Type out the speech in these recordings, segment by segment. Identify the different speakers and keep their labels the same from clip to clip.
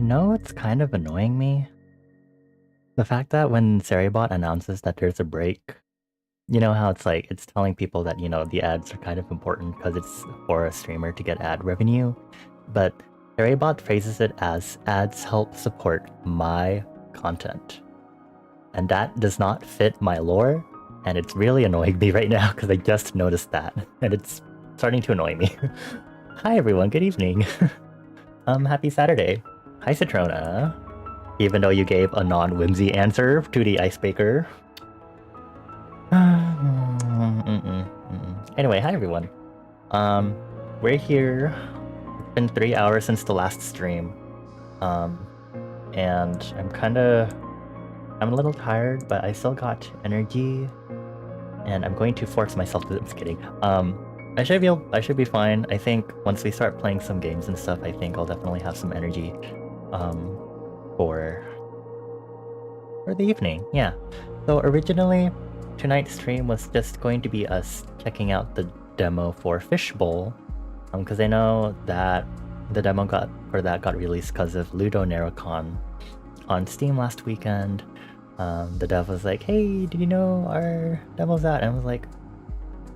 Speaker 1: know it's kind of annoying me? The fact that when Seribot announces that there's a break, you know how it's like, it's telling people that, the ads are kind of important because it's for a streamer to get ad revenue, but Seribot phrases it as ads help support my content. And that does not fit my lore, and it's really annoying me right now because I just noticed that, and it's starting to annoy me. Hi everyone, good evening. Happy Saturday. Hi Citrona. Even though you gave a non-whimsy answer to the Icebaker. Anyway, hi everyone. We're here. It's been 3 hours since the last stream. And I'm a little tired, but I still got energy. And I'm going to force myself to, I'm just kidding. I should be fine. I think once we start playing some games and stuff, I think I'll definitely have some energy. For the evening, yeah. So originally, tonight's stream was just going to be us checking out the demo for Fishbowl, because I know that the demo got released because of Ludo Narracon on Steam last weekend. The dev was like, "Hey, did you know our demo's out?" And I was like,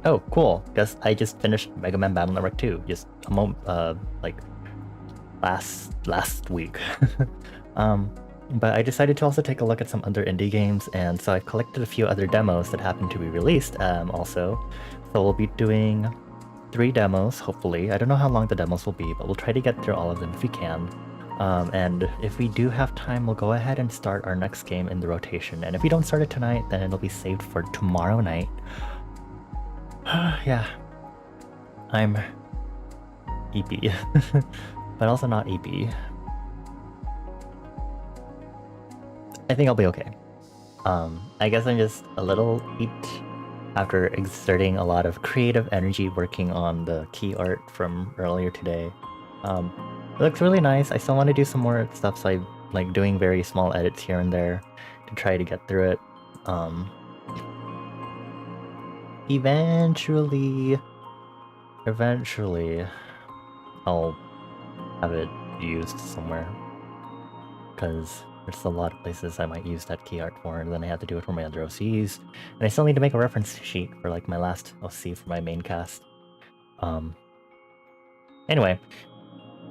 Speaker 1: "Oh, cool! Guess I just finished Mega Man Battle Network 2 just a moment, like last week." But I decided to also take a look at some other indie games, and so I've collected a few other demos that happen to be released also. So we'll be doing 3 demos, hopefully. I don't know how long the demos will be, but we'll try to get through all of them if we can. And if we do have time, we'll go ahead and start our next game in the rotation. And if we don't start it tonight, then it'll be saved for tomorrow night. Yeah. I'm EP. But also not EP. I think I'll be okay. I guess I'm just a little peaked after exerting a lot of creative energy working on the key art from earlier today. It looks really nice. I still want to do some more stuff, so I'm like doing very small edits here and there to try to get through it. Eventually, I'll have it used somewhere, because there's a lot of places I might use that key art for, and then I have to do it for my other OCs. And I still need to make a reference sheet for like my last OC for my main cast. Anyway,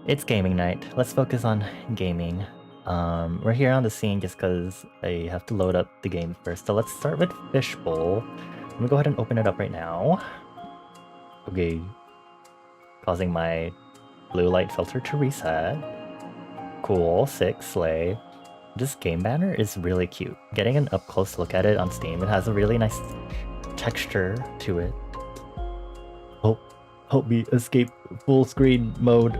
Speaker 1: it's gaming night. Let's focus on gaming. We're here on the scene just because I have to load up the game first. So let's start with Fishbowl. I'm gonna go ahead and open it up right now. Okay. Causing my blue light filter to reset. Cool, sick, slay. This game banner is really cute. Getting an up-close look at it on Steam, it has a really nice texture to it. Oh, help me escape full screen mode.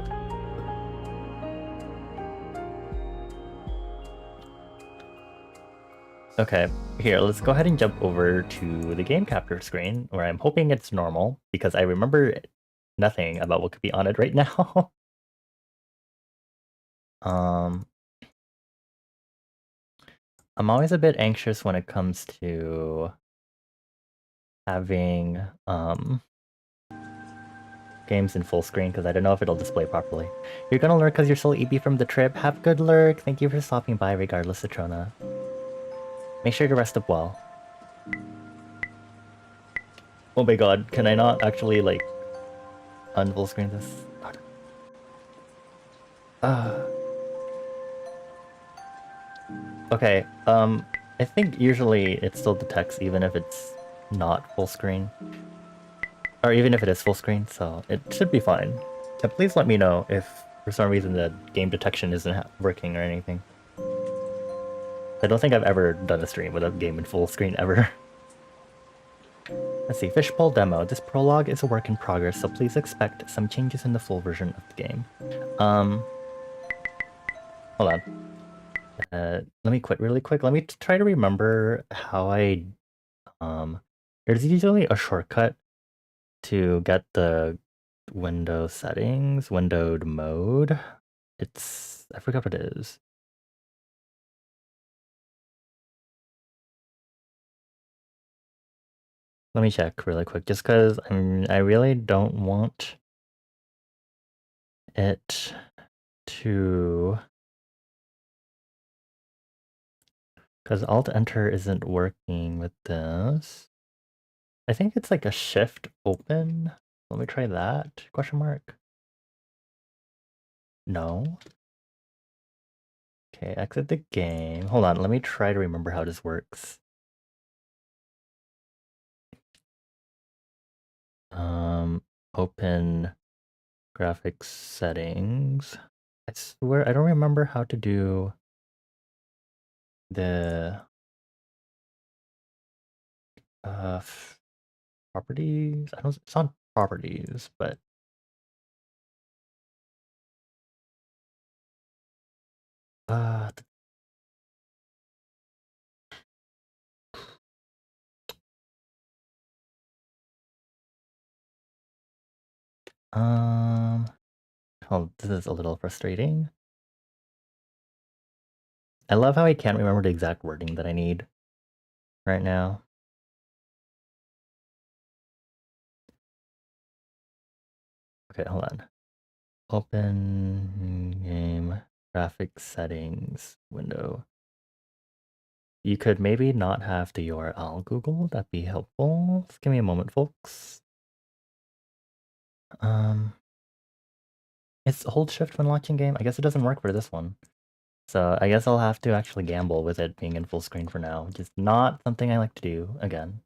Speaker 1: Okay, here, let's go ahead and jump over to the game capture screen, where I'm hoping it's normal, because I remember nothing about what could be on it right now. I'm always a bit anxious when it comes to having games in full screen, because I don't know if it'll display properly. You're gonna lurk because you're still EB from the trip. Have a good lurk. Thank you for stopping by regardless, Citrona. Make sure to rest up well. Oh my god, can I not actually, like, unfull screen this? Okay, I think usually it still detects even if it's not full screen. Or even if it is full screen, so it should be fine. And please let me know if for some reason the game detection isn't working or anything. I don't think I've ever done a stream with a game in full screen ever. Let's see, Fishbowl demo. This prologue is a work in progress, so please expect some changes in the full version of the game. Hold on. Let me quit really quick. Let me try to remember how I... There's usually a shortcut to get the window settings, windowed mode. I forgot what it is. Let me check really quick, just because I really don't want it to Because Alt-Enter isn't working with this. I think it's like a shift open. Let me try that, question mark. No. Okay, exit the game. Hold on, let me try to remember how this works. Open graphics settings. I swear I don't remember how to do the properties. I don't. It's not properties, but uh, um. Oh, this is a little frustrating. I love how I can't remember the exact wording that I need right now. Okay, hold on. Open game graphics settings window. You could maybe not have the URL Google. That'd be helpful. Just give me a moment, folks. It's hold shift when launching game. I guess it doesn't work for this one. So I guess I'll have to actually gamble with it being in full screen for now. Just not something I like to do again.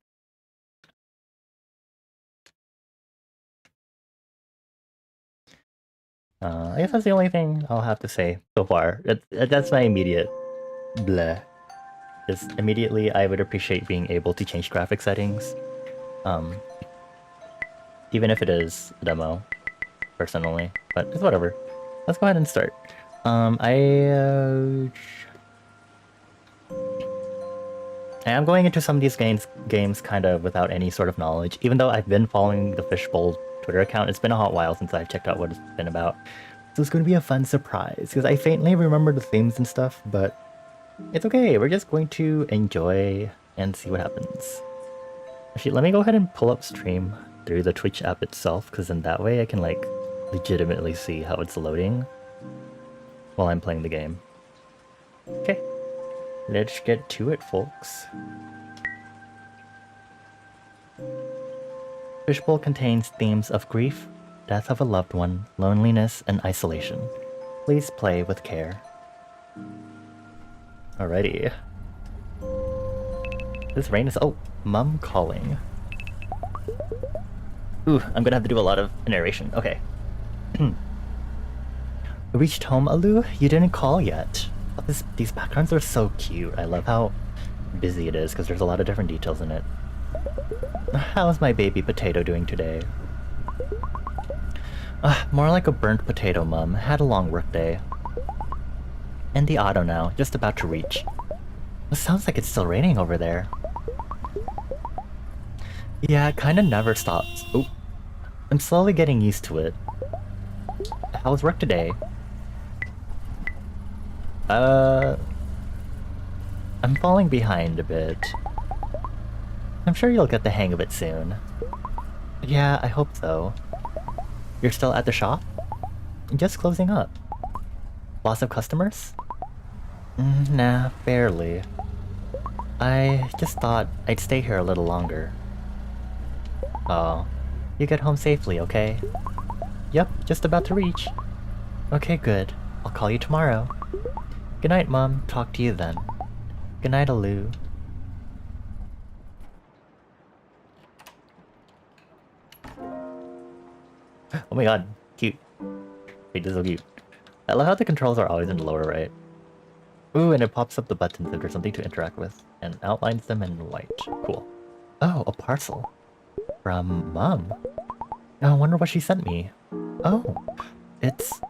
Speaker 1: I guess that's the only thing I'll have to say so far. That's my immediate bleh. Just immediately, I would appreciate being able to change graphic settings. Even if it is a demo, personally. But it's whatever. Let's go ahead and start. I am going into some of these games kind of without any sort of knowledge. Even though I've been following the Fishbowl Twitter account, it's been a hot while since I've checked out what it's been about. So it's going to be a fun surprise, because I faintly remember the themes and stuff, but it's okay. We're just going to enjoy and see what happens. Actually, let me go ahead and pull up stream through the Twitch app itself, because in that way I can like legitimately see how it's loading while I'm playing the game. Okay, let's get to it, folks. Fishbowl contains themes of grief, death of a loved one, loneliness, and isolation. Please play with care. Alrighty. This rain is— oh, mum calling. Ooh, I'm gonna have to do a lot of narration. Okay. Reached home, Alu? You didn't call yet. Oh, these backgrounds are so cute. I love how busy it is, because there's a lot of different details in it. How's my baby potato doing today? More like a burnt potato, Mum. Had a long workday. In the auto now, just about to reach. It sounds like it's still raining over there. Yeah, it kinda never stops. Oop. I'm slowly getting used to it. How was work today? I'm falling behind a bit. I'm sure you'll get the hang of it soon. Yeah, I hope so. You're still at the shop? Just closing up. Lots of customers? Nah, barely. I just thought I'd stay here a little longer. Oh, you get home safely, okay? Yep, just about to reach. Okay, good. I'll call you tomorrow. Good night, Mom. Talk to you then. Good night, Alu. Oh my god, cute. Wait, this is so cute. I love how the controls are always in the lower right. Ooh, and it pops up the buttons if there's something to interact with, and outlines them in white. Cool. Oh, a parcel. From Mom. Oh, I wonder what she sent me. Oh, it's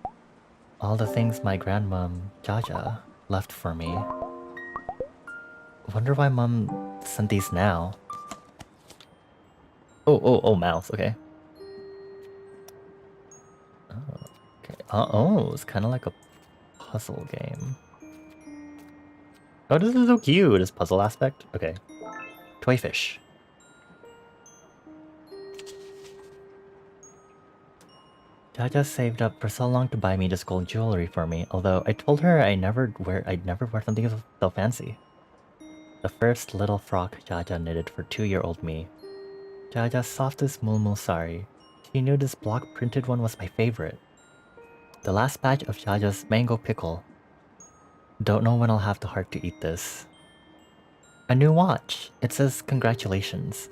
Speaker 1: all the things my grandmom, Jaja, left for me. Wonder why Mom sent these now. Oh, mouse, okay. Oh, okay. Oh, it's kind of like a puzzle game. Oh, this is so cute, this puzzle aspect. Okay. Toy fish. Jaja saved up for so long to buy me this gold jewelry for me, although I told her I'd never wear something so fancy. The first little frock Jaja knitted for 2-year-old me. Jaja's softest mulmul sari. She knew this block printed one was my favorite. The last batch of Jaja's mango pickle. Don't know when I'll have the heart to eat this. A new watch. It says congratulations.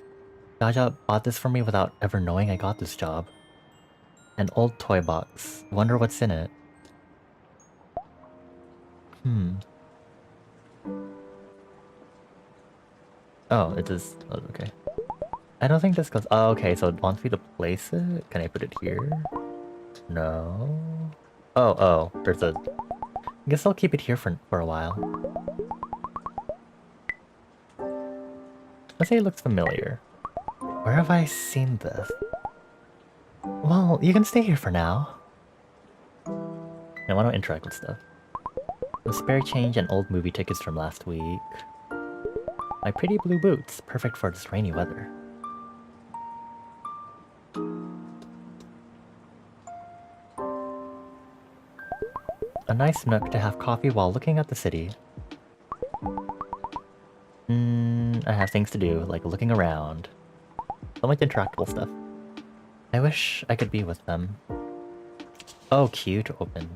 Speaker 1: Jaja bought this for me without ever knowing I got this job. An old toy box. Wonder what's in it. Oh, it is... Oh, okay. I don't think this goes... Oh, okay, so it wants me to place it? Can I put it here? No... Oh, there's a... I guess I'll keep it here for a while. Let's say it looks familiar. Where have I seen this? Well, you can stay here for now. I want to interact with stuff. Some spare change and old movie tickets from last week. My pretty blue boots, perfect for this rainy weather. A nice nook to have coffee while looking at the city. I have things to do, like looking around. So much interactable stuff. I wish I could be with them. Oh, queue to open.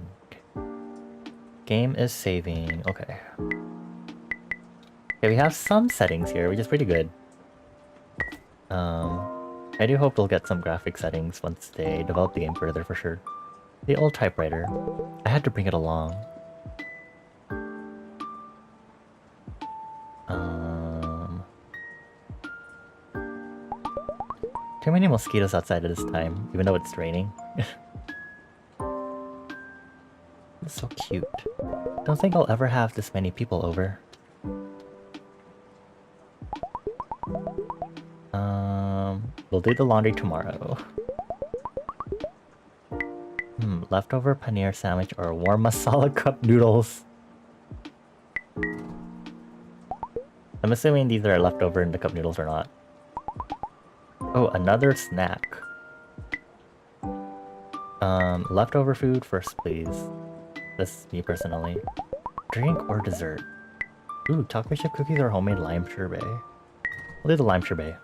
Speaker 1: Game is saving. Okay. Okay, we have some settings here, which is pretty good. I do hope we'll get some graphic settings once they develop the game further for sure. The old typewriter. I had to bring it along. Too many mosquitoes outside at this time, even though it's raining. It's so cute. Don't think I'll ever have this many people over. We'll do the laundry tomorrow. Leftover paneer sandwich or warm masala cup noodles. I'm assuming these are leftover in the cup noodles or not. Oh, another snack. Leftover food first, please. This is me personally. Drink or dessert? Ooh, chocolate chip cookies or homemade lime sherbet? We'll do the lime sherbet.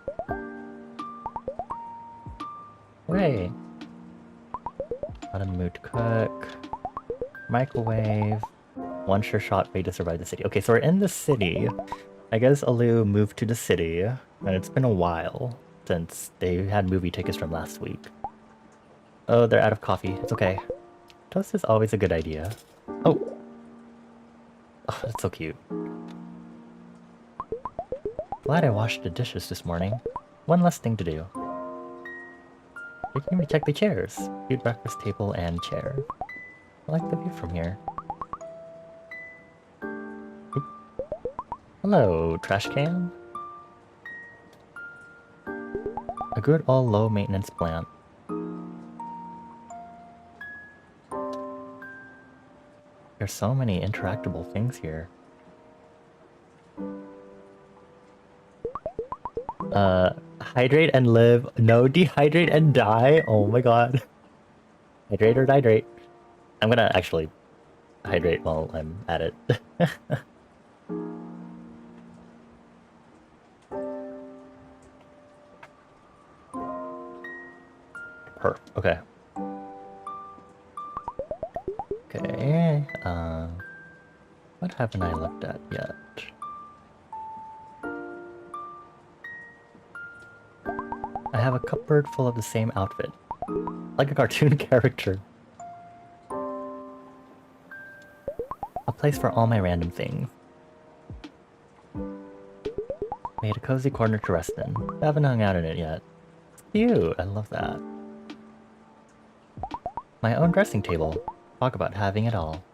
Speaker 1: Hooray! Not in the mood to cook. Microwave. One sure shot way to survive the city. Okay, so we're in the city. I guess Alu moved to the city, and it's been a while since they had movie tickets from last week. Oh, they're out of coffee. It's okay. Toast is always a good idea. Oh! Oh, that's so cute. Glad I washed the dishes this morning. One less thing to do. We can even check the chairs. Cute breakfast table and chair. I like the view from here. Oop. Hello, trash can. A good all low maintenance plant. There's so many interactable things here. Hydrate and live. No, dehydrate and die. Oh my god. Hydrate or dihydrate. I'm gonna actually hydrate while I'm at it. Okay. Okay, what haven't I looked at yet? I have a cupboard full of the same outfit. Like a cartoon character. A place for all my random things. Made a cozy corner to rest in. I haven't hung out in it yet. It's cute, I love that. My own dressing table. Talk about having it all.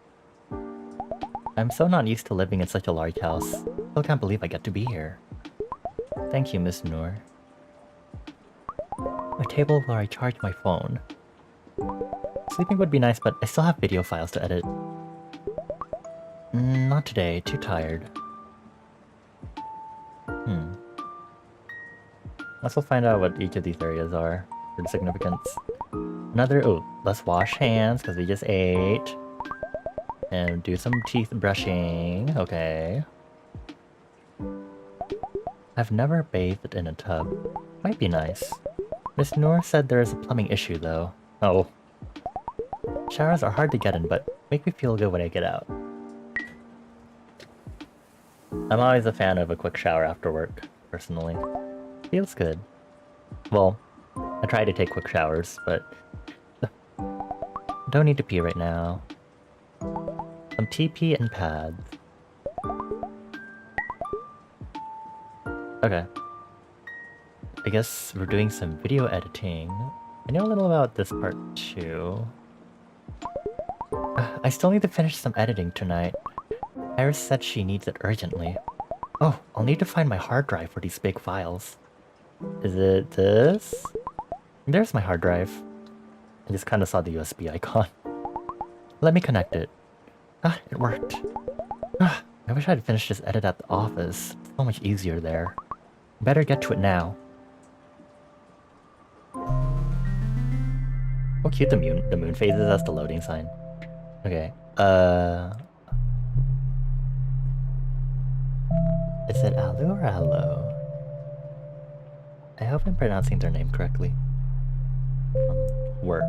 Speaker 1: I'm so not used to living in such a large house. Still can't believe I get to be here. Thank you, Miss Noor. A table where I charge my phone. Sleeping would be nice, but I still have video files to edit. Not today, too tired. Let's find out what each of these areas are for the significance. Another, oh, let's wash hands because we just ate. And do some teeth brushing, okay. I've never bathed in a tub. Might be nice. Miss Noor said there is a plumbing issue though. Oh. Showers are hard to get in, but make me feel good when I get out. I'm always a fan of a quick shower after work, personally. Feels good. Well, I try to take quick showers, but... Don't need to pee right now. Some TP and pads. Okay. I guess we're doing some video editing. I know a little about this part too. I still need to finish some editing tonight. Iris said she needs it urgently. Oh, I'll need to find my hard drive for these big files. Is it this? There's my hard drive. I just kind of saw the USB icon. Let me connect it. Ah, it worked. Ah, I wish I'd finished this edit at the office. It's so much easier there. Better get to it now. Oh cute the moon phases as the loading sign. Okay, is it Alu or Alo? I hope I'm pronouncing their name correctly. Work.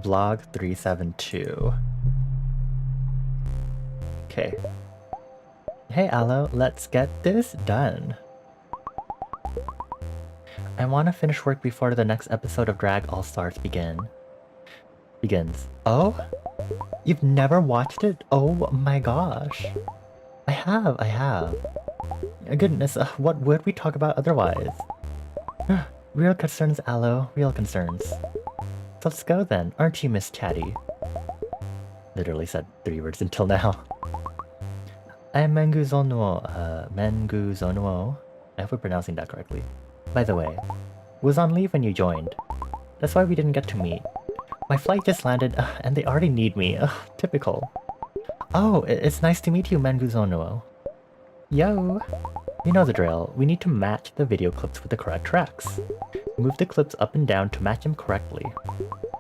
Speaker 1: Vlog 372. Okay. Hey Alo, let's get this done. I want to finish work before the next episode of Drag All-Stars begins. Oh? You've never watched it? Oh my gosh. I have. Goodness, what would we talk about otherwise? Real concerns, Alo, real concerns. So let's go then, aren't you, Miss Chatty? Literally said 3 words until now. I'm Menguzonuo, I hope I'm pronouncing that correctly. By the way, was on leave when you joined. That's why we didn't get to meet. My flight just landed, and they already need me. Typical. Oh, it's nice to meet you, Menguzonuo. Yo! You know the drill. We need to match the video clips with the correct tracks. Move the clips up and down to match them correctly.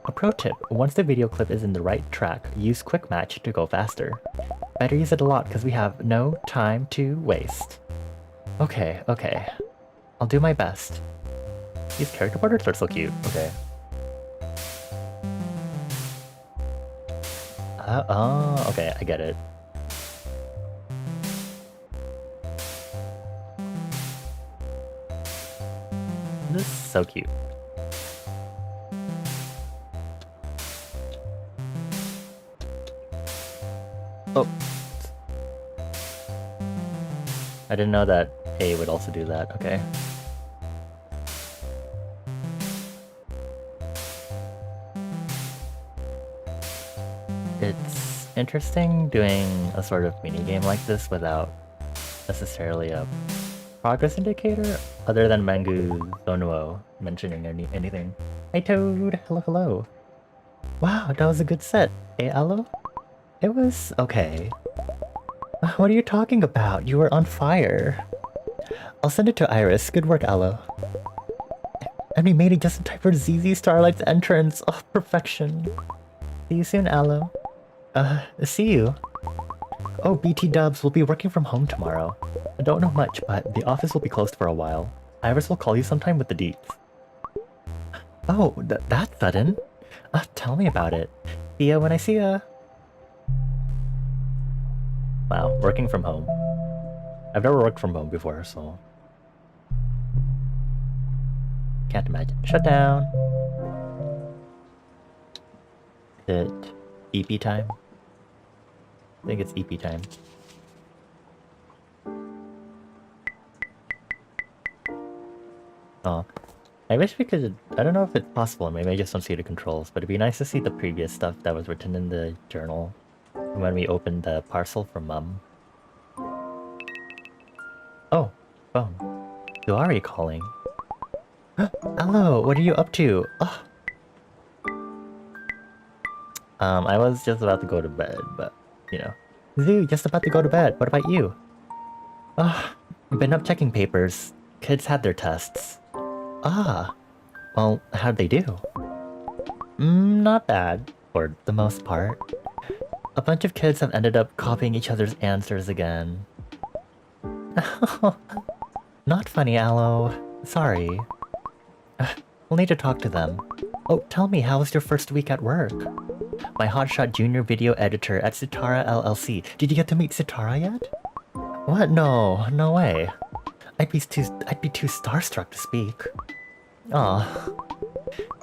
Speaker 1: A pro tip, once the video clip is in the right track, use quick match to go faster. Better use it a lot because we have no time to waste. Okay. I'll do my best. These character portraits are so cute. Okay. Oh, okay, I get it. This is so cute. Oh. I didn't know that A would also do that. Okay. It's interesting doing a sort of mini-game like this without necessarily a progress indicator, other than Mangu Zonuo mentioning anything. Hey Toad! Hello. Wow, that was a good set. Hey Alo? It was okay. What are you talking about? You were on fire. I'll send it to Iris. Good work, Alo. And we made it just in time for ZZ Starlight's entrance. Oh, perfection. See you soon, Alo. See you. Oh, BT dubs, we'll be working from home tomorrow. I don't know much, but the office will be closed for a while. Iris will call you sometime with the deets. Oh, that's sudden. Tell me about it. See ya when I see ya. Wow, working from home. I've never worked from home before, so... Can't imagine. Shut down. Is it EP time? I think it's EP time. Oh, I wish we could... I don't know if it's possible, maybe I just don't see the controls, but it'd be nice to see the previous stuff that was written in the journal when we opened the parcel from Mum. Oh, phone. Duari calling. Hello, what are you up to? Oh. I was just about to go to bed, but, you know. Zoo, just about to go to bed. What about you? Been up checking papers. Kids had their tests. Well, how'd they do? Not bad, for the most part. A bunch of kids have ended up copying each other's answers again. Not funny, Aloe. Sorry. We'll need to talk to them. Oh, tell me, how was your first week at work? My hotshot junior video editor at Sitara LLC. Did you get to meet Sitara yet? What? No, no way. I'd be too starstruck to speak. Aw.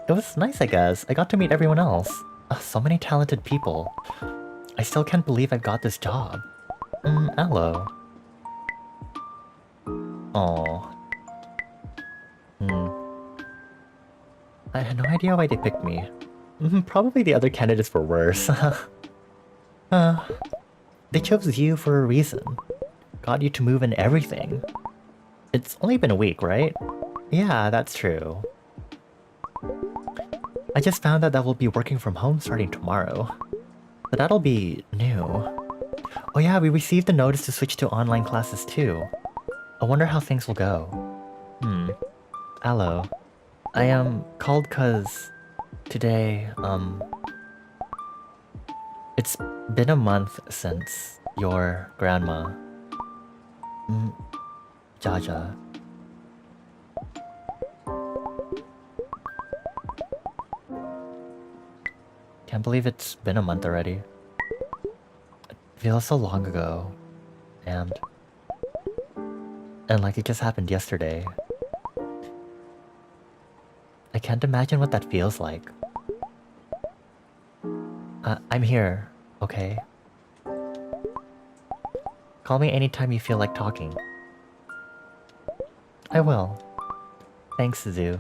Speaker 1: It was nice, I guess. I got to meet everyone else. So many talented people. I still can't believe I got this job. Aloe. Aw. I had no idea why they picked me. Probably the other candidates were worse. They chose you for a reason. Got you to move in everything. It's only been a week, right? Yeah, that's true. I just found out that we'll be working from home starting tomorrow. But that'll be new. Oh yeah, we received a notice to switch to online classes too. I wonder how things will go. Aloe. I am called cause today, it's been a month since your grandma, Jaja. Can't believe it's been a month already. It feels so long ago. And like it just happened yesterday. I can't imagine what that feels like. I'm here, okay? Call me anytime you feel like talking. I will. Thanks, Suzu.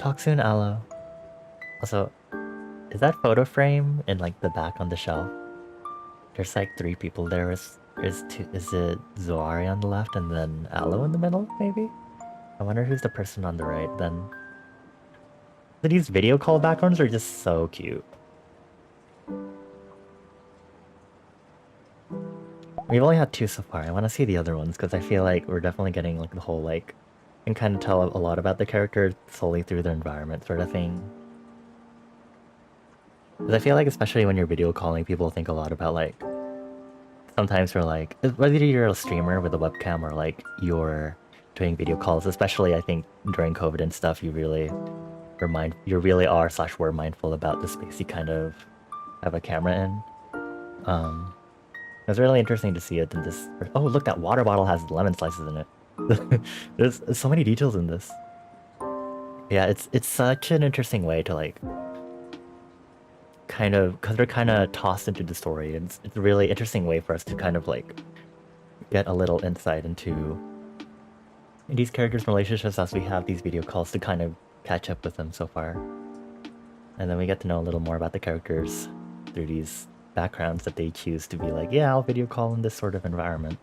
Speaker 1: Talk soon, Aloe. Also, is that photo frame in like the back on the shelf? There's like 3 people there. Is it Zoari on the left and then Aloe in the middle, maybe? I wonder who's the person on the right then. These video call backgrounds are just so cute. We've only had 2 so far. I want to see the other ones because I feel like we're definitely getting like the whole like... and kind of tell a lot about the character solely through their environment sort of thing. Because I feel like especially when you're video calling, people think a lot about like... sometimes we're like... whether you're a streamer with a webcam or like you're doing video calls, especially I think during COVID and stuff, you really are / were mindful about the space you kind of have a camera in. It was really interesting to see it in this. Oh, look, that water bottle has lemon slices in it. There's so many details in this. Yeah, it's such an interesting way to like kind of, because they're kind of tossed into the story. It's a really interesting way for us to kind of like get a little insight into these characters' relationships as we have these video calls to kind of catch up with them so far. And then we get to know a little more about the characters through these backgrounds that they choose to be like, yeah, I'll video call in this sort of environment.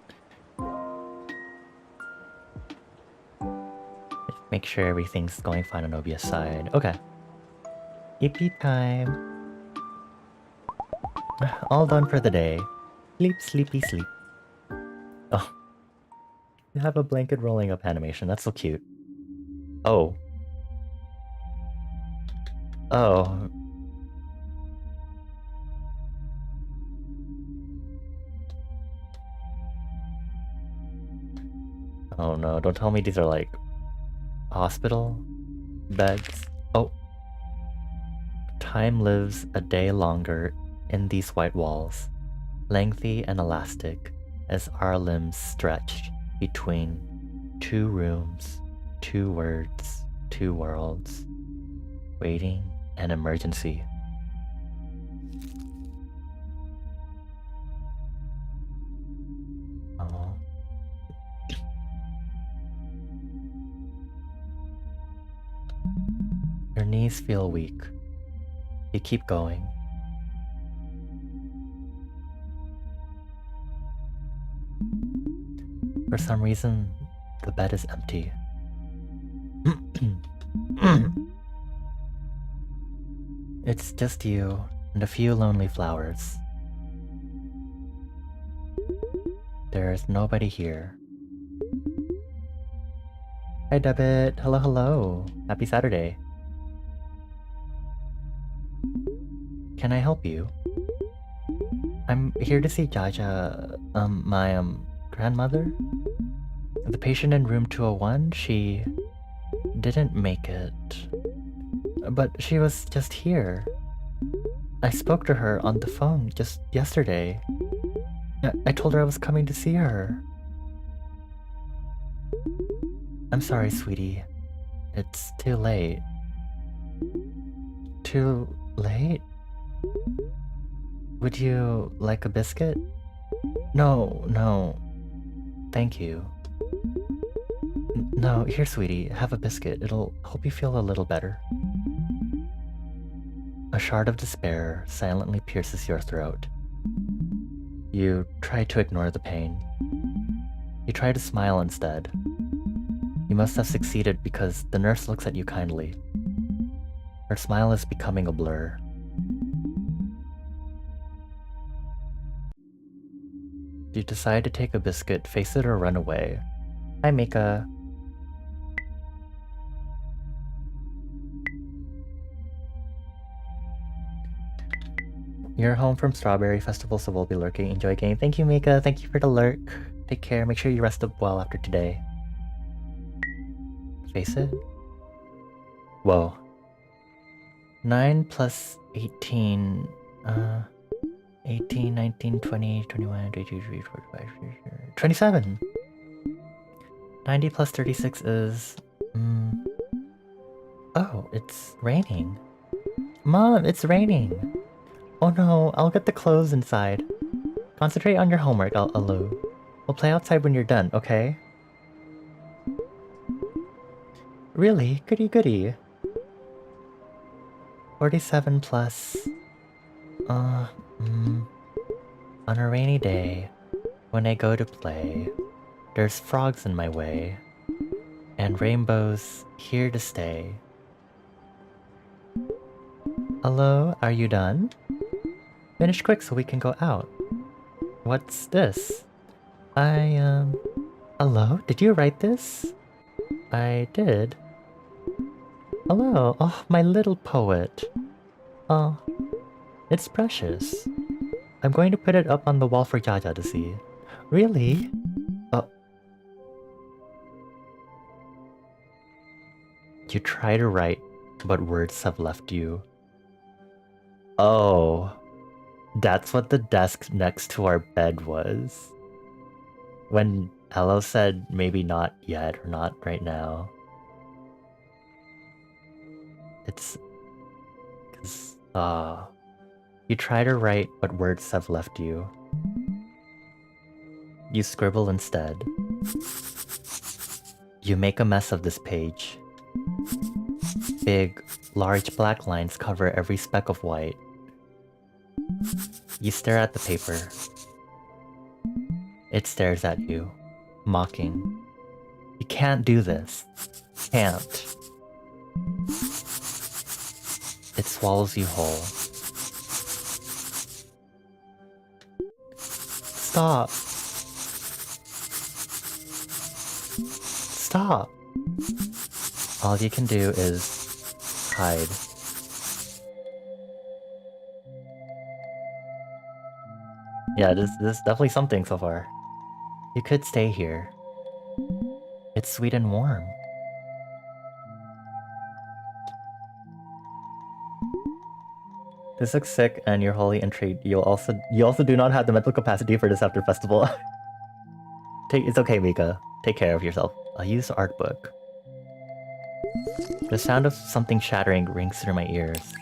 Speaker 1: Make sure everything's going fine on Obia's side. Okay. EP time. All done for the day. Sleep, sleepy, sleep. Oh. You have a blanket rolling up animation. That's so cute. Oh. Oh. Oh no, don't tell me these are like hospital beds. Oh. Time lives a day longer in these white walls, lengthy and elastic as our limbs stretch between 2 rooms, 2 words, 2 worlds, waiting an emergency. Oh. Your knees feel weak. You keep going. For some reason, the bed is empty. It's just you and a few lonely flowers. There's nobody here. Hi Debit, hello hello. Happy Saturday. Can I help you? I'm here to see Jaja. grandmother? The patient in room 201, she didn't make it. But she was just here. I spoke to her on the phone just yesterday. I told her I was coming to see her. I'm sorry, sweetie. It's too late. Too late? Would you like a biscuit? No. Thank you. No, here, sweetie, have a biscuit. It'll help you feel a little better. A shard of despair silently pierces your throat. You try to ignore the pain. You try to smile instead. You must have succeeded because the nurse looks at you kindly. Her smile is becoming a blur. You decide to take a biscuit, face it, or run away. Hi, Mika. You're home from Strawberry Festival, so we'll be lurking. Enjoy game. Thank you, Mika. Thank you for the lurk. Take care. Make sure you rest up well after today. Face it? Whoa. 9 plus 18... 18, 19, 20, 21, 22, 23, 25, 27! 90 plus 36 is... Oh, it's raining. Mom, it's raining! Oh no, I'll get the clothes inside. Concentrate on your homework, Alu. We'll play outside when you're done, okay? Really? Goody goody. 47 plus... On a rainy day, when I go to play, there's frogs in my way, and rainbows here to stay. Hello, are you done? Finish quick so we can go out. What's this? Hello? Did you write this? I did. Hello, oh, my little poet. Oh, it's precious. I'm going to put it up on the wall for Jaja to see. Really? You try to write, but words have left you. Oh, that's what the desk next to our bed was. When Hello said maybe not yet or not right now. It's... 'cause, you try to write, but words have left you. You scribble instead. You make a mess of this page. Big, large black lines cover every speck of white. You stare at the paper. It stares at you, mocking. You can't do this. Can't. It swallows you whole. Stop. Stop. All you can do is hide. Yeah, this is definitely something so far. You could stay here. It's sweet and warm. This looks sick, and you're wholly intrigued. You also do not have the mental capacity for this after festival. It's okay, Mika. Take care of yourself. I'll use the art book. The sound of something shattering rings through my ears.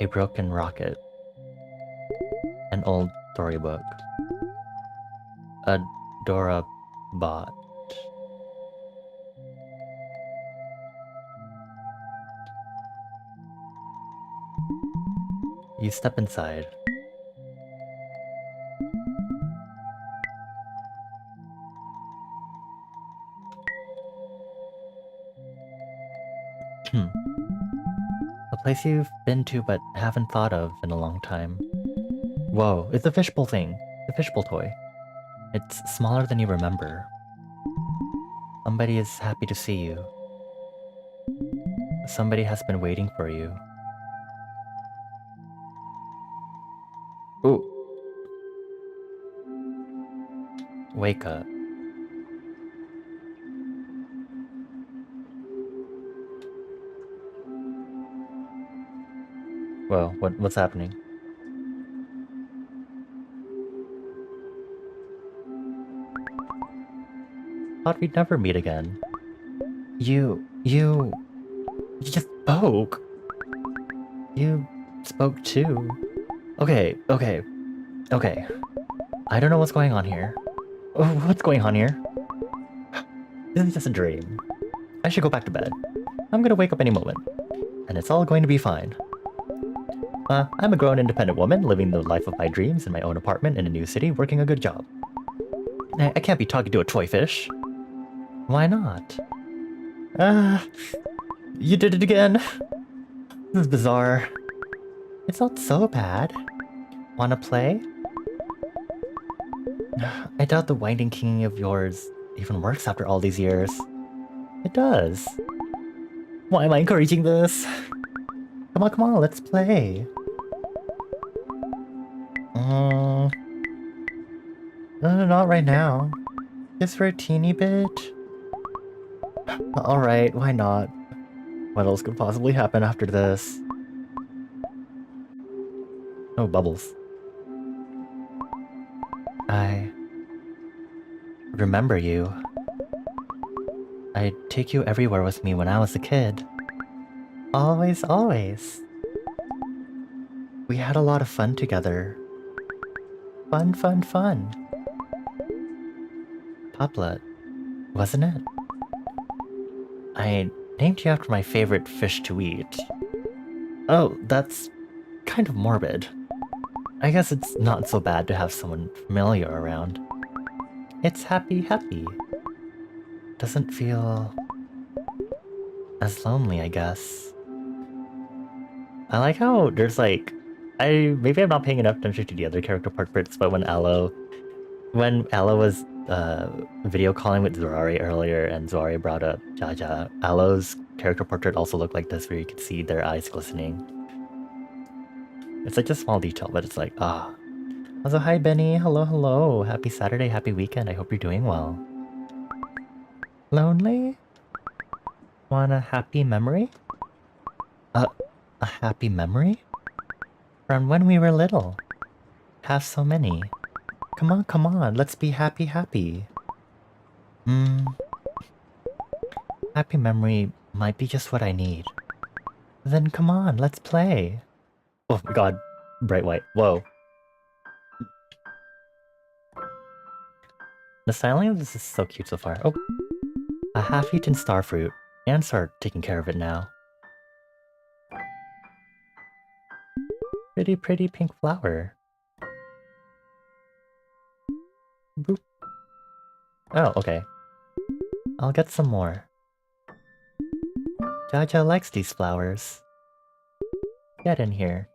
Speaker 1: A broken rocket. An old storybook. A Dora bot. You step inside. A place you've been to but haven't thought of in a long time. Whoa, it's the fishbowl thing. The fishbowl toy. It's smaller than you remember. Somebody is happy to see you. Somebody has been waiting for you. Ooh. Wake up. Whoa, what's happening? Thought we'd never meet again. You just spoke. You spoke too. Okay. I don't know what's going on here. Oh, what's going on here? This is just a dream. I should go back to bed. I'm gonna wake up any moment. And it's all going to be fine. I'm a grown independent woman, living the life of my dreams in my own apartment in a new city, working a good job. I can't be talking to a toy fish. Why not? You did it again. This is bizarre. It's not so bad. Wanna play? I doubt the winding king of yours even works after all these years. It does. Why am I encouraging this? Come on, let's play. Not right now. Just for a teeny bit. Alright, why not? What else could possibly happen after this? Oh, bubbles. I remember you. I'd take you everywhere with me when I was a kid. Always. We had a lot of fun together. Fun. Poplet, wasn't it? I named you after my favorite fish to eat. Oh, that's kind of morbid. I guess it's not so bad to have someone familiar around. It's happy. Doesn't feel as lonely, I guess. I like how there's like... maybe I'm not paying enough attention to the other character portraits, but when Aloe was video calling with Zoari earlier and Zoari brought up Jaja, Aloe's character portrait also looked like this, where you could see their eyes glistening. It's such a small detail, but it's like, ah. Also, hi Benny, hello. Happy Saturday, happy weekend, I hope you're doing well. Lonely? Want a happy memory? A happy memory? From when we were little. Have so many. Come on, let's be happy. Happy memory might be just what I need. Then come on, let's play. Oh my god, bright white, whoa. The styling of this is so cute so far. Oh, a half-eaten starfruit. Ants are taking care of it now. Pretty pink flower. Boop. Oh, okay. I'll get some more. Jaja likes these flowers. Get in here.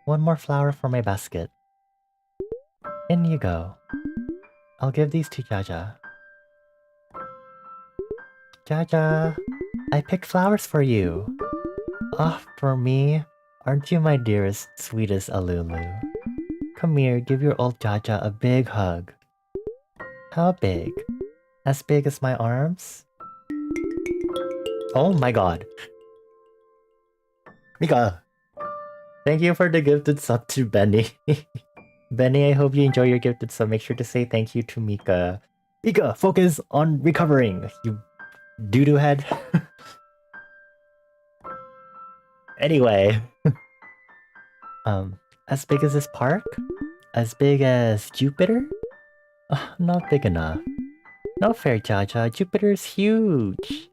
Speaker 1: One more flower for my basket. In you go. I'll give these to Jaja. Jaja, I picked flowers for you. Ah, for me? Aren't you my dearest, sweetest Alulu? Come here, give your old Jaja a big hug. How big? As big as my arms? Oh my god. Mika! Thank you for the gifted sub to Benny. Benny, I hope you enjoy your gifted sub. Make sure to say thank you to Mika. Mika, focus on recovering, you doo-doo head. Anyway. As big as this park? As big as Jupiter? Not big enough. No fair, Jaja. Jupiter's huge.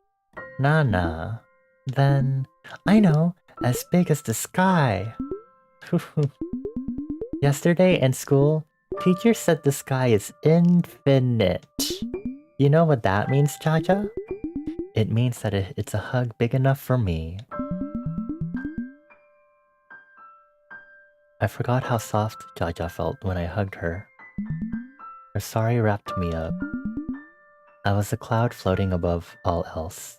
Speaker 1: Nah. Then, I know, as big as the sky. Yesterday in school, teacher said the sky is infinite. You know what that means, Jaja? It means that it's a hug big enough for me. I forgot how soft Jaja felt when I hugged her. Her sari wrapped me up. I was a cloud floating above all else.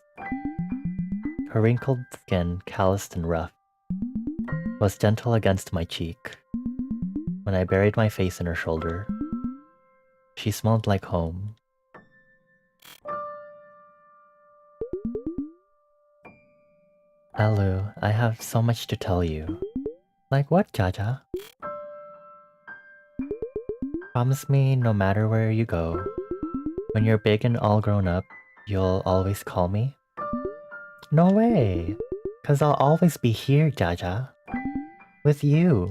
Speaker 1: Her wrinkled skin, calloused and rough, was gentle against my cheek when I buried my face in her shoulder. She smelled like home. Alu, I have so much to tell you. Like what, Jaja? Promise me no matter where you go, when you're big and all grown up, you'll always call me? No way! 'Cause I'll always be here, Jaja. With you.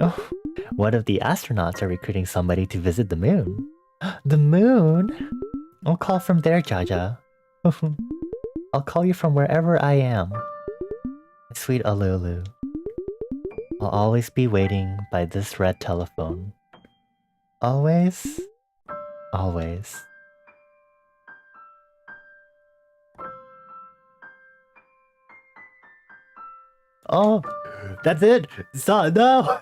Speaker 1: Oh, what if the astronauts are recruiting somebody to visit the moon? The moon? I'll call from there, Jaja. I'll call you from wherever I am. Sweet Alulu. I'll always be waiting by this red telephone. Always? Always. Oh, that's it! Stop, no!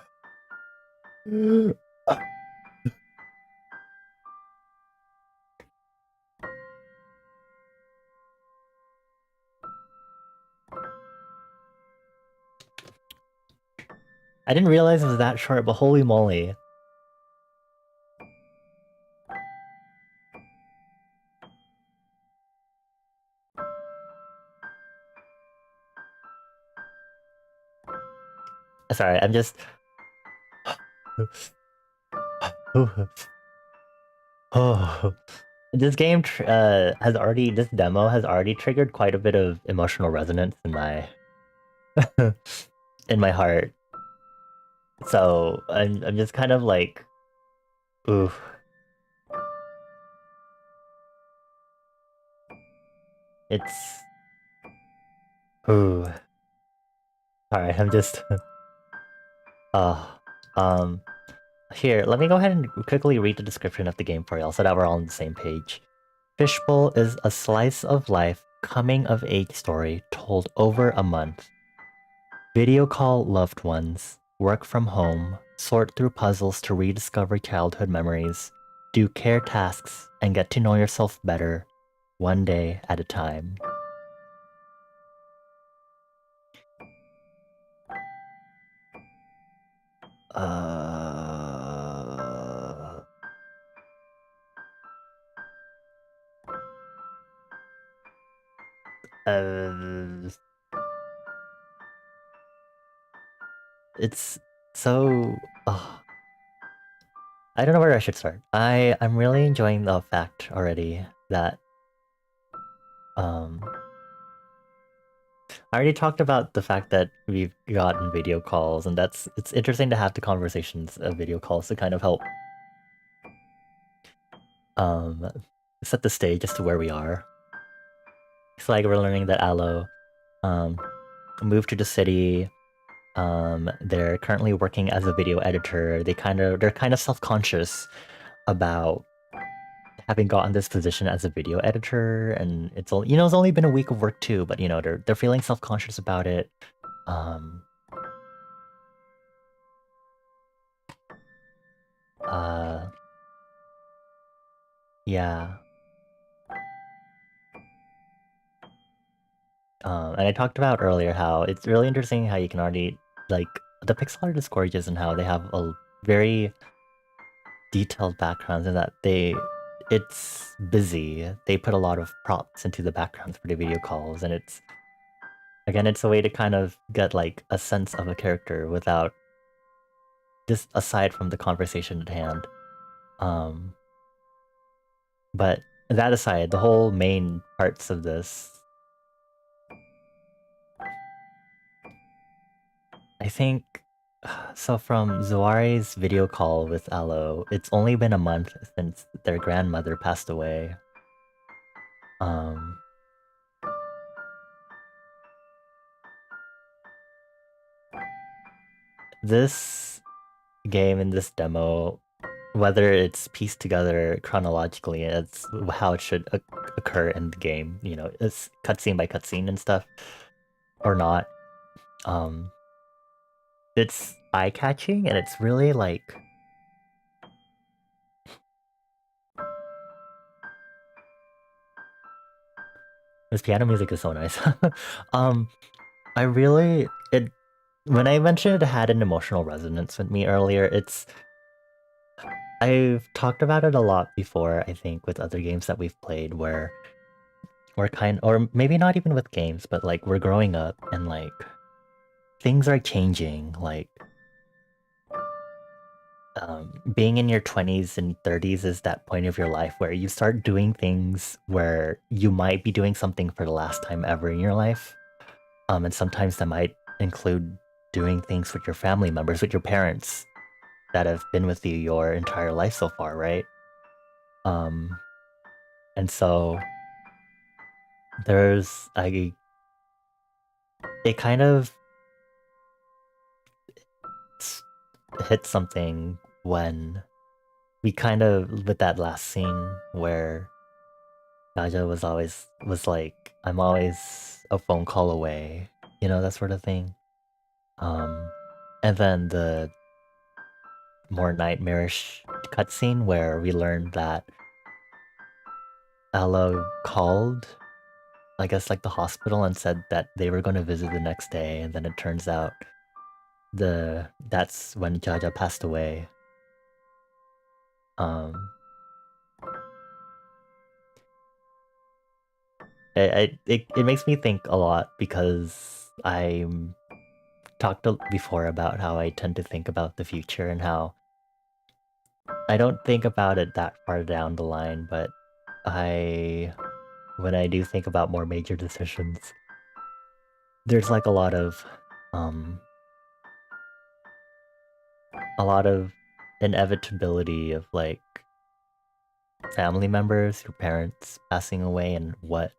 Speaker 1: I didn't realize it was that short, but holy moly. Sorry, I'm just... Oh, this game has already... This demo has already triggered quite a bit of emotional resonance in my... in my heart. So, I'm just kind of like... Ooh. It's... Ooh. Alright, I'm just... Here, let me go ahead and quickly read the description of the game for y'all so that we're all on the same page. Fishbowl is a slice of life coming-of-age story told over a month. Video call loved ones, work from home, sort through puzzles to rediscover childhood memories, do care tasks, and get to know yourself better, one day at a time. It's so... I don't know where I should start. I'm really enjoying the fact already that... I already talked about the fact that we've gotten video calls, and it's interesting to have the conversations of video calls to kind of help set the stage as to where we are. It's like we're learning that Aloe moved to the city. They're currently working as a video editor. They're kind of self-conscious about having gotten this position as a video editor, and it's only been a week of work too, but they're feeling self-conscious about it. Yeah. And I talked about earlier how it's really interesting how you can already, like, the pixel art is gorgeous and how they have a very detailed backgrounds and that it's busy. They put a lot of props into the backgrounds for the video calls, and it's a way to kind of get like a sense of a character without just aside from the conversation at hand. But that aside, the whole main parts of this, I think, so from Zuari's video call with Aloe, it's only been a month since their grandmother passed away. This game and this demo, whether it's pieced together chronologically, it's how it should occur in the game, it's cutscene by cutscene and stuff, or not. It's eye-catching, and it's really like... This piano music is so nice. When I mentioned it had an emotional resonance with me earlier, I've talked about it a lot before, I think, with other games that we've played where or maybe not even with games, but like we're growing up and like things are changing. Like, being in your 20s and 30s is that point of your life where you start doing things where you might be doing something for the last time ever in your life. And sometimes that might include doing things with your family members, with your parents that have been with you your entire life so far, right? Um, and so there's it kind of hit something when we kind of with that last scene where Gaja was like, I'm always a phone call away, that sort of thing. Um, and then the more nightmarish cutscene where we learned that Ella called, I guess, like the hospital and said that they were going to visit the next day, and then it turns out that's when Jaja passed away. Um, it makes me think a lot because I talked before about how I tend to think about the future and how I don't think about it that far down the line, but when I do think about more major decisions, there's like um, a lot of inevitability of like family members, your parents passing away and what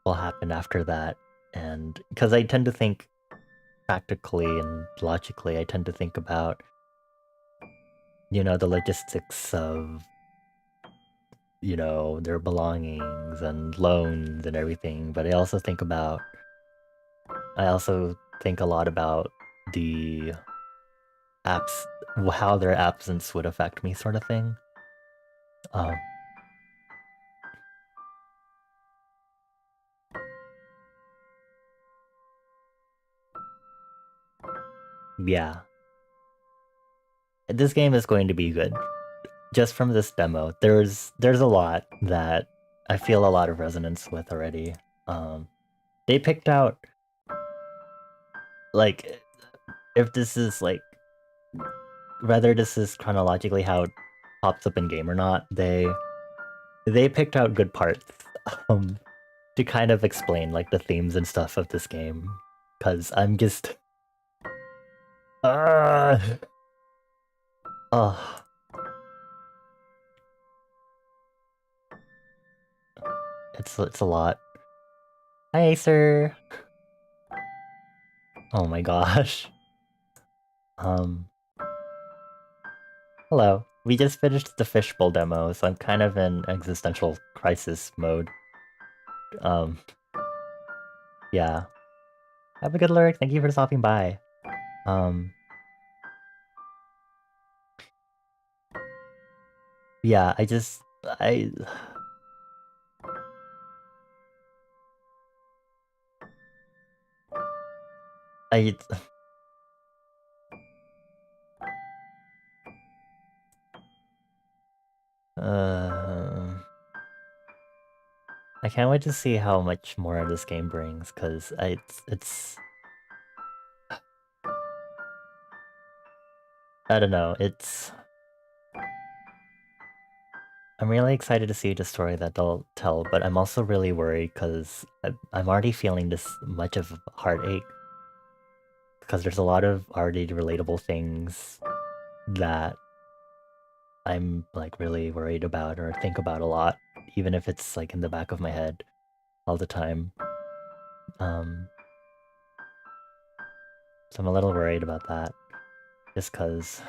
Speaker 1: will happen after that. And because I tend to think practically and logically, I tend to think about, the logistics of, their belongings and loans and everything. But I also think a lot about the apps, how their absence would affect me, sort of thing. Um, yeah. This game is going to be good. Just from this demo, there's a lot that I feel a lot of resonance with already. They picked out, like, if this is like, whether this is chronologically how it pops up in game or not, they picked out good parts um to kind of explain like the themes and stuff of this game. Cause I'm just uh oh, it's a lot. Hi Acer. Oh my gosh. Um Hello. We just finished the Fishbowl demo, so I'm kind of in existential crisis mode. Um yeah. Have a good lurk. Thank you for stopping by. Um yeah, I I uh I can't wait to see how much more this game brings, because I don't know, I'm really excited to see the story that they'll tell, but I'm also really worried because I'm already feeling this much of heartache, because there's a lot of already relatable things that I'm like really worried about or think about a lot, even if it's like in the back of my head all the time. Um, so I'm a little worried about that, just because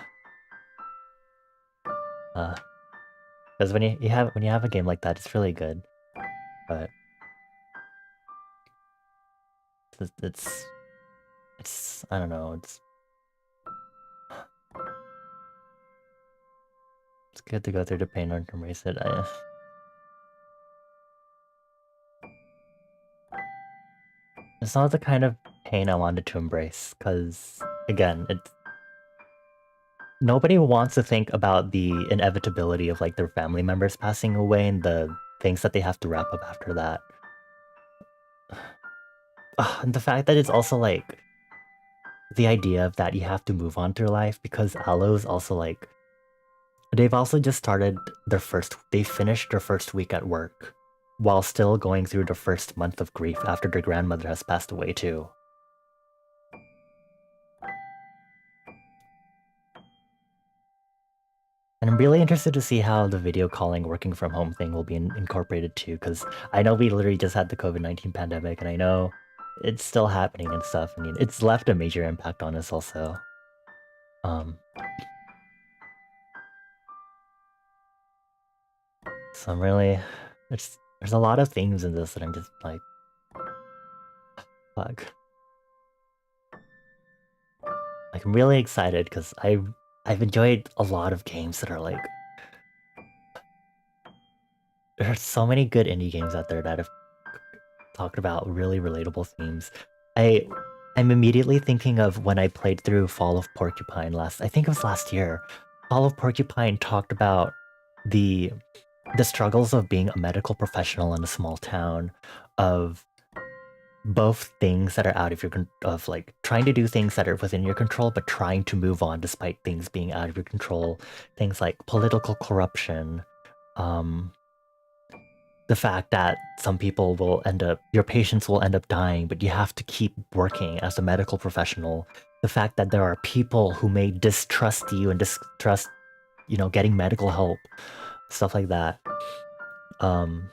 Speaker 1: when you have a game like that, it's really good, but it's I don't know, it's good to go through the pain and embrace it. It's not the kind of pain I wanted to embrace, because again, nobody wants to think about the inevitability of like their family members passing away and the things that they have to wrap up after that. And the fact that it's also like the idea of that you have to move on through life because Aloe's also like they've also just started they finished their first week at work while still going through the first month of grief after their grandmother has passed away too. And I'm really interested to see how the video calling working from home thing will be incorporated too, because I know we literally just had the COVID-19 pandemic, and I know it's still happening and stuff. I mean, it's left a major impact on us also. Um, so I'm really there's a lot of themes in this that I'm just like, fuck. Like I'm really excited because I've enjoyed a lot of games that are like there are so many good indie games out there that have talked about really relatable themes. I I'm immediately thinking of when I played through Fall of Porcupine I think it was last year. Fall of Porcupine talked about the the struggles of being a medical professional in a small town, of both things that are out of of like trying to do things that are within your control but trying to move on despite things being out of your control, things like political corruption, um the fact that some people will end up, your patients will end up dying, but you have to keep working as a medical professional. The fact that there are people who may distrust you and distrust, getting medical help, stuff like that. Um,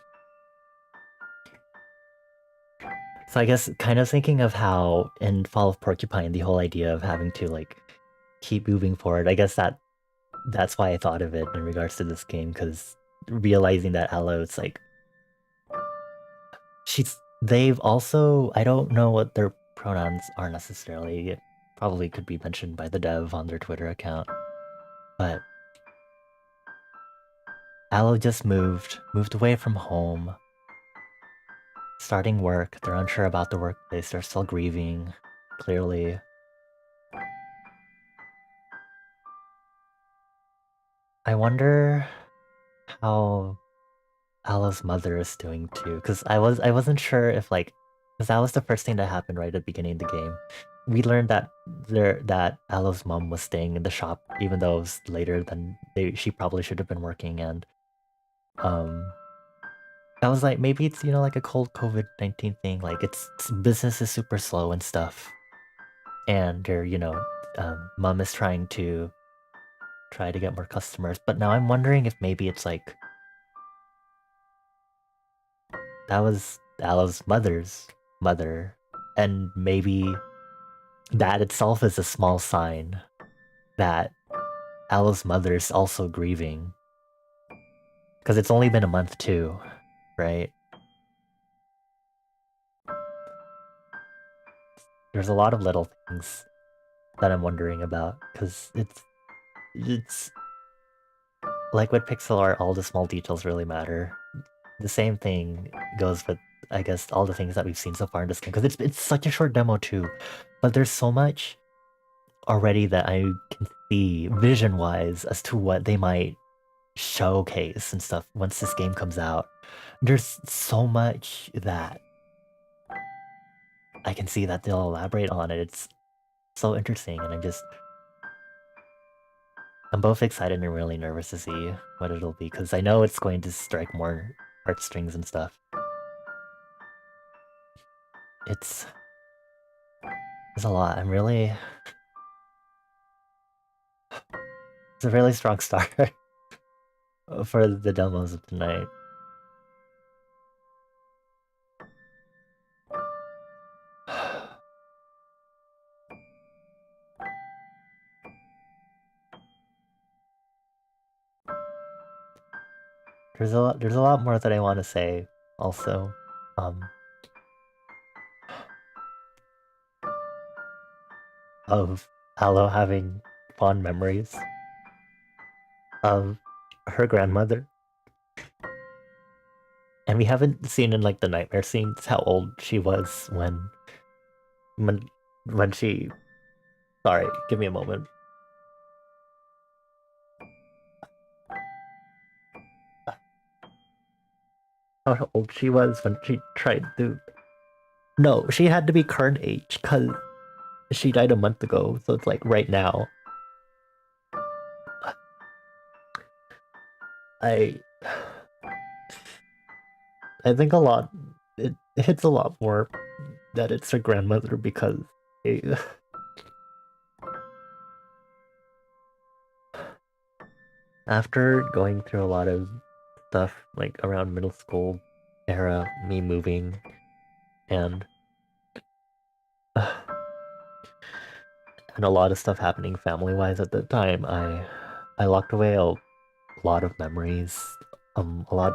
Speaker 1: so I guess kind of thinking of how in Fall of Porcupine, the whole idea of having to like keep moving forward. I guess that's why I thought of it in regards to this game, because realizing that Aloe, it's like they've also, I don't know what their pronouns are necessarily. It probably could be mentioned by the dev on their Twitter account. But Aloe just moved away from home, starting work. They're unsure about the workplace. They're still grieving, clearly. I wonder how Aloe's mother is doing too, because I wasn't sure if like, because that was the first thing that happened right at the beginning of the game. We learned that Aloe's mom was staying in the shop, even though it was later than she probably should have been working, and um, I was like, maybe it's like a cold COVID-19 thing, like it's business is super slow and stuff, and their mom is try to get more customers, but now I'm wondering if maybe it's like that was Aloe's mother's mother, and maybe that itself is a small sign that Aloe's mother is also grieving. Because it's only been a month too, right? There's a lot of little things that I'm wondering about, because it's like with pixel art, all the small details really matter. The same thing goes with, I guess, all the things that we've seen so far in this game, because it's such a short demo too, but there's so much already that I can see vision-wise as to what they might showcase and stuff once this game comes out. There's so much that I can see that they'll elaborate on it. It's so interesting, and I'm both excited and really nervous to see what it'll be, because I know it's going to strike more heartstrings and stuff. It's a lot. It's a really strong start for the demos of tonight. There's a lot more that I want to say also. Um of Aloe having fond memories of her grandmother. And we haven't seen in like the nightmare scenes how old she was when when she sorry, give me a moment. how old she was when she tried to. No, she had to be current age because she died a month ago, so it's like right now. I I think a lot it hits a lot more that it's her grandmother because eh, after going through a lot of stuff like around middle school era, me moving and uh, and a lot of stuff happening family wise at the time, I locked away a lot of memories. A lot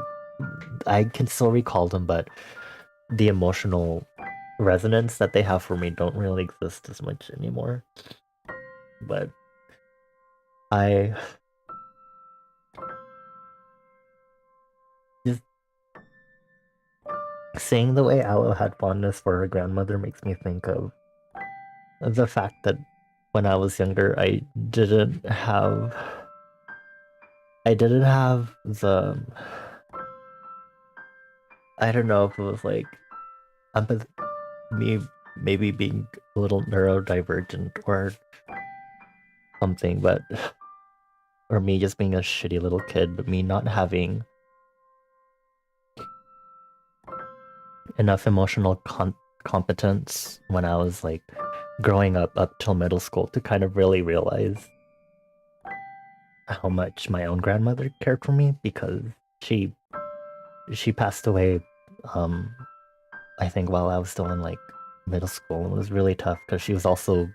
Speaker 1: I can still recall them, but the emotional resonance that they have for me don't really exist as much anymore. But I just saying the way Aloe had fondness for her grandmother makes me think of the fact that when I was younger, I didn't have the, I don't know if it was like empath me maybe being a little neurodivergent or something, but or me just being a shitty little kid, but me not having enough emotional competence when I was like growing up till middle school to kind of really realize how much my own grandmother cared for me because she she passed away um I think while I was still in like middle school. It was really tough because she's also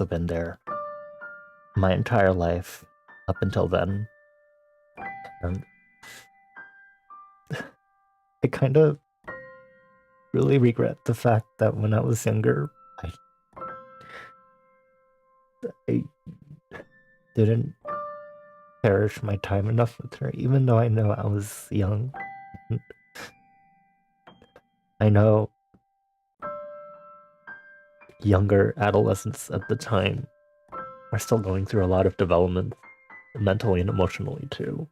Speaker 1: been there my entire life up until then. And I kind of really regret the fact that when I was younger, I didn't cherish my time enough with her, even though I know I was young. I know younger adolescents at the time are still going through a lot of development mentally and emotionally too.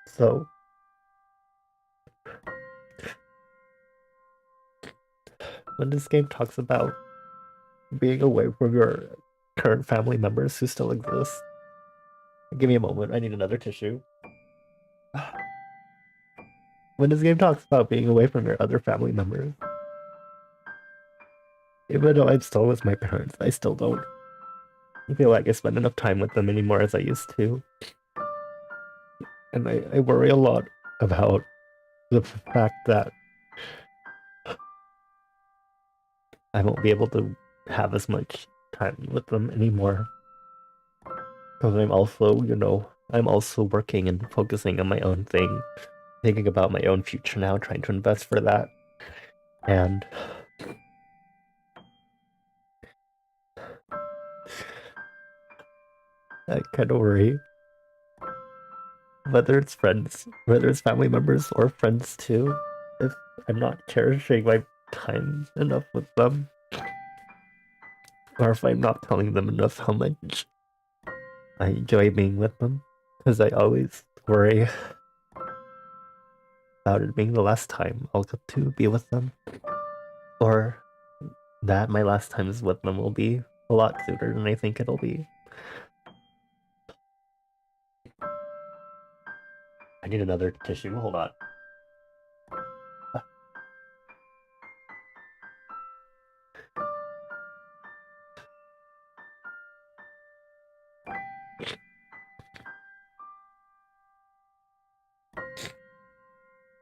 Speaker 1: So when this game talks about being away from your current family members who still exist, give me a moment. I need another tissue. When this game talks about being away from your other family members, even though I'm still with my parents, I still don't feel like I spend enough time with them anymore as I used to. And I worry a lot about the fact that I won't be able to have as much time with them anymore. Because I'm also, I'm also working and focusing on my own thing, thinking about my own future now, trying to invest for that. And I kind of worry whether it's friends, whether it's family members or friends too, if I'm not cherishing my time enough with them, or if I'm not telling them enough how much I enjoy being with them, because I always worry about it being the last time I'll get to be with them, or that my last times with them will be a lot sooner than I think it'll be. I need another tissue. Hold on.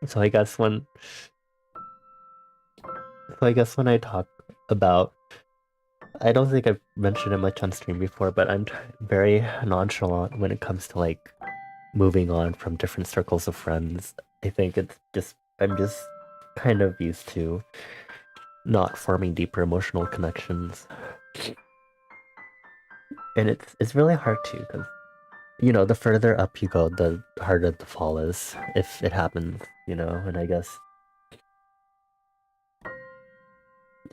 Speaker 1: So I guess when so I guess when I talk about I don't think I've mentioned it much on stream before, but I'm very nonchalant when it comes to like moving on from different circles of friends. I think it's just I'm just kind of used to not forming deeper emotional connections. And it's really hard to because the further up you go, the harder the fall is if it happens, and I guess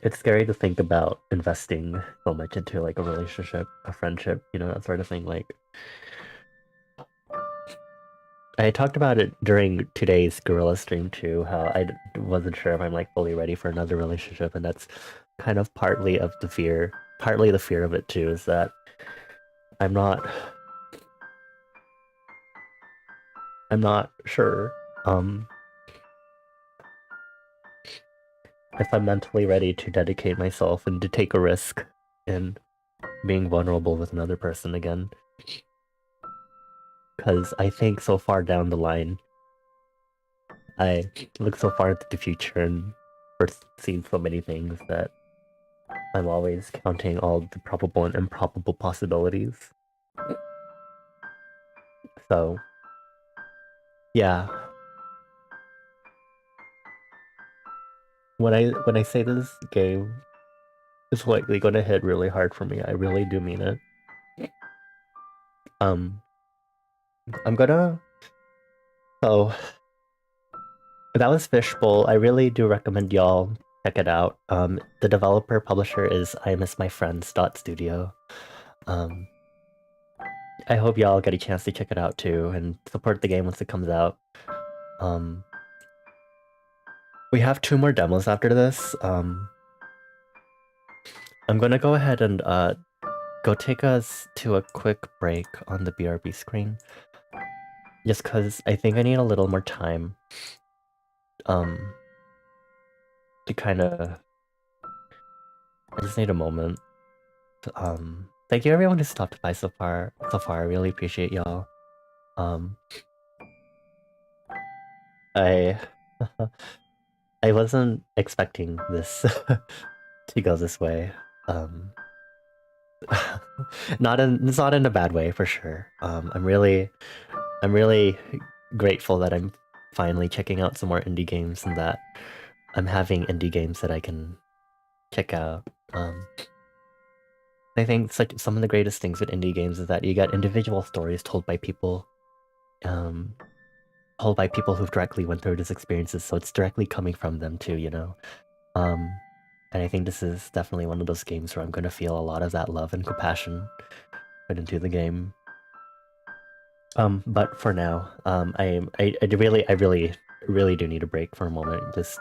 Speaker 1: it's scary to think about investing so much into like a relationship, a friendship, that sort of thing. Like I talked about it during today's Gorilla stream too, how wasn't sure if I'm like fully ready for another relationship, and that's kind of partly the fear of it too, is that I'm not I'm not sure if I'm mentally ready to dedicate myself and to take a risk in being vulnerable with another person again. Because I think so far down the line, I look so far into the future and foreseen so many things that I'm always counting all the probable and improbable possibilities. So, yeah. When I say this game is likely gonna hit really hard for me, I really do mean it. Um, I'm gonna. Oh, that was Fishbowl. I really do recommend y'all check it out. The developer publisher is I Miss My Friends Studio. Um, I hope y'all get a chance to check it out too and support the game once it comes out. Um, we have 2 more demos after this. I'm gonna go ahead and go take us to a quick break on the BRB screen. Just because I think I need a little more time to kind of... I just need a moment. Thank you everyone who stopped by so far. I really appreciate y'all. I I wasn't expecting this to go this way. It's not in a bad way for sure. I'm really grateful that I'm finally checking out some more indie games and that I'm having indie games that I can check out. I think some of the greatest things with indie games is that you get individual stories um, told by people who've directly went through these experiences, so it's directly coming from them too, you know? And I think this is definitely one of those games where I'm gonna feel a lot of that love and compassion put into the game. But for now, I really do need a break for a moment. Just,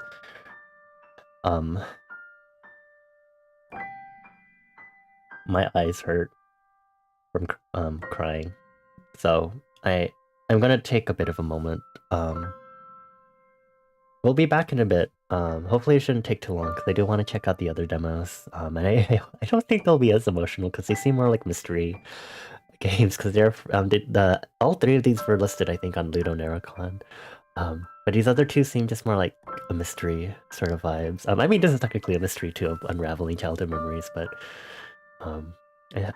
Speaker 1: my eyes hurt from crying, so I'm gonna take a bit of a moment. We'll be back in a bit. Hopefully it shouldn't take too long because I do want to check out the other demos. And I don't think they'll be as emotional because they seem more like mystery games because they're all 3 of these were listed I think on Ludo Narracon. But these other 2 seem just more like a mystery sort of vibes. I mean, this is technically a mystery too of unraveling childhood memories, but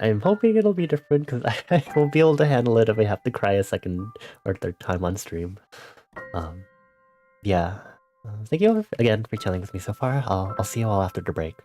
Speaker 1: I'm hoping it'll be different because I won't be able to handle it if I have to cry a second or third time on stream. Yeah. Thank you again for chilling with me so far. I'll see you all after the break.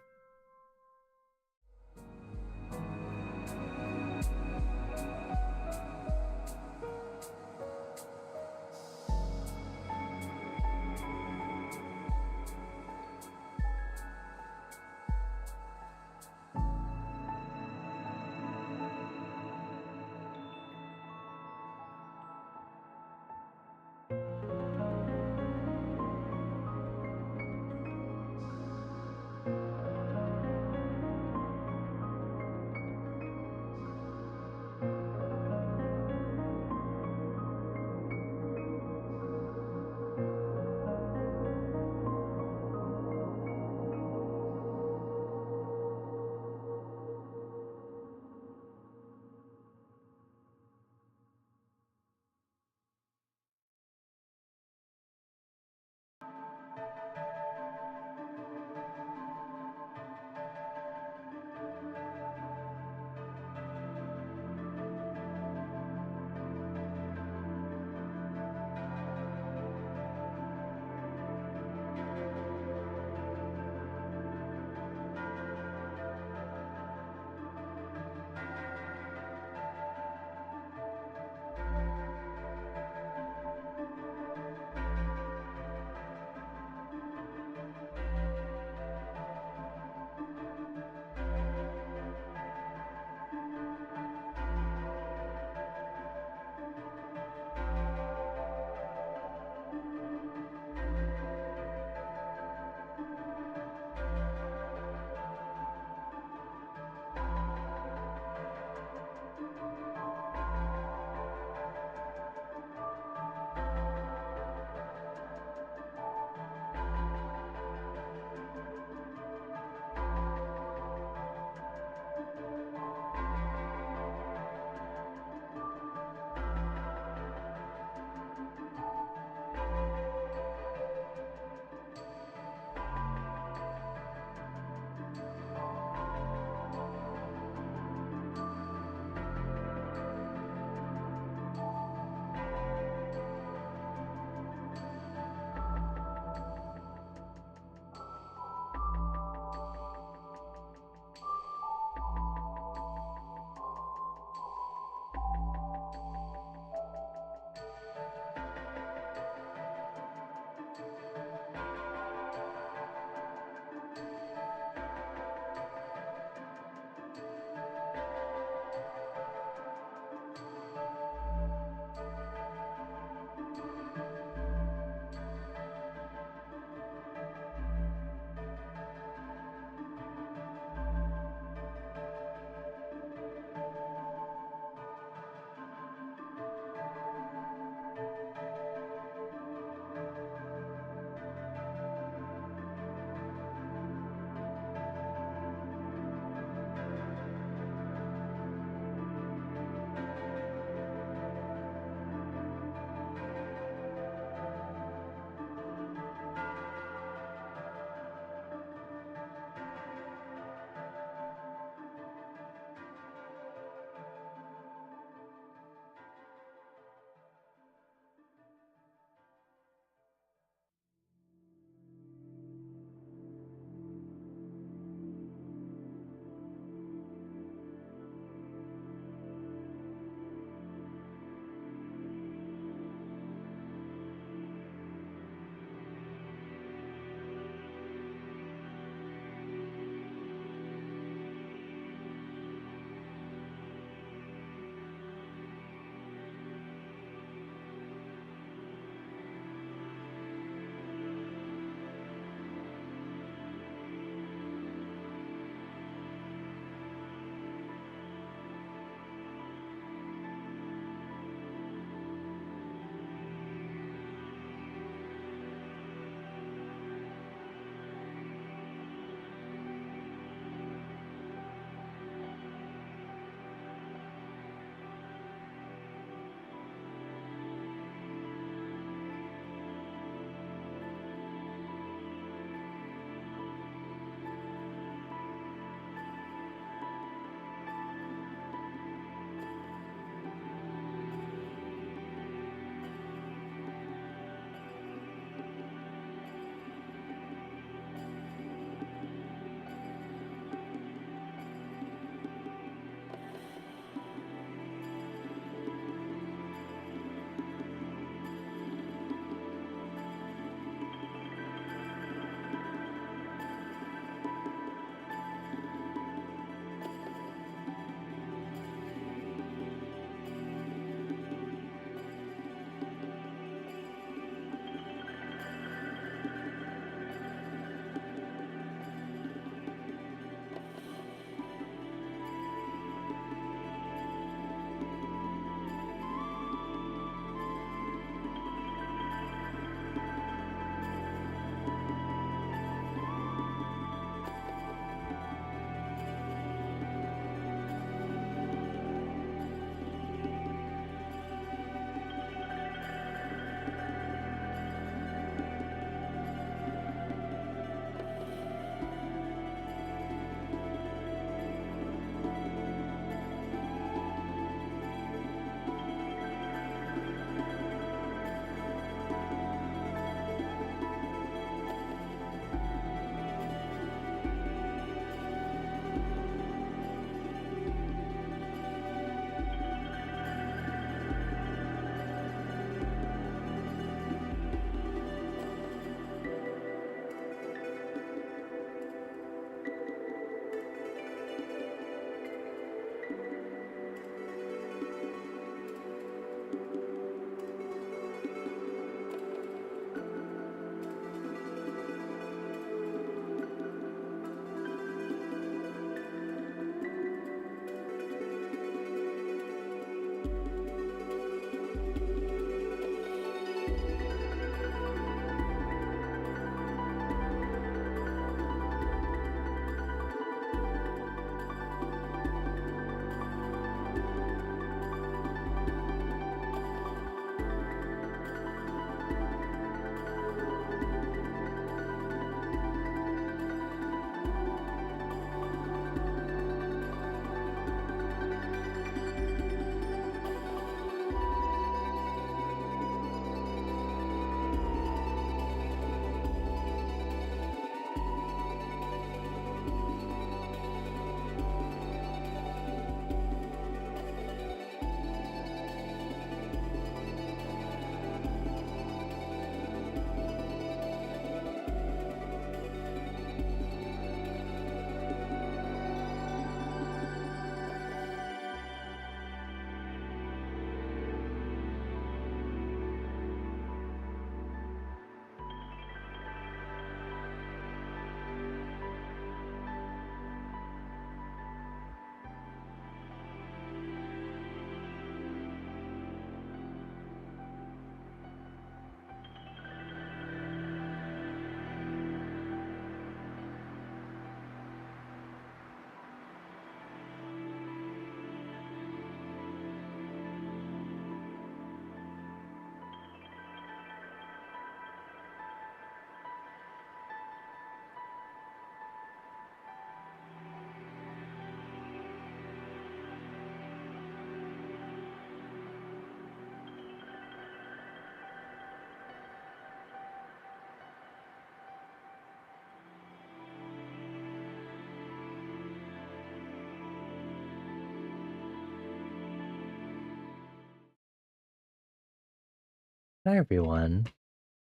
Speaker 1: Hi everyone.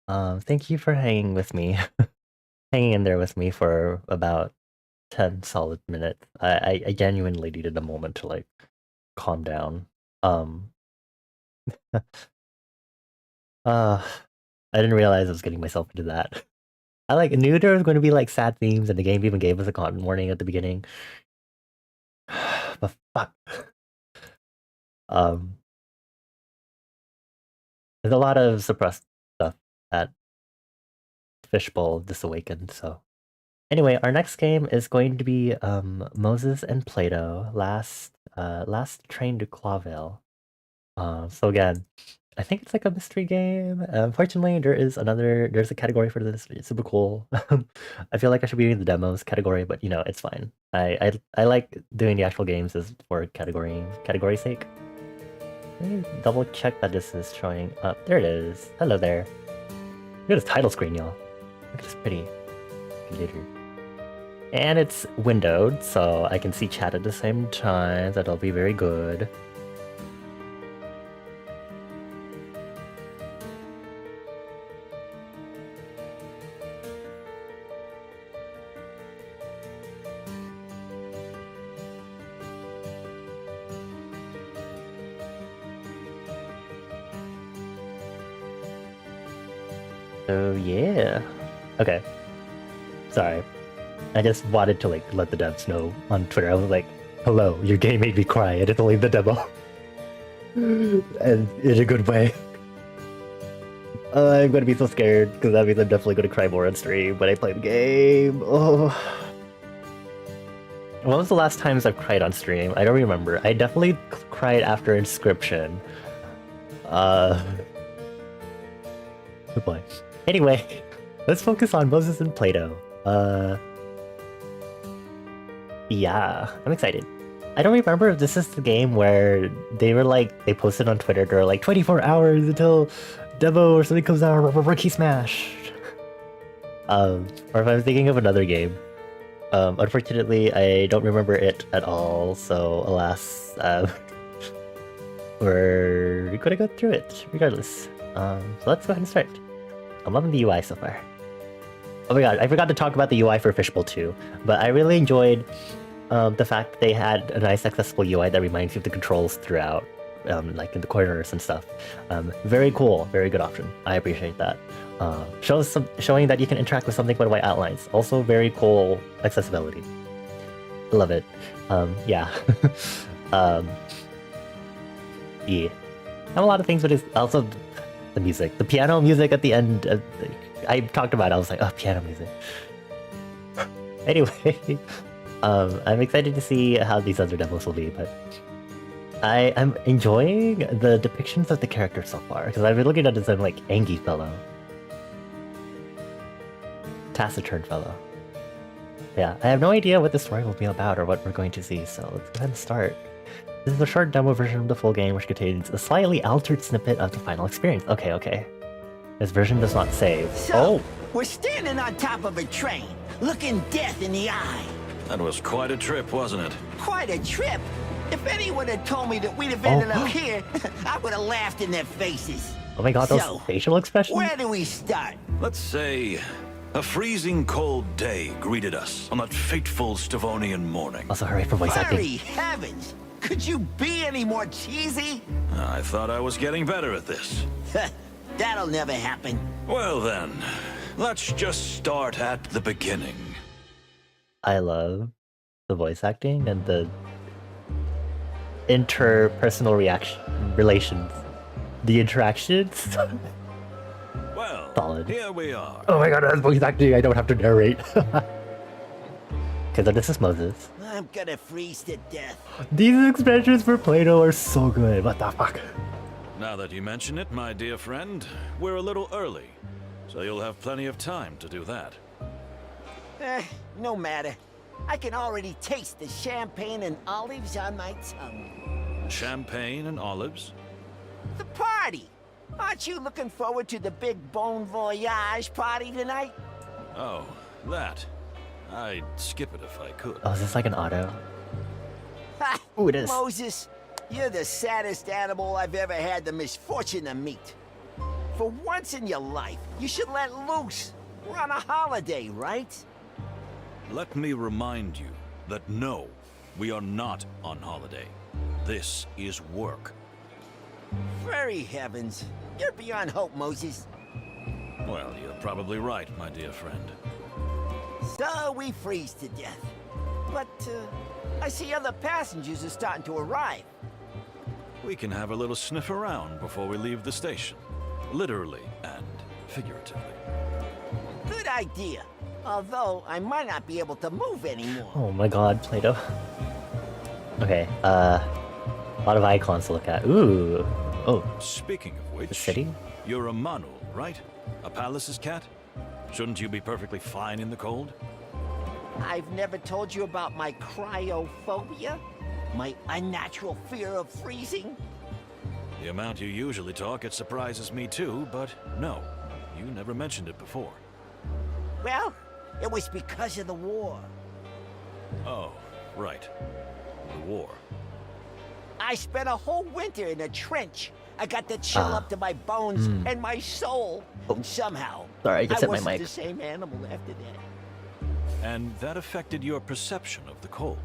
Speaker 1: Thank you for hanging with me, hanging in there with me for about 10 solid minutes. I genuinely needed a moment to like calm down. Um, I didn't realize I was getting myself into that. I like knew there was going to be like sad themes, and the game even gave us a content warning at the beginning. But fuck. Um, there's a lot of suppressed stuff at Fishbowl this awakened, so. Anyway, our next game is going to be Moses and Plato, last train to Clawville. So again, I think it's like a mystery game. Unfortunately, there's a category for this. It's super cool. I feel like I should be doing the demos category, but you know, it's fine. I like doing the actual games as for category sake. Let me double check that this is showing up. There it is. Hello there. Look at this title screen, y'all. Look at this pretty glitter. And it's windowed, so I can see chat at the same time. That'll be very good. So yeah. Okay. Sorry. I just wanted to like let the devs know on Twitter. I was like, hello, your game made me cry and it's only the demo. And in a good way. I'm gonna be so scared because that means I'm definitely gonna cry more on stream when I play the game. Oh. When was the last times I've cried on stream? I don't remember. I definitely cried after Inscription. Good boy. Anyway, let's focus on Moses and Plato. Yeah, I'm excited. I don't remember if this is the game where they were like, they posted on Twitter, they're like 24 hours until demo or something comes out, Rookie Smash. Or if I'm thinking of another game. Unfortunately, I don't remember it at all, so alas, we're gonna go through it regardless. So let's go ahead and start. I'm loving the UI so far. Oh my god, I forgot to talk about the UI for Fishbowl 2, but I really enjoyed the fact that they had a nice accessible UI that reminds you of the controls throughout, like in the corners and stuff. Very cool, very good option. I appreciate that. Showing that you can interact with something with white outlines. Also very cool accessibility. Love it. Yeah. Yeah. I have a lot of things, but it's also the music. The piano music at the end, I talked about it, I was like, oh, piano music. Anyway, I'm excited to see how these other demos will be, but I am enjoying the depictions of the characters so far, because I've been looking at this as like Angie fellow. Taciturn fellow. Yeah, I have no idea what the story will be about or what we're going to see, so let's go ahead and start. This is a short demo version of the full game, which contains a slightly altered snippet of the final experience. Okay. This version does not save.
Speaker 2: So, we're standing on top of a train, looking death in the eye.
Speaker 3: That was quite a trip, wasn't it?
Speaker 2: Quite a trip. If anyone had told me that we'd have ended up here, I would have laughed in their faces.
Speaker 1: Oh my god, those facial expressions?
Speaker 2: Where do we start?
Speaker 3: Let's say a freezing cold day greeted us on that fateful Stavonian morning.
Speaker 1: Also, hurry for voice acting.
Speaker 2: Fiery heavens! Could you be any more cheesy?
Speaker 3: I thought I was getting better at this.
Speaker 2: That'll never happen.
Speaker 3: Well then, let's just start at the beginning.
Speaker 1: I love the voice acting and the interpersonal relations. The interactions.
Speaker 3: Well,
Speaker 1: solid.
Speaker 3: Here we are.
Speaker 1: Oh my god, that's voice acting, I don't have to narrate. Okay, so this is Moses.
Speaker 2: I'm gonna freeze to death.
Speaker 1: These expressions for Plato are so good, what the fuck?
Speaker 3: Now that you mention it, my dear friend, we're a little early, so you'll have plenty of time to do that.
Speaker 2: No matter. I can already taste the champagne and olives on my tongue.
Speaker 3: Champagne and olives?
Speaker 2: The party! Aren't you looking forward to the big Bon Voyage party tonight?
Speaker 3: Oh, that. I'd skip it if I could.
Speaker 1: Oh, is this like an auto?
Speaker 2: Ha!
Speaker 1: Ooh, it is.
Speaker 2: Moses, you're the saddest animal I've ever had the misfortune to meet. For once in your life, you should let loose. We're on a holiday, right?
Speaker 3: Let me remind you that no, we are not on holiday. This is work.
Speaker 2: Very heavens. You're beyond hope, Moses.
Speaker 3: Well, you're probably right, my dear friend.
Speaker 2: So we freeze to death. But, I see other passengers are starting to arrive.
Speaker 3: We can have a little sniff around before we leave the station. Literally and figuratively.
Speaker 2: Good idea. Although, I might not be able to move anymore.
Speaker 1: Oh my god, Plato. Okay, a lot of icons to look at. Ooh. Oh,
Speaker 3: Speaking of which,
Speaker 1: the city?
Speaker 3: you're a Manu, right? A palace's cat? Shouldn't you be perfectly fine in the cold?
Speaker 2: I've never told you about my cryophobia? My unnatural fear of freezing?
Speaker 3: The amount you usually talk, it surprises me too, but no, you never mentioned it before.
Speaker 2: Well, it was because of the war.
Speaker 3: Oh, right. The war.
Speaker 2: I spent a whole winter in a trench. I got the chill up to my bones and my soul. And somehow,
Speaker 1: Sorry, I just hit my
Speaker 2: wasn't
Speaker 1: mic.
Speaker 2: the same animal after that.
Speaker 3: And that affected your perception of the cold.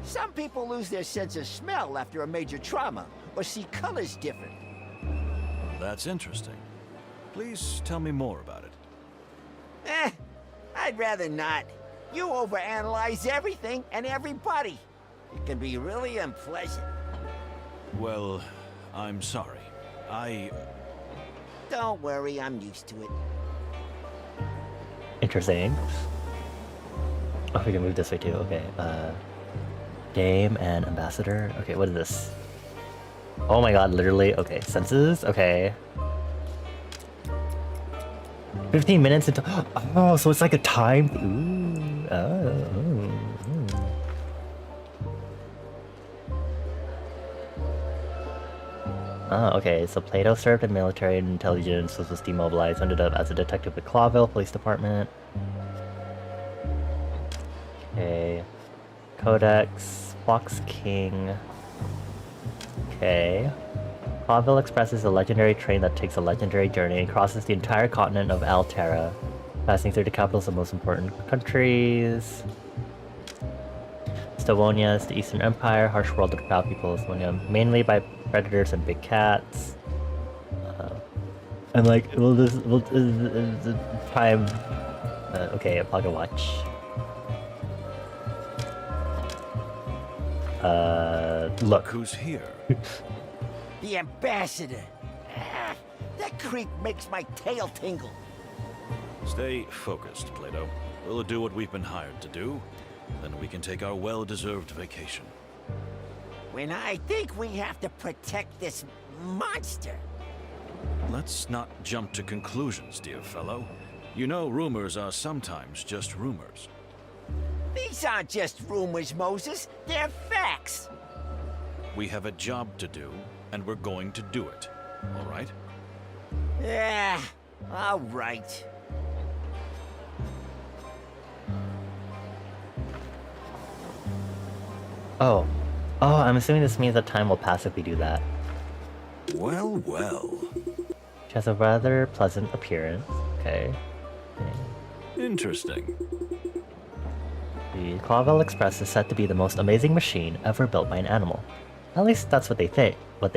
Speaker 2: Some people lose their sense of smell after a major trauma, or see colors different.
Speaker 3: That's interesting. Please tell me more about it.
Speaker 2: I'd rather not. You overanalyze everything and everybody. It can be really unpleasant.
Speaker 3: Well, I'm sorry.
Speaker 2: Don't worry, I'm used to it.
Speaker 1: Interesting. Oh, we can move this way too. Okay. Game and ambassador. Okay, what is this? Oh my god, literally. Okay, senses. Okay. 15 minutes until. Oh, so it's like a time. Ooh. Oh, okay, so Plato served in military and intelligence, was demobilized, ended up as a detective with Clawville Police Department. Okay. Codex, Fox King. Okay. Clawville Express is a legendary train that takes a legendary journey and crosses the entire continent of Altera, passing through the capitals of most important countries. Stavonia is the Eastern Empire, harsh world of the proud people of Stavonia, mainly by predators and big cats. And like, time. Okay, Pocket Watch. Look.
Speaker 3: Who's here?
Speaker 2: The ambassador. That creep makes my tail tingle.
Speaker 3: Stay focused, Plato. We'll do what we've been hired to do, then we can take our well-deserved vacation.
Speaker 2: When I think we have to protect this monster.
Speaker 3: Let's not jump to conclusions, dear fellow. You know rumors are sometimes just rumors.
Speaker 2: These aren't just rumors, Moses. They're facts.
Speaker 3: We have a job to do, and we're going to do it. All right?
Speaker 2: Yeah, all right.
Speaker 1: Oh. Oh, I'm assuming this means that time will pass if we do that.
Speaker 3: Well, well.
Speaker 1: She has a rather pleasant appearance. Okay.
Speaker 3: Interesting.
Speaker 1: The Clawville Express is said to be the most amazing machine ever built by an animal. At least that's what they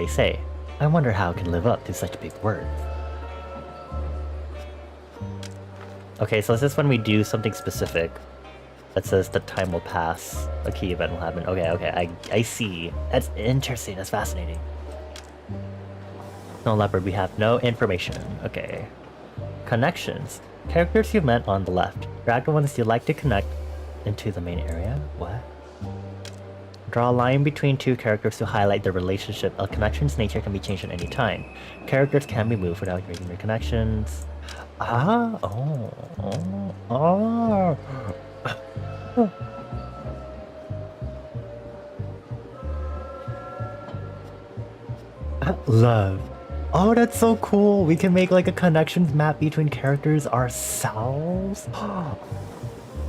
Speaker 1: say. I wonder how it can live up to such big words. Okay, so is this when we do something specific that says the time will pass, a key event will happen? Okay, I see. That's interesting, that's fascinating. No leopard, we have no information. Okay. Connections. Characters you've met on the left. Drag the ones you like to connect into the main area. What? Draw a line between two characters to highlight their relationship. A connection's nature can be changed at any time. Characters can be moved without breaking their connections. Ah, Love. Oh, that's so cool. We can make like a connections map between characters ourselves.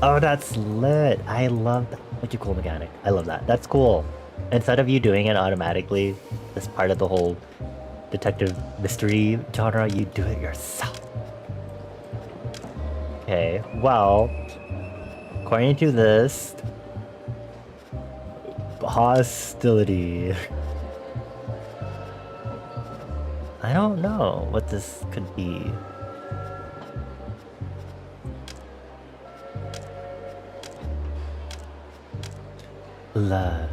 Speaker 1: Oh, that's lit. I love that. Such a cool mechanic. I love that. That's cool. Instead of you doing it automatically, as part of the whole detective mystery genre, you do it yourself. Okay, well, according to this, hostility. I don't know what this could be. Love.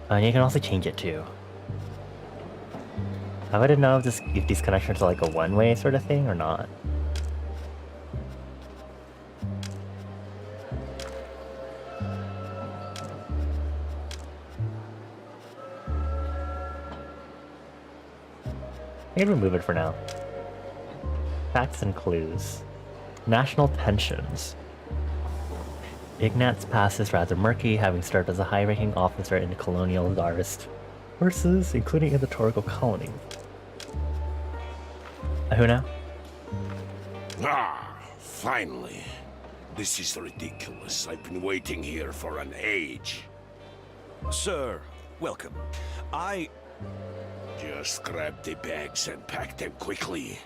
Speaker 1: And you can also change it too. I wouldn't know if these connections are like a one-way sort of thing or not. I can remove it for now. Facts and clues. National tensions. Ignat's past is rather murky, having served as a high-ranking officer in the colonial czarist forces, including in the Torgal colony. Who now?
Speaker 4: Ah, finally. This is ridiculous. I've been waiting here for an age.
Speaker 3: Sir, welcome.
Speaker 4: Just grab the bags and pack them quickly.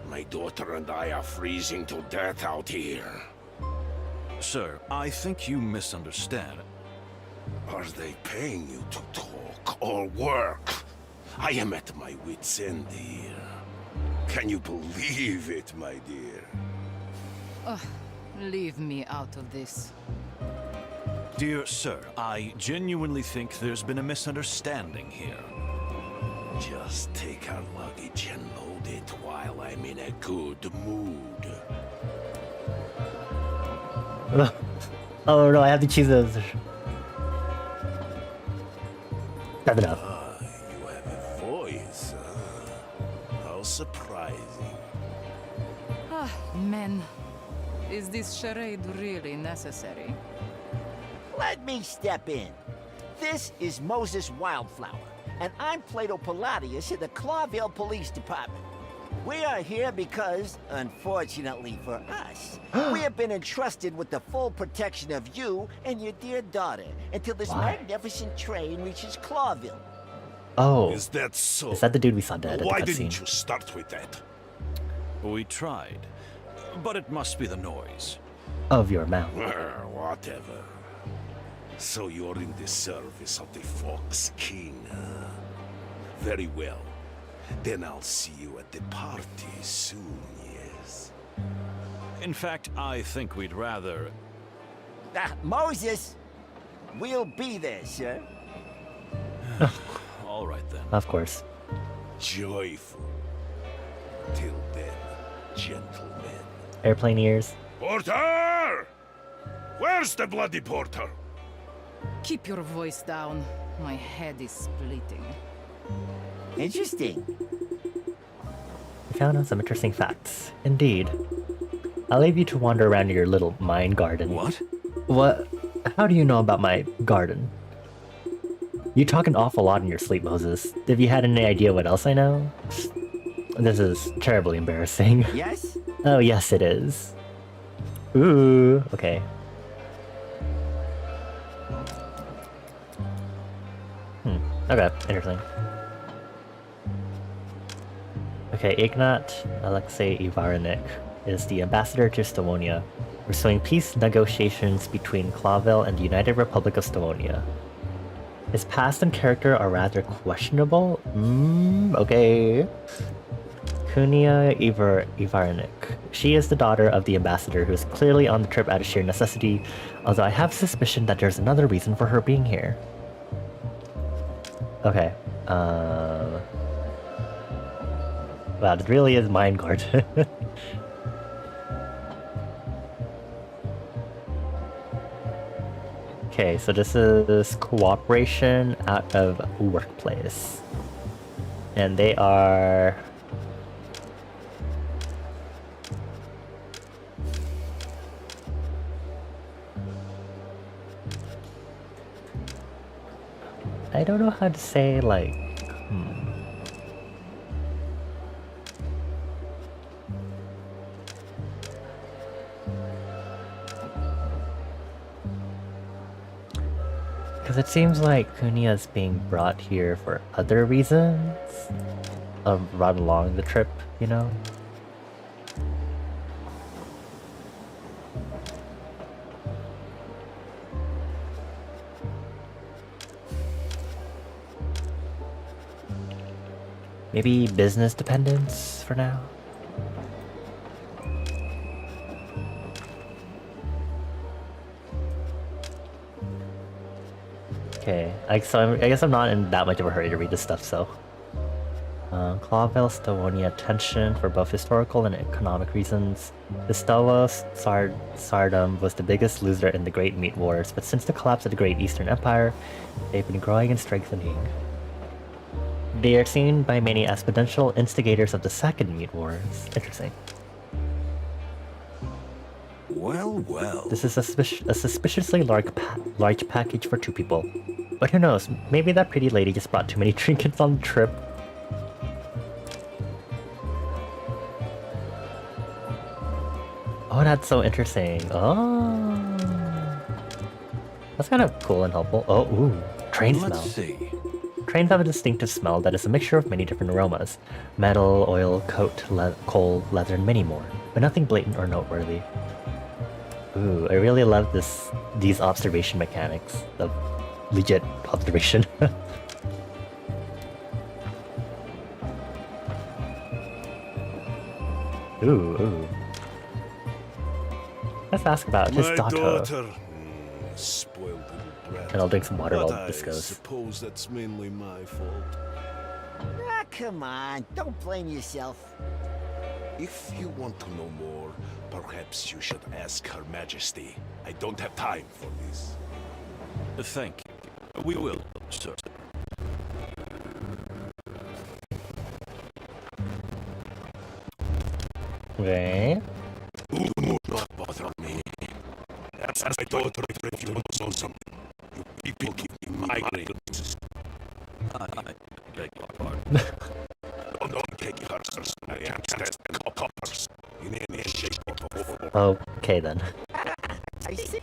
Speaker 4: My daughter and I are freezing to death out here.
Speaker 3: Sir, I think you misunderstand.
Speaker 4: Are they paying you to talk or work? I am at my wit's end here. Can you believe it, my dear?
Speaker 5: Leave me out of this.
Speaker 3: Dear sir, I genuinely think there's been a misunderstanding here.
Speaker 4: Just take our luggage and load it while I'm in a good mood.
Speaker 1: Oh no, I have to choose those. That's enough.
Speaker 4: You have a voice, huh? How surprising.
Speaker 5: Men. Is this charade really necessary?
Speaker 2: Let me step in. This is Moses Wildflower, and I'm Plato Palladius in the Clawville Police Department. We are here because, unfortunately for us, we have been entrusted with the full protection of you and your dear daughter until this magnificent train reaches Clawville.
Speaker 1: Oh,
Speaker 4: Is that so?
Speaker 1: is that the dude we saw dead at the
Speaker 4: Why
Speaker 1: cutscene?
Speaker 4: didn't you start with that?
Speaker 3: We tried, but it must be the noise.
Speaker 1: Of your mouth.
Speaker 4: Whatever. So you're in the service of the Fox King, huh? Very well. Then I'll see you at the party soon, yes?
Speaker 3: In fact, I think we'd rather...
Speaker 2: Moses! We'll be there, sir.
Speaker 3: All right then.
Speaker 1: Of course.
Speaker 4: Joyful. Till then, gentlemen.
Speaker 1: Airplane ears.
Speaker 4: Porter! Where's the bloody porter?
Speaker 5: Keep your voice down. My head is splitting.
Speaker 2: Interesting.
Speaker 1: We found out some interesting facts. Indeed. I'll leave you to wander around your little mine garden.
Speaker 3: What?
Speaker 1: What? How do you know about my garden? You talk an awful lot in your sleep, Moses. Have you had any idea what else I know? This is terribly embarrassing.
Speaker 2: Yes?
Speaker 1: Oh, yes, it is. Ooh, okay. Okay, interesting. Okay, Ignat Alexei Ivarinik is the ambassador to Stavonia, pursuing peace negotiations between Clawville and the United Republic of Stavonia. His past and character are rather questionable. Okay. Kunia Ivarinik. She is the daughter of the ambassador who is clearly on the trip out of sheer necessity, although I have suspicion that there's another reason for her being here. Okay. Wow, this really is Mind Guard. Okay, so this is cooperation out of workplace. And they are... I don't know how to say, like... Because it seems like Kunia is being brought here for other reasons. Right along the trip, you know? Maybe business dependence for now? Okay, I guess I'm not in that much of a hurry to read this stuff, so... Clawville Stavonia tension for both historical and economic reasons. The Stavos Sardom was the biggest loser in the Great Meat Wars, but since the collapse of the Great Eastern Empire, they've been growing and strengthening. They are seen by many as potential instigators of the Second Meat Wars. Interesting.
Speaker 4: Well, well.
Speaker 1: This is a suspiciously large package for 2 people. But who knows, maybe that pretty lady just brought too many trinkets on the trip. Oh, that's so interesting. Oh. That's kind of cool and helpful. Oh, ooh. Train smell.
Speaker 3: Let's see.
Speaker 1: Trains have a distinctive smell that is a mixture of many different aromas. Metal, oil, coal, leather, and many more. But nothing blatant or noteworthy. Ooh, I really love these observation mechanics. The legit observation. Ooh. Let's ask about his daughter.
Speaker 4: Spoiled little brat.
Speaker 1: And I'll drink some water
Speaker 4: But
Speaker 1: while this
Speaker 4: I
Speaker 1: goes.
Speaker 4: suppose that's mainly my fault.
Speaker 2: Ah, come on. Don't blame yourself.
Speaker 4: If you want to know more, perhaps you should ask Her Majesty. I don't have time for this.
Speaker 3: Thank you. We will, sir.
Speaker 1: Okay.
Speaker 4: Do not bother me. Ask my daughter if you want to know something. You people give me migraines.
Speaker 3: I beg your pardon.
Speaker 4: Don't take her, I am testing coppers in any shape or form.
Speaker 1: Okay then.
Speaker 2: I see.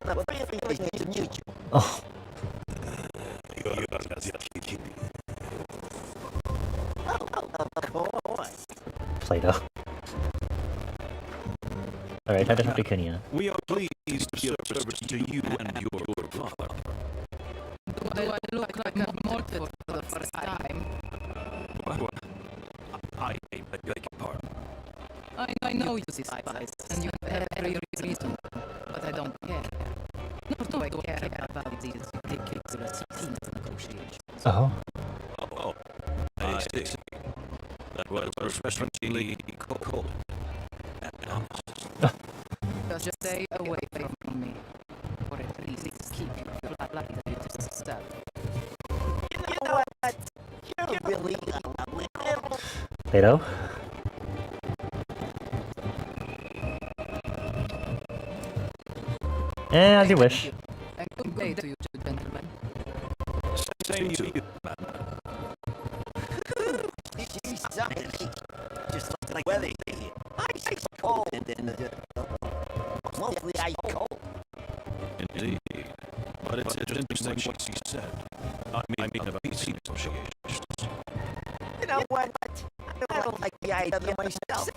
Speaker 2: The feeling is mutual.
Speaker 1: Oh,
Speaker 4: You are just kidding.
Speaker 2: Oh, of course.
Speaker 1: Plato. Alright, head to Kunia.
Speaker 3: We are pleased to be of service to you and your father.
Speaker 5: Do I look like I'm mortal for the first time?
Speaker 3: Well, I beg your pardon.
Speaker 5: I know you despise, and you have every reason, but I don't care. Nor do I care about these ridiculous peace negotiations.
Speaker 1: Oh.
Speaker 3: Oh, I see. That was refreshingly cold and honest.
Speaker 5: Just stay away from me, or at least keep your latitude set.
Speaker 2: You know what? You're really a little...
Speaker 1: Plato? As you wish.
Speaker 5: And good day to you two gentlemen.
Speaker 3: Same to you, madam.
Speaker 2: She's something. Just like weather here. Ice cold and mostly ice cold.
Speaker 3: Indeed. But it's interesting what she said. I mean about peace negotiations.
Speaker 2: You know what? I don't like the idea myself.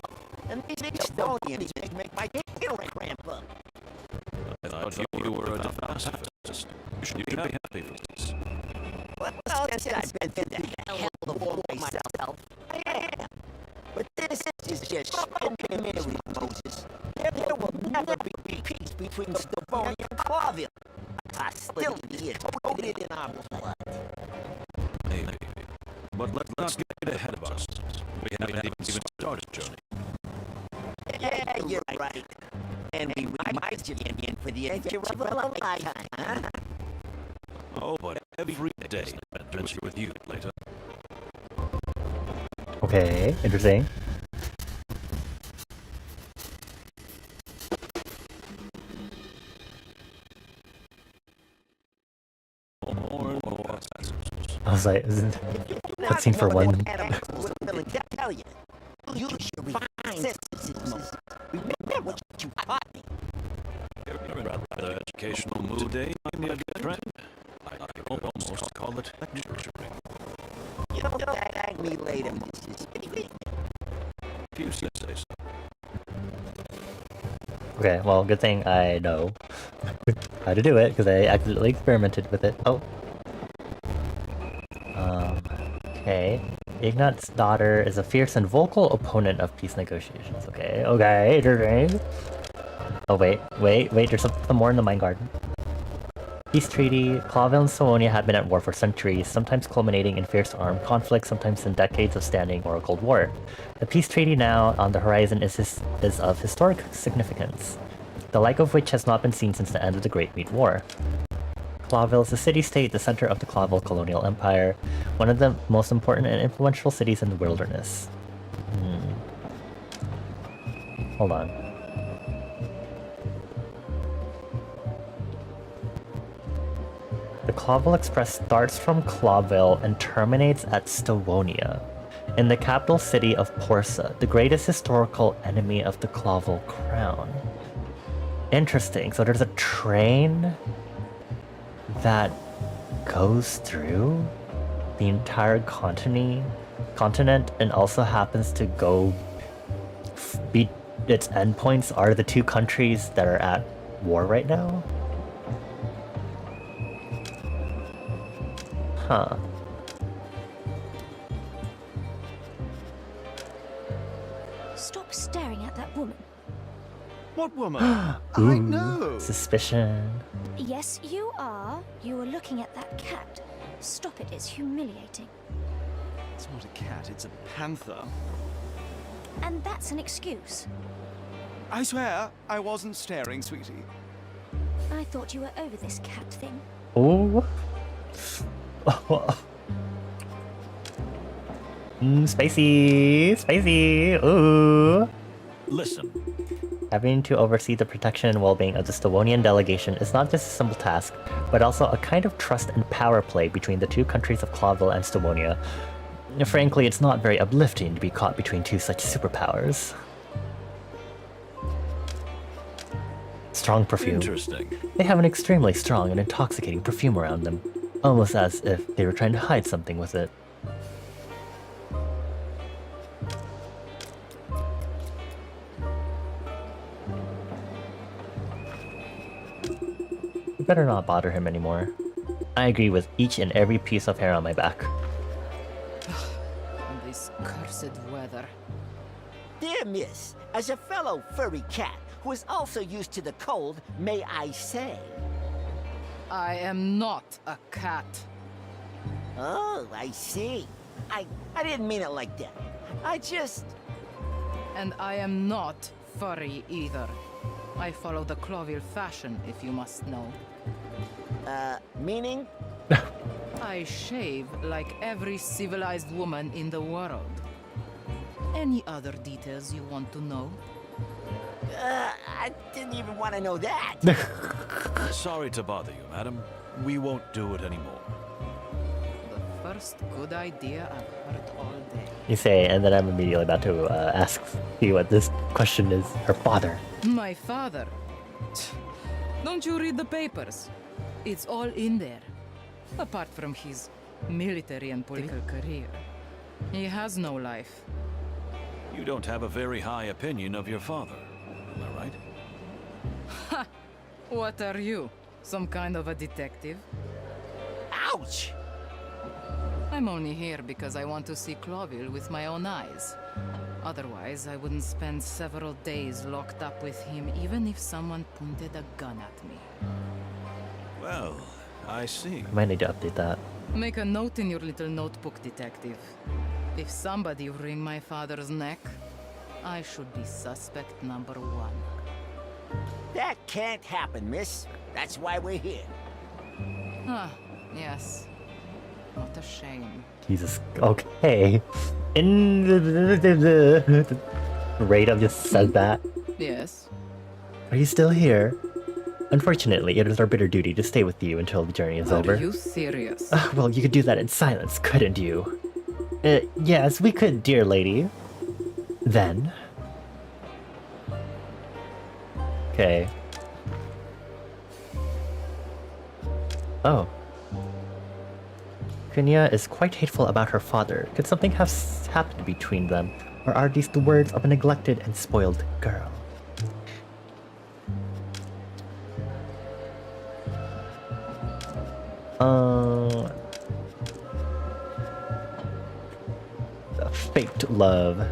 Speaker 2: And these Estonians make my ear cramp up.
Speaker 3: I thought you were a pacifist. You should be happy for this.
Speaker 2: Well, since I've been through the hell of the war myself, I am. But this is just shit, Moses. There will never be peace between Stavonia and Clawville. Hostility is coded in our blood.
Speaker 3: Maybe. But let's not get ahead of us. We haven't even started the journey.
Speaker 2: Yeah, you're right. And we might just get in for the adventure of a lifetime, huh?
Speaker 3: Oh, but every day an adventure with you, Plato.
Speaker 1: Okay, interesting.
Speaker 3: More and more assassins.
Speaker 1: I was like, cutscene for one.
Speaker 2: Tell you, use your refined senses, Moses. Remember what you taught me.
Speaker 3: You're in a rather educational mood today, my good friend. but nurturing.
Speaker 2: You'll thank me later, Mrs.
Speaker 3: If you say so.
Speaker 1: Okay, well, good thing I know how to do it, because I accidentally experimented with it. Oh. Okay. Ignat's daughter is a fierce and vocal opponent of peace negotiations. Okay, okay. Oh, wait, there's something more in the Mine Garden. Peace treaty. Clawville and Sohonia had been at war for centuries, sometimes culminating in fierce armed conflict, sometimes in decades of standing or a cold war. The peace treaty now on the horizon is of historic significance, the like of which has not been seen since the end of the Great Meat War. Clawville is a city-state, the center of the Clawville colonial empire, one of the most important and influential cities in the wilderness. Hold on. The Clawville Express starts from Clawville and terminates at Stowonia, in the capital city of Porsa, the greatest historical enemy of the Clawville crown. Interesting, so there's a train that goes through the entire continent and also happens to go its endpoints are the two countries that are at war right now? Huh.
Speaker 6: Stop staring at that woman.
Speaker 7: What woman? I know.
Speaker 1: Suspicion.
Speaker 6: Yes, you are. You were looking at that cat. Stop it, it's humiliating.
Speaker 7: It's not a cat, it's a panther.
Speaker 6: And that's an excuse.
Speaker 7: I swear, I wasn't staring, sweetie.
Speaker 6: I thought you were over this cat thing.
Speaker 1: Ooh. Spicy! Spicy! Ooh!
Speaker 3: Listen.
Speaker 1: Having to oversee the protection and well-being of the Stawonian delegation is not just a simple task, but also a kind of trust and power play between the two countries of Clawville and Stawonia. Frankly, it's not very uplifting to be caught between two such superpowers. Strong perfume.
Speaker 3: Interesting.
Speaker 1: They have an extremely strong and intoxicating perfume around them, almost as if they were trying to hide something with it. We better not bother him anymore. I agree with each and every piece of hair on my back.
Speaker 5: This cursed weather.
Speaker 2: Dear miss, as a fellow furry cat who is also used to the cold, may I say?
Speaker 5: I am not a cat.
Speaker 2: Oh, I see. I didn't mean it like that. I just...
Speaker 5: And I am not furry either. I follow the Clawville fashion, if you must know.
Speaker 2: Meaning?
Speaker 5: I shave like every civilized woman in the world. Any other details you want to know?
Speaker 2: I didn't even want to know that.
Speaker 3: Sorry to bother you, madam. We won't do it anymore.
Speaker 5: The first good idea I've heard all day.
Speaker 1: You say, and then I'm immediately about to ask you what this question is. Her father.
Speaker 5: My father? Don't you read the papers? It's all in there. Apart from his military and political career. He has no life.
Speaker 3: You don't have a very high opinion of your father, am I right?
Speaker 5: Ha! What are you? Some kind of a detective?
Speaker 2: Ouch!
Speaker 5: I'm only here because I want to see Clawville with my own eyes. Otherwise, I wouldn't spend several days locked up with him even if someone pointed a gun at me.
Speaker 3: Well, I see.
Speaker 1: I might need to update that.
Speaker 5: Make a note in your little notebook, detective. If somebody wring my father's neck, I should be suspect number one.
Speaker 2: That can't happen, miss. That's why we're here.
Speaker 5: Ah, yes. What a shame.
Speaker 1: Jesus. Okay. In the Radom just said that.
Speaker 5: Yes.
Speaker 1: Are you still here? Unfortunately, it is our bitter duty to stay with you until the journey is over.
Speaker 5: Are you serious?
Speaker 1: Well, you could do that in silence, couldn't you? Yes, we could, dear lady. Then. Okay. Petunia is quite hateful about her father. Could something have happened between them? Or are these the words of a neglected and spoiled girl? Faked love.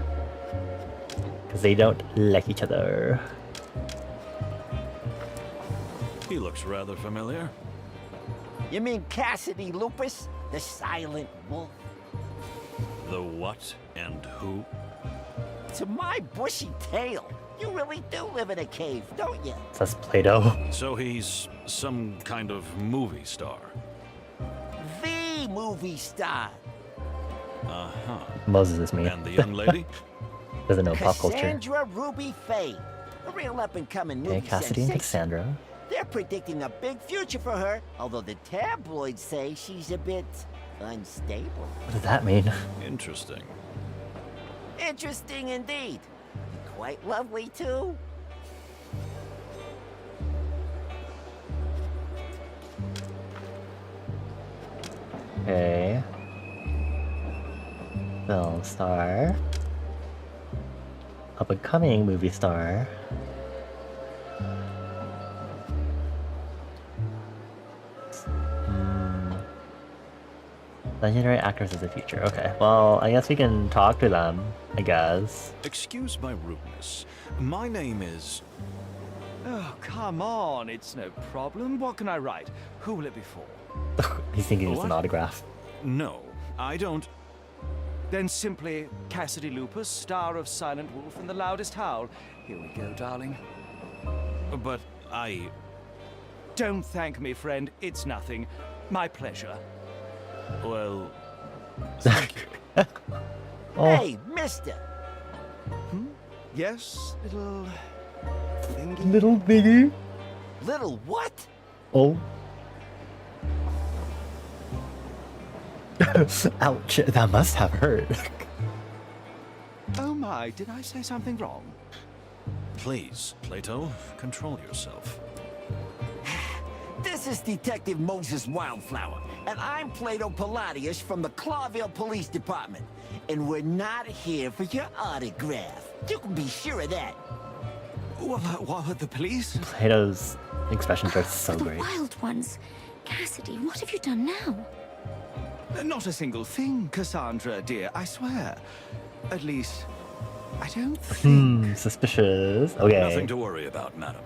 Speaker 1: Because they don't like each other.
Speaker 3: He looks rather familiar.
Speaker 2: You mean Cassidy Lupus, the silent wolf?
Speaker 3: The what and who?
Speaker 2: To my bushy tail, you really do live in a cave, don't you?
Speaker 1: Says Plato.
Speaker 3: So he's some kind of movie star.
Speaker 2: The movie star.
Speaker 3: Uh-huh.
Speaker 1: Moses is me.
Speaker 3: And the young lady?
Speaker 1: Doesn't know pop culture.
Speaker 2: Cassandra Ruby Faye, a real up-and-coming movie
Speaker 1: Okay, Cassidy and
Speaker 2: sensation.
Speaker 1: Cassandra.
Speaker 2: They're predicting a big future for her, although the tabloids say she's a bit unstable.
Speaker 1: What does that mean?
Speaker 3: Interesting.
Speaker 2: Interesting indeed. Quite lovely, too.
Speaker 1: Okay. Film star. Up-and-coming movie star. Legendary actors of the future. Okay, well, I guess we can talk to them, I guess.
Speaker 3: Excuse my rudeness. My name is...
Speaker 7: Oh, come on, it's no problem. What can I write? Who will it be for?
Speaker 1: He's thinking it's an
Speaker 3: What?
Speaker 1: autograph.
Speaker 3: No, I don't...
Speaker 7: Then simply Cassidy Lupus, star of Silent Wolf and the Loudest Howl. Here we go, darling.
Speaker 3: But I...
Speaker 7: Don't thank me, friend. It's nothing. My pleasure.
Speaker 3: Well...
Speaker 1: Oh,
Speaker 2: Hey, mister.
Speaker 7: Yes, little thingy.
Speaker 1: little biggie.
Speaker 2: Little what?
Speaker 1: Oh. Ouch, that must have hurt.
Speaker 7: Oh my, did I say something wrong?
Speaker 3: Please, Plato, control yourself.
Speaker 2: This is Detective Moses Wildflower, and I'm Plato Palladius from the Clawville Police Department. And we're not here for your autograph. You can be sure of that.
Speaker 7: What were the police?
Speaker 1: Plato's expressions are so
Speaker 6: the
Speaker 1: great.
Speaker 6: wild ones. Cassidy, what have you done now?
Speaker 7: Not a single thing, Cassandra, dear, I swear. At least, I don't think...
Speaker 1: Suspicious. Okay.
Speaker 3: Nothing to worry about, madam.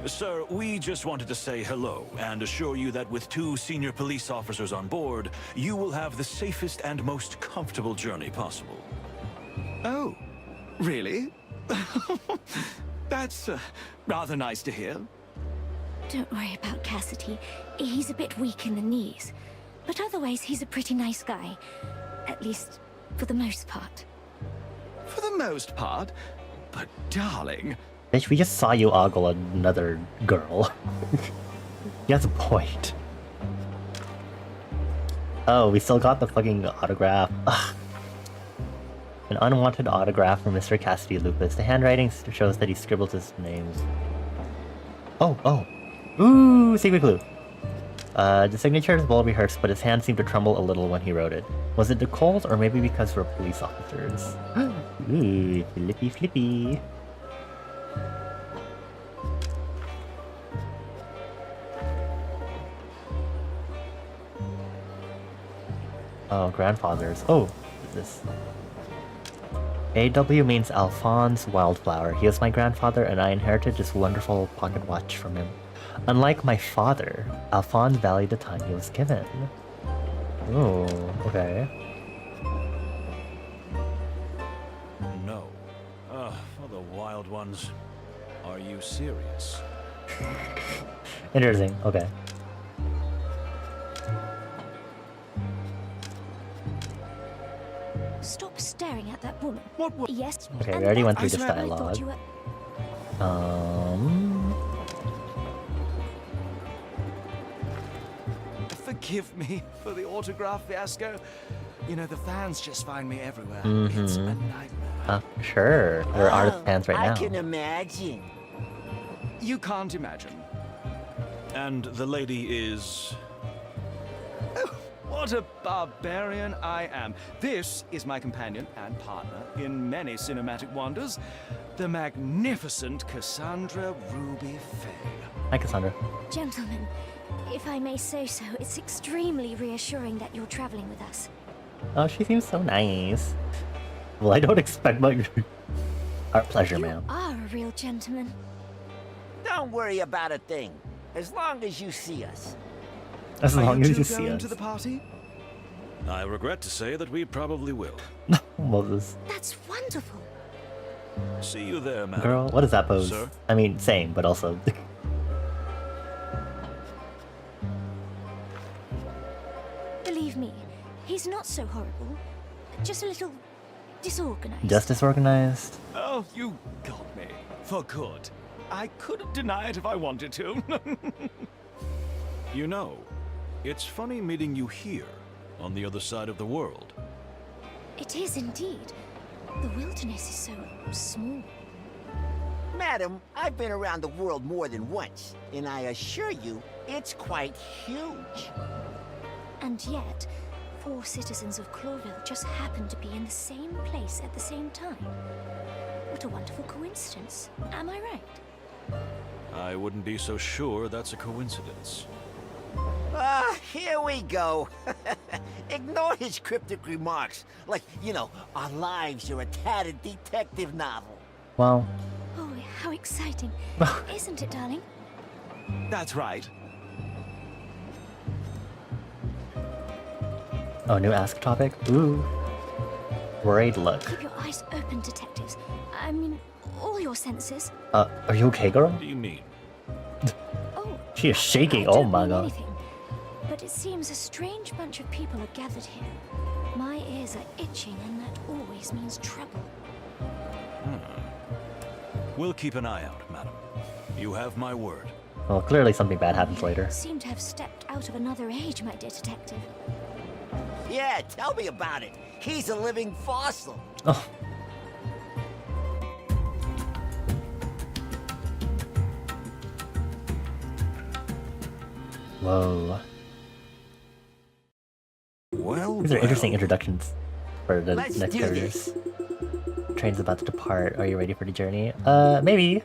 Speaker 3: Sir, we just wanted to say hello and assure you that with 2 senior police officers on board, you will have the safest and most comfortable journey possible.
Speaker 7: Oh, really? That's rather nice to hear.
Speaker 6: Don't worry about Cassidy. He's a bit weak in the knees. But otherwise, he's a pretty nice guy. At least, for the most part.
Speaker 7: For the most part. But darling,
Speaker 1: Bitch, we just saw you ogle another girl. He has a point. Oh, we still got the fucking autograph. Ugh. An unwanted autograph from Mr. Cassidy Lupus. The handwriting shows that he scribbled his names. Oh. Ooh, secret clue. The signature is well rehearsed, but his hand seemed to tremble a little when he wrote it. Was it the cold, or maybe because we're police officers? Ooh, flippy. Oh, grandfathers. Oh, what is this? AW means Alphonse Wildflower. He is my grandfather, and I inherited this wonderful pocket watch from him. Unlike my father, Alphonse valued the time he was given. Oh, okay.
Speaker 3: No. For the wild ones. Are you serious?
Speaker 1: Interesting, okay.
Speaker 6: Stop staring at that woman.
Speaker 7: what?
Speaker 6: Yes.
Speaker 1: Okay,
Speaker 6: and
Speaker 1: we already went
Speaker 6: that-
Speaker 1: through this
Speaker 6: I thought
Speaker 1: dialogue.
Speaker 6: you were...
Speaker 7: Forgive me for the autograph fiasco. You know, the fans just find me everywhere. It's a nightmare.
Speaker 1: Sure. We're artist fans right
Speaker 2: I
Speaker 1: now.
Speaker 2: can imagine.
Speaker 7: You can't imagine.
Speaker 3: And the lady is...
Speaker 7: What what a barbarian I am. This is my companion and partner in many cinematic wonders, the magnificent Cassandra Ruby Faye.
Speaker 1: Hi, Cassandra.
Speaker 6: Gentlemen, if I may say so, it's extremely reassuring that you're traveling with us.
Speaker 1: Oh, she seems so nice. Well, I don't expect much. Our pleasure,
Speaker 6: You
Speaker 1: ma'am.
Speaker 6: are a real gentleman.
Speaker 2: Don't worry about a thing, as long as you see us.
Speaker 1: As long
Speaker 7: Are
Speaker 1: as
Speaker 7: you
Speaker 1: you
Speaker 7: two
Speaker 1: see
Speaker 7: going
Speaker 1: us.
Speaker 7: to the party?
Speaker 3: I regret to say that we probably will.
Speaker 1: Moses.
Speaker 6: That's wonderful.
Speaker 3: See you there, madam.
Speaker 1: Girl, what is that pose?
Speaker 3: Sir?
Speaker 1: I mean, same, but also.
Speaker 6: Believe me, he's not so horrible. Just a little disorganized.
Speaker 1: Just disorganized.
Speaker 7: Oh, you got me. For good. I couldn't deny it if I wanted to.
Speaker 3: You know, it's funny meeting you here, on the other side of the world.
Speaker 6: It is indeed. The wilderness is so small.
Speaker 2: Madam, I've been around the world more than once, and I assure you, it's quite huge.
Speaker 6: And yet, 4 citizens of Clawville just happen to be in the same place at the same time. What a wonderful coincidence. Am I right?
Speaker 3: I wouldn't be so sure that's a coincidence.
Speaker 2: Here we go. Ignore his cryptic remarks, like, you know, our lives are a tattered detective novel.
Speaker 1: Well,
Speaker 6: Oh, how exciting. Isn't it, darling?
Speaker 7: That's right.
Speaker 1: oh, new ask topic? Ooh. Worried look.
Speaker 6: Keep your eyes open, detectives. I mean, all your senses.
Speaker 1: Are you okay, girl?
Speaker 3: What do you mean?
Speaker 6: Oh,
Speaker 1: She is shaking.
Speaker 6: I
Speaker 1: Oh
Speaker 6: don't
Speaker 1: my
Speaker 6: mean
Speaker 1: god.
Speaker 6: anything. But it seems a strange bunch of people are gathered here. My ears are itching, and that always means trouble.
Speaker 3: We'll keep an eye out, madam. You have my word.
Speaker 1: Well, clearly something bad happens later.
Speaker 6: Seem to have stepped out of another age, my dear detective.
Speaker 2: Yeah, tell me about it. He's a living fossil.
Speaker 1: Oh. Whoa.
Speaker 3: Well,
Speaker 1: These are interesting introductions for the
Speaker 2: Let's
Speaker 1: next
Speaker 2: do
Speaker 1: characters. Train's about to depart. Are you ready for the journey? Maybe.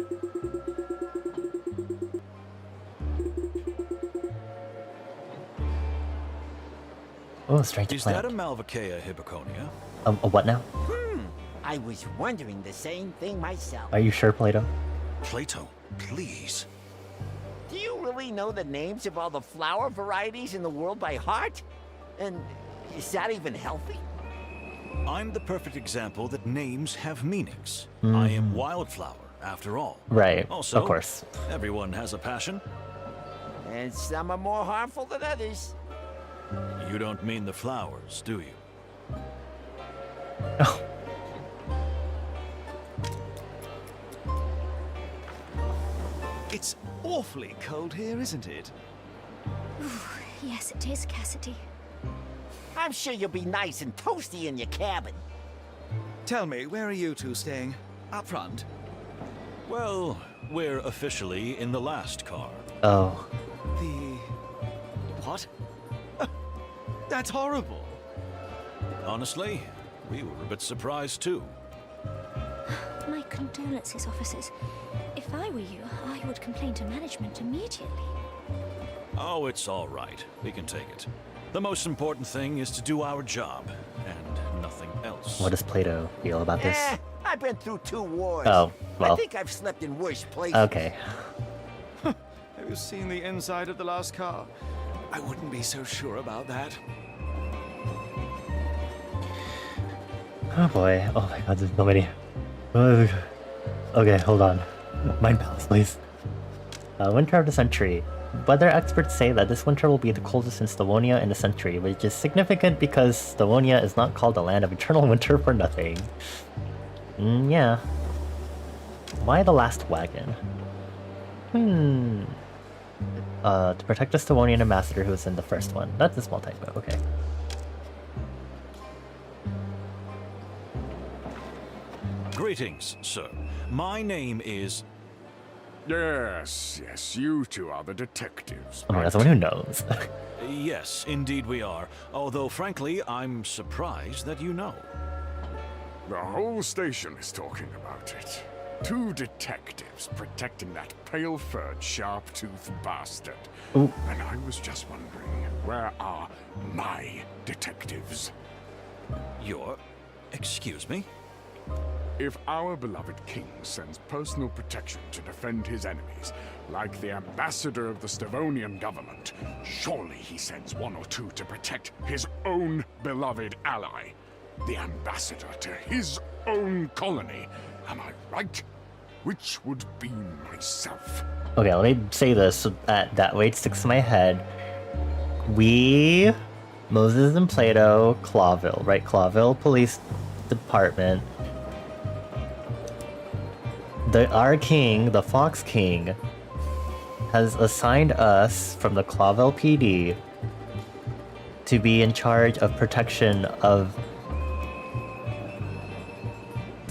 Speaker 1: Oh, strange
Speaker 3: Is
Speaker 1: plant.
Speaker 3: that a Malvaceae hippoconia?
Speaker 1: A what now?
Speaker 2: I was wondering the same thing myself.
Speaker 1: Are you sure, Plato?
Speaker 3: Plato, please.
Speaker 2: Do you really know the names of all the flower varieties in the world by heart? And is that even healthy?
Speaker 3: I'm the perfect example that names have meanings. I am Wildflower, after all.
Speaker 1: Right.
Speaker 3: Also,
Speaker 1: of course.
Speaker 3: everyone has a passion.
Speaker 2: And some are more harmful than others.
Speaker 3: You don't mean the flowers, do you?
Speaker 1: Oh.
Speaker 7: It's awfully cold here, isn't it?
Speaker 6: Yes, it is, Cassidy.
Speaker 2: I'm sure you'll be nice and toasty in your cabin.
Speaker 7: Tell me, where are you two staying? Up front?
Speaker 3: Well, we're officially in the last car.
Speaker 1: Oh.
Speaker 7: The... what? That's horrible.
Speaker 3: Honestly, we were a bit surprised too.
Speaker 6: My condolences, officers. If I were you, I would complain to management immediately.
Speaker 3: Oh, it's all right. We can take it. The most important thing is to do our job, and nothing else.
Speaker 1: What does Plato feel about this?
Speaker 2: I've been through 2 wars.
Speaker 1: Oh, well.
Speaker 2: I think I've slept in worse places.
Speaker 1: Okay.
Speaker 7: Have you seen the inside of the last car? I wouldn't be so sure about that.
Speaker 1: Oh boy. Oh my god, there's so many. Okay, hold on. Mind palace, please. Winter of the century. Weather experts say that this winter will be the coldest in Slavonia in a century, which is significant because Slavonia is not called the land of eternal winter for nothing. Yeah. Why the last wagon? To protect the Slavonian ambassador who was in the first one. That's a small typo, okay.
Speaker 3: Greetings, sir. My name is...
Speaker 8: Yes, yes, you two are the detectives.
Speaker 1: Oh my
Speaker 8: right?
Speaker 1: god, someone who knows.
Speaker 3: Yes, indeed we are. Although, frankly, I'm surprised that you know.
Speaker 8: The whole station is talking about it. 2 detectives protecting that pale-furred, sharp-toothed bastard.
Speaker 1: Ooh.
Speaker 8: And I was just wondering, where are my detectives?
Speaker 3: Excuse me?
Speaker 8: If our beloved king sends personal protection to defend his enemies, like the ambassador of the Stavonian government, surely he sends 1 or 2 to protect his own beloved ally, the ambassador to his own colony. Am I right? Which would be myself.
Speaker 1: Okay, let me say this so that way it sticks to my head. We, Moses and Plato, Clawville, right? Clawville Police Department. Our king, the Fox King, has assigned us from the Clawville PD to be in charge of protection of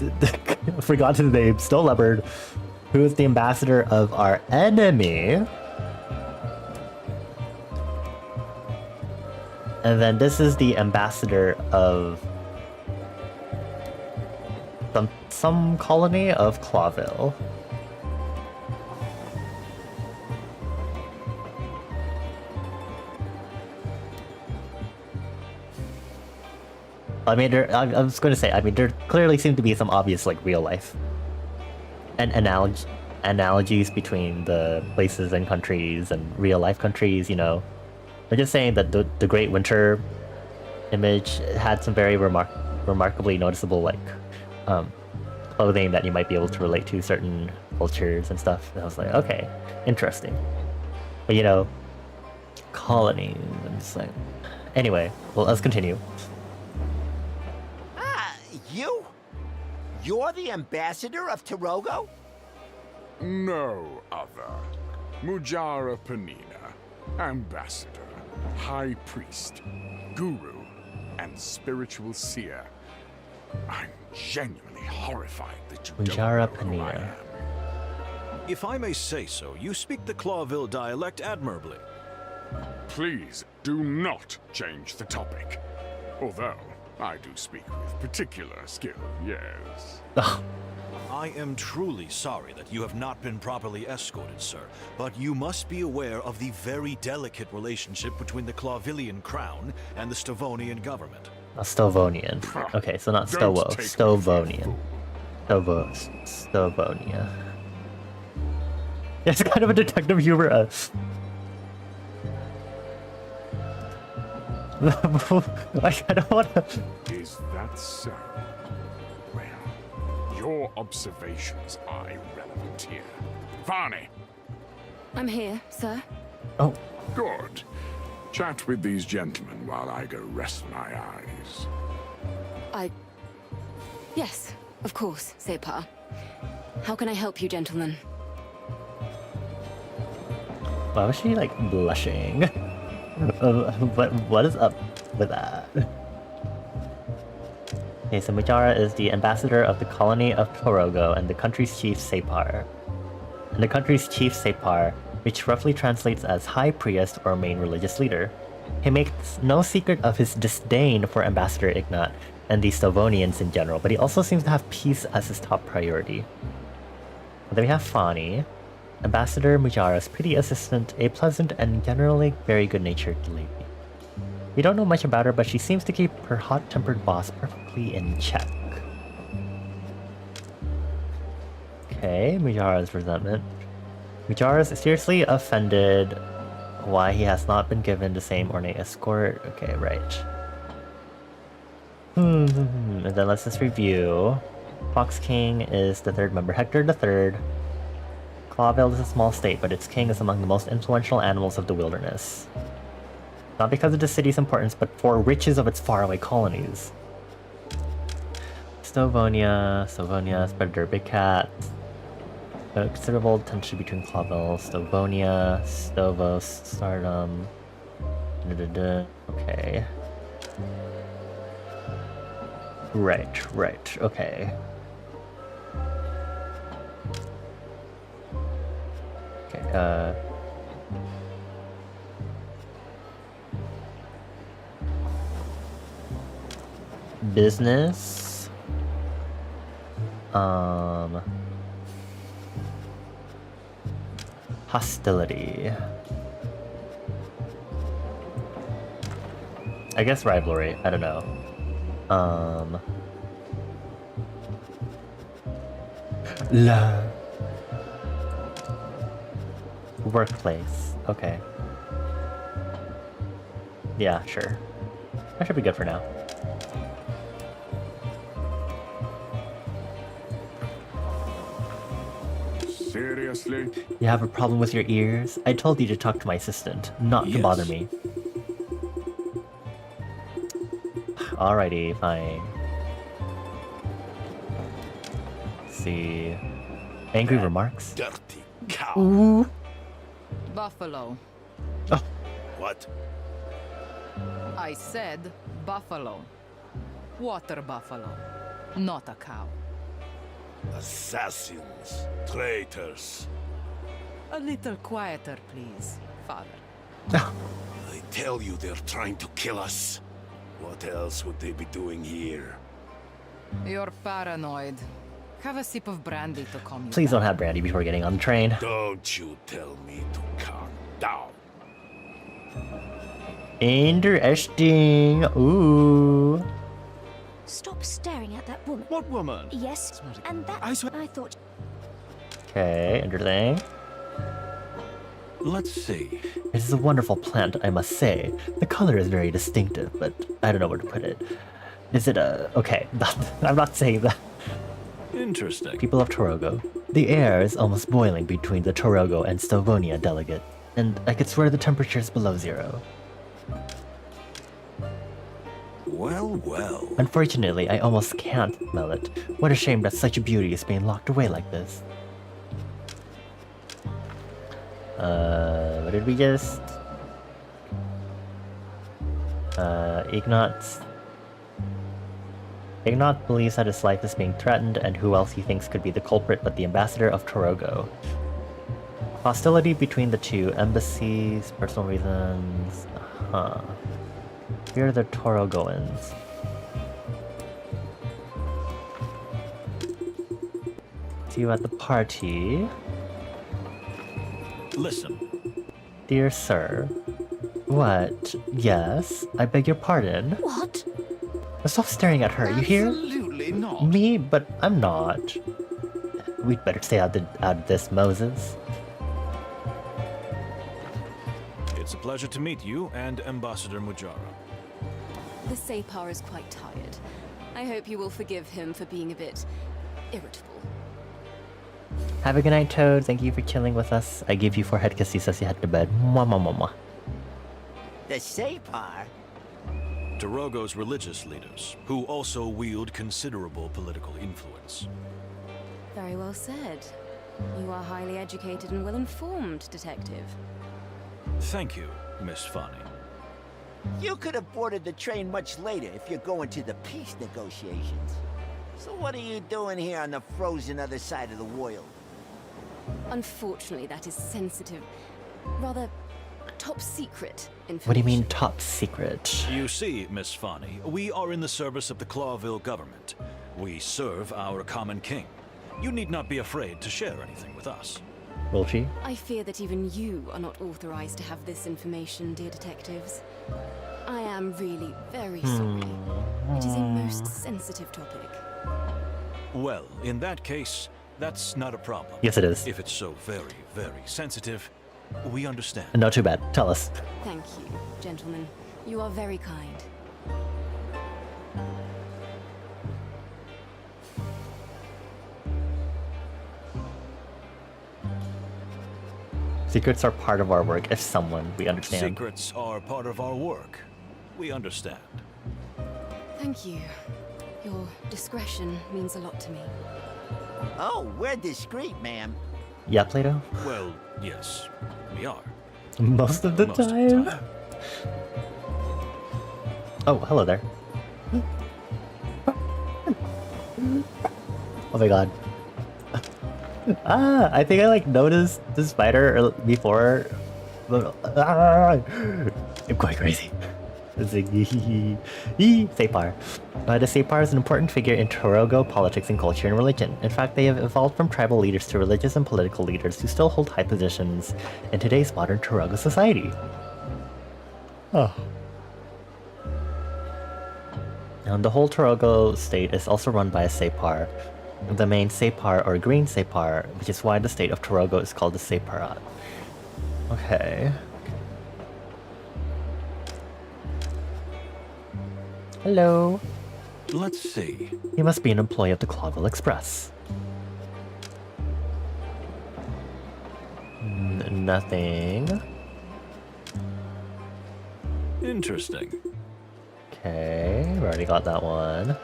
Speaker 1: I forgot his name, Snow Leopard, who is the ambassador of our enemy. And then this is the ambassador of some colony of Clawville. I mean, I was going to say, I mean, there clearly seem to be some obvious, like, real life and analogies between the places and countries and real life countries, you know. I'm just saying that the Great Winter image had some very remarkably noticeable, like, clothing that you might be able to relate to certain cultures and stuff. And I was like, okay, interesting. But, you know, colonies, I'm just like... Anyway, well, let's continue.
Speaker 2: You? You're the ambassador of Tarogo?
Speaker 8: No other. Mujara Panina, ambassador, high priest, guru, and spiritual seer. I'm genuinely horrified that you
Speaker 1: Mujara
Speaker 8: don't know who I
Speaker 1: Panina.
Speaker 8: am.
Speaker 3: If I may say so, you speak the Clawville dialect admirably.
Speaker 8: Please do not change the topic. Although, I do speak with particular skill, yes.
Speaker 3: I am truly sorry that you have not been properly escorted, sir, but you must be aware of the very delicate relationship between the Clawvillian crown and the Stavonian government.
Speaker 1: Stovonian. Okay, so not
Speaker 8: Don't
Speaker 1: Stowo.
Speaker 8: take me for a
Speaker 1: Stovonian.
Speaker 8: fool.
Speaker 1: Stavonia. It's kind of a detective humor. I don't want to.
Speaker 8: Is that so? Well, your observations are irrelevant here. Varney!
Speaker 9: I'm here, sir.
Speaker 1: Oh,
Speaker 8: Good. Chat with these gentlemen while I go rest my eyes.
Speaker 9: Yes, of course, Separ. How can I help you, gentlemen?
Speaker 1: why was she like blushing? What is up with that? Okay, so Mujara is the ambassador of the colony of Torogo and the country's chief Separ. And the country's chief Separ, which roughly translates as high priest or main religious leader. He makes no secret of his disdain for Ambassador Ignat and the Stovonians in general, but he also seems to have peace as his top priority. And then we have Fani, Ambassador Mujara's pretty assistant, a pleasant and generally very good-natured lady. We don't know much about her, but she seems to keep her hot-tempered boss perfectly in check. Okay, Mujara's resentment. Mujara is seriously offended why he has not been given the same ornate escort. Okay, right. And then let's just review. Fox King is the third member, Hector the Third. Clawville is a small state, but its king is among the most influential animals of the wilderness. Not because of the city's importance, but for riches of its faraway colonies. Stavonia spread their big cat. Considerable tension between Clawville, Stavonia, Stovos, Stardom. Okay. Right, okay. Business. Hostility. I guess rivalry. I don't know. Love. Workplace. Okay. Yeah, sure. That should be good for now.
Speaker 8: Seriously?
Speaker 1: You have a problem with your ears? I told you to talk to my assistant, not to bother me. Alrighty, fine. Let's see. Angry remarks?
Speaker 4: Dirty cow.
Speaker 1: Ooh.
Speaker 5: Buffalo.
Speaker 1: Oh.
Speaker 4: What?
Speaker 5: I said buffalo. Water buffalo, not a cow.
Speaker 4: Assassins. Traitors.
Speaker 5: A little quieter, please, Father.
Speaker 4: I tell you they're trying to kill us. What else would they be doing here?
Speaker 5: You're paranoid. Have a sip of brandy to calm you
Speaker 1: Please don't
Speaker 5: down.
Speaker 1: have brandy before getting on the train.
Speaker 4: Don't you tell me to calm down.
Speaker 1: Interesting. Ooh.
Speaker 6: Stop staring at that woman.
Speaker 7: What woman?
Speaker 6: Yes, and that
Speaker 7: I swear-
Speaker 6: I thought.
Speaker 1: Okay, interesting.
Speaker 3: Let's see.
Speaker 1: It is a wonderful plant, I must say. The color is very distinctive, but I don't know where to put it. Is it a... Okay, I'm not saying that.
Speaker 3: Interesting.
Speaker 1: People of Torogo. The air is almost boiling between the Torogo and Stavonia delegate, and I could swear the temperature is below 0.
Speaker 4: Well, well.
Speaker 1: Unfortunately, I almost can't smell it. What a shame that such a beauty is being locked away like this. What did we just... Ignat believes that his life is being threatened, and who else he thinks could be the culprit but the ambassador of Torogo. Hostility between the two embassies, personal reasons... Here are the Torogoans. See you at the party.
Speaker 3: Listen.
Speaker 1: Dear sir. What? Yes? I beg your pardon?
Speaker 6: What?
Speaker 1: Stop staring at her, you hear?
Speaker 7: Absolutely not.
Speaker 1: Me? But I'm not. We'd better stay out of this, Moses.
Speaker 3: It's a pleasure to meet you and Ambassador Mujara.
Speaker 9: The Separ is quite tired. I hope you will forgive him for being a bit irritable.
Speaker 1: Have a good night, Toad. Thank you for chilling with us. I give you 4 head kisses as you head to bed. Mwah, mwah, mwah, mwah.
Speaker 2: The Separ?
Speaker 3: Torogo's religious leaders, who also wield considerable political influence.
Speaker 9: Very well said. You are highly educated and well-informed, detective.
Speaker 3: Thank you, Miss Fanny.
Speaker 2: You could have boarded the train much later if you're going to the peace negotiations. So what are you doing here on the frozen other side of the world?
Speaker 9: Unfortunately, that is sensitive, rather top secret information.
Speaker 1: What do you mean, top secret?
Speaker 3: You see, Miss Fanny, we are in the service of the Clawville government. We serve our common king. You need not be afraid to share anything with us.
Speaker 1: Will she?
Speaker 9: I fear that even you are not authorized to have this information, dear detectives. I am really very sorry. It is a most sensitive topic.
Speaker 3: Well, in that case, that's not a problem.
Speaker 1: Yes, it is.
Speaker 3: If it's so very, very sensitive, we understand.
Speaker 1: Not too bad. Tell us.
Speaker 9: Thank you, gentlemen. You are very kind.
Speaker 1: Secrets are part of our work if someone we understand.
Speaker 3: Secrets are part of our work. We understand.
Speaker 9: Thank you. Your discretion means a lot to me.
Speaker 2: Oh, we're discreet, ma'am.
Speaker 1: Yeah, Plato?
Speaker 3: Well, yes, we are.
Speaker 1: Most of the
Speaker 3: Most of the
Speaker 1: time.
Speaker 3: time.
Speaker 1: Oh, hello there. Oh my god. I think I like noticed the spider before. I'm going crazy. It's like Separ. The Separ is an important figure in Torogo politics and culture and religion. In fact, they have evolved from tribal leaders to religious and political leaders who still hold high positions in today's modern Torogo society. Oh. And the whole Torogo state is also run by a Separ. The main Separ, or green Separ, which is why the state of Torogo is called the Separat. Okay. Hello.
Speaker 3: Let's see.
Speaker 1: He must be an employee of the Clawville Express. Nothing.
Speaker 3: Interesting.
Speaker 1: Okay, we already got that one.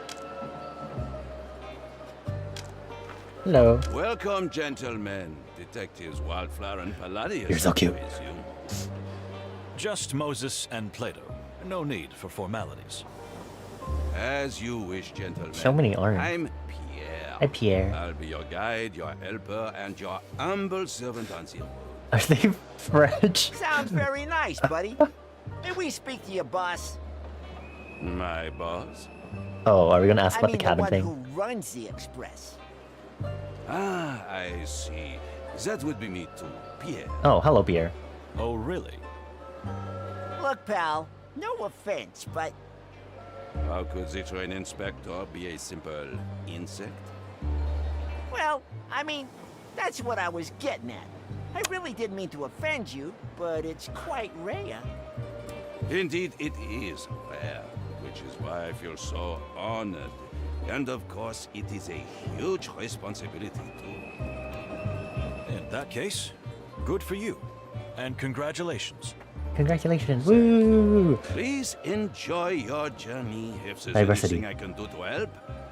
Speaker 1: Hello.
Speaker 4: Welcome, gentlemen. Detectives Wildflower and Palladius.
Speaker 1: You're so cute.
Speaker 4: I presume.
Speaker 3: Just Moses and Plato. No need for formalities.
Speaker 4: As you wish, gentlemen.
Speaker 1: So many arms.
Speaker 4: I'm Pierre.
Speaker 1: Hi, Pierre.
Speaker 4: I'll be your guide, your helper, and your humble servant on the road.
Speaker 1: Are they French?
Speaker 2: Sounds very nice, buddy. May we speak to your boss?
Speaker 4: My boss?
Speaker 1: Oh, are we gonna ask
Speaker 2: I
Speaker 1: about
Speaker 2: mean
Speaker 1: the cabin
Speaker 2: one
Speaker 1: thing?
Speaker 2: who runs the express.
Speaker 4: Ah, I see. That would be me too, Pierre.
Speaker 1: Oh, hello, Pierre.
Speaker 3: Oh, really?
Speaker 2: Look, pal, no offense, but
Speaker 4: How could the train inspector be a simple insect?
Speaker 2: well, I mean, that's what I was getting at. I really didn't mean to offend you, but it's quite rare.
Speaker 4: Indeed, it is rare, which is why I feel so honored. And of course, it is a huge responsibility too.
Speaker 3: In that case, good for you. And congratulations.
Speaker 1: Congratulations. Woo!
Speaker 4: Please enjoy your journey. If there's
Speaker 1: Diversity.
Speaker 4: anything I can do to help,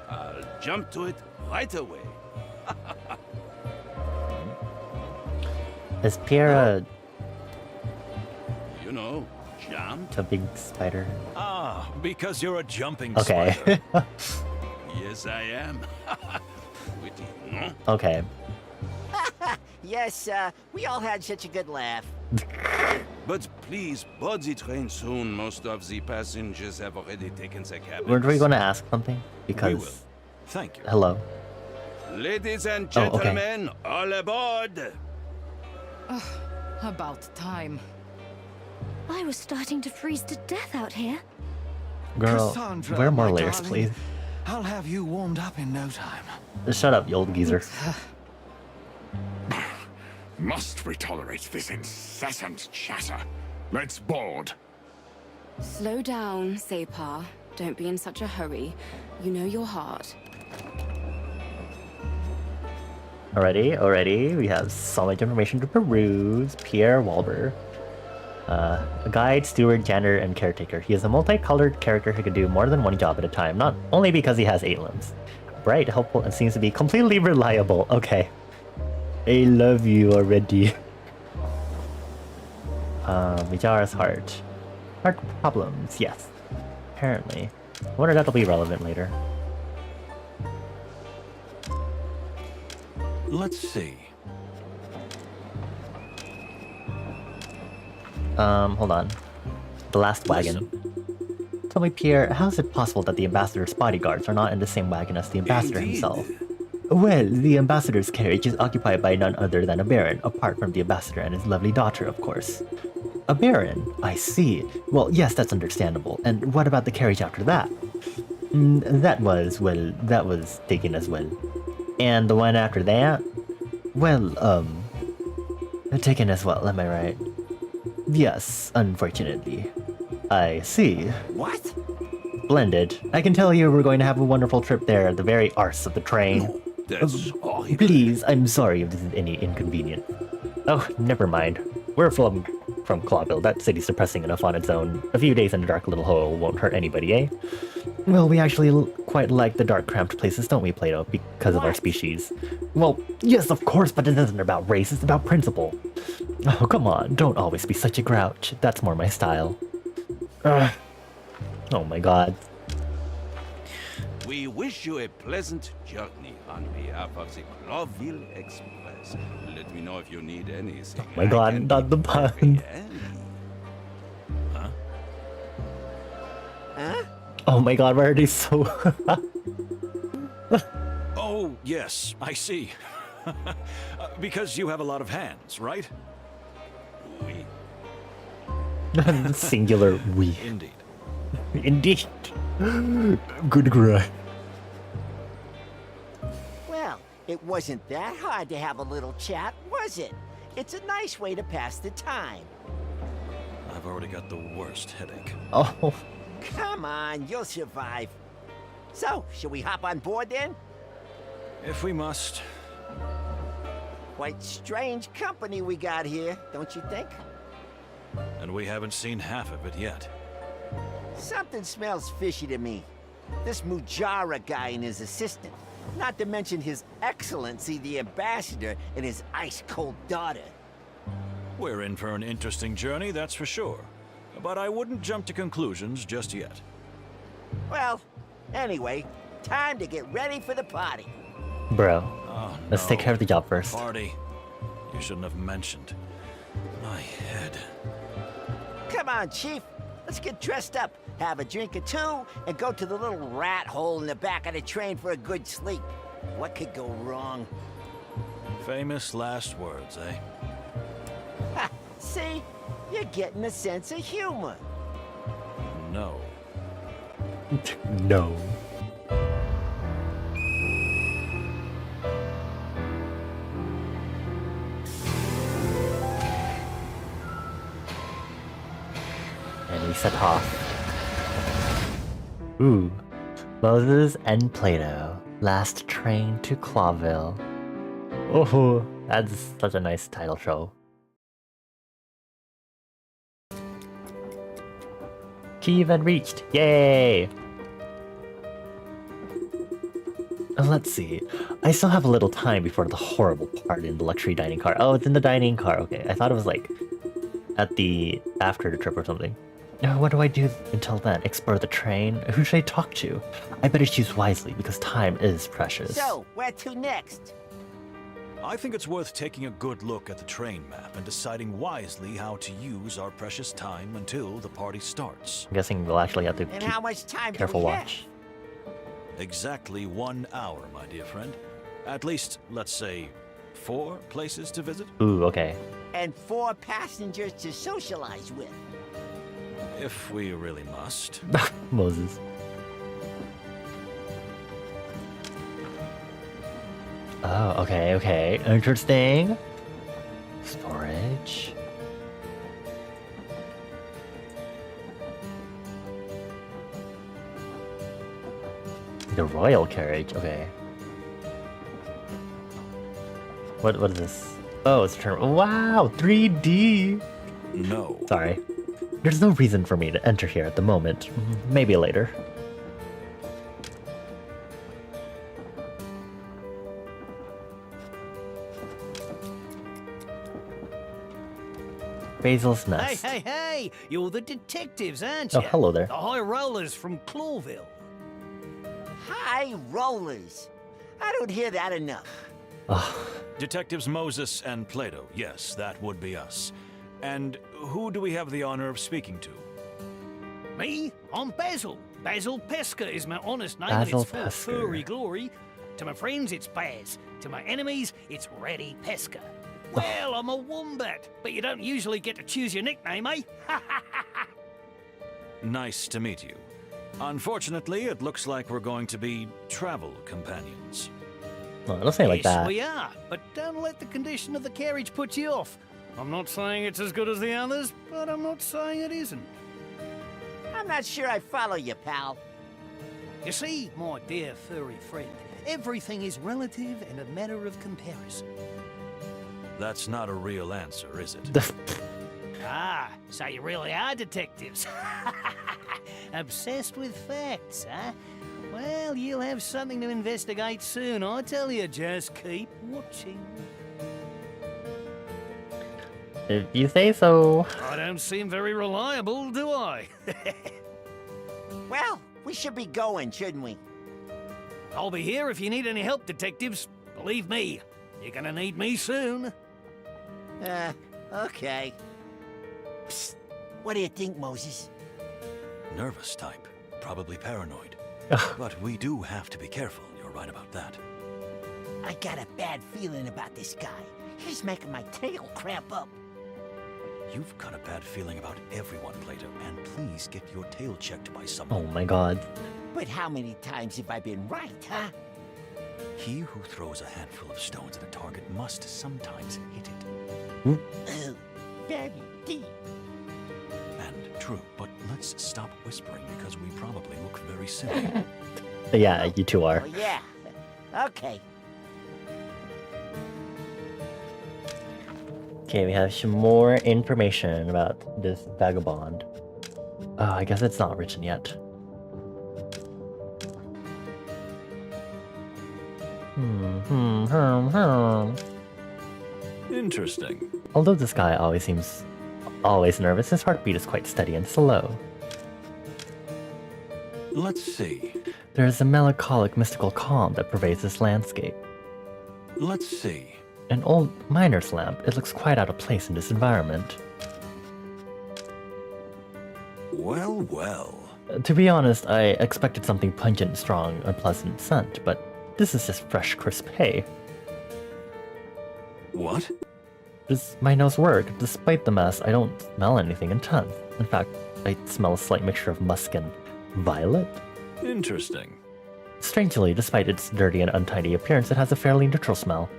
Speaker 4: I'll jump to it right away.
Speaker 1: Is Pierre
Speaker 4: You know, jump?
Speaker 1: a big spider?
Speaker 3: Ah, because you're a jumping
Speaker 1: Okay.
Speaker 3: spider.
Speaker 4: Yes, I am. Witty, no?
Speaker 1: Okay.
Speaker 2: Yes, we all had such a good laugh.
Speaker 4: But please, board the train soon. Most of the passengers have already taken their cabins.
Speaker 1: Weren't we gonna ask something? Because.
Speaker 3: We will. Thank you.
Speaker 1: Hello.
Speaker 4: Ladies and
Speaker 1: Oh, okay.
Speaker 4: gentlemen, all aboard!
Speaker 5: About time.
Speaker 6: I was starting to freeze to death out here.
Speaker 1: Girl,
Speaker 7: Cassandra,
Speaker 1: wear more
Speaker 7: my
Speaker 1: layers,
Speaker 7: darling,
Speaker 1: please.
Speaker 7: I'll have you warmed up in no time.
Speaker 1: Shut up, you old geezer.
Speaker 8: Must we tolerate this incessant chatter? Let's board.
Speaker 9: Slow down, Separ. Don't be in such a hurry. You know your heart.
Speaker 1: Already, we have so much information to peruse. Pierre Walber. A guide, steward, janitor, and caretaker. He is a multicolored character who can do more than one job at a time, not only because he has 8 limbs. Bright, helpful, and seems to be completely reliable. Okay. I love you already. Mijara's heart. Heart problems, yes. Apparently. I wonder if that'll be relevant later.
Speaker 3: Let's see.
Speaker 1: Hold on. The last wagon. Tell me, Pierre, how is it possible that the ambassador's bodyguards are not in the same wagon as the ambassador
Speaker 4: Indeed.
Speaker 1: himself? Well, the ambassador's carriage is occupied by none other than a baron, apart from the ambassador and his lovely daughter, of course. A baron? I see. Well, yes, that's understandable. And what about the carriage after that? That was taken as well. And the one after that? Well, taken as well, am I right? Yes, unfortunately. I see.
Speaker 2: What?
Speaker 1: Splendid. I can tell you we're going to have a wonderful trip there at the very arse of the train.
Speaker 4: No, that's horrible.
Speaker 1: Please, I'm sorry if this is any inconvenient. Oh, never mind. We're from Clawville. That city's depressing enough on its own. A few days in a dark little hole won't hurt anybody, eh? Well, we actually quite like the dark, cramped places, don't we, Plato? Because of our species. Well, yes, of course, but it isn't about race, it's about principle. Oh, come on, don't always be such a grouch. That's more my style. Oh my god.
Speaker 4: We wish you a pleasant journey on behalf of the Clawville Express. Let me know if you need anything.
Speaker 1: Oh my god,
Speaker 4: I can
Speaker 1: not
Speaker 4: be
Speaker 1: the pun.
Speaker 4: very handy.
Speaker 3: Huh?
Speaker 2: Huh?
Speaker 1: Oh my god, why are they so...
Speaker 3: Oh, yes, I see. Because you have a lot of hands, right?
Speaker 4: We
Speaker 1: Singular we.
Speaker 3: Indeed.
Speaker 1: Indeed. Good cry.
Speaker 2: Well, it wasn't that hard to have a little chat, was it? It's a nice way to pass the time.
Speaker 3: I've already got the worst headache.
Speaker 1: Oh.
Speaker 2: Come on, you'll survive. So, shall we hop on board then?
Speaker 3: If we must.
Speaker 2: Quite strange company we got here, don't you think?
Speaker 3: And we haven't seen half of it yet.
Speaker 2: Something smells fishy to me. This Mujara guy and his assistant. Not to mention his excellency, the ambassador, and his ice-cold daughter.
Speaker 3: We're in for an interesting journey, that's for sure. But I wouldn't jump to conclusions just yet.
Speaker 2: Well, anyway, time to get ready for the party.
Speaker 1: Bro,
Speaker 3: Oh,
Speaker 1: let's take
Speaker 3: no.
Speaker 1: care of the job first.
Speaker 3: Party. You shouldn't have mentioned. My head.
Speaker 2: Come on, Chief. Let's get dressed up, have a drink or two, and go to the little rat hole in the back of the train for a good sleep. What could go wrong?
Speaker 3: Famous last words, eh?
Speaker 2: Ha! See? You're getting a sense of humor.
Speaker 3: No.
Speaker 1: No. And we set off. Ooh. Moses and Plato. Last train to Clawville. Oh, that's such a nice title show. Key event reached. Yay! Let's see. I still have a little time before the horrible part in the luxury dining car. Oh, it's in the dining car. Okay, I thought it was like at the after the trip or something. Now, what do I do until then? Explore the train? Who should I talk to? I better choose wisely because time is precious.
Speaker 2: So, where to next?
Speaker 3: I think it's worth taking a good look at the train map and deciding wisely how to use our precious time until the party starts.
Speaker 1: I'm guessing we'll actually have to
Speaker 2: And
Speaker 1: keep
Speaker 2: how much time
Speaker 1: careful
Speaker 2: do we have?
Speaker 1: watch.
Speaker 3: Exactly 1 hour, my dear friend. At least, let's say, 4 places to visit,
Speaker 1: Ooh, okay.
Speaker 2: And 4 passengers to socialize with.
Speaker 3: if we really must.
Speaker 1: Moses. Oh, okay, okay. Interesting. Storage. The royal carriage, okay. What is this? Oh, it's turn. Wow, 3D.
Speaker 3: No.
Speaker 1: Sorry. There's no reason for me to enter here at the moment. Maybe later. Basil's nest.
Speaker 10: Hey, hey, hey! You're the detectives, aren't you?
Speaker 1: Oh, hello there.
Speaker 10: The high rollers from Clawville.
Speaker 2: High rollers. I don't hear that enough.
Speaker 1: Oh,
Speaker 3: Detectives Moses and Plato. Yes, that would be us. And who do we have the honor of speaking to?
Speaker 10: Me? I'm Basil. Basil Pesca is my honest name,
Speaker 1: Basil
Speaker 10: and it's for
Speaker 1: Pesca.
Speaker 10: furry glory. To my friends, it's Baz. To my enemies, it's Reddy Pesca. Well, I'm a wombat, but you don't usually get to choose your nickname, eh?
Speaker 3: Nice to meet you. Unfortunately, it looks like we're going to be travel companions.
Speaker 1: no, don't say it like
Speaker 10: Yes,
Speaker 1: that.
Speaker 10: we are, but don't let the condition of the carriage put you off. I'm not saying it's as good as the others, but I'm not saying it isn't.
Speaker 2: I'm not sure I follow you, pal.
Speaker 10: You see, my dear furry friend, everything is relative and a matter of comparison.
Speaker 3: That's not a real answer, is it?
Speaker 10: Ah, so you really are detectives. Obsessed with facts, huh? Well, you'll have something to investigate soon, I tell you. Just keep watching.
Speaker 1: If you say so.
Speaker 10: I don't seem very reliable, do I?
Speaker 2: Well, we should be going, shouldn't we?
Speaker 10: I'll be here if you need any help, detectives. Believe me, you're gonna need me soon.
Speaker 2: Okay. Psst. What do you think, Moses?
Speaker 3: Nervous type, probably paranoid. But we do have to be careful, you're right about that.
Speaker 2: I got a bad feeling about this guy. He's making my tail cramp up.
Speaker 3: You've got a bad feeling about everyone, Plato, and please get your tail checked by someone.
Speaker 1: Oh my god.
Speaker 2: But how many times have I been right, huh?
Speaker 3: He who throws a handful of stones at a target must sometimes hit it.
Speaker 2: Very deep.
Speaker 3: And true, but let's stop whispering because we probably look very similar.
Speaker 1: Yeah, you two are.
Speaker 2: Oh, yeah. Okay.
Speaker 1: Okay, we have some more information about this vagabond. Oh, I guess it's not written yet.
Speaker 3: Interesting.
Speaker 1: Although this guy always seems always nervous, his heartbeat is quite steady and slow.
Speaker 3: Let's see.
Speaker 1: There is a melancholic, mystical calm that pervades this landscape.
Speaker 3: Let's see.
Speaker 1: An old miner's lamp, it looks quite out of place in this environment.
Speaker 3: Well, well.
Speaker 1: To be honest, I expected something pungent, strong, unpleasant scent, but this is just fresh, crisp hay.
Speaker 3: What?
Speaker 1: Does my nose work? Despite the mess, I don't smell anything intense. In fact, I smell a slight mixture of musk and violet.
Speaker 3: Interesting.
Speaker 1: Strangely, despite its dirty and untidy appearance, it has a fairly neutral smell.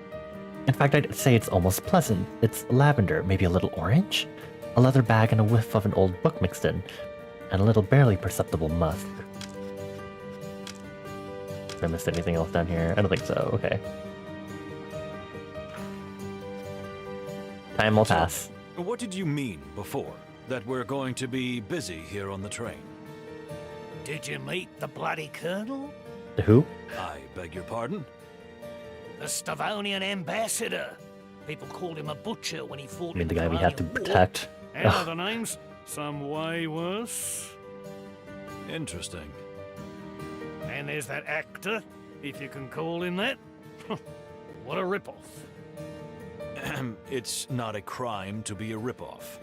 Speaker 1: In fact, I'd say it's almost pleasant. It's lavender, maybe a little orange, a leather bag and a whiff of an old book mixed in, and a little barely perceptible musk. Did I miss anything else down here? I don't think so. Okay. Time will pass.
Speaker 3: What did you mean before? That we're going to be busy here on the train?
Speaker 10: Did you meet the bloody colonel?
Speaker 1: Who?
Speaker 3: I beg your pardon?
Speaker 10: The Stavonian ambassador. People called him a butcher when he fought
Speaker 1: I mean,
Speaker 10: in
Speaker 1: the guy we have to
Speaker 10: Crimean War.
Speaker 1: protect.
Speaker 10: And other names, some way worse.
Speaker 3: Interesting.
Speaker 10: And there's that actor, if you can call him that. What a ripoff.
Speaker 3: It's not a crime to be a ripoff.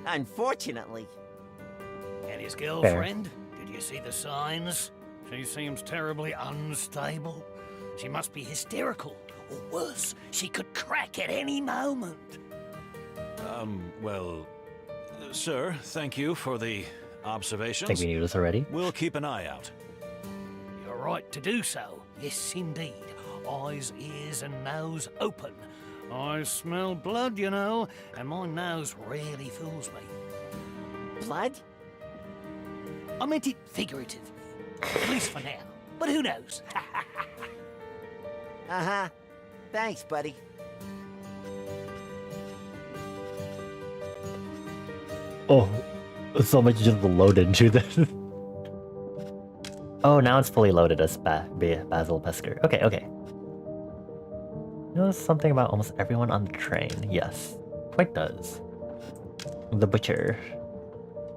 Speaker 2: Unfortunately.
Speaker 10: And his girlfriend? Did you see the signs? She seems terribly unstable. She must be hysterical. Or worse, she could crack at any moment.
Speaker 3: Well, sir, thank you for the observations.
Speaker 1: I think we knew this already.
Speaker 3: We'll keep an eye out.
Speaker 10: You're right to do so. Yes, indeed. Eyes, ears, and nose open. I smell blood, you know, and my nose rarely fools me.
Speaker 2: Blood?
Speaker 10: I meant it figuratively. At least for now. But who knows?
Speaker 2: Uh-huh. Thanks, buddy.
Speaker 1: Oh, so much just loaded into this. Oh, now it's fully loaded as Basil Pesker. Okay, okay. You know something about almost everyone on the train? Yes, quite does. The Butcher.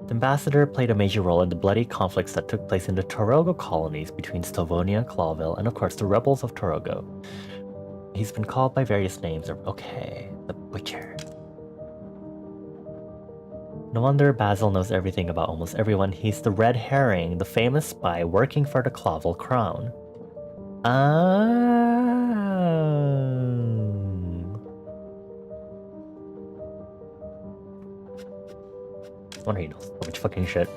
Speaker 1: The ambassador played a major role in the bloody conflicts that took place in the Torogo colonies between Stavonia, Clawville, and of course the rebels of Torogo. He's been called by various names. Okay, the Butcher. No wonder Basil knows everything about almost everyone. He's the red herring, the famous spy working for the Clawville crown. No wonder he knows so much fucking shit.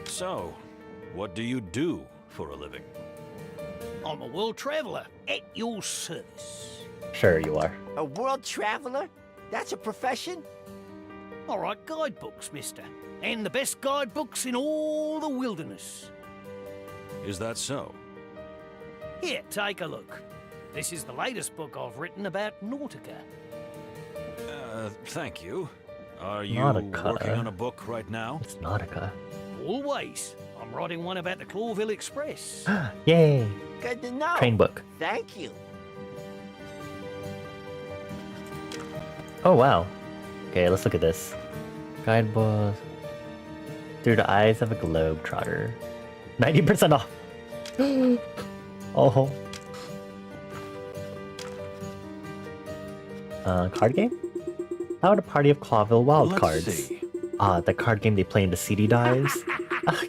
Speaker 3: So, what do you do for a living?
Speaker 10: I'm a world traveler at your service.
Speaker 1: Sure you are.
Speaker 2: A world traveler? That's a profession?
Speaker 10: I write guidebooks, mister. And the best guidebooks in all the wilderness.
Speaker 3: Is that so?
Speaker 10: Here, take a look. This is the latest book I've written about Nautica.
Speaker 3: Thank you. Are you
Speaker 1: Nautica.
Speaker 3: working on a book right now?
Speaker 1: It's Nautica.
Speaker 10: Always. I'm writing one about the Clawville Express.
Speaker 1: Yay!
Speaker 2: Good to know.
Speaker 1: Train book.
Speaker 2: Thank you.
Speaker 1: Oh wow. Okay, let's look at this. Guidebook. Through the eyes of a globetrotter. 90% off. Oh. Card game? How about a party of Clawville wild
Speaker 3: Let's
Speaker 1: cards?
Speaker 3: see.
Speaker 1: The card game they play in the CD dives?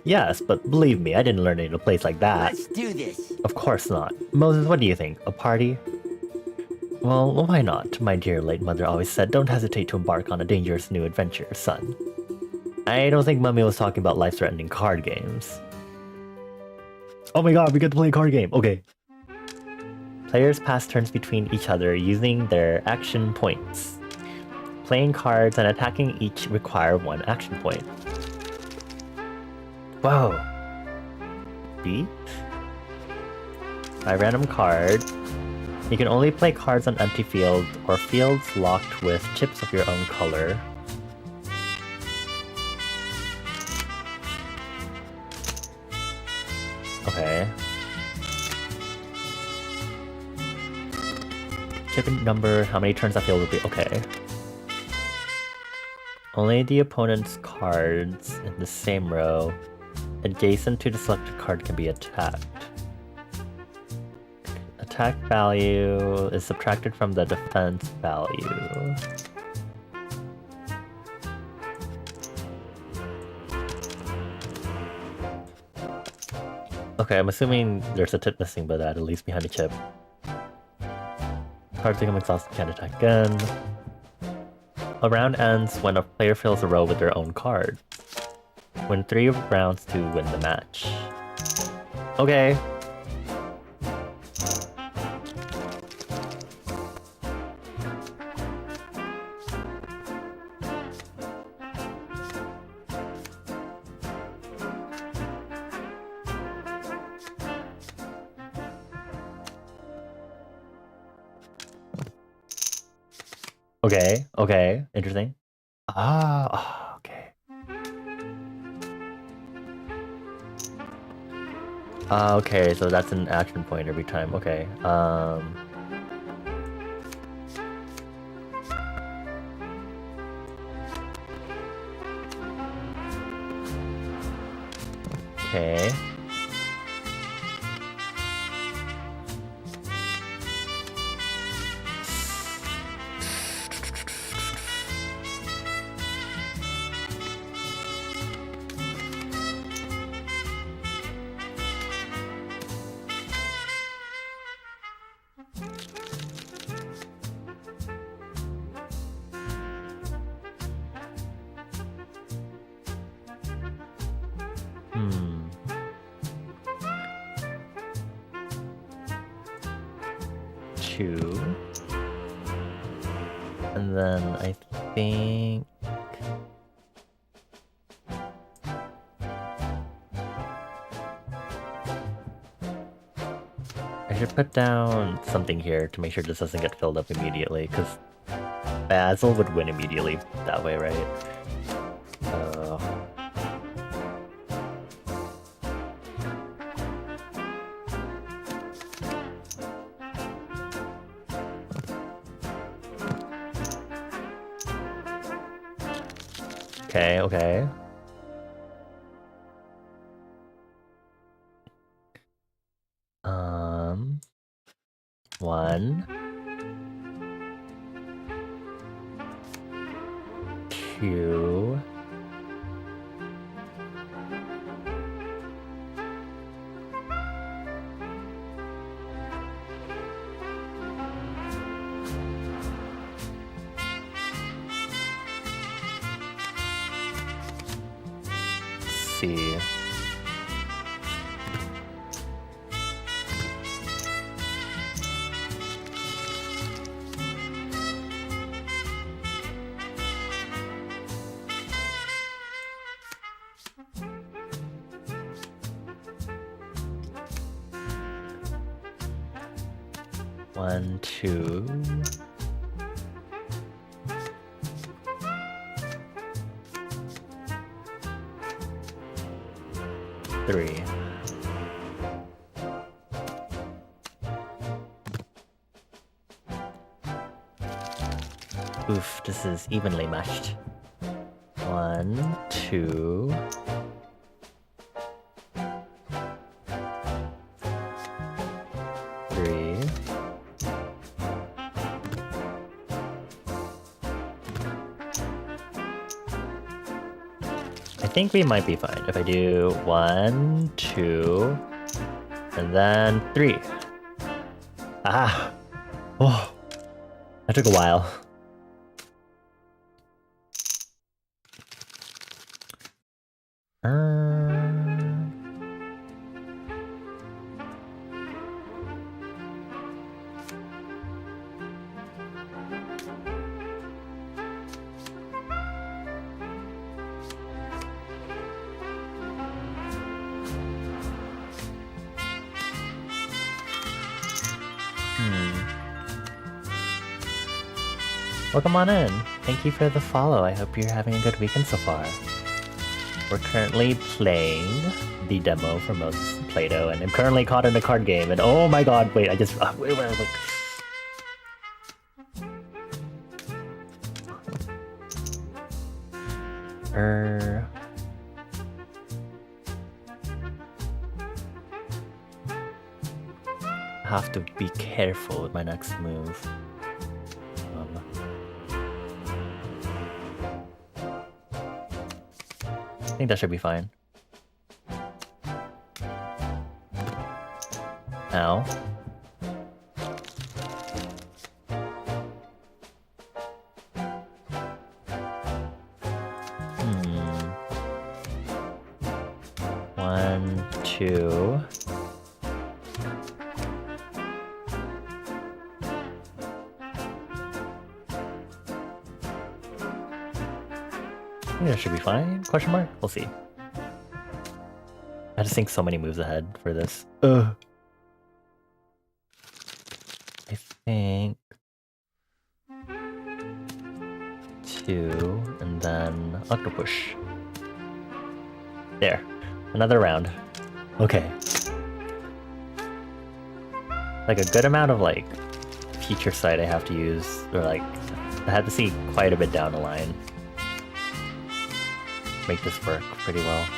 Speaker 1: Yes, but believe me, I didn't learn it in a place like that.
Speaker 2: Let's do this.
Speaker 1: Of course not. Moses, what do you think? A party? Well, why not? My dear late mother always said, don't hesitate to embark on a dangerous new adventure, son. I don't think Mummy was talking about life-threatening card games. Oh my god, we get to play a card game! Okay. Players pass turns between each other using their action points. Playing cards and attacking each require 1 action point. Whoa. B? By random card. You can only play cards on empty fields or fields locked with chips of your own color. Okay. Chip number, how many turns that field will be? Okay. Only the opponent's cards in the same row adjacent to the selected card can be attacked. Attack value is subtracted from the defense value. Okay, I'm assuming there's a tip missing, but that at least behind the chip. Cards become exhausted, can't attack again. A round ends when a player fills a row with their own card. Win 3 rounds to win the match. Okay. Okay, okay, interesting. Okay. Okay, so that's an action point every time. Okay. Okay. Two. And then I think... I should put down something here to make sure this doesn't get filled up immediately, because Basil would win immediately that way, right? Okay, okay. One. Two. See. One, two. Three. Oof, this is evenly matched. One, two. 3. I think we might be fine if I do 1, 2, and then 3. Ah! Oh! That took a while. Welcome on in. Thank you for the follow. I hope you're having a good weekend so far. We're currently playing the demo for Moses and Plato, and I'm currently caught in a card game, and oh my god, wait, I just... wait, I have to be careful with my next move. I think that should be fine. Ow. One, two. I think that should be fine? Question mark? We'll see. I just think so many moves ahead for this. Ugh. I think 2 and then Octopush. There. Another round. Okay. Like a good amount of like feature sight I have to use, or like I have to see quite a bit down the line. Make this work pretty well.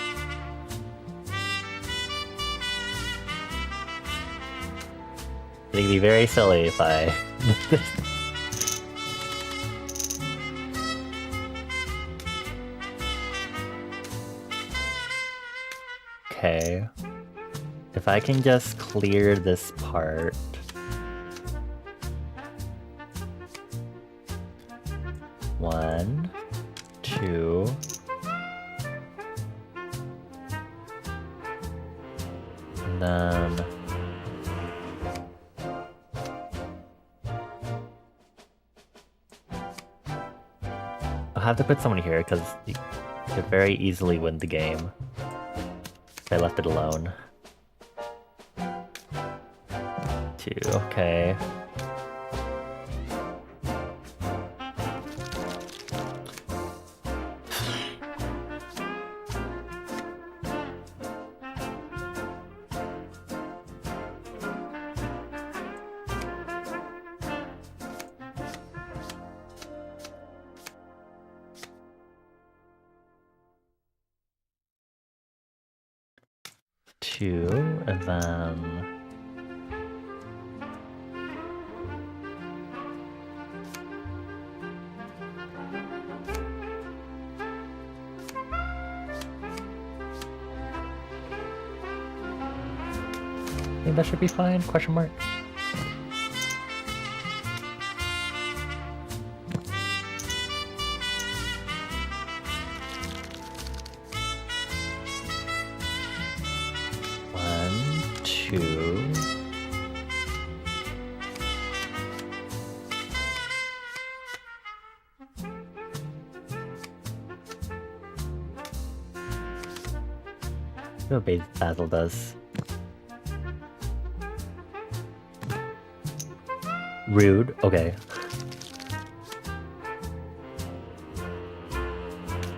Speaker 1: It'd be very silly if I... Okay. If I can just clear this part... One, two... And then... I'll have to put someone here because you could very easily win the game if I left it alone. 2, okay. And then... I think that should be fine, question mark. What Basil does. Rude, okay.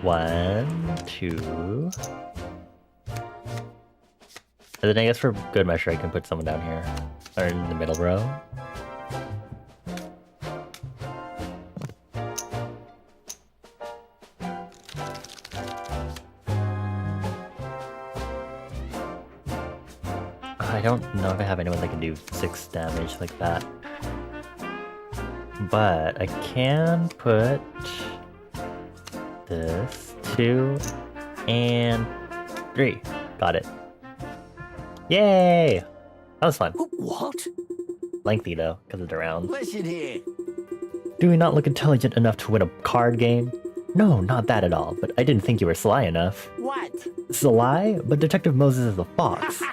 Speaker 1: 1, 2. And then I guess for good measure I can put someone down here. Or in the middle row. I don't know if I have anyone that can do 6 damage like that. But I can put this 2 and 3. Got it. Yay! That was fun.
Speaker 10: What?
Speaker 1: Lengthy though, because of the rounds.
Speaker 2: Listen here.
Speaker 1: Do we not look intelligent enough to win a card game? No, not that at all, but I didn't think you were sly enough.
Speaker 2: What?
Speaker 1: Sly? But Detective Moses is a fox.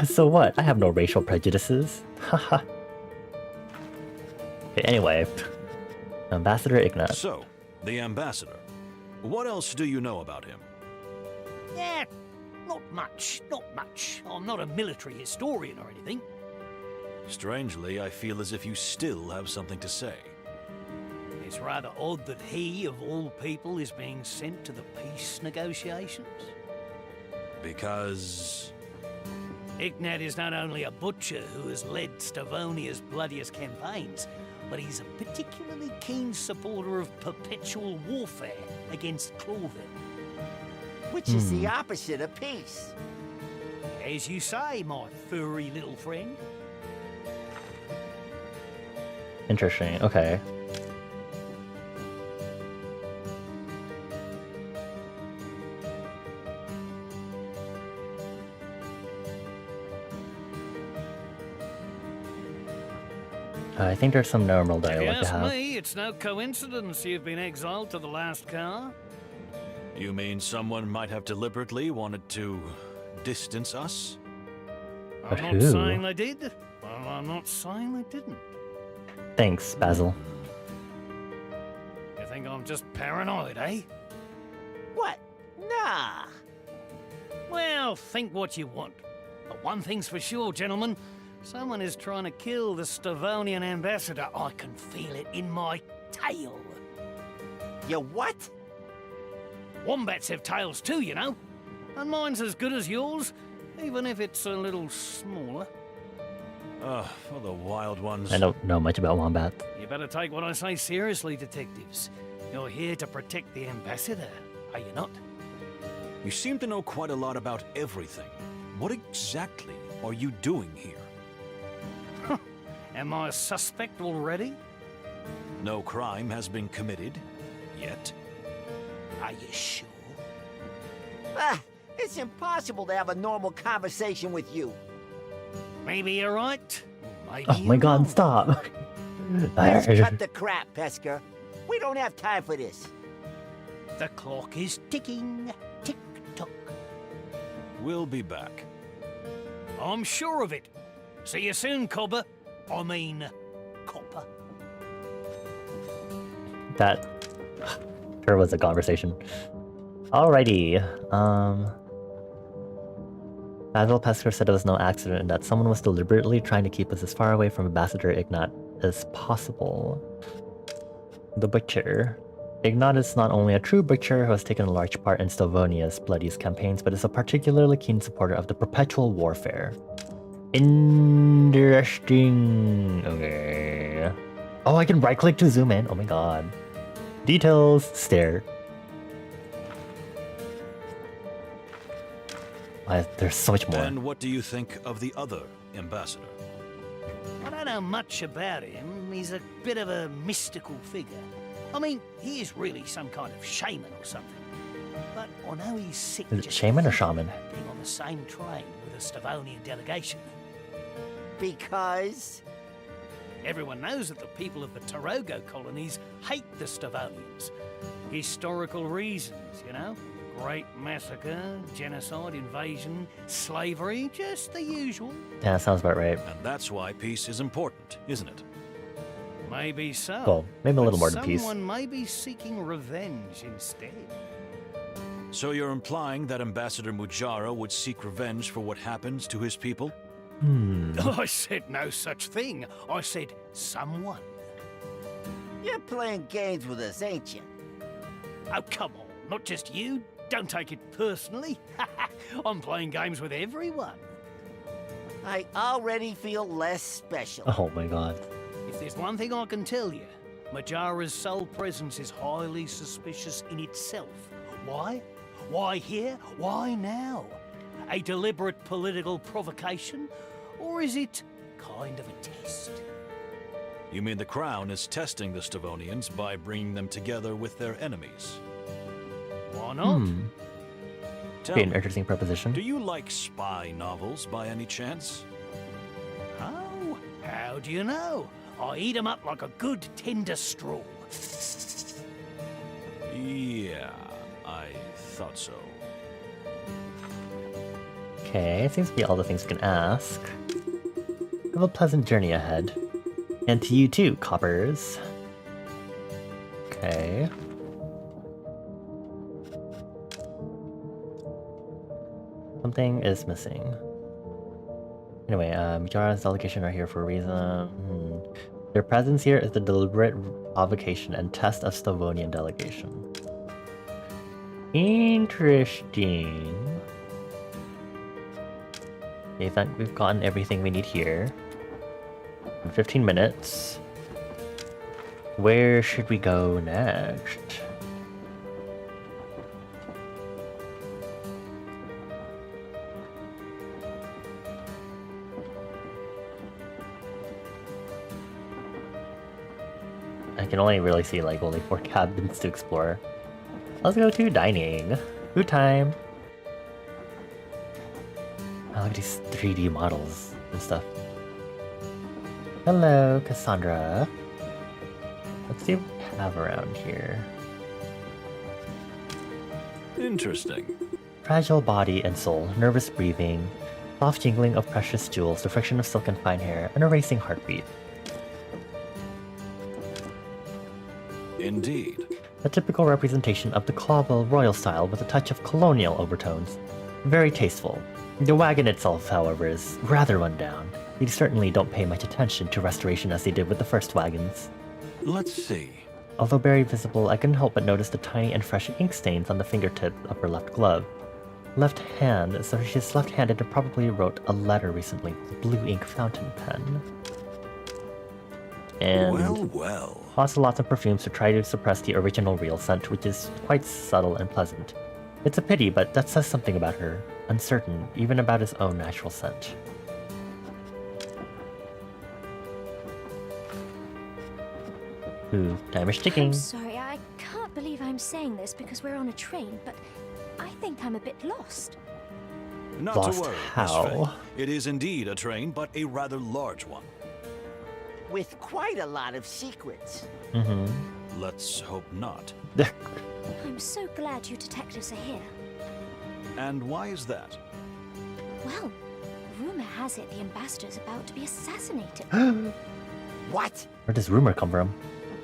Speaker 1: So what? I have no racial prejudices. Haha. Okay, anyway. Ambassador Ignat.
Speaker 3: So, the ambassador. What else do you know about him?
Speaker 10: Yeah, not much, not much. I'm not a military historian or anything.
Speaker 3: Strangely, I feel as if you still have something to say.
Speaker 10: It's rather odd that he, of all people, is being sent to the peace negotiations.
Speaker 3: Because...
Speaker 10: Ignat is not only a butcher who has led Stavonia's bloodiest campaigns, but he's a particularly keen supporter of perpetual warfare against Clawville.
Speaker 2: Which is the opposite of peace.
Speaker 10: As you say, my furry little friend.
Speaker 1: Interesting, okay. I think there's some normal dialogue to
Speaker 10: Yes,
Speaker 1: have.
Speaker 10: me, it's no coincidence you've been exiled to the last car.
Speaker 3: You mean someone might have deliberately wanted to distance us?
Speaker 1: But
Speaker 10: I'm not
Speaker 1: who?
Speaker 10: saying they did. Well, I'm not saying they didn't.
Speaker 1: Thanks, Basil.
Speaker 10: You think I'm just paranoid, eh?
Speaker 2: What? Nah.
Speaker 10: Well, think what you want. But one thing's for sure, gentlemen. Someone is trying to kill the Stavonian ambassador. I can feel it in my tail.
Speaker 2: You what?
Speaker 10: Wombats have tails too, you know. And mine's as good as yours, even if it's a little smaller.
Speaker 3: For the wild ones.
Speaker 1: I don't know much about wombats.
Speaker 10: You better take what I say seriously, detectives. You're here to protect the ambassador, are you not?
Speaker 3: You seem to know quite a lot about everything. What exactly are you doing here?
Speaker 10: Am I a suspect already?
Speaker 3: No crime has been committed yet.
Speaker 10: Are you sure?
Speaker 2: Ah, it's impossible to have a normal conversation with you.
Speaker 10: Maybe you're right. Maybe
Speaker 1: Oh my
Speaker 10: you're
Speaker 1: god,
Speaker 10: wrong.
Speaker 1: stop!
Speaker 2: Let's cut the crap, Pesker. We don't have time for this.
Speaker 10: The clock is ticking. Tick-tock.
Speaker 3: We'll be back.
Speaker 10: I'm sure of it. See you soon, Cobber. I mean, Copper.
Speaker 1: That sure was a conversation. Alrighty. Basil Pesker said it was no accident and that someone was deliberately trying to keep us as far away from Ambassador Ignat as possible. The Butcher. Ignat is not only a true butcher who has taken a large part in Stavonia's bloodiest campaigns, but is a particularly keen supporter of the perpetual warfare. Interesting. Okay. Oh, I can right click to zoom in. Oh my god. Details. Stare. There's so much more.
Speaker 3: And what do you think of the other ambassador?
Speaker 10: I don't know much about him. He's a bit of a mystical figure. I mean, he is really some kind of shaman or something. But I know he's sick.
Speaker 1: Is it
Speaker 10: just
Speaker 1: shaman or
Speaker 10: thinking
Speaker 1: shaman?
Speaker 10: about being on the same train with a Stavonian delegation.
Speaker 2: Because?
Speaker 10: Everyone knows that the people of the Tarogo colonies hate the Stavonians. Historical reasons, you know? Great massacre, genocide, invasion, slavery, just the usual.
Speaker 1: Yeah, sounds about right.
Speaker 3: And that's why peace is important, isn't it?
Speaker 10: Maybe so.
Speaker 1: Well, maybe a little more
Speaker 10: But
Speaker 1: than peace.
Speaker 10: someone may be seeking revenge instead.
Speaker 3: So you're implying that Ambassador Mujara would seek revenge for what happens to his people?
Speaker 10: I said no such thing. I said someone.
Speaker 2: You're playing games with us, ain't you?
Speaker 10: Oh, come on. Not just you. Don't take it personally. I'm playing games with everyone.
Speaker 2: I already feel less special.
Speaker 1: Oh my god.
Speaker 10: If there's one thing I can tell you, Majara's sole presence is highly suspicious in itself. Why? Why here? Why now? a deliberate political provocation? Or is it kind of a test?
Speaker 3: You mean the Crown is testing the Stavonians by bringing them together with their enemies?
Speaker 10: Why not?
Speaker 3: Tell
Speaker 1: Be an
Speaker 3: me,
Speaker 1: interesting proposition.
Speaker 3: do you like spy novels by any chance?
Speaker 10: Oh, how do you know? I eat 'em up like a good tender straw.
Speaker 3: Yeah, I thought so.
Speaker 1: Okay, seems to be all the things we can ask. Have a pleasant journey ahead. And to you too, coppers. Okay. Something is missing. Anyway, Yara's delegation are here for a reason. Their presence here is the deliberate provocation and test of Stavonian delegation. Interesting. Okay, I think we've gotten everything we need here. In 15 minutes. Where should we go next? I can only really see like only 4 cabins to explore. Let's go to dining. Food time. Oh, look at these 3D models and stuff. Hello, Cassandra. Let's see what we have around here.
Speaker 3: Interesting.
Speaker 1: Fragile body and soul, nervous breathing, soft jingling of precious jewels, the friction of silk and fine hair, and a racing heartbeat.
Speaker 3: Indeed.
Speaker 1: A typical representation of the Clawville royal style with a touch of colonial overtones. Very tasteful. The wagon itself, however, is rather run down. They certainly don't pay much attention to restoration as they did with the first wagons.
Speaker 3: Let's see.
Speaker 1: Although barely visible, I couldn't help but notice the tiny and fresh ink stains on the fingertip of her left glove. Left hand, so she's left-handed and probably wrote a letter recently with a blue ink fountain pen. And
Speaker 3: Well.
Speaker 1: lots of perfumes to try to suppress the original real scent, which is quite subtle and pleasant. It's a pity, but that says something about her. Uncertain, even about his own natural scent. Ooh, timer's ticking.
Speaker 6: I'm sorry, I can't believe I'm saying this because we're on a train, but I think I'm a bit lost.
Speaker 3: Not
Speaker 1: Lost
Speaker 3: to worry, Miss
Speaker 1: how?
Speaker 3: Faye. It is indeed a train, but a rather large one.
Speaker 2: With quite a lot of secrets.
Speaker 3: Let's hope not.
Speaker 6: I'm so glad you detectives are here.
Speaker 3: And why is that?
Speaker 6: Well, rumor has it the ambassador's about to be assassinated.
Speaker 2: What?
Speaker 1: Where does rumor come from?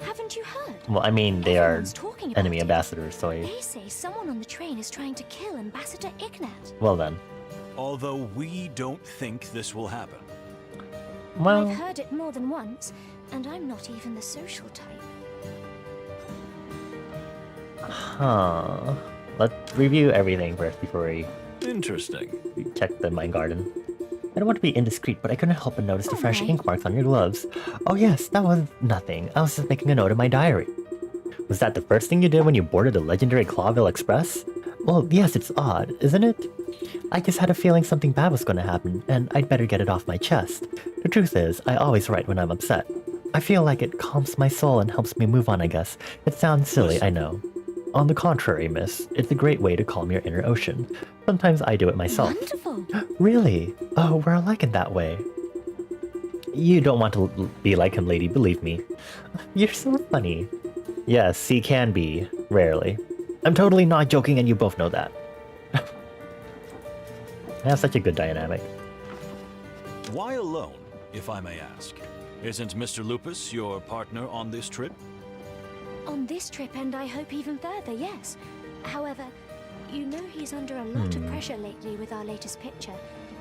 Speaker 6: Haven't you heard?
Speaker 1: Well, I mean, they are
Speaker 6: Everyone's talking about
Speaker 1: enemy
Speaker 6: it.
Speaker 1: ambassadors, so
Speaker 6: They say someone on the train is trying to kill Ambassador Ignat.
Speaker 1: well then.
Speaker 3: Although we don't think this will happen.
Speaker 1: Well,
Speaker 6: I've heard it more than once, and I'm not even the social type.
Speaker 1: huh. Let's review everything first before we
Speaker 3: Interesting.
Speaker 1: check the mine garden. I don't want to be indiscreet, but I couldn't help but notice the fresh
Speaker 6: Alright.
Speaker 1: ink marks on your gloves. Oh yes, that was nothing. I was just making a note in my diary. Was that the first thing you did when you boarded the legendary Clawville Express? Well, yes, it's odd, isn't it? I just had a feeling something bad was going to happen, and I'd better get it off my chest. The truth is, I always write when I'm upset. I feel like it calms my soul and helps me move on, I guess. It sounds silly, I know. On the contrary, miss, it's a great way to calm your inner ocean. Sometimes I do it myself.
Speaker 6: Wonderful.
Speaker 1: Really? Oh, we're alike in that way. You don't want to be like him, lady, believe me. You're so funny. Yes, he can be. Rarely. I'm totally not joking and you both know that. I have such a good dynamic.
Speaker 3: Why alone, if I may ask? Isn't Mr. Lupus your partner on this trip?
Speaker 6: On this trip, and I hope even further, yes. However, you know he's under a lot of pressure lately with our latest picture,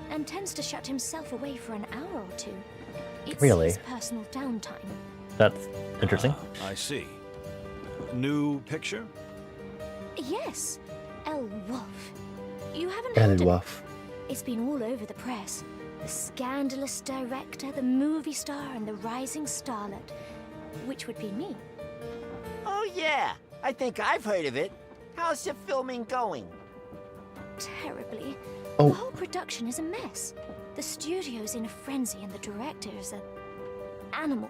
Speaker 6: and tends to shut himself away for an hour or two. It's
Speaker 1: Really?
Speaker 6: his personal downtime.
Speaker 1: That's interesting.
Speaker 3: I see. New picture?
Speaker 6: Yes, El Wolf. You haven't heard of it?
Speaker 1: Wolf.
Speaker 6: It's been all over the press. The scandalous director, the movie star, and the rising starlet. Which would be me.
Speaker 2: Oh yeah, I think I've heard of it. How's the filming going?
Speaker 6: Terribly. The whole production is a mess. The studio's in a frenzy and the director is an animal.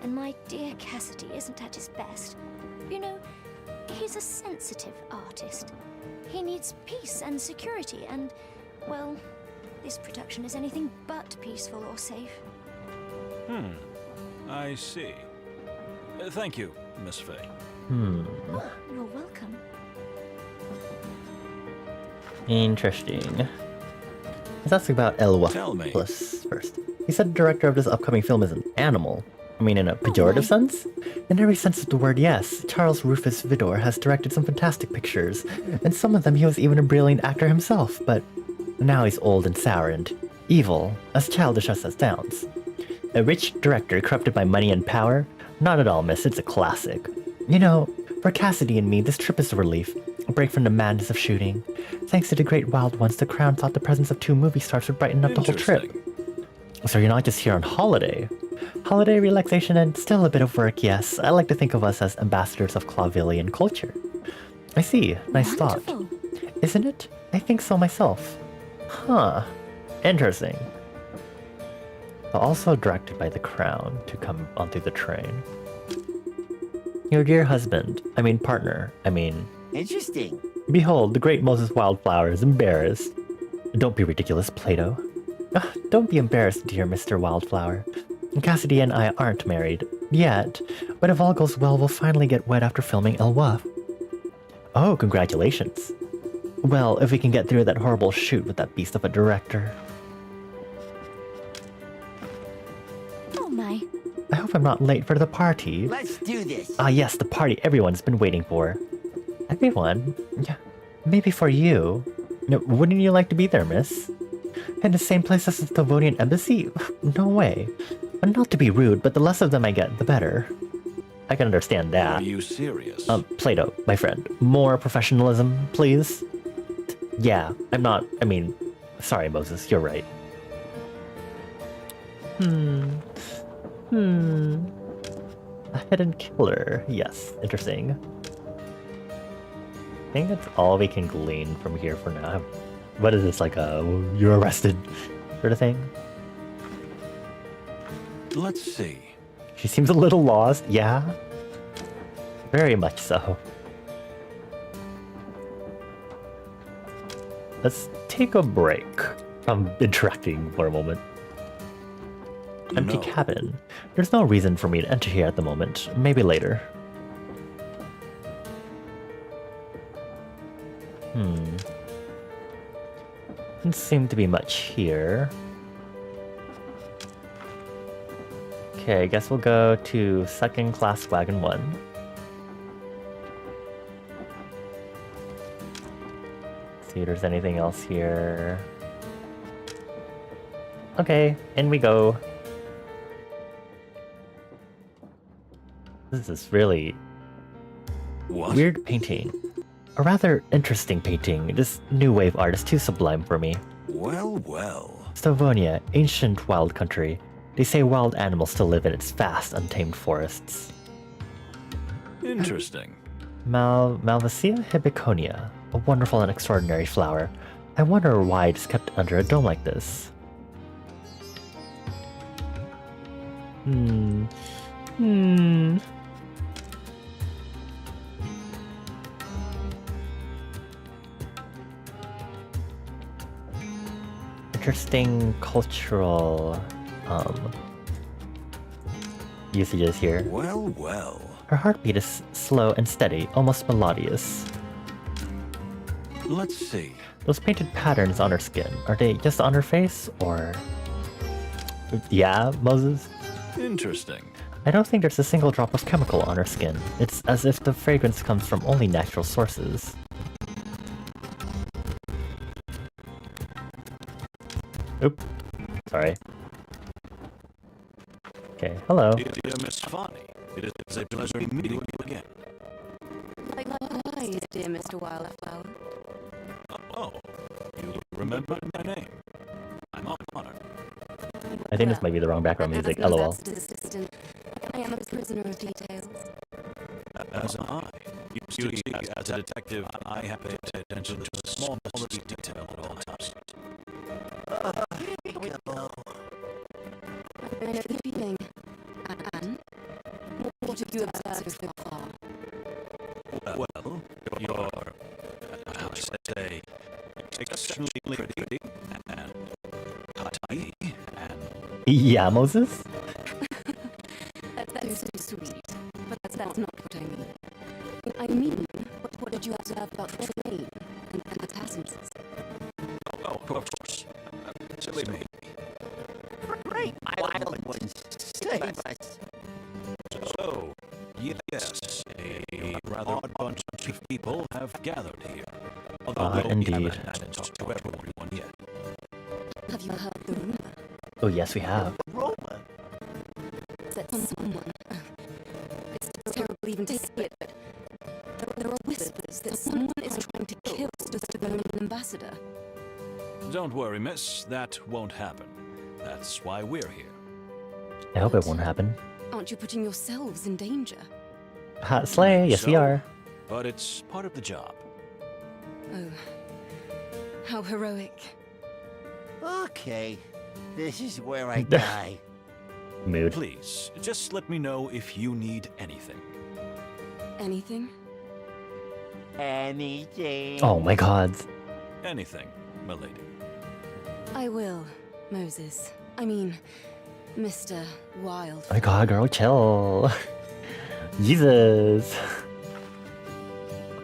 Speaker 6: And my dear Cassidy isn't at his best. You know, he's a sensitive artist. He needs peace and security and, well, this production is anything but peaceful or safe.
Speaker 3: I see. Thank you, Miss Faye.
Speaker 6: Oh, you're welcome.
Speaker 1: Interesting. Let's ask about
Speaker 3: Tell me.
Speaker 1: Elwaflus first. He said the director of this upcoming film is an animal. I mean, in a pejorative sense? In every sense of the word, yes. Charles Rufus Vidor has directed some fantastic pictures, and some of them he was even a brilliant actor himself, but now he's old and sour and evil, as childish as that sounds. A rich director corrupted by money and power? Not at all, miss, it's a classic. You know, for Cassidy and me, this trip is a relief. A break from the madness of shooting. Thanks to the great wild ones, the Crown thought the presence of 2 movie stars would brighten up the whole trip. So you're not just here on holiday. Holiday, relaxation, and still a bit of work, yes. I like to think of us as ambassadors of Clavillian culture. I see. Nice thought. Isn't it? I think so myself. Huh. Interesting. Also directed by the Crown to come onto the train. Your dear husband, partner,
Speaker 2: Interesting.
Speaker 1: Behold, the great Moses Wildflower is embarrassed. Don't be ridiculous, Plato. Don't be embarrassed, dear Mr. Wildflower. Cassidy and I aren't married. Yet. But if all goes well, we'll finally get wed after filming Elwaf. Oh, congratulations. Well, if we can get through that horrible shoot with that beast of a director.
Speaker 6: Oh my.
Speaker 1: I hope I'm not late for the party.
Speaker 2: Let's do this.
Speaker 1: Ah yes, the party everyone's been waiting for. Everyone? Yeah, maybe for you. No, wouldn't you like to be there, miss? In the same place as the Slavonian embassy? No way. Not to be rude, but the less of them I get, the better. I can understand that.
Speaker 3: Are you serious?
Speaker 1: Plato, my friend. More professionalism, please? Yeah, sorry, Moses, you're right. A hidden killer. Yes, interesting. I think that's all we can glean from here for now. What is this, like you're arrested sort of thing?
Speaker 3: Let's see.
Speaker 1: She seems a little lost, yeah? Very much so. Let's take a break from interacting for a moment. Empty cabin. There's no reason for me to enter here at the moment. Maybe later. Doesn't seem to be much here. Okay, I guess we'll go to second class wagon 1. See if there's anything else here. Okay, in we go. This is really weird painting. A rather interesting painting. This new wave art is too sublime for me.
Speaker 3: Well, well.
Speaker 1: Stavonia, ancient wild country. They say wild animals still live in its vast, untamed forests.
Speaker 3: Interesting.
Speaker 1: Malvasia hibiconia, a wonderful and extraordinary flower. I wonder why it's kept under a dome like this. Interesting cultural usages here.
Speaker 3: Well, well.
Speaker 1: Her heartbeat is slow and steady, almost melodious.
Speaker 3: Let's see.
Speaker 1: Those painted patterns on her skin, are they just on her face, or... Yeah, Moses?
Speaker 3: Interesting.
Speaker 1: I don't think there's a single drop of chemical on her skin. It's as if the fragrance comes from only natural sources. Oop. Sorry. Okay, hello.
Speaker 3: Dear Miss Fanny, it is a pleasure meeting you again.
Speaker 9: Likewise, dear Mr. Wildflower.
Speaker 3: Oh, you remembered my name. I'm honored.
Speaker 1: I think this might be the wrong background music,
Speaker 9: As an
Speaker 1: lol.
Speaker 9: ambassador's assistant, I am a prisoner of details.
Speaker 3: As am I. You see, as a detective, I have to pay attention to the smallest detail at all times.
Speaker 9: What have you observed so far?
Speaker 3: Well, you're, how should I say, exceptionally pretty and tiny and
Speaker 1: Yeah, Moses?
Speaker 9: That's so sweet. But that's not what I mean. I mean, what did you observe about the train and the passengers?
Speaker 3: oh, of course, silly me.
Speaker 2: Great wild ones. Save us.
Speaker 3: So, yes, a rather odd bunch of people have gathered here. Although we
Speaker 1: Indeed.
Speaker 3: haven't had to talk to everyone yet.
Speaker 9: Have you heard the rumor
Speaker 1: Oh, yes, we have.
Speaker 2: Roma.
Speaker 9: that someone... It's terrible even to say it, but there are whispers that someone is trying to kill the Stavonian ambassador.
Speaker 3: Don't worry, miss. That won't happen. That's why we're here.
Speaker 1: I hope it won't happen.
Speaker 9: Aren't you putting yourselves in danger?
Speaker 1: Hot slay, yes we
Speaker 3: So,
Speaker 1: are.
Speaker 3: But it's part of the job.
Speaker 9: Oh, how heroic.
Speaker 2: Okay, this is where I die.
Speaker 1: Mood.
Speaker 3: Please, just let me know if you need anything.
Speaker 9: Anything?
Speaker 2: Anything.
Speaker 1: Oh my god.
Speaker 3: Anything, milady.
Speaker 9: I will, Moses. I mean, Mr. Wild.
Speaker 1: Oh my god, girl, chill. Jesus.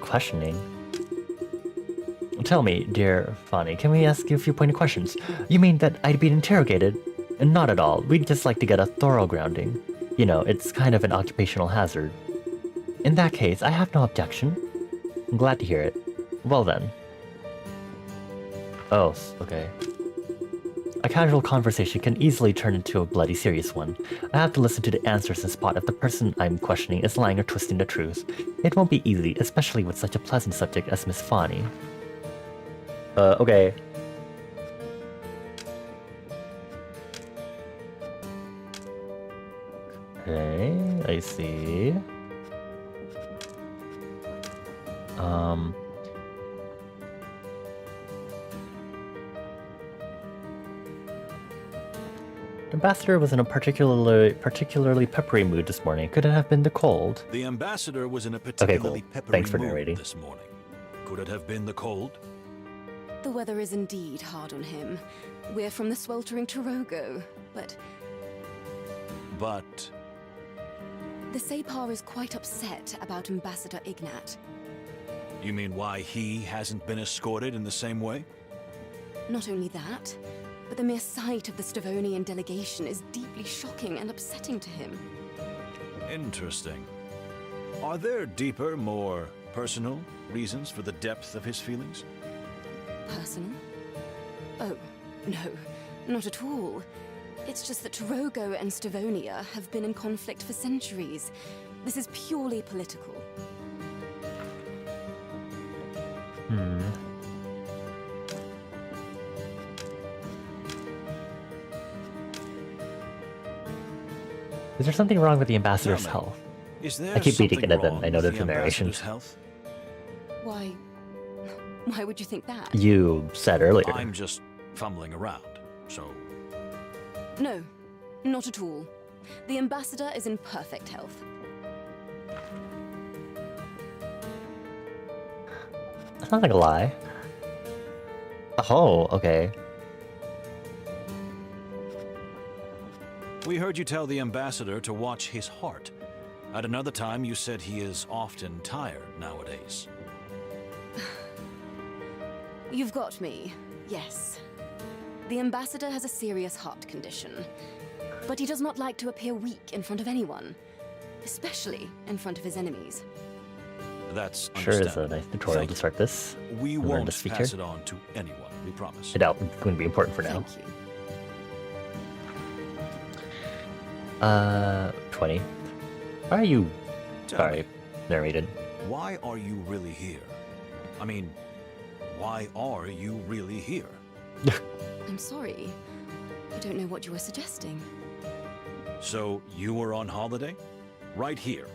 Speaker 1: Questioning. Tell me, dear Fonny, can we ask you a few pointed questions? You mean that I'd be interrogated? Not at all. We'd just like to get a thorough grounding. You know, it's kind of an occupational hazard. In that case, I have no objection. I'm glad to hear it. Well then. Oh, okay. A casual conversation can easily turn into a bloody serious one. I have to listen to the answers and spot if the person I'm questioning is lying or twisting the truth. It won't be easy, especially with such a pleasant subject as Miss Fonny. Okay. Okay, I see. The ambassador was in a particularly peppery mood this morning. Could it have been the cold?
Speaker 3: The ambassador was in a particularly peppery
Speaker 1: Thanks for
Speaker 3: mood
Speaker 1: narrating.
Speaker 3: this morning. Could it have been the cold?
Speaker 9: The weather is indeed hard on him. We're from the sweltering Torogo, but
Speaker 3: But
Speaker 9: the Sapar is quite upset about Ambassador Ignat.
Speaker 3: you mean why he hasn't been escorted in the same way?
Speaker 9: Not only that, but the mere sight of the Stavonian delegation is deeply shocking and upsetting to him.
Speaker 3: Interesting. Are there deeper, more personal reasons for the depth of his feelings?
Speaker 9: Personal? Oh, no, not at all. It's just that Torogo and Stavonia have been in conflict for centuries. This is purely political.
Speaker 1: Is there something wrong with the ambassador's
Speaker 3: Mermaid,
Speaker 1: health?
Speaker 3: Is there
Speaker 1: I keep beating
Speaker 3: something
Speaker 1: it, and then
Speaker 3: wrong
Speaker 1: I noted
Speaker 3: with
Speaker 1: the narration.
Speaker 3: ambassador's health?
Speaker 9: Why would you think that?
Speaker 1: You said earlier.
Speaker 3: I'm just fumbling around, so
Speaker 9: No, not at all. The ambassador is in perfect health.
Speaker 1: That sounds like a lie. Oh, okay.
Speaker 3: we heard you tell the ambassador to watch his heart. At another time, you said he is often tired nowadays.
Speaker 9: You've got me, yes. The ambassador has a serious heart condition, but he does not like to appear weak in front of anyone, especially in front of his enemies.
Speaker 3: That's
Speaker 1: Sure is a
Speaker 3: understandable.
Speaker 1: nice tutorial
Speaker 3: Thank
Speaker 1: to
Speaker 3: you.
Speaker 1: start this.
Speaker 3: We
Speaker 1: learn
Speaker 3: won't
Speaker 1: this feature.
Speaker 3: pass it on to anyone, we promise.
Speaker 1: I doubt it's going to be important for now.
Speaker 9: Thank you.
Speaker 1: 20. Why are you...
Speaker 3: Tell
Speaker 1: Sorry,
Speaker 3: me,
Speaker 1: narrated.
Speaker 3: why are you really here? I mean, why are you really here?
Speaker 9: I'm sorry. I don't know what you were suggesting.
Speaker 3: So, you were on holiday? Right here,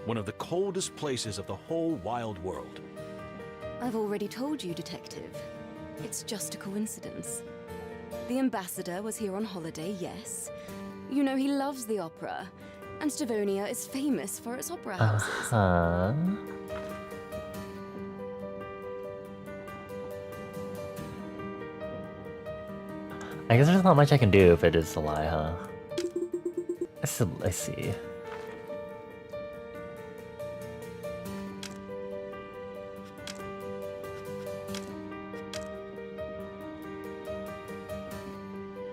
Speaker 3: one of the coldest places of the whole wild world.
Speaker 9: I've already told you, Detective. It's just a coincidence. The ambassador was here on holiday, yes. You know he loves the opera, And Stavonia is famous for its opera houses.
Speaker 1: Uh-huh. I guess there's not much I can do if it is a lie, huh? I see.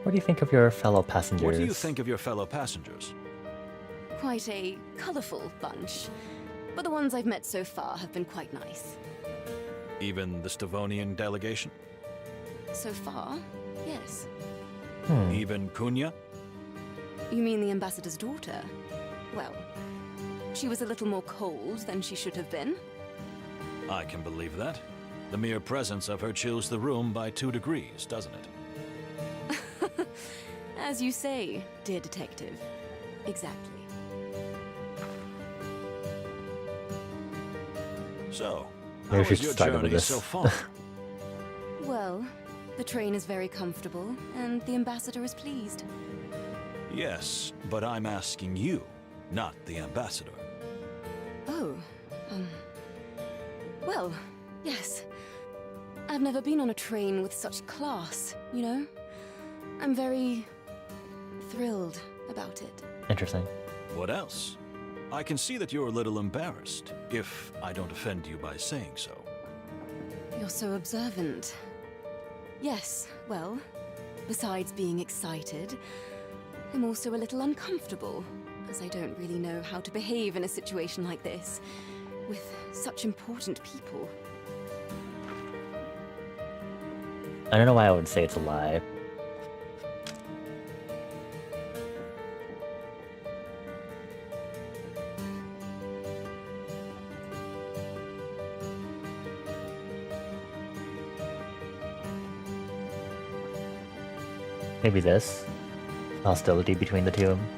Speaker 1: What do you think of your fellow passengers?
Speaker 3: What do you think of your fellow passengers?
Speaker 9: Quite a colourful bunch. But the ones I've met so far have been quite nice.
Speaker 3: Even the Stavonian delegation?
Speaker 9: So far, yes.
Speaker 3: Even Kunya?
Speaker 9: You mean the ambassador's daughter? Well, she was a little more cold than she should have been.
Speaker 3: I can believe that. The mere presence of her chills the room by 2 degrees, doesn't it?
Speaker 9: As you say, dear detective. Exactly.
Speaker 3: So,
Speaker 1: Maybe
Speaker 3: how
Speaker 1: we should
Speaker 3: was your
Speaker 1: start with
Speaker 3: journey
Speaker 1: this.
Speaker 3: so far?
Speaker 9: Well, the train is very comfortable, and the ambassador is pleased.
Speaker 3: Yes, but I'm asking you, not the ambassador.
Speaker 9: Oh, well, yes. I've never been on a train with such class, you know? I'm very thrilled about it.
Speaker 1: Interesting.
Speaker 3: What else? I can see that you're a little embarrassed, if I don't offend you by saying so.
Speaker 9: You're so observant. Yes, well, besides being excited, I'm also a little uncomfortable, as I don't really know how to behave in a situation like this, with such important people.
Speaker 1: I don't know why I would say it's a lie. Maybe this. Hostility between the two of them.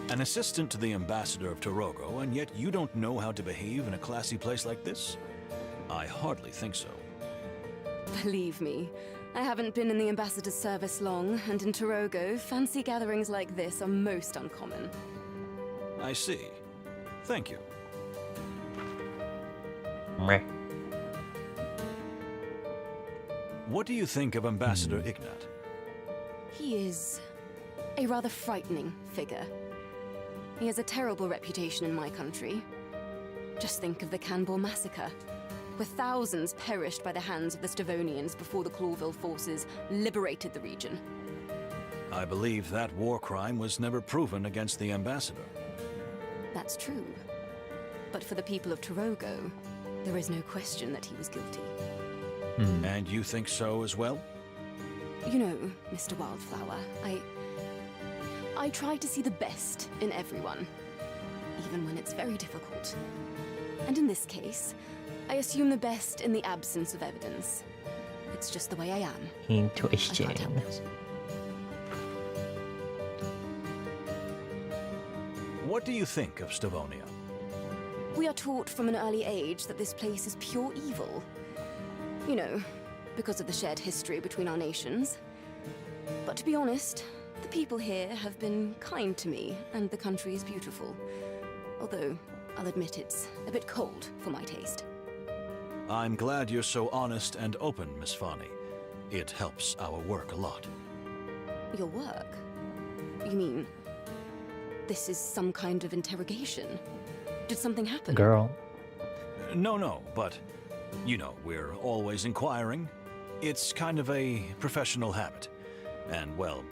Speaker 3: An assistant to the ambassador of Torogo, and yet you don't know how to behave in a classy place like this? I hardly think so.
Speaker 9: Believe me, I haven't been in the ambassador's service long, and in Torogo, fancy gatherings like this are most uncommon.
Speaker 3: I see. Thank you.
Speaker 1: Meh.
Speaker 3: What do you think of Ambassador Ignat?
Speaker 9: He is a rather frightening figure. He has a terrible reputation in my country. Just think of the Canbor massacre, where thousands perished by the hands of the Stavonians before the Clawville forces liberated the region.
Speaker 3: I believe that war crime was never proven against the ambassador.
Speaker 9: That's true. But for the people of Torogo, there is no question that he was guilty.
Speaker 3: And you think so as well?
Speaker 9: You know, Mr. Wildflower, I try to see the best in everyone, even when it's very difficult. And in this case, I assume the best in the absence of evidence. It's just the way I am. I
Speaker 1: Intuition.
Speaker 9: can't help it.
Speaker 3: What do you think of Stavonia?
Speaker 9: We are taught from an early age that this place is pure evil. You know, because of the shared history between our nations. But to be honest, the people here have been kind to me, and the country is beautiful. Although, I'll admit it's a bit cold for my taste.
Speaker 3: I'm glad you're so honest and open, Miss Fani. It helps our work a lot.
Speaker 9: Your work? You mean, this is some kind of interrogation? Did something happen?
Speaker 1: Girl.
Speaker 3: No, but, you know, we're always inquiring. It's kind of a professional habit. And, well,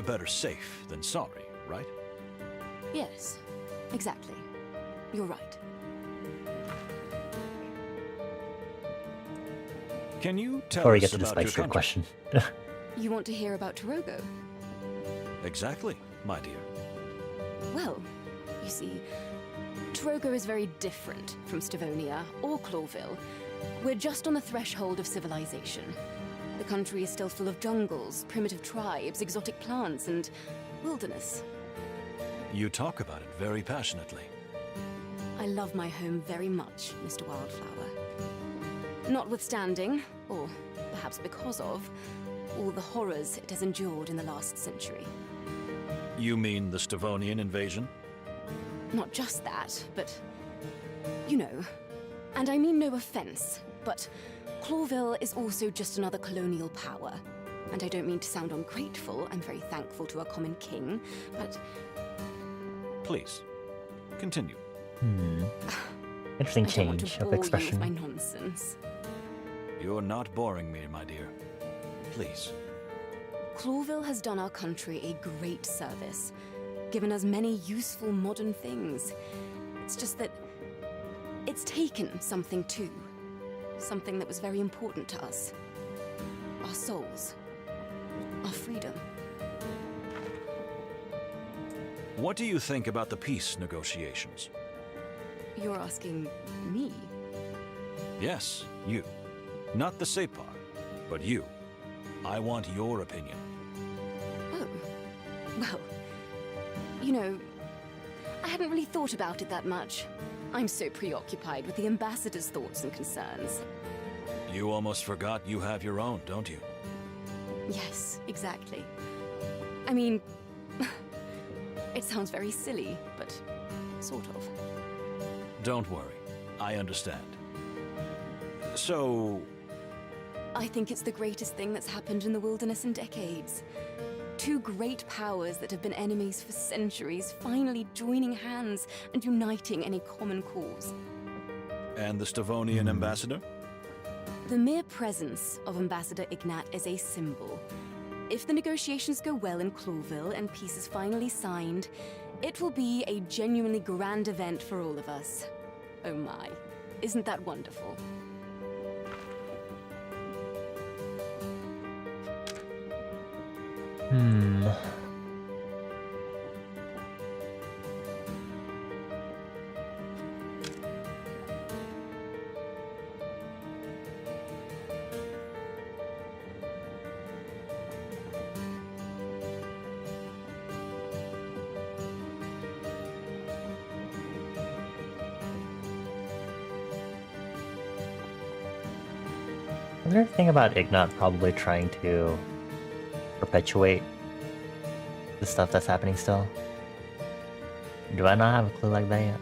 Speaker 3: better safe than sorry, right?
Speaker 9: Yes, exactly. You're right.
Speaker 3: Can you tell
Speaker 1: Before we
Speaker 3: us
Speaker 1: get to the
Speaker 3: about your
Speaker 1: spicier
Speaker 3: country?
Speaker 1: question.
Speaker 9: You want to hear about Torogo?
Speaker 3: Exactly, my dear.
Speaker 9: Well, you see, Torogo is very different from Stavonia or Clawville. We're just on the threshold of civilization. The country is still full of jungles, primitive tribes, exotic plants, and wilderness.
Speaker 3: You talk about it very passionately.
Speaker 9: I love my home very much, Mr. Wildflower. Notwithstanding, or perhaps because of, all the horrors it has endured in the last century.
Speaker 3: You mean the Stavonian invasion?
Speaker 9: Not just that, but... you know. And I mean no offense, but Clawville is also just another colonial power. And I don't mean to sound ungrateful, I'm very thankful to our common king, but...
Speaker 3: Please, continue.
Speaker 1: Interesting
Speaker 9: I don't want
Speaker 1: change
Speaker 9: to
Speaker 1: of
Speaker 9: bore
Speaker 1: expression.
Speaker 9: you with my nonsense.
Speaker 3: You're not boring me, my dear. Please.
Speaker 9: Clawville has done our country a great service, given us many useful modern things. It's just that it's taken something too. Something that was very important to us. Our souls. Our freedom.
Speaker 3: What do you think about the peace negotiations?
Speaker 9: You're asking me?
Speaker 3: Yes, you. Not the Separ, but you. I want your opinion.
Speaker 9: Oh. Well, you know, I hadn't really thought about it that much. I'm so preoccupied with the ambassador's thoughts and concerns.
Speaker 3: You almost forgot you have your own, don't you?
Speaker 9: Yes, exactly. I mean, it sounds very silly, but sort of.
Speaker 3: Don't worry. I understand. So...
Speaker 9: I think it's the greatest thing that's happened in the wilderness in decades. Two great powers that have been enemies for centuries finally joining hands and uniting in a common cause.
Speaker 3: And the Stavonian ambassador?
Speaker 9: The mere presence of Ambassador Ignat is a symbol. If the negotiations go well in Clawville and peace is finally signed, it will be a genuinely grand event for all of us. Oh my, isn't that wonderful?
Speaker 1: Another thing about Ignat probably trying to perpetuate the stuff that's happening still. Do I not have a clue like that yet?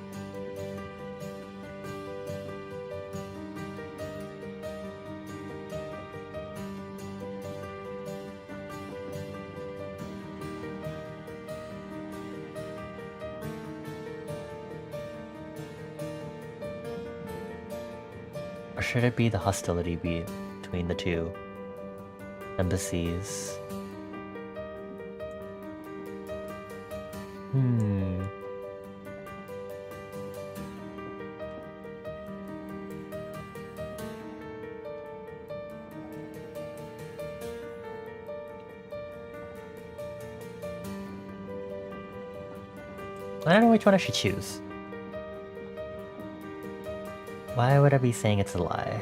Speaker 1: Or should it be the hostility between the two embassies? I don't know which one I should choose. Why would I be saying it's a lie?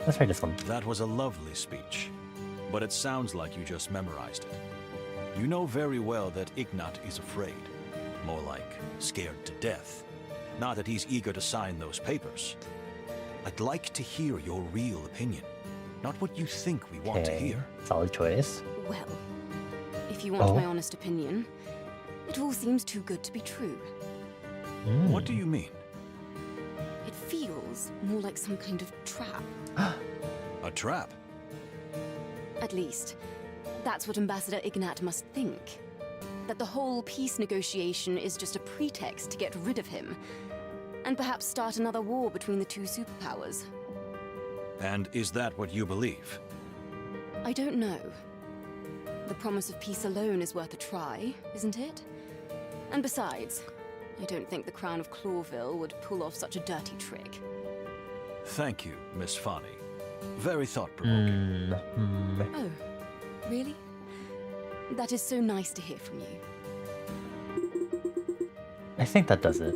Speaker 1: Let's try this one.
Speaker 3: That was a lovely speech, but it sounds like you just memorized it. You know very well that Ignat is afraid. More like scared to death. Not that he's eager to sign those papers. I'd like to hear your real opinion, not what you think we want to hear.
Speaker 1: Solid choice.
Speaker 9: Well, if you want my honest opinion, it all seems too good to be true.
Speaker 3: What do you mean?
Speaker 9: It feels more like some kind of trap.
Speaker 3: A trap?
Speaker 9: At least, that's what Ambassador Ignat must think. That the whole peace negotiation is just a pretext to get rid of him, and perhaps start another war between the two superpowers.
Speaker 3: And is that what you believe?
Speaker 9: I don't know. The promise of peace alone is worth a try, isn't it? And besides, I don't think the Crown of Clawville would pull off such a dirty trick.
Speaker 3: Thank you, Miss Fanny. Very thought-provoking.
Speaker 9: Oh, really? That is so nice to hear from you.
Speaker 1: I think that does it.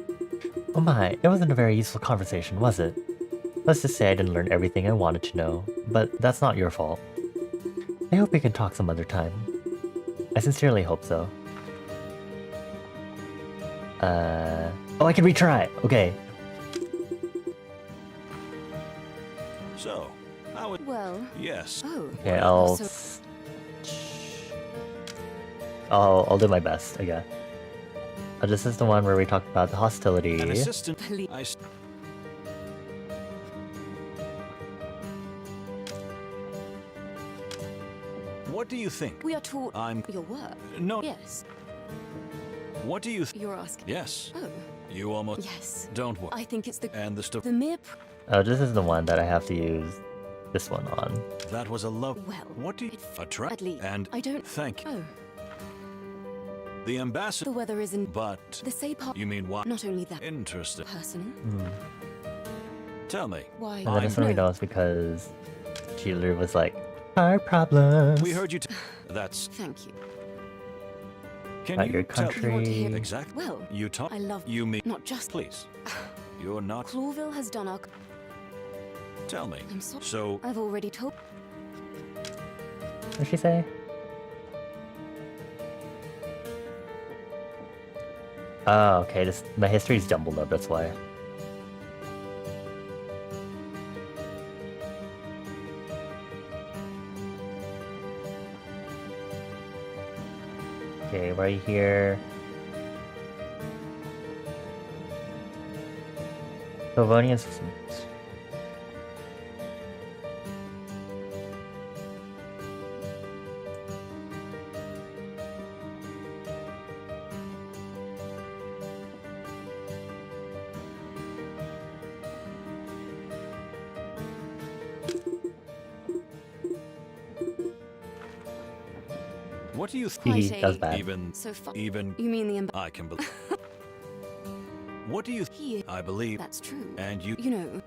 Speaker 1: Oh my, it wasn't a very useful conversation, was it? Let's just say I didn't learn everything I wanted to know, but that's not your fault. I hope we can talk some other time. I sincerely hope so. Oh, I can retry! Okay.
Speaker 3: So, how it...
Speaker 9: Well...
Speaker 3: Yes.
Speaker 9: Oh.
Speaker 1: Okay,
Speaker 9: So-
Speaker 1: I'll do my best, I guess. This is the one where we talked about the hostility.
Speaker 3: An assistant...
Speaker 9: Please.
Speaker 3: What do you think?
Speaker 9: We are taught
Speaker 3: I'm...
Speaker 9: your work.
Speaker 3: No.
Speaker 9: Yes.
Speaker 3: What do you...
Speaker 9: You're asking.
Speaker 3: Yes.
Speaker 9: Oh.
Speaker 3: You almost...
Speaker 9: Yes.
Speaker 3: Don't worry.
Speaker 9: I think it's the...
Speaker 3: And the stuff...
Speaker 9: The mere...
Speaker 1: Oh, this is the one that I have to use this one on.
Speaker 3: That was a love...
Speaker 9: Well...
Speaker 3: What do you... Attract...
Speaker 9: At least...
Speaker 3: And...
Speaker 9: I don't...
Speaker 3: Thank you.
Speaker 9: Oh.
Speaker 3: The ambassador...
Speaker 9: The weather isn't...
Speaker 3: But...
Speaker 9: The say part...
Speaker 3: You mean what?
Speaker 9: Not only that...
Speaker 3: Interesting.
Speaker 9: Personal.
Speaker 3: Tell me.
Speaker 9: Why...
Speaker 1: And then this one we know is because Cheeler was like, our problems.
Speaker 3: We heard you... That's...
Speaker 9: Thank you.
Speaker 3: Can
Speaker 1: About
Speaker 3: you
Speaker 1: your
Speaker 3: tell...
Speaker 1: country.
Speaker 9: You want to hear...
Speaker 3: Exactly.
Speaker 9: Well...
Speaker 3: You talk...
Speaker 9: I love...
Speaker 3: You mean...
Speaker 9: Not just...
Speaker 3: Please. You're not...
Speaker 9: Clawville has done our...
Speaker 3: Tell me.
Speaker 9: I'm sorry.
Speaker 3: So...
Speaker 9: I've already told...
Speaker 1: What did she say? Oh, okay. This my history's jumbled up. That's why. Okay, right here. Sylvanians.
Speaker 3: What do you
Speaker 1: He
Speaker 3: think?
Speaker 1: does bad.
Speaker 3: Even...
Speaker 9: So far...
Speaker 3: Even...
Speaker 9: You mean the...
Speaker 3: I can believe... What do you...
Speaker 9: He...
Speaker 3: I believe...
Speaker 9: That's true.
Speaker 3: And you...
Speaker 9: You know...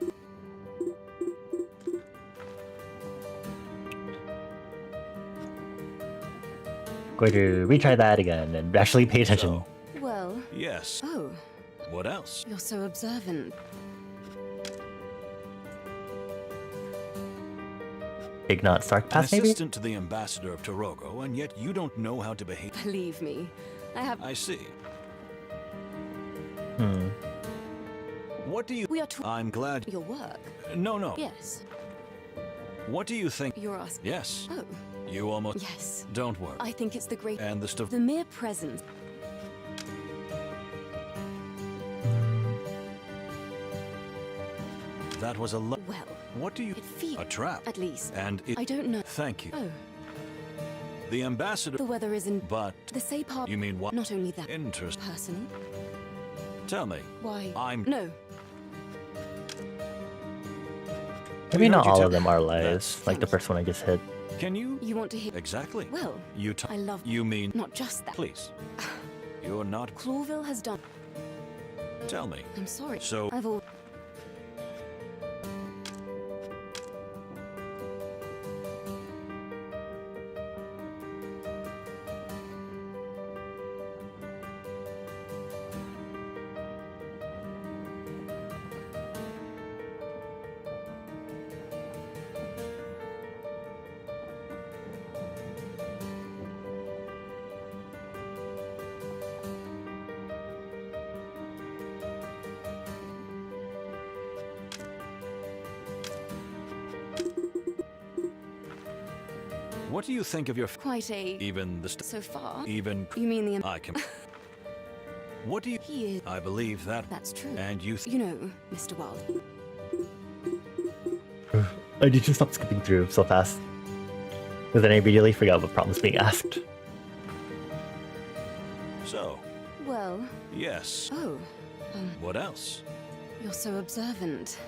Speaker 1: Going to retry that again and actually pay attention.
Speaker 3: So,
Speaker 9: Well...
Speaker 3: yes.
Speaker 9: Oh.
Speaker 3: What else?
Speaker 9: You're so observant.
Speaker 1: Ignat Stark
Speaker 3: An
Speaker 1: Pass, maybe?
Speaker 3: assistant to the ambassador of Torogo, and yet you don't know how to behave.
Speaker 9: Believe me. I have...
Speaker 3: I see.
Speaker 1: Hmm.
Speaker 3: What do you...
Speaker 9: We are taught...
Speaker 3: I'm glad...
Speaker 9: Your work.
Speaker 3: No, no.
Speaker 9: Yes.
Speaker 3: What do you think?
Speaker 9: You're asking...
Speaker 3: Yes.
Speaker 9: Oh.
Speaker 3: You almost...
Speaker 9: Yes.
Speaker 3: Don't worry.
Speaker 9: I think it's the great...
Speaker 3: And the stuff...
Speaker 9: The mere presence...
Speaker 3: That was a
Speaker 9: Well...
Speaker 3: What do you...
Speaker 9: It feels...
Speaker 3: A trap.
Speaker 9: At least.
Speaker 3: And it...
Speaker 9: I don't know...
Speaker 3: Thank you.
Speaker 9: Oh.
Speaker 3: The ambassador...
Speaker 9: The weather isn't...
Speaker 3: But...
Speaker 9: The say part...
Speaker 3: You mean what?
Speaker 9: Not only that...
Speaker 3: Interesting.
Speaker 9: Personal.
Speaker 3: Tell me.
Speaker 9: Why...
Speaker 3: I'm...
Speaker 9: No.
Speaker 1: Maybe
Speaker 3: We
Speaker 1: not
Speaker 3: heard you
Speaker 1: all
Speaker 3: tell-
Speaker 1: of them are
Speaker 3: That's-
Speaker 1: lies, like the first one I just hit.
Speaker 3: Can you...
Speaker 9: You want to hear...
Speaker 3: Exactly.
Speaker 9: Well...
Speaker 3: You
Speaker 9: I love...
Speaker 3: You mean...
Speaker 9: Not just that.
Speaker 3: Please. You're not...
Speaker 9: Clawville has done...
Speaker 3: Tell me.
Speaker 9: I'm sorry.
Speaker 3: So...
Speaker 9: I've all...
Speaker 3: What do you think of your...
Speaker 9: Quite a...
Speaker 3: Even the...
Speaker 9: So far...
Speaker 3: Even...
Speaker 9: You mean the...
Speaker 3: I can... What do you...
Speaker 9: He is...
Speaker 3: I believe that...
Speaker 9: That's true.
Speaker 3: And you...
Speaker 9: You know, Mr. Wild.
Speaker 1: I need to stop skipping through so fast. Because then I immediately forgot what problem was being asked.
Speaker 3: So...
Speaker 9: Well...
Speaker 3: Yes.
Speaker 9: Oh.
Speaker 3: What else?
Speaker 9: You're so observant.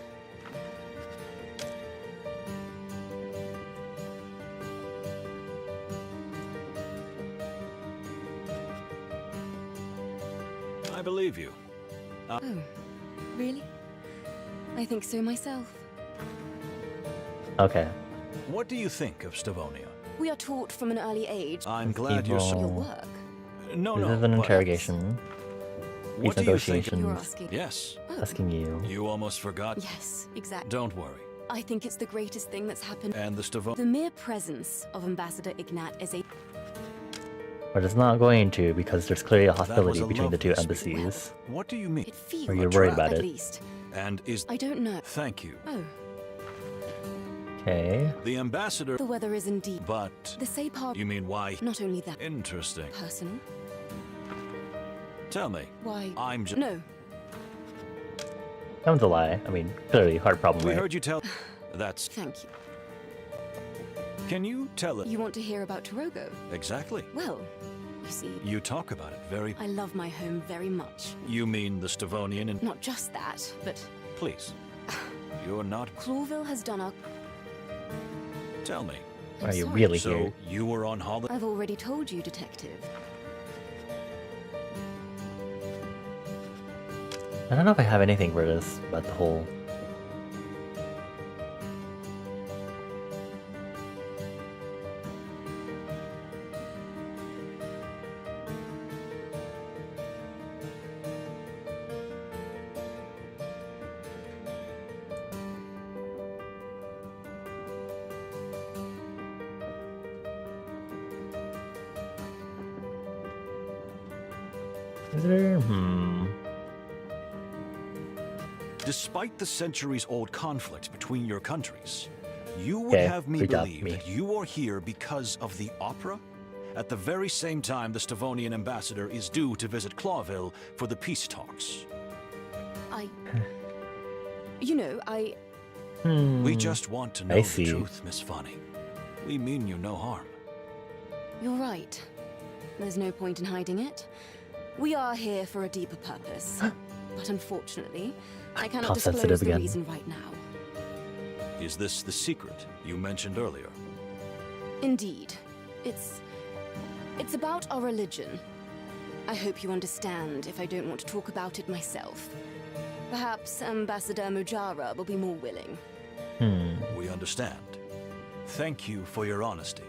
Speaker 3: I believe you.
Speaker 9: Oh. Really? I think so myself.
Speaker 1: Okay.
Speaker 3: What do you think of Stavonia?
Speaker 9: We are taught from an early age
Speaker 3: I'm glad you're
Speaker 1: evil.
Speaker 3: so...
Speaker 9: your work.
Speaker 3: No,
Speaker 1: This
Speaker 3: no.
Speaker 1: is an
Speaker 3: but
Speaker 1: interrogation.
Speaker 3: What
Speaker 1: These
Speaker 3: do you think?
Speaker 9: You're
Speaker 1: negotiations.
Speaker 9: asking.
Speaker 3: Yes.
Speaker 1: Asking you.
Speaker 3: You almost forgot.
Speaker 9: Yes, exactly.
Speaker 3: Don't worry.
Speaker 9: I think it's the greatest thing that's happened.
Speaker 3: And the Stavonia...
Speaker 9: The mere presence of Ambassador Ignat as a
Speaker 1: But it's not going to, because there's clearly a hostility
Speaker 3: a
Speaker 1: between the two
Speaker 3: lovely speech.
Speaker 1: embassies.
Speaker 3: What do you mean?
Speaker 9: it feels
Speaker 1: Or you're worried about
Speaker 9: at
Speaker 1: it.
Speaker 9: least.
Speaker 3: And is...
Speaker 9: I don't know.
Speaker 3: Thank you.
Speaker 9: Oh,
Speaker 1: Okay.
Speaker 3: The ambassador...
Speaker 9: the weather is indeed.
Speaker 3: But...
Speaker 9: The Sapar.
Speaker 3: You mean why?
Speaker 9: Not only that.
Speaker 3: Interesting.
Speaker 9: Personal.
Speaker 3: Tell me.
Speaker 9: Why?
Speaker 3: I'm just...
Speaker 9: No.
Speaker 1: That one's a lie. I mean, clearly, hard problem,
Speaker 3: We
Speaker 1: right?
Speaker 3: heard you tell... That's...
Speaker 9: Thank you.
Speaker 3: Can you tell it?
Speaker 9: You want to hear about Torogo?
Speaker 3: Exactly.
Speaker 9: Well, you see,
Speaker 3: You talk about it very...
Speaker 9: I love my home very much.
Speaker 3: You mean the Stavonian and...
Speaker 9: Not just that, but
Speaker 3: Please. You're not...
Speaker 9: Clawville has done our.
Speaker 3: Tell me.
Speaker 1: Are you
Speaker 9: sorry.
Speaker 1: really
Speaker 3: So,
Speaker 1: here?
Speaker 3: you were on holiday?
Speaker 9: I've already told you, Detective.
Speaker 1: I don't know if I have anything for this, but the whole... Is there?
Speaker 3: Despite the centuries-old conflict between your countries, you would
Speaker 1: Okay,
Speaker 3: have me
Speaker 1: good job,
Speaker 3: believe
Speaker 1: me.
Speaker 3: that you are here because of the opera? At the very same time the Stavonian ambassador is due to visit Clawville for the peace talks.
Speaker 9: You know, I.
Speaker 3: We just want to know
Speaker 1: I
Speaker 3: the
Speaker 1: see.
Speaker 3: truth, Miss Funny. We mean you no harm.
Speaker 9: You're right. There's no point in hiding it. We are here for a deeper purpose. But unfortunately, I cannot
Speaker 1: How
Speaker 9: disclose
Speaker 1: sensitive
Speaker 9: the
Speaker 1: again.
Speaker 9: reason right now.
Speaker 3: Is this the secret you mentioned earlier?
Speaker 9: Indeed. It's about our religion. I hope you understand if I don't want to talk about it myself. Perhaps Ambassador Mujara will be more willing.
Speaker 3: We understand. Thank you for your honesty.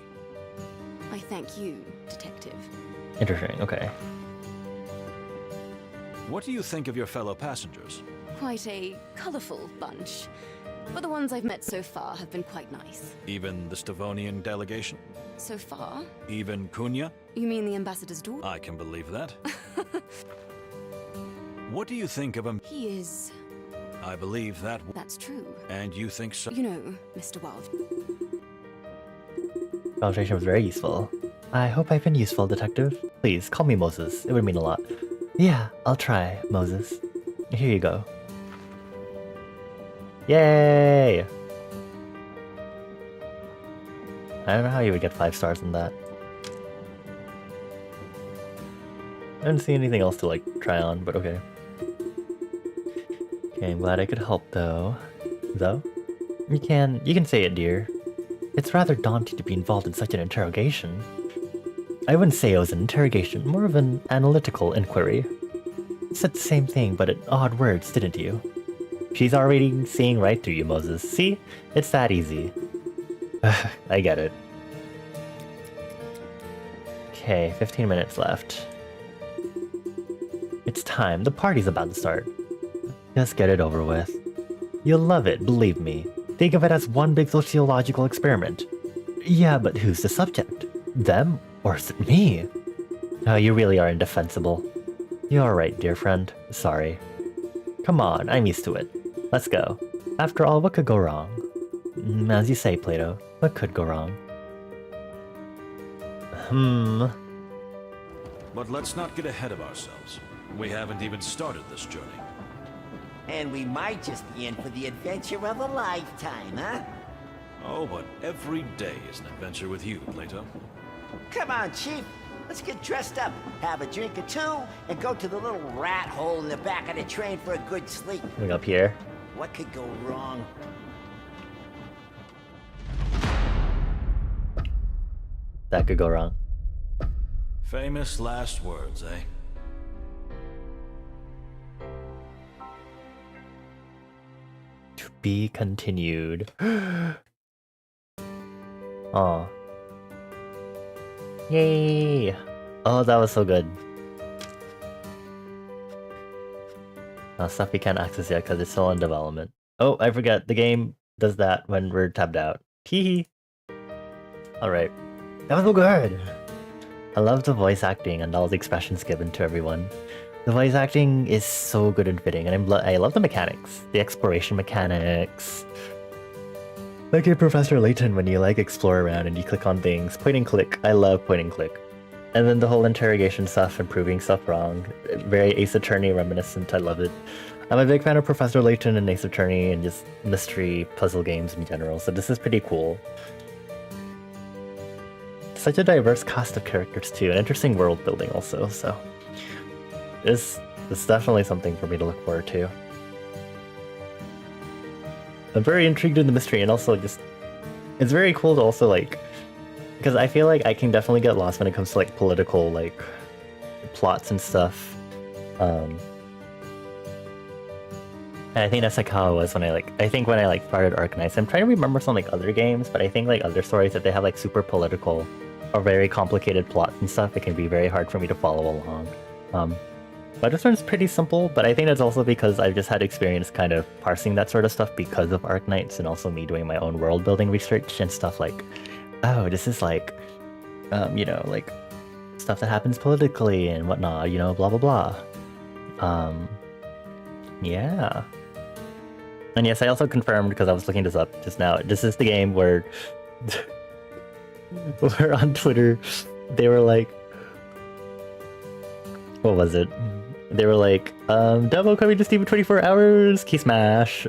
Speaker 9: I thank you, Detective.
Speaker 1: Interesting, okay.
Speaker 3: What do you think of your fellow passengers?
Speaker 9: Quite a colorful bunch. But the ones I've met so far have been quite nice.
Speaker 3: Even the Stavonian delegation?
Speaker 9: So far?
Speaker 3: Even Kunya?
Speaker 9: You mean the ambassador's daughter?
Speaker 3: I can believe that. What do you think of him?
Speaker 9: He is.
Speaker 3: I believe that.
Speaker 9: That's true.
Speaker 3: And you think so?
Speaker 9: You know, Mr. Wild.
Speaker 1: Conversation was very useful. I hope I've been useful, Detective. Please, call me Moses. It would mean a lot. Yeah, I'll try, Moses. Here you go. Yay! I don't know how you would get 5 stars in that. I didn't see anything else to, like, try on, but okay. Okay, I'm glad I could help, though. Though? You can say it, dear. It's rather daunting to be involved in such an interrogation. I wouldn't say it was an interrogation, more of an analytical inquiry. You said the same thing, but in odd words, didn't you? She's already seeing right through you, Moses. See? It's that easy. I get it. Okay, 15 minutes left. It's time. The party's about to start. Just get it over with. You'll love it, believe me. Think of it as one big sociological experiment. Yeah, but who's the subject? Them? Or is it me? Oh, you really are indefensible. You're right, dear friend. Sorry. Come on, I'm used to it. Let's go. After all, what could go wrong? As you say, Plato, what could go wrong?
Speaker 3: But let's not get ahead of ourselves. We haven't even started this journey.
Speaker 2: And we might just be in for the adventure of a lifetime, huh?
Speaker 3: Oh, but every day is an adventure with you, Plato.
Speaker 2: Come on, Chief. Let's get dressed up, have a drink or two, and go to the little rat hole in the back of the train for a good sleep.
Speaker 1: Going up here.
Speaker 2: What could go wrong?
Speaker 1: That could go wrong.
Speaker 3: Famous last words, eh?
Speaker 1: To be continued. Oh. Yay! Oh, that was so good. Stuff we can't access yet because it's still in development. Oh, I forgot. The game does that when we're tabbed out. Hee. Alright. That was so good! I love the voice acting and all the expressions given to everyone. The voice acting is so good and fitting, and I love the mechanics. The exploration mechanics. Like in Professor Layton when you like explore around and you click on things. Point and click. I love point and click. And then the whole interrogation stuff and proving stuff wrong. Very Ace Attorney reminiscent. I love it. I'm a big fan of Professor Layton and Ace Attorney and just mystery puzzle games in general, so this is pretty cool. Such a diverse cast of characters too, and interesting world building also, so it's definitely something for me to look forward to. I'm very intrigued in the mystery, and also just it's very cool to also like, because I feel like I can definitely get lost when it comes to like political like plots and stuff. And I think that's like how it was when I started Arknights. I'm trying to remember some like other games, but I think like other stories that they have like super political or very complicated plots and stuff, it can be very hard for me to follow along. But this one's pretty simple, but I think that's also because I've just had experience kind of parsing that sort of stuff because of Arknights and also me doing my own world building research and stuff like, oh, this is like, you know, like stuff that happens politically and whatnot, you know, blah, blah, blah. Yeah. And yes, I also confirmed, because I was looking this up just now, this is the game where, where on Twitter, they were like, what was it? They were like, demo coming to Steam in 24 hours, key smash.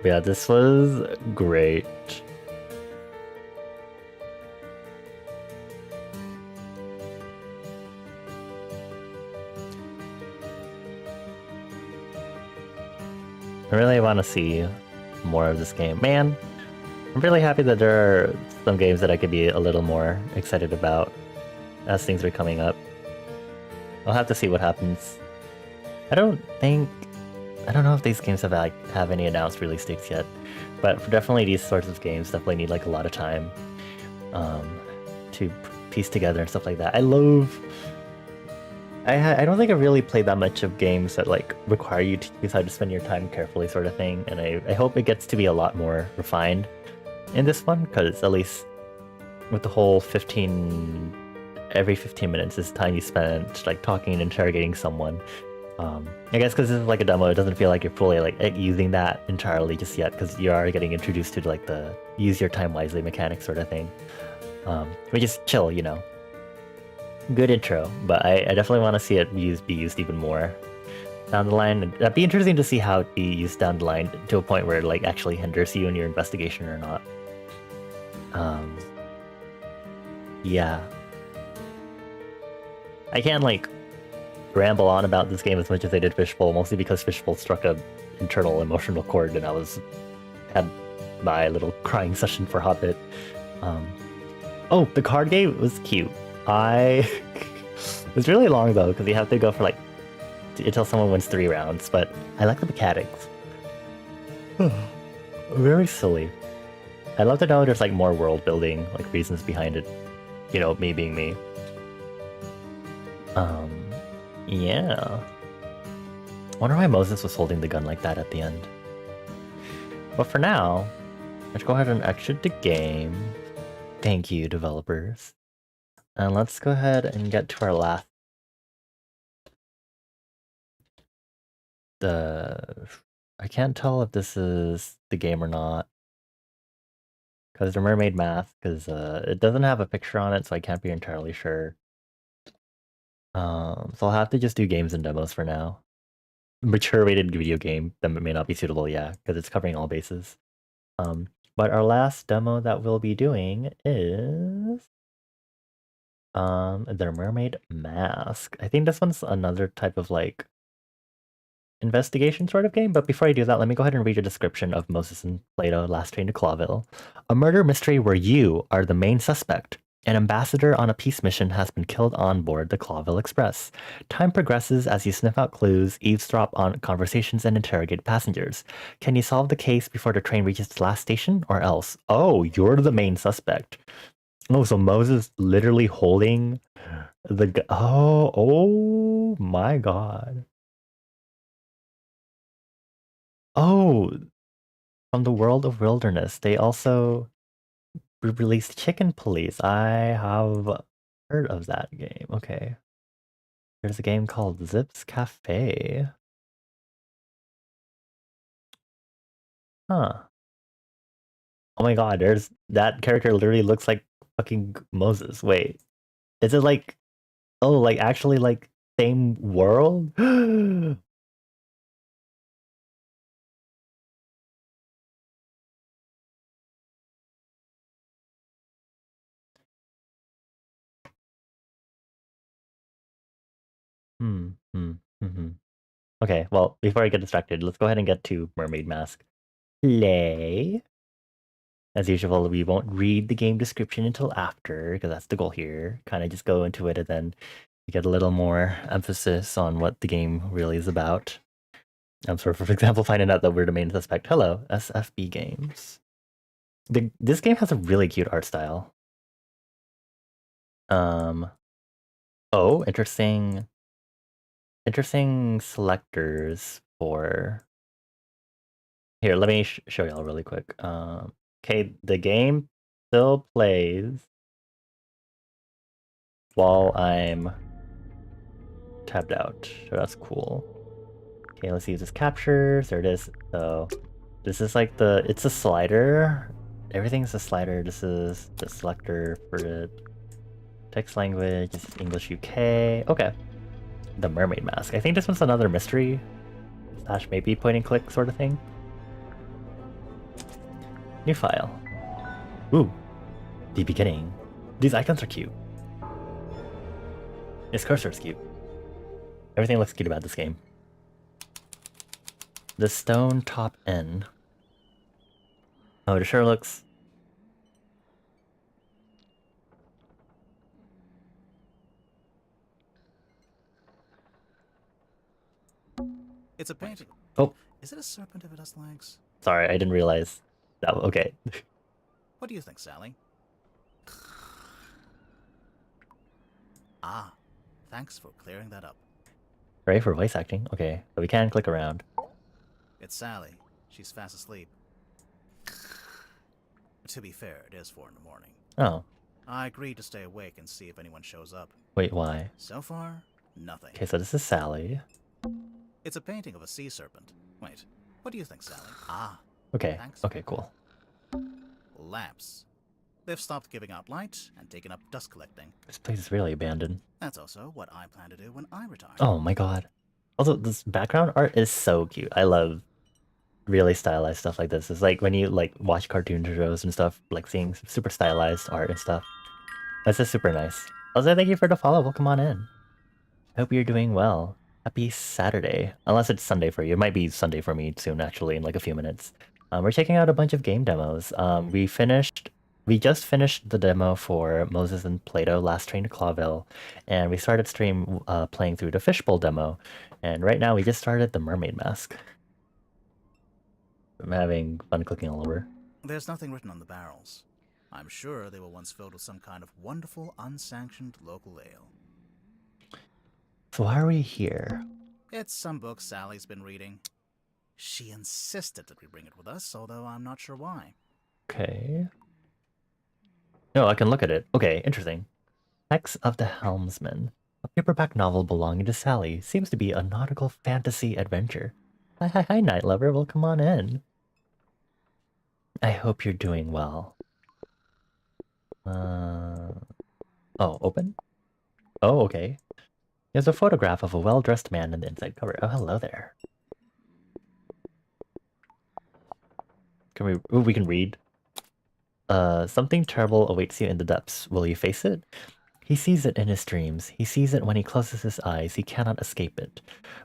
Speaker 1: Yeah, this was great. I really want to see more of this game. Man, I'm really happy that there are some games that I could be a little more excited about as things are coming up. I'll have to see what happens. I don't know if these games have any announced release dates yet, but for definitely these sorts of games definitely need like a lot of time to piece together and stuff like that. I don't think I've really played that much of games that like require you to decide to spend your time carefully sort of thing, and I hope it gets to be a lot more refined in this one, because at least with the whole every 15 minutes is time you spent like talking and interrogating someone. I guess because this is like a demo, it doesn't feel like you're fully like using that entirely just yet, because you are getting introduced to like the use your time wisely mechanic sort of thing, which is chill, you know. Good intro, but I definitely want to see it be used even more down the line. That'd be interesting to see how it be used down the line to a point where it like actually hinders you in your investigation or not. Yeah. I can't like ramble on about this game as much as I did Fishbowl, mostly because Fishbowl struck a internal emotional chord and I had my little crying session for hot bit. Oh, the card game was cute. It was really long though, because you have to go for like until someone wins 3 rounds, but I like the mechanics. Very silly. I love to know there's like more world building, like reasons behind it. You know, me being me. Yeah. I wonder why Moses was holding the gun like that at the end. But for now, let's go ahead and exit the game. Thank you, developers. And let's go ahead and get to our last. I can't tell if this is the game or not, because the Mermaid mask, because it doesn't have a picture on it, so I can't be entirely sure. So I'll have to just do games and demos for now. Mature rated video game that may not be suitable, yeah, because it's covering all bases. But our last demo that we'll be doing is the Mermaid mask. I think this one's another type of like investigation sort of game, but before I do that, let me go ahead and read a description of Moses and Plato Last Train to Clawville. A murder mystery where you are the main suspect. An ambassador on a peace mission has been killed on board the Clawville Express. Time progresses as you sniff out clues, eavesdrop on conversations, and interrogate passengers. Can you solve the case before the train reaches its last station, or else? Oh, you're the main suspect. Oh, so Moses literally holding the... Oh my god. Oh, from the world of wilderness, they also released Chicken Police. I have heard of that game. Okay. There's a game called Zips Cafe. Huh. Oh my god, there's that character literally looks like fucking Moses. Wait. Is it like like actually like same world? Okay, well, before I get distracted, let's go ahead and get to Mermaid Mask. Play. As usual, we won't read the game description until after, because that's the goal here. Kind of just go into it and then you get a little more emphasis on what the game really is about. For example, finding out that we're the main suspect. Hello, SFB Games. This game has a really cute art style. Oh, interesting selectors for... Here, let me show y'all really quick. Okay, the game still plays while I'm tabbed out, so that's cool. Okay, let's see if this captures. There it is. So this is like it's a slider. Everything's a slider. This is the selector for it. Text language is English UK. Okay. The Mermaid Mask. I think this one's another mystery / maybe point and click sort of thing. New file. Ooh. The beginning. These icons are cute. This cursor is cute. Everything looks cute about this game. The stone top N. Oh, it sure looks...
Speaker 11: It's a painting.
Speaker 1: Oh.
Speaker 11: Is it a serpent if it has legs?
Speaker 1: Sorry, I didn't realize that. Okay.
Speaker 11: What do you think, Sally? Ah, thanks for clearing that up.
Speaker 1: Ready for voice acting? Okay, so we can click around.
Speaker 11: It's Sally. She's fast asleep. To be fair, it is 4 in the morning.
Speaker 1: Oh.
Speaker 11: I agreed to stay awake and see if anyone shows up.
Speaker 1: Wait, why?
Speaker 11: So far, nothing.
Speaker 1: Okay, so this is Sally.
Speaker 11: It's a painting of a sea serpent. Wait, what do you think, Sally? Ah.
Speaker 1: Okay,
Speaker 11: thanks.
Speaker 1: okay, cool.
Speaker 11: Lamps. They've stopped giving out light and taken up dust collecting.
Speaker 1: This place is really abandoned.
Speaker 11: That's also what I plan to do when I retire.
Speaker 1: Oh my god. Also, this background art is so cute. I love really stylized stuff like this. It's like when you like watch cartoon shows and stuff, like seeing super stylized art and stuff. That's just super nice. Also, thank you for the follow. Welcome on in. I hope you're doing well. Happy Saturday. Unless it's Sunday for you. It might be Sunday for me soon, actually, in like a few minutes. We're checking out a bunch of game demos. We just finished the demo for Moses and Plato, Last Train to Clawville, and we started stream playing through the Fishbowl demo. And right now we just started the Mermaid Mask. I'm having fun clicking all over.
Speaker 11: There's nothing written on the barrels. I'm sure they were once filled with some kind of wonderful, unsanctioned local ale.
Speaker 1: So why are we here?
Speaker 11: It's some book Sally's been reading. She insisted that we bring it with us, although I'm not sure why.
Speaker 1: Okay. No, I can look at it. Okay, interesting. Hex of the Helmsman. A paperback novel belonging to Sally. Seems to be a nautical fantasy adventure. Hi, Night Lover. Welcome on in. I hope you're doing well. Oh, open? Oh, okay. There's a photograph of a well-dressed man in the inside cover. Oh, hello there. Can we... Ooh, we can read. Something terrible awaits you in the depths. Will you face it? He sees it in his dreams. He sees it when he closes his eyes. He cannot escape it.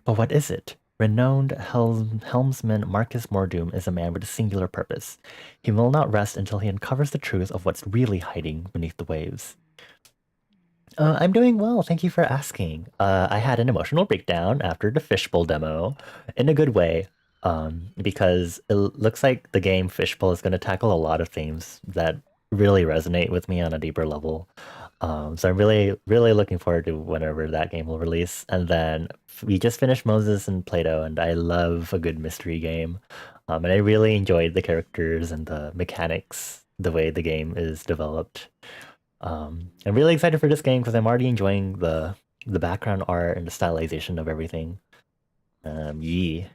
Speaker 1: But what is it? Renowned helmsman Marcus Mordoom is a man with a singular purpose. He will not rest until he uncovers the truth of what's really hiding beneath the waves. I'm doing well, thank you for asking. I had an emotional breakdown after the Fishbowl demo, in a good way, because it looks like the game Fishbowl is going to tackle a lot of themes that really resonate with me on a deeper level. So I'm really, really looking forward to whenever that game will release. And then we just finished Moses and Plato, and I love a good mystery game. And I really enjoyed the characters and the mechanics, the way the game is developed. I'm really excited for this game because I'm already enjoying the background art and the stylization of everything. Yeah.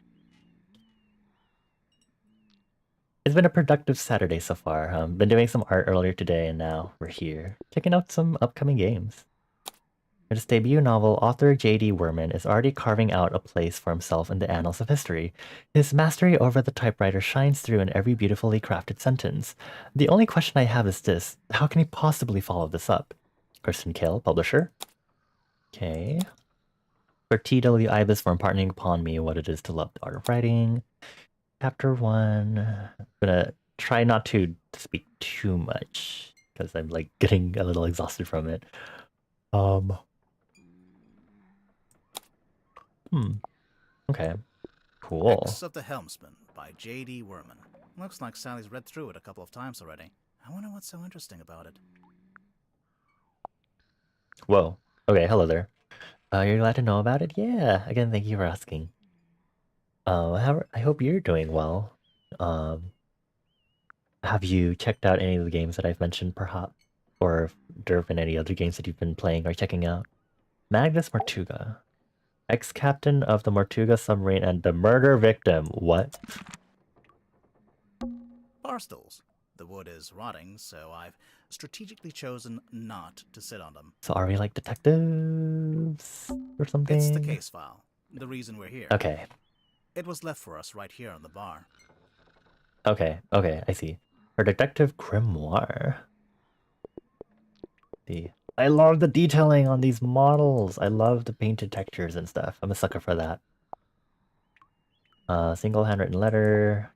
Speaker 1: It's been a productive Saturday so far. Been doing some art earlier today, and now we're here checking out some upcoming games. For his debut novel, author J.D. Werman is already carving out a place for himself in the annals of history. His mastery over the typewriter shines through in every beautifully crafted sentence. The only question I have is this: how can he possibly follow this up? Kristen Kale, publisher. Okay. For T.W. Ibis for imparting upon me what it is to love the art of writing. Chapter 1. I'm gonna try not to speak too much because I'm like getting a little exhausted from it. Okay. Cool.
Speaker 11: X of the Helmsman by J.D. Werman. Looks like Sally's read through it a couple of times already. I wonder what's so interesting about it.
Speaker 1: Whoa. Okay, hello there. You're glad to know about it? Yeah. Again, thank you for asking. I hope you're doing well. Have you checked out any of the games that I've mentioned, perhaps? Or if there have been any other games that you've been playing or checking out? Magnus Mortuga. Ex-captain of the Mortuga submarine and the murder victim. What?
Speaker 11: Barstools. The wood is rotting, so I've strategically chosen not to sit on them.
Speaker 1: So are we like detectives or something?
Speaker 11: It's the case file. The reason we're here.
Speaker 1: Okay.
Speaker 11: It was left for us right here on the bar.
Speaker 1: Okay, I see. For Detective Grimoire. I love the detailing on these models. I love the painted textures and stuff. I'm a sucker for that. Single handwritten letter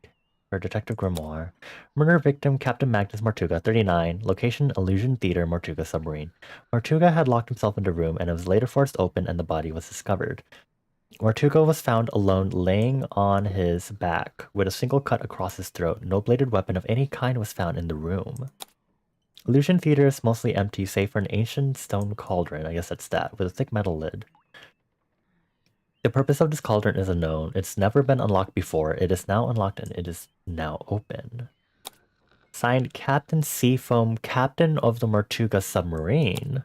Speaker 1: for Detective Grimoire. Murder victim Captain Magnus Mortuga, 39. Location Illusion Theater, Mortuga submarine. Mortuga had locked himself in the room and it was later forced open and the body was discovered. Mortuga was found alone laying on his back with a single cut across his throat. No bladed weapon of any kind was found in the room. Illusion Theater is mostly empty save for an ancient stone cauldron, I guess that's that, with a thick metal lid. The purpose of this cauldron is unknown. It's never been unlocked before. It is now unlocked and it is now open. Signed Captain Seafoam, Captain of the Mortuga submarine.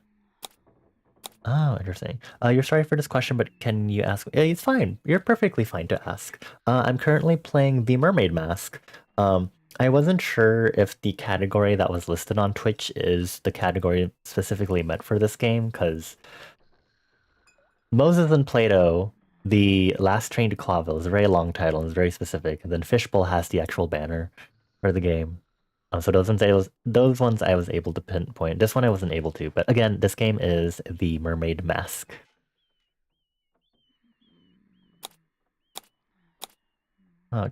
Speaker 1: Oh, interesting. You're sorry for this question, but can you ask? It's fine. You're perfectly fine to ask. I'm currently playing the Mermaid Mask. I wasn't sure if the category that was listed on Twitch is the category specifically meant for this game, because Moses and Plato, the last train to Clawville, is a very long title and is very specific, and then Fishbowl has the actual banner for the game. So those ones I was able to pinpoint. This one I wasn't able to, but again, this game is the Mermaid Mask.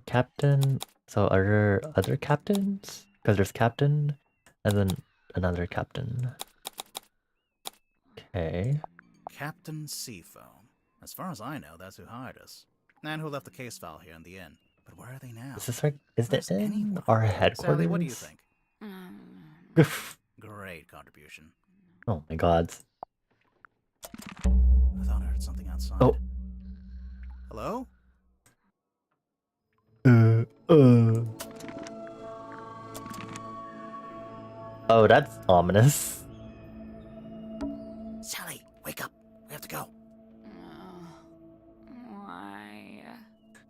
Speaker 1: Captain. So are there other captains? Because there's captain, and then another captain. Okay.
Speaker 11: Captain Seafoam. As far as I know, that's who hired us. And who left the case file here in the inn. But where are they now?
Speaker 1: Is this the inn? Our headquarters?
Speaker 11: Sally, what do you think? Great contribution.
Speaker 1: Oh my god.
Speaker 11: I thought I heard something outside.
Speaker 1: Oh.
Speaker 11: Hello?
Speaker 1: Oh, that's ominous.
Speaker 11: Sally, wake up. We have to go.
Speaker 12: Why?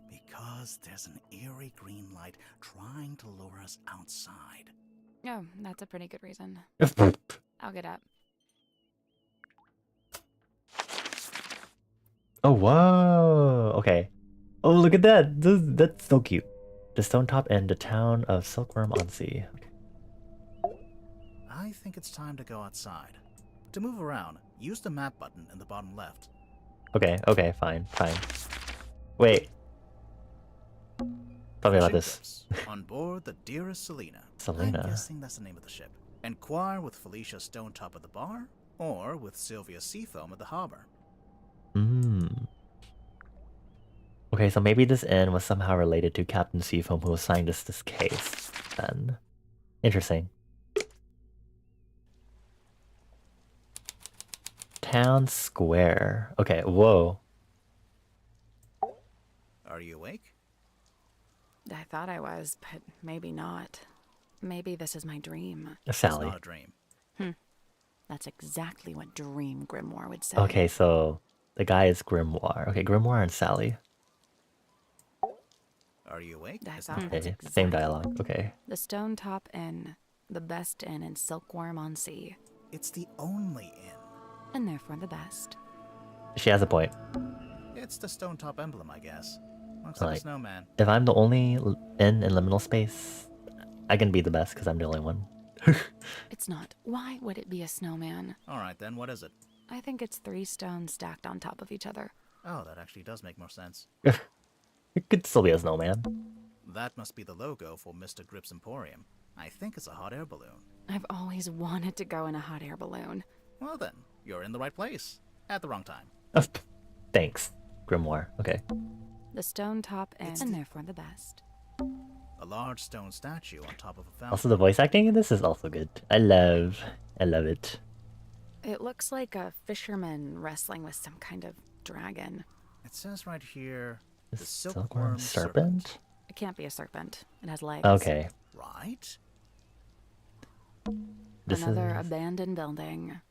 Speaker 11: Because there's an eerie green light trying to lure us outside.
Speaker 12: Oh, that's a pretty good reason. I'll get up.
Speaker 1: Oh, whoa. Okay. Oh, look at that. That's so cute. The stone top and the town of Silkworm on Sea. Okay.
Speaker 11: I think it's time to go outside. To move around, use the map button in the bottom left.
Speaker 1: Okay, fine. Wait. Tell me about this.
Speaker 11: On board the dearest Selena.
Speaker 1: Selena.
Speaker 11: I'm guessing that's the name of the ship. Enquire with Felicia Stonetop at the bar, or with Sylvia Seafoam at the harbor.
Speaker 1: Hmm. Okay, so maybe this inn was somehow related to Captain Seafoam who assigned us this case, then. Interesting. Town Square. Okay, whoa.
Speaker 11: Are you awake?
Speaker 12: I thought I was, but maybe not. Maybe this is my dream.
Speaker 1: Sally.
Speaker 11: It's not a dream.
Speaker 12: That's exactly what Dream Grimoire would say.
Speaker 1: Okay, so the guy is Grimoire. Okay, Grimoire and Sally.
Speaker 11: Are you awake?
Speaker 12: I thought that's
Speaker 1: Okay,
Speaker 12: exactly.
Speaker 1: same dialogue. Okay.
Speaker 12: The Stone Top Inn, the best inn in Silkworm on Sea,
Speaker 11: It's the only inn.
Speaker 12: and therefore the best.
Speaker 1: She has a point.
Speaker 11: It's the Stonetop emblem, I guess. Looks like a
Speaker 1: Like,
Speaker 11: snowman.
Speaker 1: if I'm the only inn in liminal space, I can be the best because I'm the only one.
Speaker 12: It's not. Why would it be a snowman?
Speaker 11: Alright then, what is it?
Speaker 12: I think it's 3 stones stacked on top of each other.
Speaker 11: Oh, that actually does make more sense.
Speaker 1: It could still be a snowman.
Speaker 11: That must be the logo for Mr. Grip's Emporium. I think it's a hot air balloon.
Speaker 12: I've always wanted to go in a hot air balloon.
Speaker 11: Well then, you're in the right place. At the wrong time.
Speaker 1: Thanks, Grimoire. Okay.
Speaker 12: The Stone Top Inn, and therefore the best.
Speaker 11: A large stone statue on top of a fountain.
Speaker 1: Also, the voice acting in this is also good. I love it.
Speaker 12: It looks like a fisherman wrestling with some kind of dragon.
Speaker 11: It says right here, the
Speaker 1: Silkworm
Speaker 11: silkworm
Speaker 1: serpent?
Speaker 12: It can't be a serpent. It has legs.
Speaker 1: Okay.
Speaker 11: Right?
Speaker 1: This
Speaker 12: Another
Speaker 1: is...
Speaker 12: abandoned building.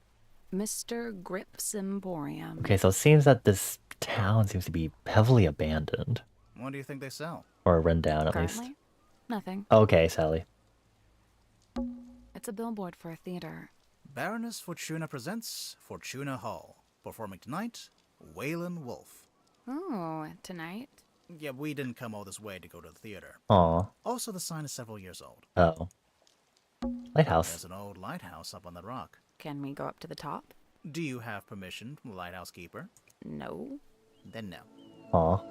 Speaker 12: Mr. Grip's Emporium.
Speaker 1: Okay, so it seems that this town seems to be heavily abandoned.
Speaker 11: What do you think they sell?
Speaker 1: Or run down, at
Speaker 12: Currently,
Speaker 1: least.
Speaker 12: nothing.
Speaker 1: Okay, Sally.
Speaker 12: It's a billboard for a theater.
Speaker 11: Baroness Fortuna presents Fortuna Hall. Performing tonight, Waylon Wolf.
Speaker 12: Oh, tonight?
Speaker 11: Yeah, we didn't come all this way to go to the theater.
Speaker 1: Aw.
Speaker 11: Also, the sign is several years old.
Speaker 1: Oh. Lighthouse.
Speaker 11: There's an old lighthouse up on the rock.
Speaker 12: Can we go up to the top?
Speaker 11: Do you have permission from the lighthouse keeper?
Speaker 12: No.
Speaker 11: Then no.
Speaker 1: Aw.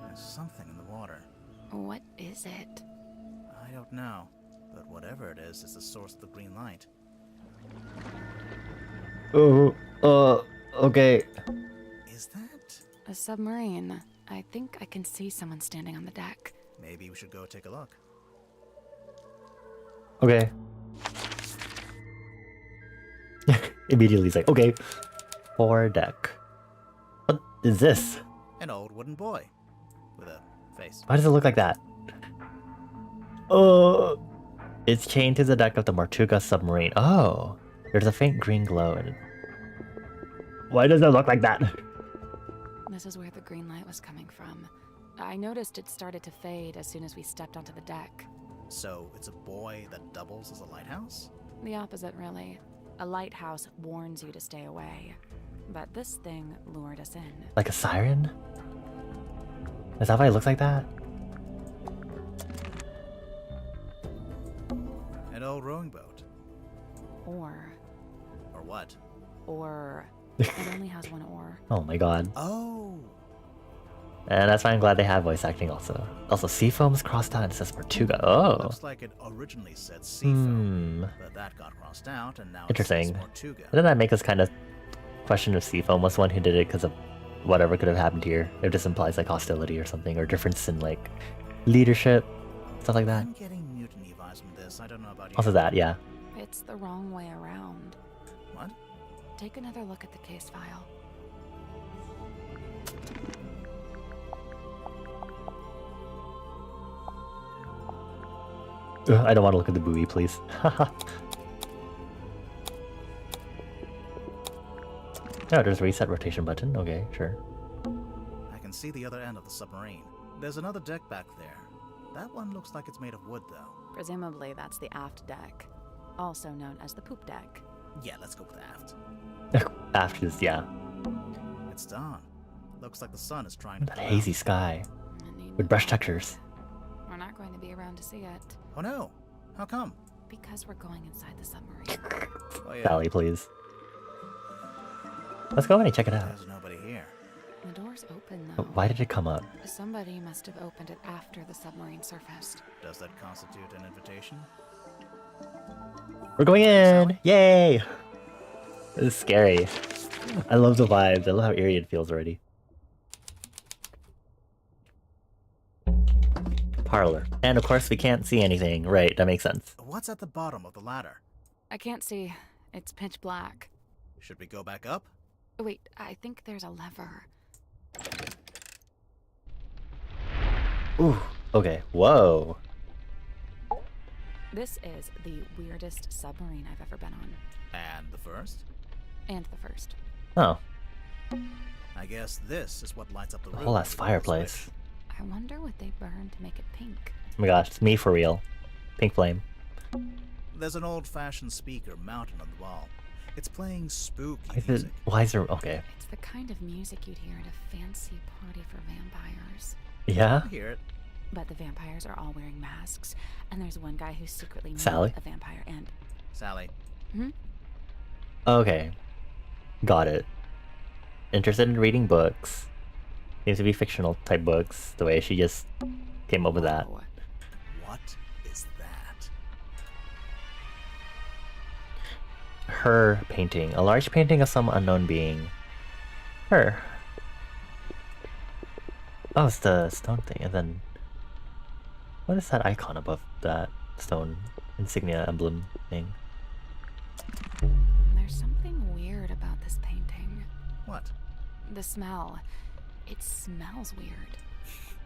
Speaker 11: There's something in the water.
Speaker 12: What is it?
Speaker 11: I don't know. But whatever it is the source of the green light.
Speaker 1: Okay.
Speaker 11: Is that?
Speaker 12: A submarine. I think I can see someone standing on the deck.
Speaker 11: Maybe we should go take a look.
Speaker 1: Okay. Immediately he's like, okay. Foredeck. What is this?
Speaker 11: An old wooden boy. With a face.
Speaker 1: Why does it look like that? It's chained to the deck of the Martuga submarine. Oh. There's a faint green glow in it. Why does it look like that?
Speaker 12: This is where the green light was coming from. I noticed it started to fade as soon as we stepped onto the deck.
Speaker 11: So, it's a boy that doubles as a lighthouse?
Speaker 12: The opposite, really. A lighthouse warns you to stay away. But this thing lured us in.
Speaker 1: Like a siren? Is that why it looks like that?
Speaker 11: An old rowing boat.
Speaker 12: Or
Speaker 11: what?
Speaker 12: Or it only has one oar.
Speaker 1: Oh my god.
Speaker 11: Oh!
Speaker 1: And that's why I'm glad they have voice acting also. Also, Seafoam's crossed out and it says Tortuga. Oh.
Speaker 11: Looks like it originally said Seafoam,
Speaker 1: Hmm.
Speaker 11: but that got crossed out and now
Speaker 1: Interesting.
Speaker 11: it says Tortuga.
Speaker 1: Doesn't that make us kind of question if Seafoam was the one who did it because of whatever could have happened here? It just implies like hostility or something, or difference in like leadership, stuff like that.
Speaker 11: I'm getting mutiny vibes from this. I don't know about you.
Speaker 1: Also that, yeah.
Speaker 12: It's the wrong way around.
Speaker 11: What?
Speaker 12: Take another look at the case file.
Speaker 1: Ugh, I don't want to look at the buoy, please. Oh, there's a reset rotation button. Okay, sure.
Speaker 11: I can see the other end of the submarine. There's another deck back there. That one looks like it's made of wood, though.
Speaker 12: Presumably that's the aft deck, also known as the poop deck.
Speaker 11: Yeah, let's go with aft.
Speaker 1: After this, yeah.
Speaker 11: It's dawn. Looks like the sun is trying to
Speaker 1: That
Speaker 11: pull
Speaker 1: hazy
Speaker 11: out.
Speaker 1: sky
Speaker 12: Need
Speaker 1: with brush textures.
Speaker 12: We're not going to be around to see it.
Speaker 11: Oh no! How come?
Speaker 12: Because we're going inside the submarine.
Speaker 11: Oh yeah,
Speaker 1: Sally, please. Let's go and check it out.
Speaker 11: there's nobody here.
Speaker 12: The door's open, though.
Speaker 1: But why did it come up?
Speaker 12: Somebody must have opened it after the submarine surfaced.
Speaker 11: Does that constitute an invitation?
Speaker 1: We're going in! Yay! This is scary. I love the vibes. I love how eerie it feels already. Parlor. And of course we can't see anything. Right, that makes sense.
Speaker 11: What's at the bottom of the ladder?
Speaker 12: I can't see. It's pitch black.
Speaker 11: Should we go back up?
Speaker 12: Wait, I think there's a lever.
Speaker 1: Ooh, okay. Whoa.
Speaker 12: This is the weirdest submarine I've ever been on.
Speaker 11: And the first?
Speaker 12: And the first.
Speaker 1: Oh.
Speaker 11: I guess this is what lights up the
Speaker 1: A
Speaker 11: room.
Speaker 1: whole ass fireplace.
Speaker 12: I wonder what they burned to make it pink.
Speaker 1: Oh my gosh, it's me for real. Pink flame.
Speaker 11: There's an old-fashioned speaker mounted on the wall. It's playing spooky
Speaker 1: Why is
Speaker 11: music.
Speaker 1: it, why is there, okay.
Speaker 12: It's the kind of music you'd hear at a fancy party for vampires.
Speaker 1: Yeah?
Speaker 11: I hear it.
Speaker 12: But the vampires are all wearing masks, and there's one guy who's secretly not
Speaker 1: Sally?
Speaker 12: a vampire, and...
Speaker 11: Sally.
Speaker 1: Okay. Got it. Interested in reading books. Seems to be fictional type books, the way she just came up with that.
Speaker 12: Whoa.
Speaker 11: What is that?
Speaker 1: Her painting. A large painting of some unknown being. Her. Oh, it's the stone thing, and then... What is that icon above that stone insignia emblem thing?
Speaker 12: There's something weird about this painting.
Speaker 11: What?
Speaker 12: The smell. It smells weird.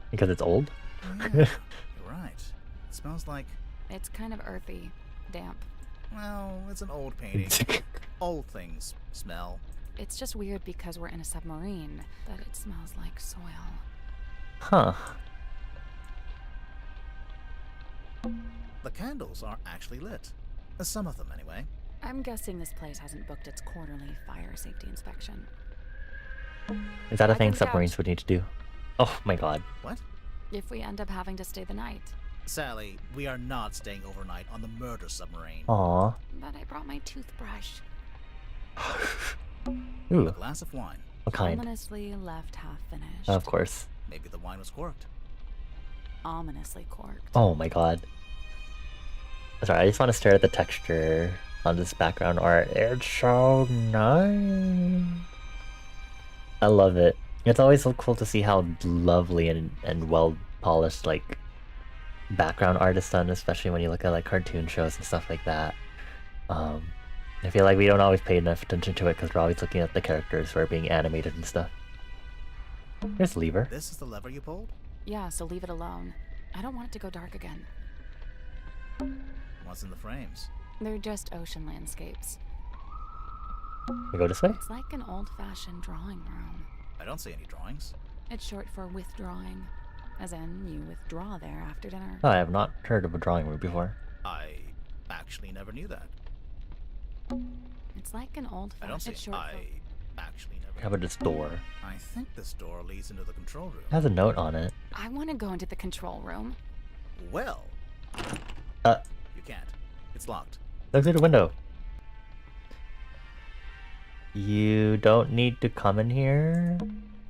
Speaker 1: Because it's old?
Speaker 11: Oh, yeah, you're right. It smells like...
Speaker 12: It's kind of earthy, damp.
Speaker 11: Well, it's an old painting. Old things smell.
Speaker 12: It's just weird because we're in a submarine, that it smells like soil.
Speaker 1: Huh.
Speaker 11: The candles are actually lit. Some of them, anyway.
Speaker 12: I'm guessing this place hasn't booked its quarterly fire safety inspection.
Speaker 1: Is that a
Speaker 12: Back
Speaker 1: thing
Speaker 12: on the
Speaker 1: submarines
Speaker 12: couch.
Speaker 1: would need to do? Oh my god.
Speaker 11: What?
Speaker 12: If we end up having to stay the night.
Speaker 11: Sally, we are not staying overnight on the murder submarine.
Speaker 1: Aww.
Speaker 12: But I brought my toothbrush.
Speaker 11: A
Speaker 1: Ooh,
Speaker 11: glass of wine.
Speaker 1: what kind?
Speaker 12: Ominously left half finished.
Speaker 1: Of course.
Speaker 11: Maybe the wine was corked.
Speaker 12: Ominously corked.
Speaker 1: Oh my god. Sorry, I just want to stare at the texture on this background art. It's so nice. I love it. It's always so cool to see how lovely and well polished like background art is done, especially when you look at like cartoon shows and stuff like that. I feel like we don't always pay enough attention to it because we're always looking at the characters who are being animated and stuff. Here's the lever.
Speaker 11: This is the lever you pulled?
Speaker 12: Yeah, so leave it alone. I don't want it to go dark again.
Speaker 11: What's in the frames?
Speaker 12: They're just ocean landscapes.
Speaker 1: We go this way?
Speaker 12: It's like an old-fashioned drawing room.
Speaker 11: I don't see any drawings.
Speaker 12: It's short for withdrawing. As in, you withdraw there after dinner.
Speaker 1: Oh, I have not heard of a drawing room before.
Speaker 11: I actually never knew that.
Speaker 12: It's like an
Speaker 11: I don't
Speaker 12: old-fashioned...
Speaker 11: see.
Speaker 12: It's short
Speaker 11: I actually never.
Speaker 1: How about this door?
Speaker 11: I think this door leads into the control room.
Speaker 1: It has a note on it.
Speaker 12: I want to go into the control room.
Speaker 11: Well,
Speaker 1: Uh,
Speaker 11: you can't. It's locked.
Speaker 1: look through the window. You don't need to come in here.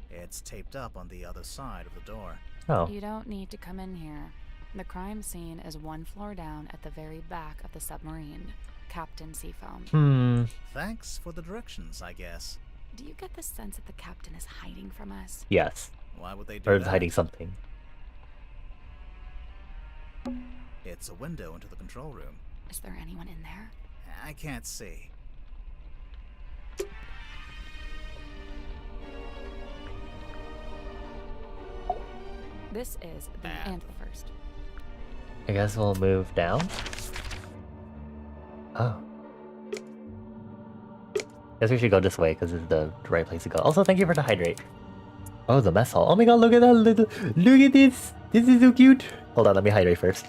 Speaker 11: It's taped up on the other side of the door.
Speaker 1: Oh,
Speaker 12: You don't need to come in here. The crime scene is one floor down at the very back of the submarine. Captain Seafoam.
Speaker 11: Thanks for the directions, I guess.
Speaker 12: Do you get the sense that the captain is hiding from us?
Speaker 1: Yes.
Speaker 11: Why would they do
Speaker 1: Or
Speaker 11: that?
Speaker 1: hiding something.
Speaker 11: It's a window into the control room.
Speaker 12: Is there anyone in there?
Speaker 11: I can't see.
Speaker 12: This is the and the first.
Speaker 1: I guess we'll move down. Oh. Guess we should go this way because it's the right place to go. Also, thank you for the hydrate. Oh, the mess hall. Oh my god, look at that little... Look at this! This is so cute! Hold on, let me hydrate first.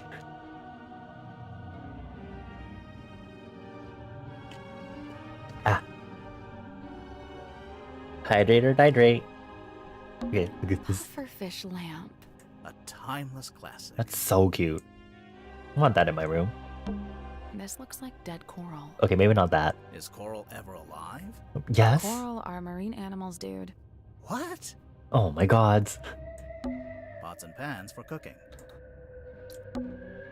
Speaker 1: Ah. Hydrate or hydrate. Okay, look at this.
Speaker 12: Pufferfish lamp.
Speaker 11: A timeless classic.
Speaker 1: That's so cute. I want that in my room.
Speaker 12: This looks like dead coral.
Speaker 1: Okay, maybe not that.
Speaker 11: Is coral ever alive?
Speaker 1: Yes?
Speaker 12: Coral are marine animals, dude.
Speaker 11: What?
Speaker 1: Oh my god.
Speaker 11: Pots and pans for cooking.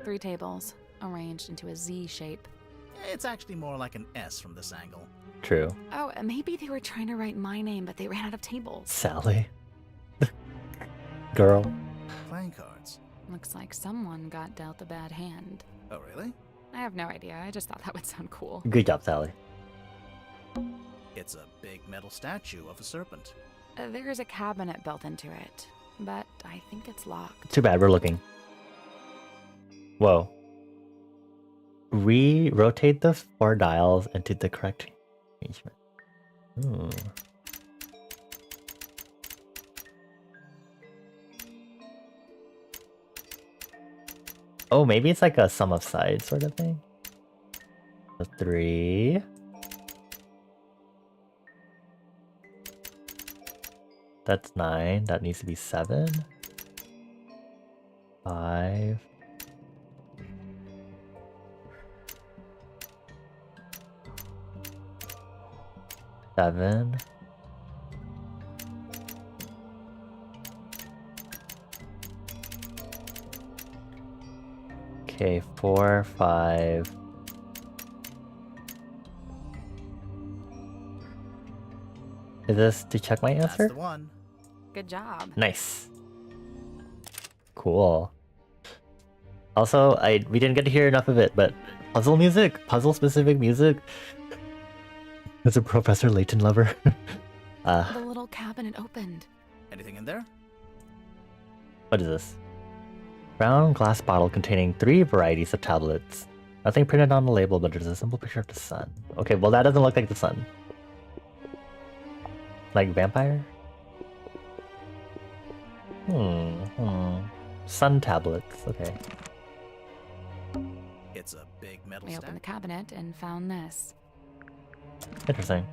Speaker 12: 3 tables, arranged into a Z shape.
Speaker 11: It's actually more like an S from this angle.
Speaker 1: True.
Speaker 12: Oh, maybe they were trying to write my name, but they ran out of tables.
Speaker 1: Sally. Girl.
Speaker 11: Playing cards.
Speaker 12: Looks like someone got dealt a bad hand.
Speaker 11: Oh, really?
Speaker 12: I have no idea. I just thought that would sound cool.
Speaker 1: Good job, Sally.
Speaker 11: It's a big metal statue of a serpent.
Speaker 12: There's a cabinet built into it, but I think it's locked.
Speaker 1: Too bad, we're looking. Whoa. Rotate the 4 dials into the correct arrangement. Ooh. Oh, maybe it's like a sum of sides sort of thing. So 3. That's 9. That needs to be 7. 5. 7. Okay, 4, 5. Is this to check my answer?
Speaker 11: That's the one.
Speaker 12: Good job.
Speaker 1: Nice. Cool. Also, we didn't get to hear enough of it, but puzzle music, puzzle specific music. As a Professor Layton lover.
Speaker 12: The little cabinet opened.
Speaker 11: Anything in there?
Speaker 1: What is this? Brown glass bottle containing 3 varieties of tablets. Nothing printed on the label, but there's a simple picture of the sun. Okay, well that doesn't look like the sun. Like vampire? Sun tablets, okay.
Speaker 11: It's a big metal
Speaker 12: We
Speaker 11: statue.
Speaker 12: opened the cabinet and found this.
Speaker 1: Interesting.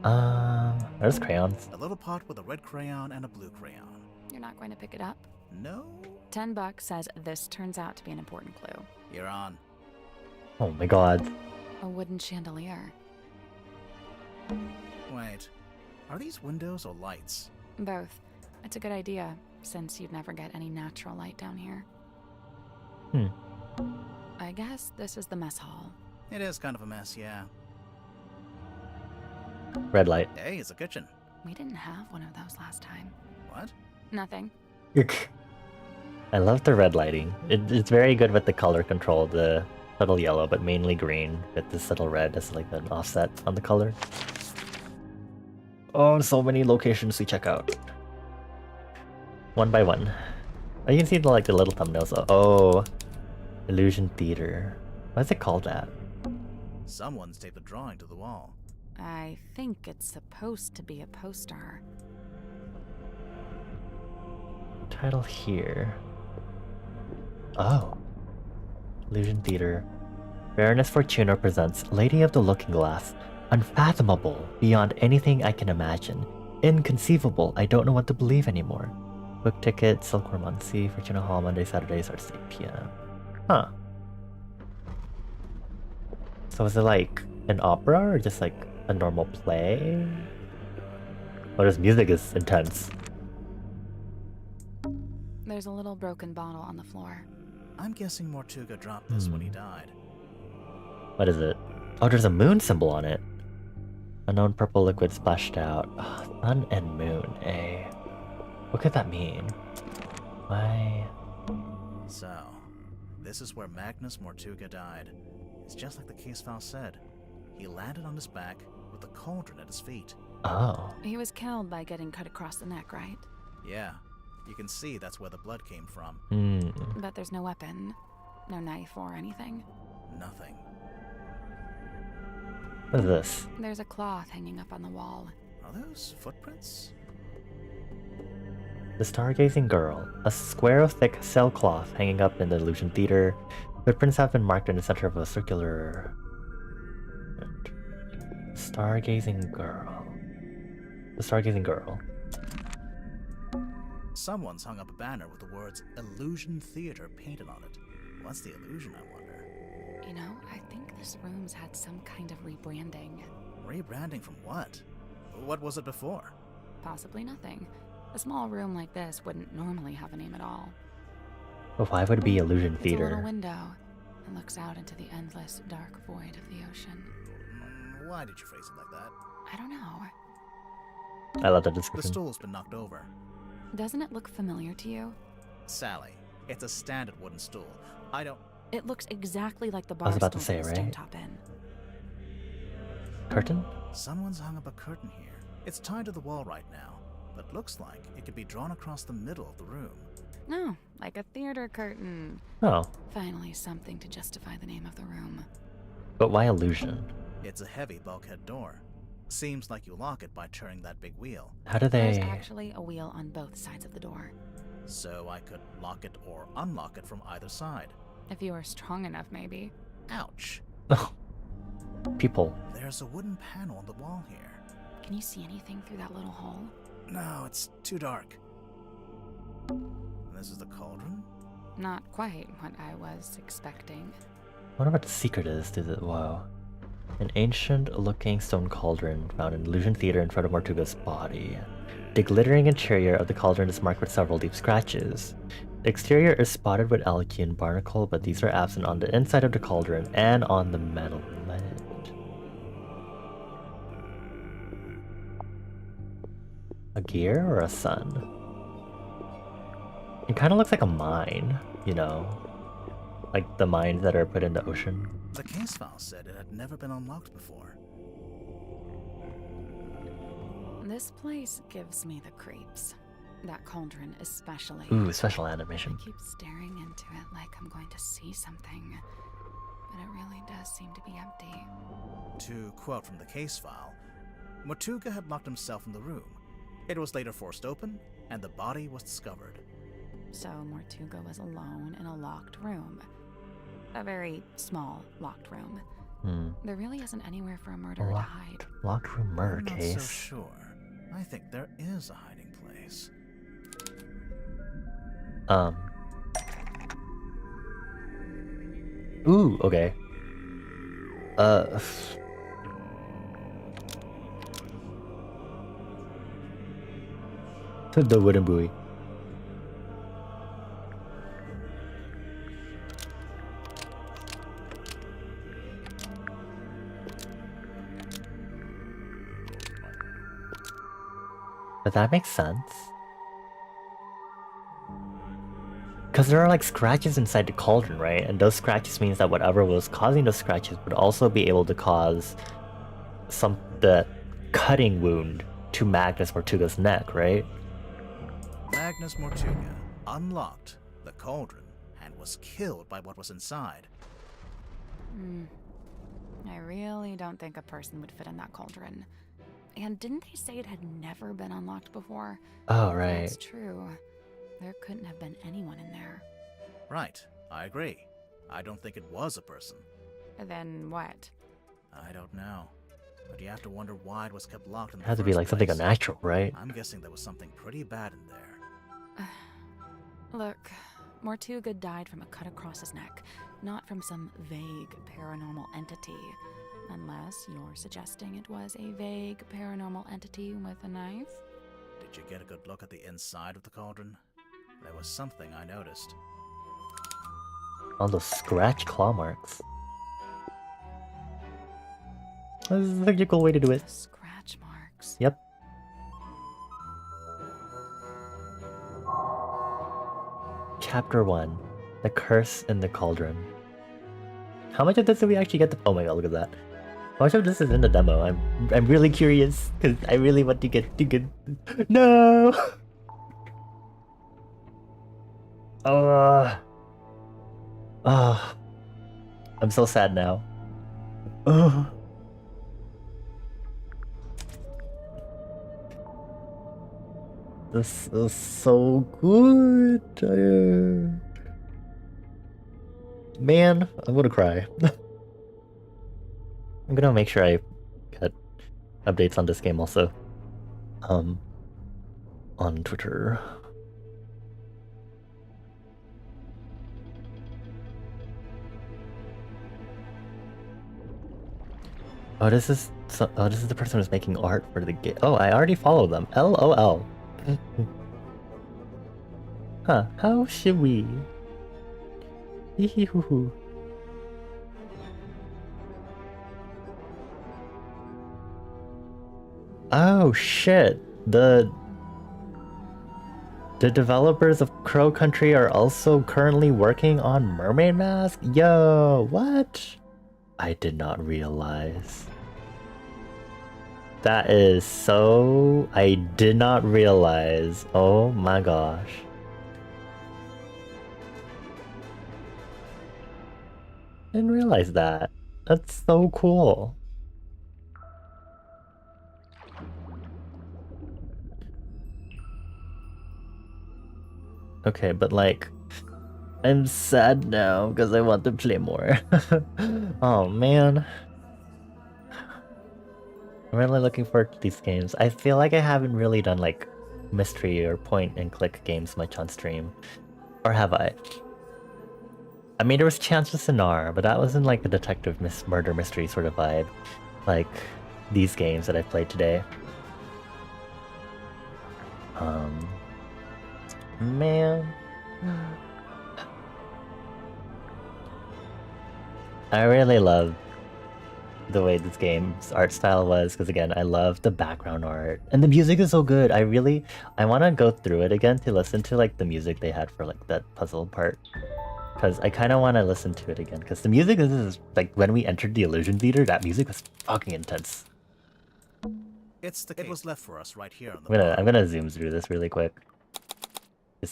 Speaker 1: There's crayons.
Speaker 11: A little pot with a red crayon and a blue crayon.
Speaker 12: You're not going to pick it up?
Speaker 11: No?
Speaker 12: $10 says this turns out to be an important clue.
Speaker 11: You're on.
Speaker 1: Oh my god.
Speaker 12: A wooden chandelier.
Speaker 11: Wait. Are these windows or lights?
Speaker 12: Both. It's a good idea, since you'd never get any natural light down here. I guess this is the mess hall.
Speaker 11: It is kind of a mess, yeah.
Speaker 1: Red light.
Speaker 11: Hey, it's a kitchen.
Speaker 12: We didn't have one of those last time.
Speaker 11: What?
Speaker 12: Nothing.
Speaker 1: I love the red lighting. It's very good with the color control, the subtle yellow, but mainly green, with the subtle red as like an offset on the color. Oh, so many locations to check out. One by one. Oh, you can see the little thumbnails. Oh, Illusion Theater. Why is it called that?
Speaker 11: Someone's taped a drawing to the wall.
Speaker 12: I think it's supposed to be a poster.
Speaker 1: Title here. Oh. Illusion Theater. Baroness Fortuna presents Lady of the Looking Glass. Unfathomable, beyond anything I can imagine. Inconceivable, I don't know what to believe anymore. Book ticket, Silkworm on Sea, Fortuna Hall, Monday, Saturdays, or 8 p.m. Huh. So is it like an opera or just like a normal play? Oh, this music is intense.
Speaker 12: There's a little broken bottle on the floor.
Speaker 11: I'm guessing Mortuga dropped this when he died.
Speaker 1: What is it? Oh, there's a moon symbol on it. Unknown purple liquid splashed out. Oh, sun and moon, eh? What could that mean? Why?
Speaker 11: So, this is where Magnus Mortuga died. It's just like the case file said. He landed on his back with the cauldron at his feet.
Speaker 1: Oh.
Speaker 12: He was killed by getting cut across the neck, right?
Speaker 11: Yeah, you can see that's where the blood came from.
Speaker 12: But there's no weapon, no knife or anything.
Speaker 11: Nothing.
Speaker 1: What is this?
Speaker 12: There's a cloth hanging up on the wall.
Speaker 11: Are those footprints?
Speaker 1: The Stargazing Girl. A square of thick sailcloth hanging up in the Illusion Theater. Footprints have been marked in the center of a circular... Stargazing Girl. The Stargazing Girl.
Speaker 11: Someone's hung up a banner with the words Illusion Theater painted on it. What's the illusion, I wonder?
Speaker 12: You know, I think this room's had some kind of rebranding.
Speaker 11: Rebranding from what? What was it before?
Speaker 12: possibly nothing. A small room like this wouldn't normally have a name at all.
Speaker 1: But why would it be Illusion
Speaker 12: It's a little
Speaker 1: Theater?
Speaker 12: window and looks out into the endless dark void of the ocean.
Speaker 11: Why did you phrase it like that?
Speaker 12: I don't know.
Speaker 1: I love that
Speaker 11: The
Speaker 1: description.
Speaker 11: stool's been knocked over.
Speaker 12: Doesn't it look familiar to you?
Speaker 11: Sally, it's a standard wooden stool. I don't...
Speaker 12: It looks exactly like the
Speaker 1: I
Speaker 12: bar
Speaker 1: was about to
Speaker 12: stool
Speaker 1: say,
Speaker 12: with the
Speaker 1: right?
Speaker 12: stovetop in.
Speaker 1: Curtain?
Speaker 11: Someone's hung up a curtain here. It's tied to the wall right now, but looks like it could be drawn across the middle of the room.
Speaker 12: No, like a theater curtain.
Speaker 1: Oh,
Speaker 12: Finally, something to justify the name of the room.
Speaker 1: but why Illusion?
Speaker 11: It's a heavy bulkhead door. Seems like you lock it by turning that big wheel.
Speaker 1: How do
Speaker 12: There's
Speaker 1: they...
Speaker 12: actually a wheel on both sides of the door.
Speaker 11: So I could lock it or unlock it from either side.
Speaker 12: If you were strong enough, maybe.
Speaker 11: Ouch.
Speaker 1: People.
Speaker 11: There's a wooden panel on the wall here.
Speaker 12: Can you see anything through that little hole?
Speaker 11: No, it's too dark. This is the cauldron?
Speaker 12: Not quite what I was expecting.
Speaker 1: I wonder what the secret is to the... Wow. An ancient-looking stone cauldron found in Illusion Theater in front of Mortuga's body. The glittering interior of the cauldron is marked with several deep scratches. The exterior is spotted with algae and barnacle, but these are absent on the inside of the cauldron and on the metal lid. A gear or a sun? It kind of looks like a mine, you know? Like the mines that are put in the ocean.
Speaker 11: The case file said it had never been unlocked before.
Speaker 12: This place gives me the creeps. That cauldron especially.
Speaker 1: Ooh, special animation.
Speaker 12: I keep staring into it like I'm going to see something, but it really does seem to be empty.
Speaker 11: To quote from the case file, Mortuga had locked himself in the room. It was later forced open, and the body was discovered.
Speaker 12: So Mortuga was alone in a locked room. A very small locked room. There really isn't anywhere for a murderer to hide.
Speaker 1: Locked room murder
Speaker 11: I'm not
Speaker 1: case.
Speaker 11: so sure. I think there is a hiding place.
Speaker 1: Ooh, okay. The wooden buoy. But that makes sense. Because there are like scratches inside the cauldron, right? And those scratches means that whatever was causing those scratches would also be able to cause the cutting wound to Magnus Mortuga's neck, right?
Speaker 11: Magnus Mortuga unlocked the cauldron and was killed by what was inside.
Speaker 12: I really don't think a person would fit in that cauldron. And didn't they say it had never been unlocked before?
Speaker 1: Oh, right.
Speaker 12: That's true. There couldn't have been anyone in there.
Speaker 11: Right, I agree. I don't think it was a person.
Speaker 12: Then what?
Speaker 11: I don't know. But you have to wonder why it was kept locked in the
Speaker 1: It has to be
Speaker 11: first
Speaker 1: like something
Speaker 11: place.
Speaker 1: unnatural, right?
Speaker 11: I'm guessing there was something pretty bad in there.
Speaker 12: Look, Mortuga died from a cut across his neck, not from some vague paranormal entity. Unless you're suggesting it was a vague paranormal entity with a knife?
Speaker 11: Did you get a good look at the inside of the cauldron? There was something I noticed.
Speaker 1: All those scratch claw marks. This is a technical way to do it.
Speaker 12: Scratch marks.
Speaker 1: Yep. Chapter 1. The Curse in the Cauldron. How much of this did we actually get to— oh my god, look at that. How much of this is in the demo? I'm really curious, because I really want to get to get— no! I'm so sad now. This is so good. Man, I'm gonna cry. I'm gonna make sure I get updates on this game also. On Twitter. Oh, this is the person who's making art for the game. Oh, I already follow them. LOL. Huh? How should we? Hee hee hoo hoo. Oh shit! The developers of Crow Country are also currently working on Mermaid Mask? Yo, what? I did not realize. That is so... I did not realize. Oh my gosh. Didn't realize that. That's so cool. Okay, but like, I'm sad now because I want to play more. Oh man. I'm really looking forward to these games. I feel like I haven't really done like mystery or point and click games much on stream. Or have I? I mean, there was Chance of Sonar, but that wasn't like a detective murder mystery sort of vibe. Like these games that I've played today. Man. I really love the way this game's art style was, because again, I love the background art. And the music is so good. I want to go through it again to listen to like the music they had for like that puzzle part. Because I kind of want to listen to it again, because the music is like, when we entered the Illusion Theater, that music was fucking intense.
Speaker 11: It was left for us right here on the
Speaker 1: I'm gonna zoom through this really quick.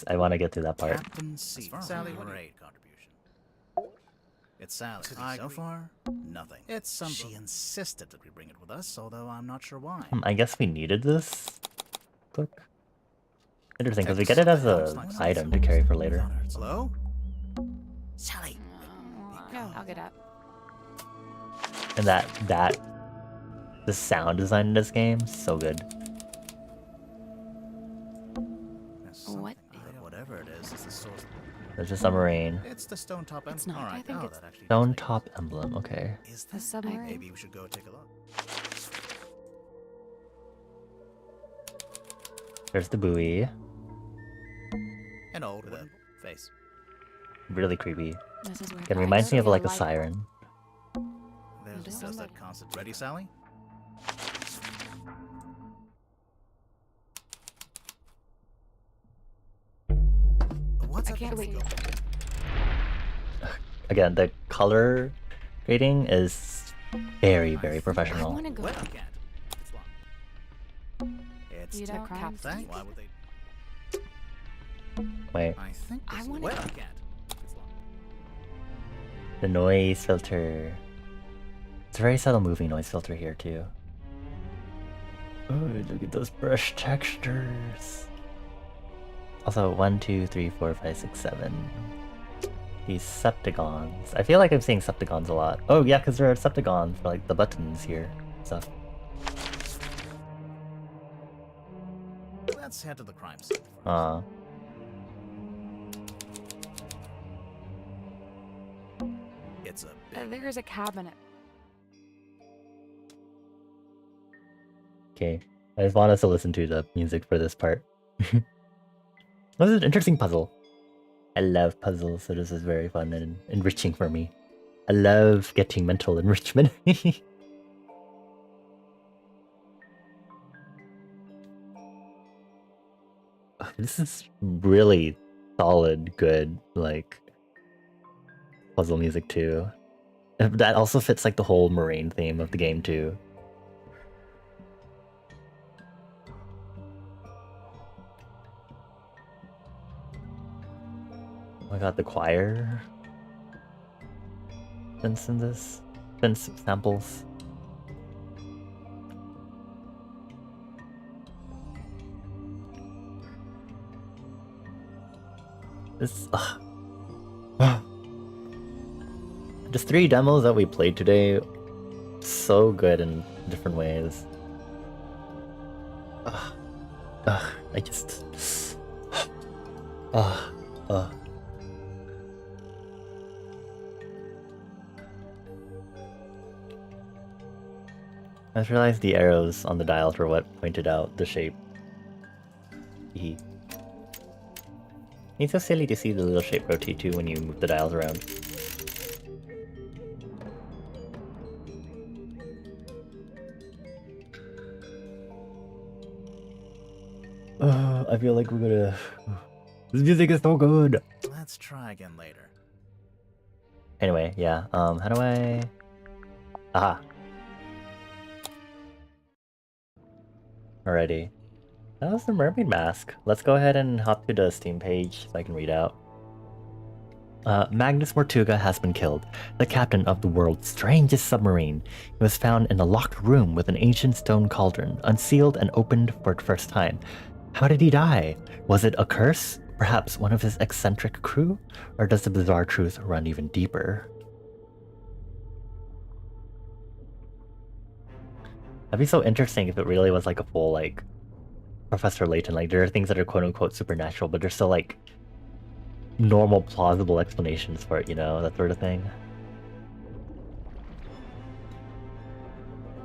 Speaker 1: I want to get to that part.
Speaker 11: Captain C. Sally, great contribution. It's Sally. So far, nothing. It's something. She insisted that we bring it with us, although I'm not sure why.
Speaker 1: I guess we needed this book. Interesting, because we get it as a item to carry for later.
Speaker 11: Hello? Sally.
Speaker 12: I'll get up.
Speaker 1: And the sound design in this game, so good.
Speaker 12: What?
Speaker 11: Whatever it is the source.
Speaker 1: There's a submarine.
Speaker 11: It's the stone top emblem.
Speaker 12: It's not.
Speaker 11: All right,
Speaker 12: I think it's
Speaker 1: Stone top emblem. Okay.
Speaker 11: Is
Speaker 12: the submarine.
Speaker 11: Maybe we should go take a look.
Speaker 1: There's the buoy.
Speaker 11: An old wooden face.
Speaker 1: Really creepy.
Speaker 12: This is where
Speaker 1: It reminds me of like a siren.
Speaker 11: There's that constant. Ready, Sally?
Speaker 12: I can't wait.
Speaker 1: Again, the color grading is very, very professional.
Speaker 12: I want to go.
Speaker 11: Well, can't. It's locked. It's
Speaker 12: You
Speaker 11: the
Speaker 12: don't
Speaker 11: crap
Speaker 12: have to.
Speaker 11: thing. Why would they?
Speaker 1: Wait,
Speaker 11: I think.
Speaker 12: I wanna
Speaker 11: Well,
Speaker 12: go.
Speaker 11: can't. It's locked.
Speaker 1: the noise filter. It's a very subtle moving noise filter here too. Oh, look at those brush textures. Also, 1, 2, 3, 4, 5, 6, 7. These septagons. I feel like I'm saying septagons a lot. Oh yeah, because there are septagons for like the buttons here. Stuff.
Speaker 11: Let's head to the crime scene. It's a big
Speaker 12: There's a cabinet.
Speaker 1: Okay, I just want us to listen to the music for this part. This is an interesting puzzle. I love puzzles, so this is very fun and enriching for me. I love getting mental enrichment. This is really solid, good, like, puzzle music too. That also fits like the whole Moraine theme of the game too. Oh my god, the choir fence in this. Fence samples. This just 3 demos that we played today, so good in different ways. I just I just realized the arrows on the dials were what pointed out the shape. Hee. It's so silly to see the little shape rotate too when you move the dials around. I feel like we're gonna... This music is so good!
Speaker 11: Let's try again later.
Speaker 1: Anyway, yeah, how do I... Aha! Alrighty. That was the mermaid mask. Let's go ahead and hop to the Steam page so I can read out. Magnus Mortuga has been killed, the captain of the world's strangest submarine. He was found in a locked room with an ancient stone cauldron, unsealed and opened for the first time. How did he die? Was it a curse? Perhaps one of his eccentric crew? Or does the bizarre truth run even deeper? That'd be so interesting if it really was like a full, like, Professor Layton. Like, there are things that are quote-unquote supernatural, but they're still, like, normal, plausible explanations for it, you know? That sort of thing.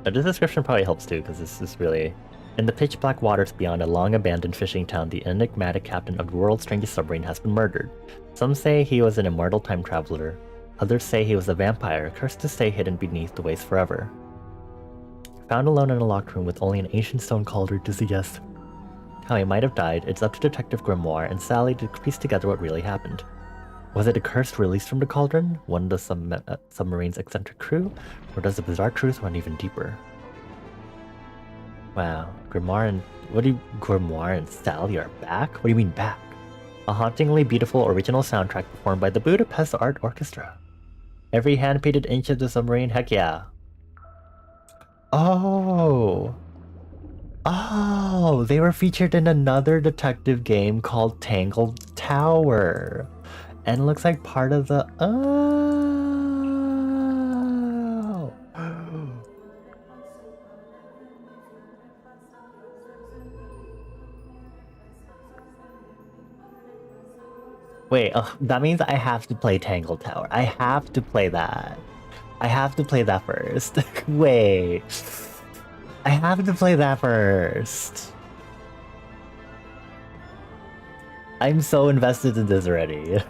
Speaker 1: But this description probably helps too, because this is really... In the pitch-black waters beyond a long-abandoned fishing town, the enigmatic captain of the world's strangest submarine has been murdered. Some say he was an immortal time traveler. Others say he was a vampire, cursed to stay hidden beneath the waves forever. Found alone in a locked room with only an ancient stone cauldron to suggest how he might have died, it's up to Detective Grimoire and Sally to piece together what really happened. Was it a curse released from the cauldron, one of the submarine's eccentric crew, or does the bizarre truth run even deeper? Wow, Grimoire and Sally are back? What do you mean back? A hauntingly beautiful original soundtrack performed by the Budapest Art Orchestra. Every hand-painted inch of the submarine, heck yeah. Oh! Oh, they were featured in another detective game called Tangled Tower. And it looks like part of the... Oh! Wait, that means I have to play Tangled Tower. I have to play that. I have to play that first. Wait. I have to play that first. I'm so invested in this already.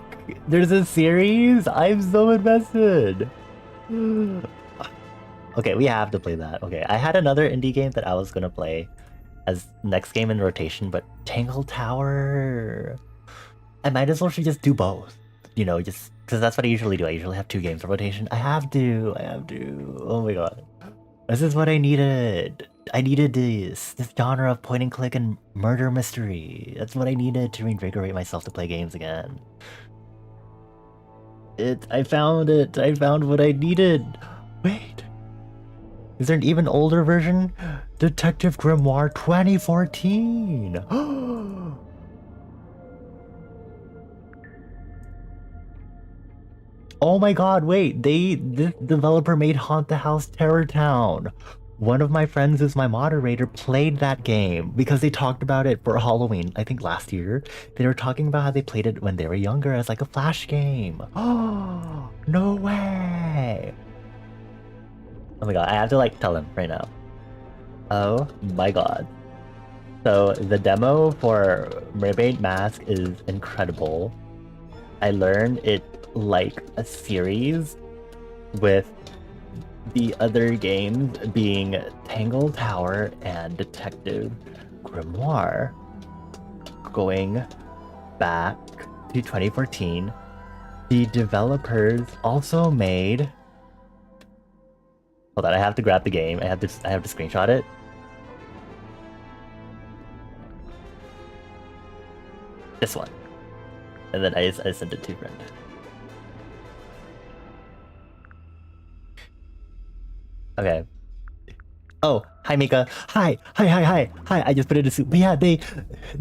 Speaker 1: There's a series? I'm so invested. Okay, we have to play that. Okay, I had another indie game that I was gonna play as next game in rotation, but Tangled Tower... I might as well should just do both. You know, just... Because that's what I usually do. I usually have 2 games in rotation. I have to. Oh my god. This is what I needed. I needed this genre of point and click and murder mystery. That's what I needed to reinvigorate myself to play games again. I found it. I found what I needed. Wait. Is there an even older version? Detective Grimoire 2014. Oh my god, wait, this developer made Haunt the House Terror Town. One of my friends who's my moderator played that game because they talked about it for Halloween, I think last year. They were talking about how they played it when they were younger as like a flash game. Oh, no way. Oh my god, I have to like tell him right now. Oh my god. So the demo for Mermaid Mask is incredible. I learned it like a series with the other games being Tangled Tower and Detective Grimoire. Going back to 2014, the developers also made... Hold on, I have to grab the game. I have to screenshot it. This one. And then I sent it to a friend. Okay. Oh, hi Mika. Hi. I just put it in a soup. But yeah, the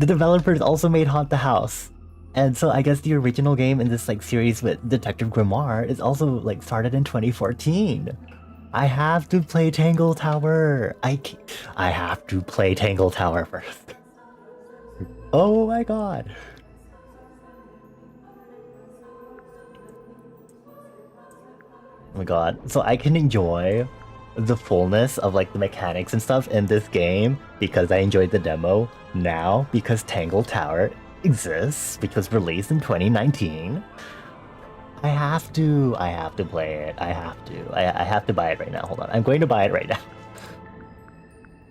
Speaker 1: developers also made Haunt the House. And so I guess the original game in this like series with Detective Grimoire is also like started in 2014. I have to play Tangled Tower. I have to play Tangled Tower first. Oh my god. Oh my god. So I can enjoy the fullness of like the mechanics and stuff in this game because I enjoyed the demo. Now, because Tangle Tower exists, because released in 2019, I have to play it. I have to buy it right now. Hold on. I'm going to buy it right now.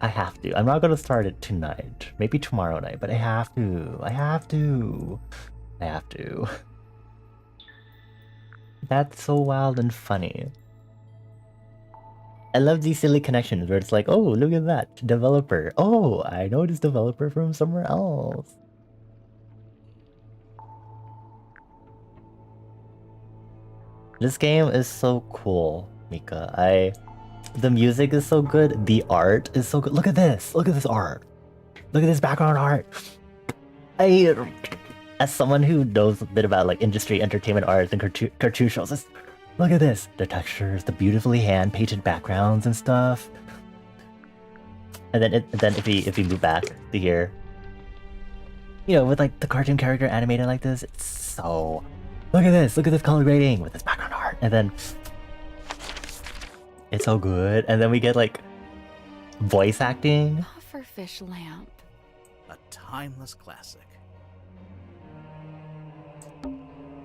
Speaker 1: I have to. I'm not going to start it tonight. Maybe tomorrow night, but I have to. That's so wild and funny. I love these silly connections where it's like, oh, look at that developer. Oh, I know this developer from somewhere else. This game is so cool, Mika. The music is so good. The art is so good. Look at this. Look at this art. Look at this background art. As someone who knows a bit about like industry, entertainment arts, and cartoon shows, look at this. The textures, the beautifully hand-painted backgrounds and stuff. And then if we move back to here, you know, with like the cartoon character animated like this, it's so. Look at this color grading with this background art, and then it's so good. And then we get like voice acting.
Speaker 12: Pufferfish lamp.
Speaker 11: A timeless classic.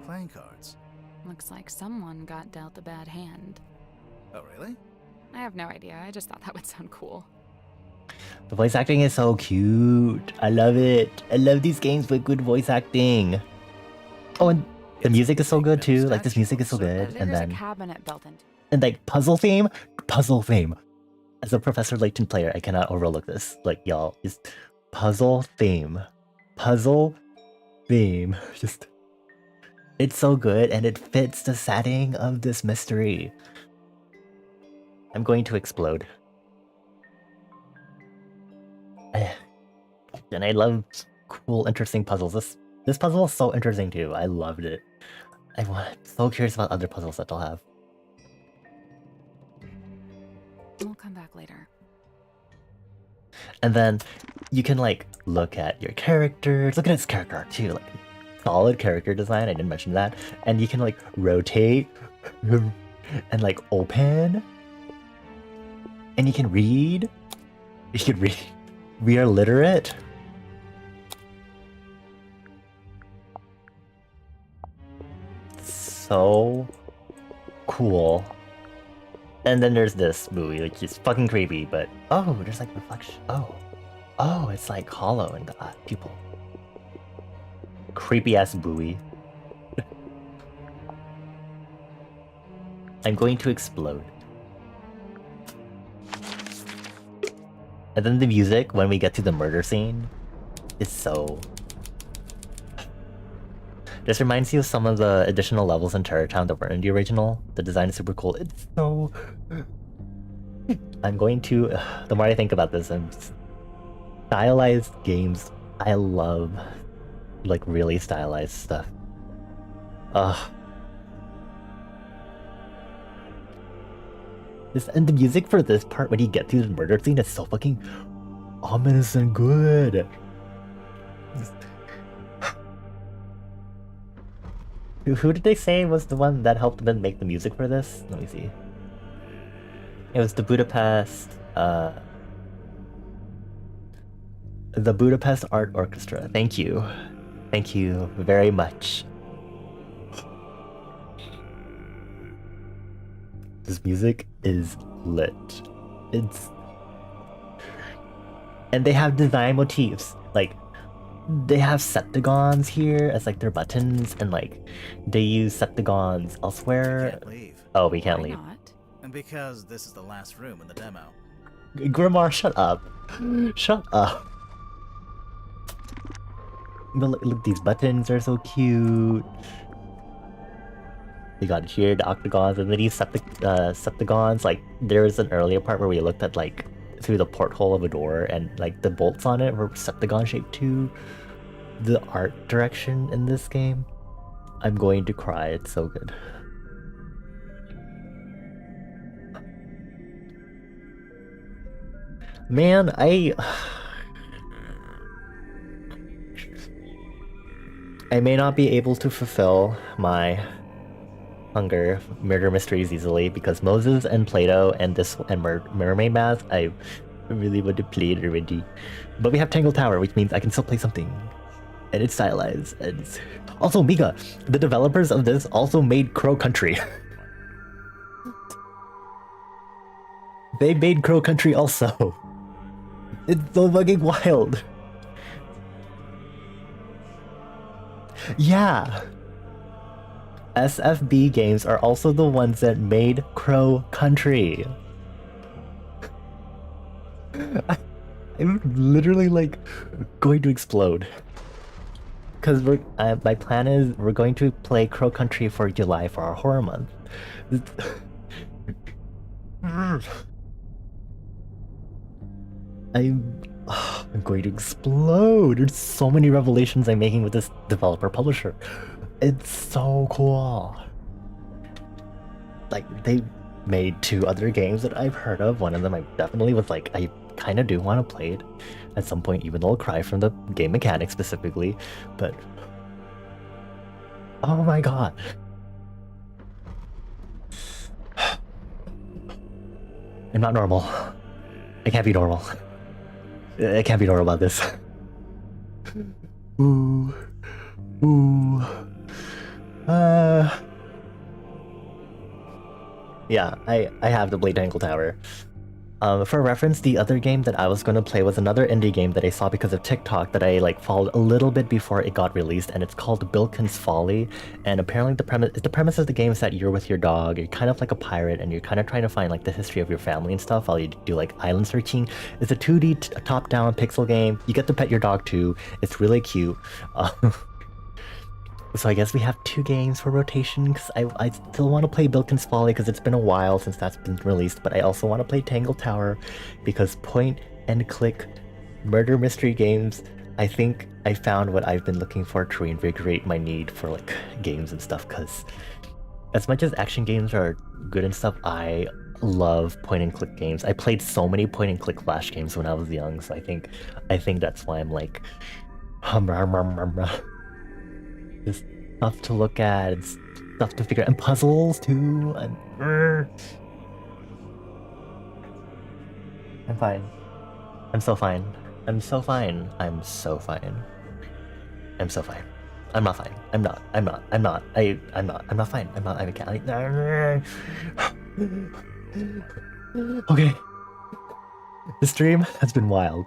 Speaker 11: Playing cards.
Speaker 12: Looks like someone got dealt a bad hand.
Speaker 11: Oh, really?
Speaker 12: I have no idea. I just thought that would sound cool.
Speaker 1: The voice acting is so cute. I love it. I love these games with good voice acting. Oh, and the music is so good too. Like this music is so good. And then
Speaker 12: a cabinet built into.
Speaker 1: And like puzzle theme. As a Professor Layton player, I cannot overlook this. Like y'all, just puzzle theme. Just it's so good and it fits the setting of this mystery. I'm going to explode. And I love cool, interesting puzzles. This puzzle is so interesting too. I loved it. I'm so curious about other puzzles that they'll have.
Speaker 12: We'll come back later.
Speaker 1: And then you can like look at your characters. Look at its character art too. Like solid character design. I didn't mention that. And you can like rotate and like open. And you can read. We are literate. So cool. And then there's this movie, which is fucking creepy, but oh, there's like reflection. Oh, it's like hollow in the pupil. Creepy ass buoy. I'm going to explode. And then the music, when we get to the murder scene, is so... This reminds you of some of the additional levels in Terror Town that weren't in the original. The design is super cool. It's so... I'm going to... The more I think about this, stylized games, I love, like, really stylized stuff. And the music for this part, when you get to the murder scene, is so fucking ominous and good. Who did they say was the one that helped them make the music for this? Let me see. It was the Budapest Art Orchestra. Thank you. Thank you very much. This music is lit. And they have design motifs. Like, they have septagons here as like their buttons, and like they use septagons elsewhere.
Speaker 11: Can't leave.
Speaker 1: Oh, we can't
Speaker 12: Why
Speaker 1: leave.
Speaker 12: not?
Speaker 11: And because this is the last room in the demo.
Speaker 1: Grimar, shut up. Shut up. But look, these buttons are so cute. We got here the octagons, and then these septagons. Like there was an earlier part where we looked at like through the porthole of a door, and like the bolts on it were septagon shaped too. The art direction in this game, I'm going to cry. It's so good. Man, I may not be able to fulfill my hunger, murder mysteries easily because Moses and Plato and Mermaid Mask I really would have played already. But we have Tangle Tower, which means I can still play something. And it's stylized. And it's... Also, Mika, the developers of this also made Crow Country. They made Crow Country also. It's so fucking wild. Yeah. SFB Games are also the ones that made Crow Country. I'm literally like going to explode. Because my plan is we're going to play Crow Country for July for our horror month. I'm going to explode. There's so many revelations I'm making with this developer publisher. It's so cool. Like, they made 2 other games that I've heard of. One of them I definitely was like, I kind of do want to play it at some point, even though I'll cry from the game mechanics specifically. But oh my god. I'm not normal. I can't be normal. I can't be normal about this. Ooh. Ooh. Yeah, I have the Blade Tangle Tower. For reference, the other game that I was going to play was another indie game that I saw because of TikTok that I like followed a little bit before it got released, and it's called Bilkin's Folly. And apparently the premise of the game is that you're with your dog, you're kind of like a pirate, and you're kind of trying to find like the history of your family and stuff while you do like island searching. It's a 2D top-down pixel game. You get to pet your dog too. It's really cute. So I guess we have 2 games for rotation because I still want to play Bilkin's Folly because it's been a while since that's been released, but I also want to play Tangle Tower because point and click murder mystery games, I think I found what I've been looking for to reinvigorate my need for like games and stuff, because as much as action games are good and stuff, I love point and click games. I played so many point and click flash games when I was young, so I think that's why I'm like just stuff to look at, and stuff to figure out, and puzzles too. And I'm fine. I'm so fine. I'm so fine. I'm so fine. I'm so fine. I'm not fine. I'm not. I'm not. I'm not. I'm not. I'm not fine. I'm not. I can't. Okay. The stream has been wild.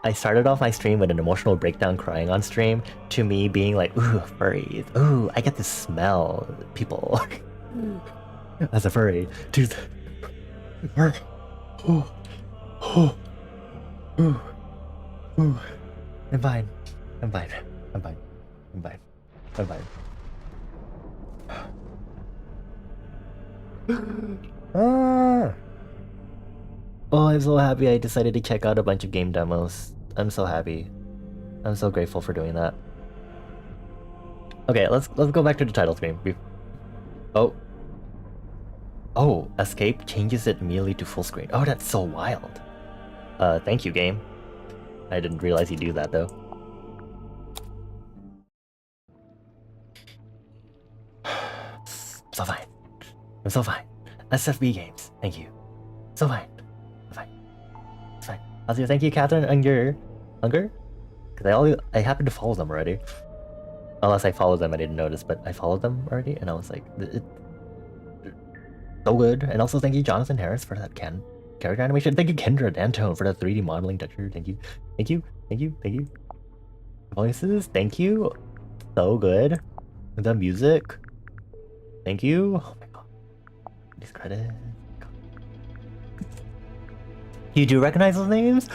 Speaker 1: I started off my stream with an emotional breakdown crying on stream to me being like, ooh, furries. Ooh, I get to smell people. As a furry. To I'm fine. I'm fine. I'm fine. I'm fine. I'm fine. Oh, I'm so happy I decided to check out a bunch of game demos. I'm so happy. I'm so grateful for doing that. Okay, let's go back to the title screen. Oh, escape changes it immediately to full screen. Oh, that's so wild. Thank you, game. I didn't realize you do that though. So fine. I'm so fine. SFB games. Thank you. So fine. It's fine. Also, thank you, Catherine Unger. Because I happen to follow them already. Unless I followed them, I didn't notice, but I followed them already, and I was like, so good. And also, thank you, Jonathan Harris, for that character animation. Thank you, Kendra Dantone, for that 3D modeling texture. Thank you. Thank you. Thank you. Thank you. Voices, thank you. So good. The music. Thank you. Oh my god. These credits. You do recognize those names?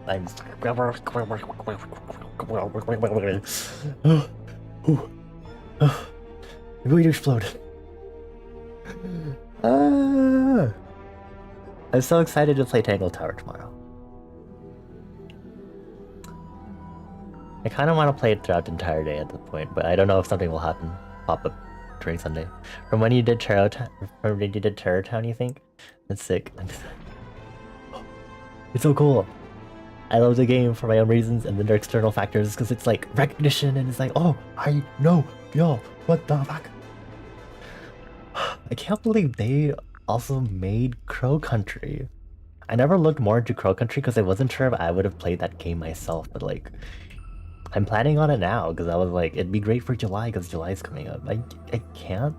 Speaker 1: I'm going to explode. I'm so excited to play Tangle Tower tomorrow. I kind of want to play it throughout the entire day at this point, but I don't know if something will pop up during Sunday. From when you did Terror Town, you think? That's sick. It's so cool. I love the game for my own reasons, and then there are external factors because it's like recognition, and it's like, oh, I know, yo, what the fuck? I can't believe they also made Crow Country. I never looked more into Crow Country because I wasn't sure if I would have played that game myself, but like, I'm planning on it now because I was like, it'd be great for July because July's coming up. I can't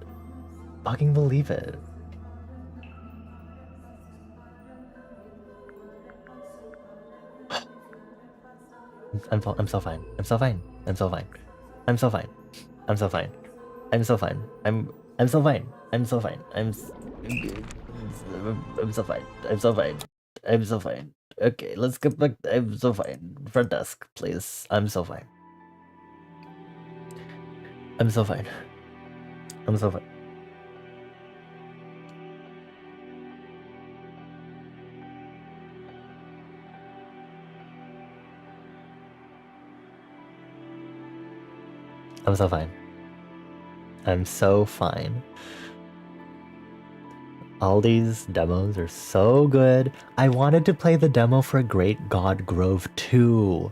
Speaker 1: fucking believe it. I'm so fine. I'm so fine. I'm so fine. I'm so fine. I'm so fine. I'm so fine. I'm so fine. I'm so fine. I'm so fine. I'm so fine. I'm so fine. Okay, let's get back. I'm so fine. Front desk, please. I'm so fine. I'm so fine. I'm so fine. I'm so fine. I'm so fine. All these demos are so good. I wanted to play the demo for Great God Grove 2.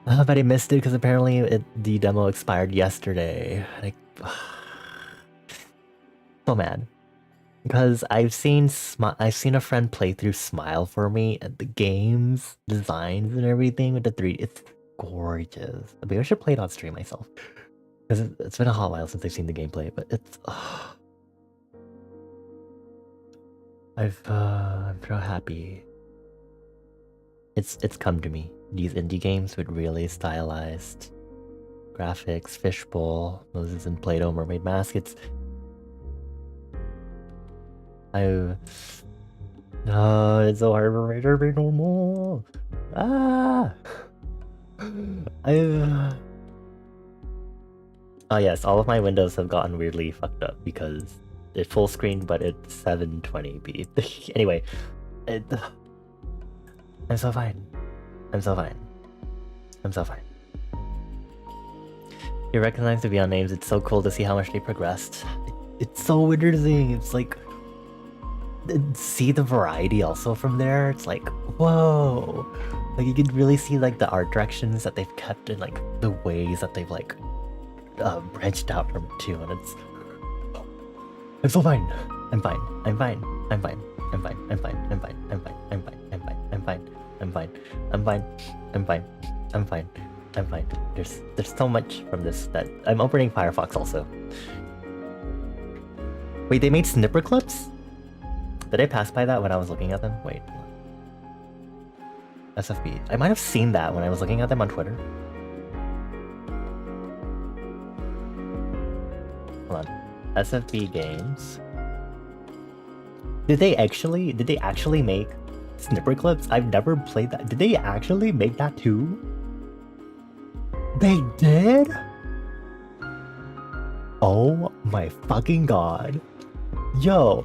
Speaker 1: But I missed it because apparently the demo expired yesterday. So mad. Because I've seen a friend play through Smile for me, and the game's designs and everything with the 3D, it's gorgeous. Maybe I should play it on stream myself. Because it's been a hot while since I've seen the gameplay, but it's... I'm so happy. It's come to me. These indie games with really stylized graphics, Fishbowl, Moses and Plato, Mermaid Mask, it's... it's so hard for me to be normal. Oh yes, all of my windows have gotten weirdly fucked up because it's full screen, but it's 720p. Anyway, I'm so fine. I'm so fine. I'm so fine. You recognize the Beyond names. It's so cool to see how much they progressed. It's so interesting. It's like, see the variety also from there. It's like, whoa. Like you can really see like the art directions that they've kept and like the ways that they've like branched out from too, and it's... I'm so fine. I'm fine. I'm fine. I'm fine. I'm fine. I'm fine. I'm fine. I'm fine. I'm fine. I'm fine. I'm fine. I'm fine. I'm fine. I'm fine. I'm fine. I'm fine. There's so much from this that I'm opening Firefox also. Wait, they made snipper clips? Did I pass by that when I was looking at them? Wait. SFB. I might have seen that when I was looking at them on Twitter. Hold on. SFB games. Did they actually make snipper clips? I've never played that. Did they actually make that too? They did? Oh my fucking god. Yo,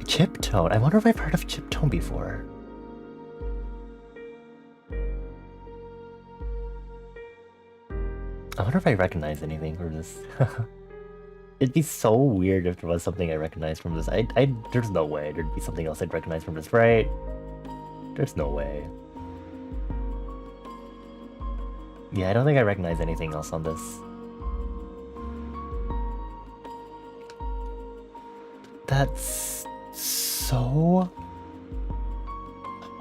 Speaker 1: Chiptone. I wonder if I've heard of Chiptone before. I wonder if I recognize anything from this. It'd be so weird if there was something I recognized from this. There's no way there'd be something else I'd recognize from this, right? There's no way. Yeah, I don't think I recognize anything else on this. That's so...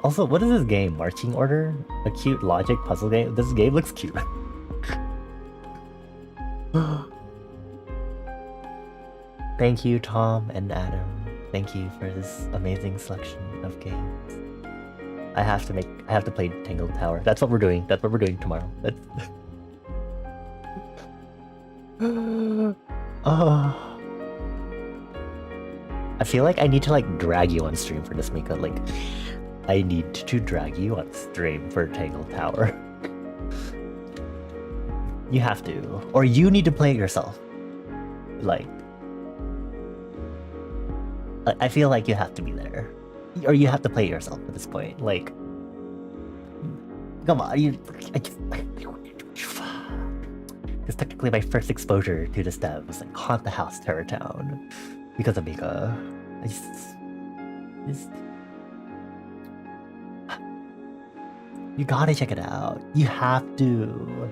Speaker 1: Also, what is this game? Marching Order? A cute logic puzzle game? This game looks cute. Thank you, Tom and Adam. Thank you for this amazing selection of games. I have to play Tangled Tower. That's what we're doing. That's what we're doing tomorrow. That's... I feel like I need to like drag you on stream for this, Mika. Like, I need to drag you on stream for Tangled Tower. You have to. Or you need to play it yourself. Like, I feel like you have to be there. Or you have to play it yourself at this point. Like, come on, it's technically my first exposure to this dev was like Haunt the House Terror Town because of Mika. You gotta check it out. You have to.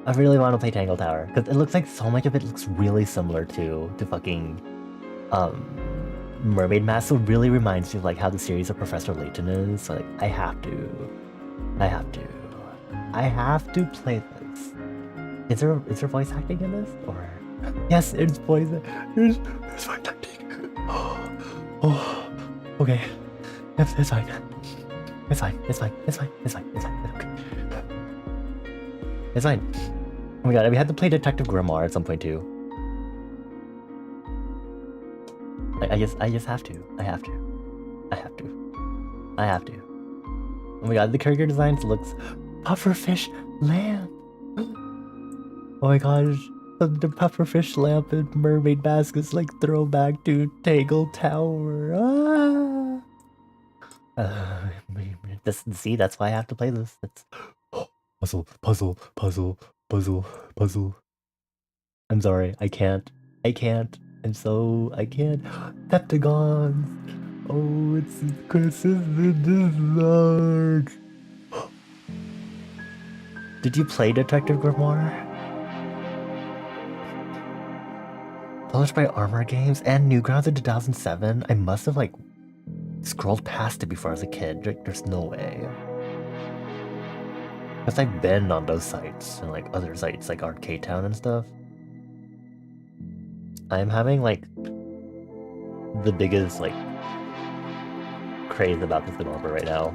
Speaker 1: I really want to play Tangle Tower because it looks like so much of it looks really similar to fucking Mermaid Mask. So it really reminds me of like how the series of Professor Layton is. So like I have to play this. Is there voice acting in this or? Yes, it's voice. There's voice acting. Oh, okay. It's fine. It's fine. It's fine. It's fine. It's fine. It's fine. It's okay. It's fine. Oh my god, we had to play Detective Grimoire at some point too. I just have to. I have to. Oh my god, the character designs looks pufferfish lamp. Oh my gosh, the pufferfish lamp and mermaid mask is like throwback to Tangle Tower. See, that's why I have to play this. That's puzzle. I'm sorry, I can't. I can't. Heptagons. Oh, it's consistent design. Did you play Detective Grimoire? Published by Armor Games and Newgrounds in 2007. I must have like scrolled past it before I was a kid. There's no way. Because I've been on those sites and like other sites like Arcade Town and stuff. I'm having like the biggest like craze about this developer right now.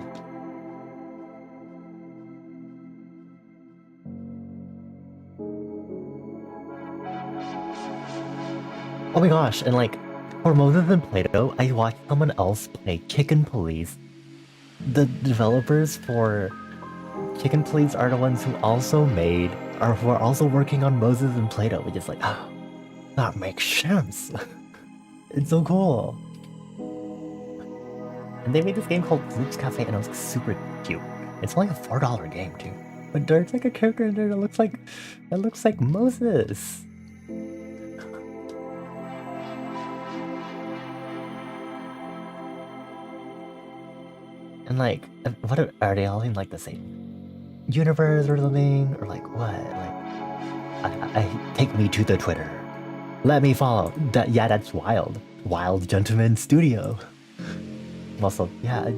Speaker 1: Oh my gosh, and like for Moses and Plato, I watched someone else play Chicken Police. The developers for Chicken Police are the ones who also who are also working on Moses and Plato, which is like, oh, that makes sense. It's so cool. And they made this game called Luke's Cafe, and it was super cute. It's only a $4 game too, but there's like a character in there that looks like Moses. And like, what are they all in like the same universe or something, or like what? Like, I take me to the Twitter. Let me follow. That's wild. Wild Gentleman Studio. Also, yeah,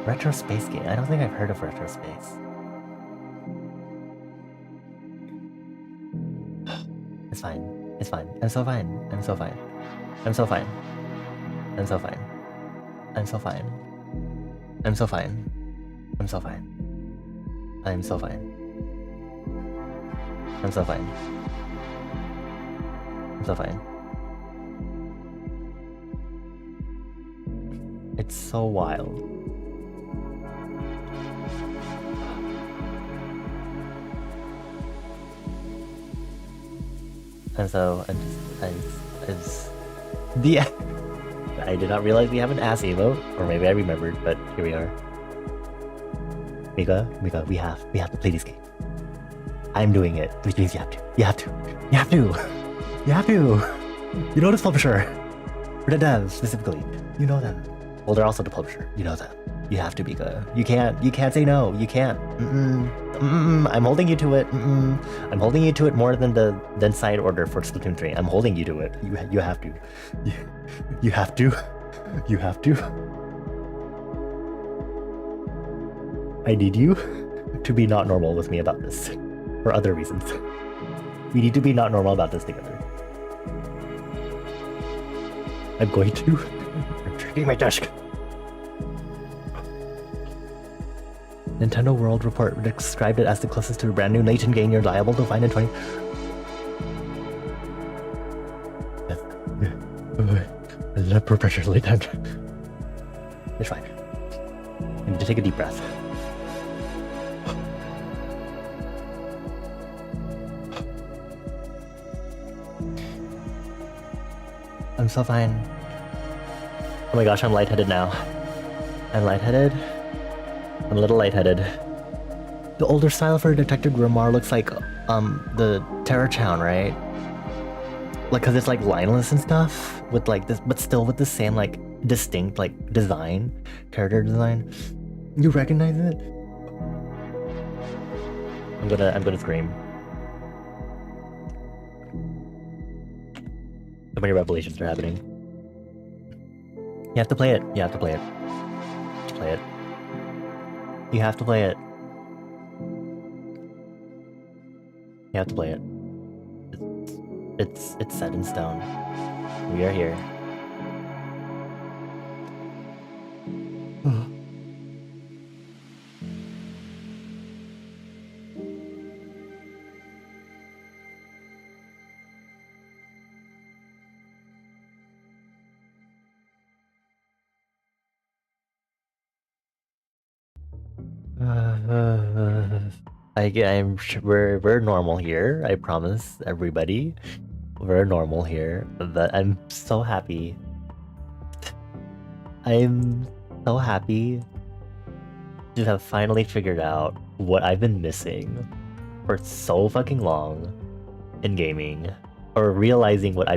Speaker 1: Retro Space game. I don't think I've heard of Retro Space. It's fine. It's fine. I'm so fine. I'm so fine. I'm so fine. I'm so fine. I'm so fine. I'm so fine. I'm so fine. I'm so fine. I'm so fine. I'm so fine. It's so wild. And so, I did not realize we have an ass emote, or maybe I remembered, but here we are. Mika, we have to play this game. I'm doing it, which means you have to. You have to. You know this publisher. Or the devs, specifically. You know them. Well, they're also the publisher. You know them. You have to, Mika. You can't say no. You can't. I'm holding you to it. I'm holding you to it more than side order for Splatoon 3. I'm holding you to it. You have to. You have to. You have to. I need you to be not normal with me about this. For other reasons. We need to be not normal about this together. I'm going to. I'm checking my desk. Nintendo World Report described it as the closest to a brand new Layton game you're liable to find in 20... Let pressure lay down. It's fine. I need to take a deep breath. I'm so fine. Oh my gosh, I'm lightheaded now. I'm lightheaded. I'm a little lightheaded. The older style for Detective Grimoire looks like the Terror Town, right? Like, cause it's like lineless and stuff with like this, but still with the same like distinct like design, character design. You recognize it? I'm gonna scream. So many revelations are happening. You have to play it. You have to play it. Play it. You have to play it. You have to play it. It's set in stone. We are here. We're normal here. I promise everybody, we're normal here. But I'm so happy. I'm so happy to have finally figured out what I've been missing for so fucking long in gaming, or realizing what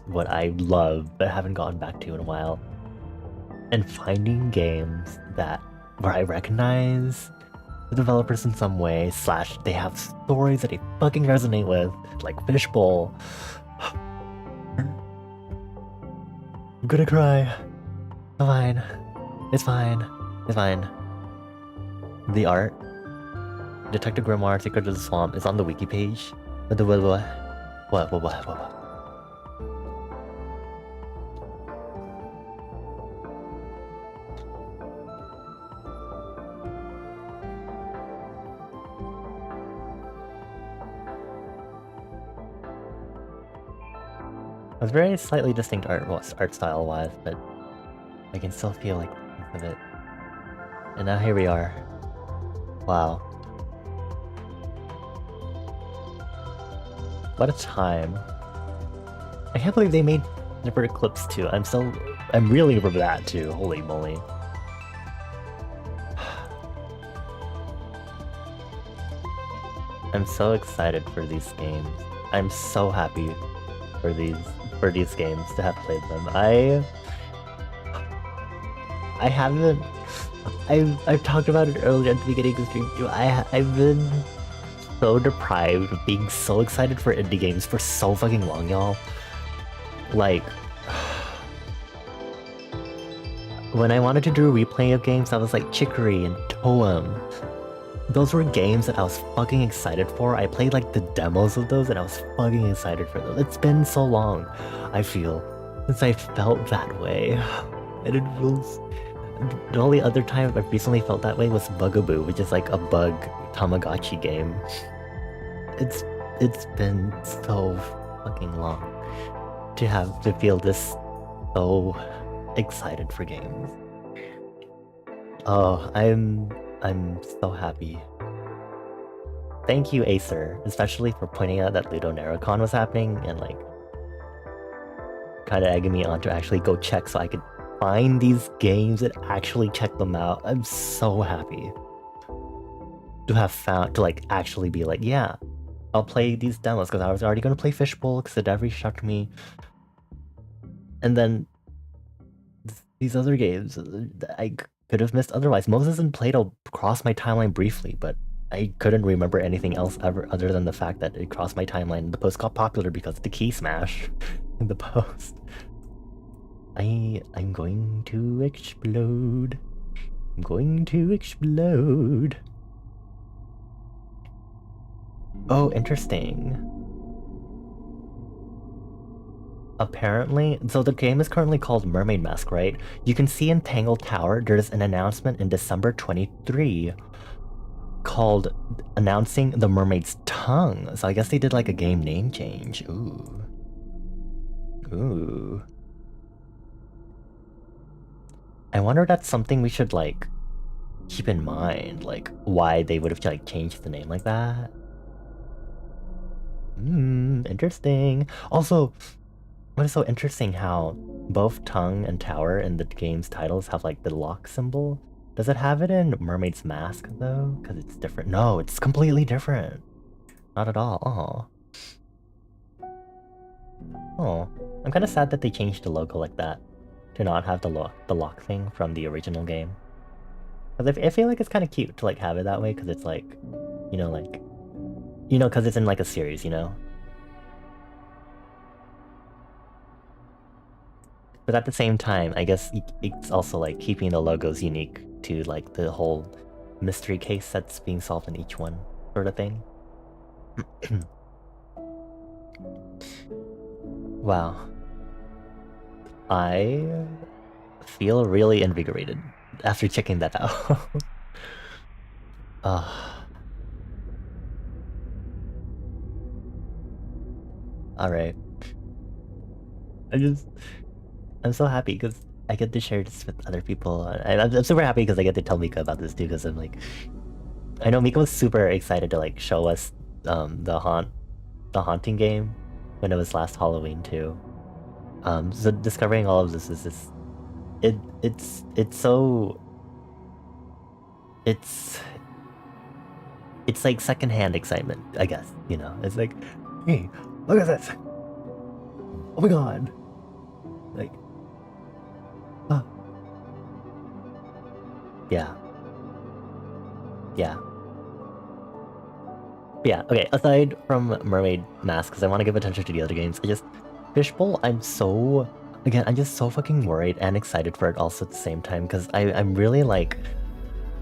Speaker 1: what I love but haven't gotten back to in a while, and finding games where I recognize the developers in some way, / they have stories that I fucking resonate with, like Fishbowl. I'm gonna cry. Fine. It's fine. It's fine. The art, Detective Grimoire, Secret of the Swamp, is on the wiki page. What? It was very slightly distinct art style wise, but I can still feel like of it. And now here we are. Wow. What a time. I can't believe they made Never Eclipse too. I'm really over that too. Holy moly. I'm so excited for these games. I'm so happy for these games to have played them. I've talked about it earlier at the beginning of the stream too. I've been so deprived of being so excited for indie games for so fucking long, y'all. Like, when I wanted to do a replay of games, I was like Chicory and Toem. Those were games that I was fucking excited for. I played like the demos of those and I was fucking excited for them. It's been so long, I feel, since I felt that way. And it feels... The only other time I've recently felt that way was Bugaboo, which is like a bug Tamagotchi game. It's been so fucking long to feel this so excited for games. Oh, I'm so happy. Thank you, Acer, especially for pointing out that Ludo Narracon was happening and like kind of egging me on to actually go check so I could find these games and actually check them out. I'm so happy to have found, to like actually be like, yeah, I'll play these demos, because I was already going to play Fishbowl because it every shocked me. And then these other games I could have missed otherwise. Moses and Plato crossed my timeline briefly, but I couldn't remember anything else ever other than the fact that it crossed my timeline. The post got popular because of the key smash in the post. I'm going to explode. I'm going to explode. Oh, interesting. Apparently, so the game is currently called Mermaid Mask, right? You can see in Tangled Tower, there's an announcement in December 23 called announcing the Mermaid's Tongue. So I guess they did like a game name change. Ooh. Ooh. I wonder if that's something we should like keep in mind, like why they would have like changed the name like that. Interesting. Also, what is so interesting how both tongue and tower in the game's titles have like the lock symbol. Does it have it in Mermaid's Mask though? Because it's different. No, it's completely different. Not at all. Oh. I'm kind of sad that they changed the logo like that to not have the lock thing from the original game. Because I feel like it's kind of cute to like have it that way, because it's like, you know, like, you know, because it's in like a series, you know. But at the same time, I guess it's also like keeping the logos unique to like the whole mystery case that's being solved in each one, sort of thing. Wow. I feel really invigorated after checking that out. Alright. I'm so happy because I get to share this with other people. I'm super happy because I get to tell Mika about this too, because I'm like, I know Mika was super excited to like show us the haunting game when it was last Halloween too. So discovering all of this is just it's like secondhand excitement, I guess, you know. It's like, hey, look at this. Oh my god. Like, yeah. But yeah, okay, aside from Mermaid Mask, because I want to give attention to the other games, Fishbowl, I'm just so fucking worried and excited for it also at the same time, because I'm really like,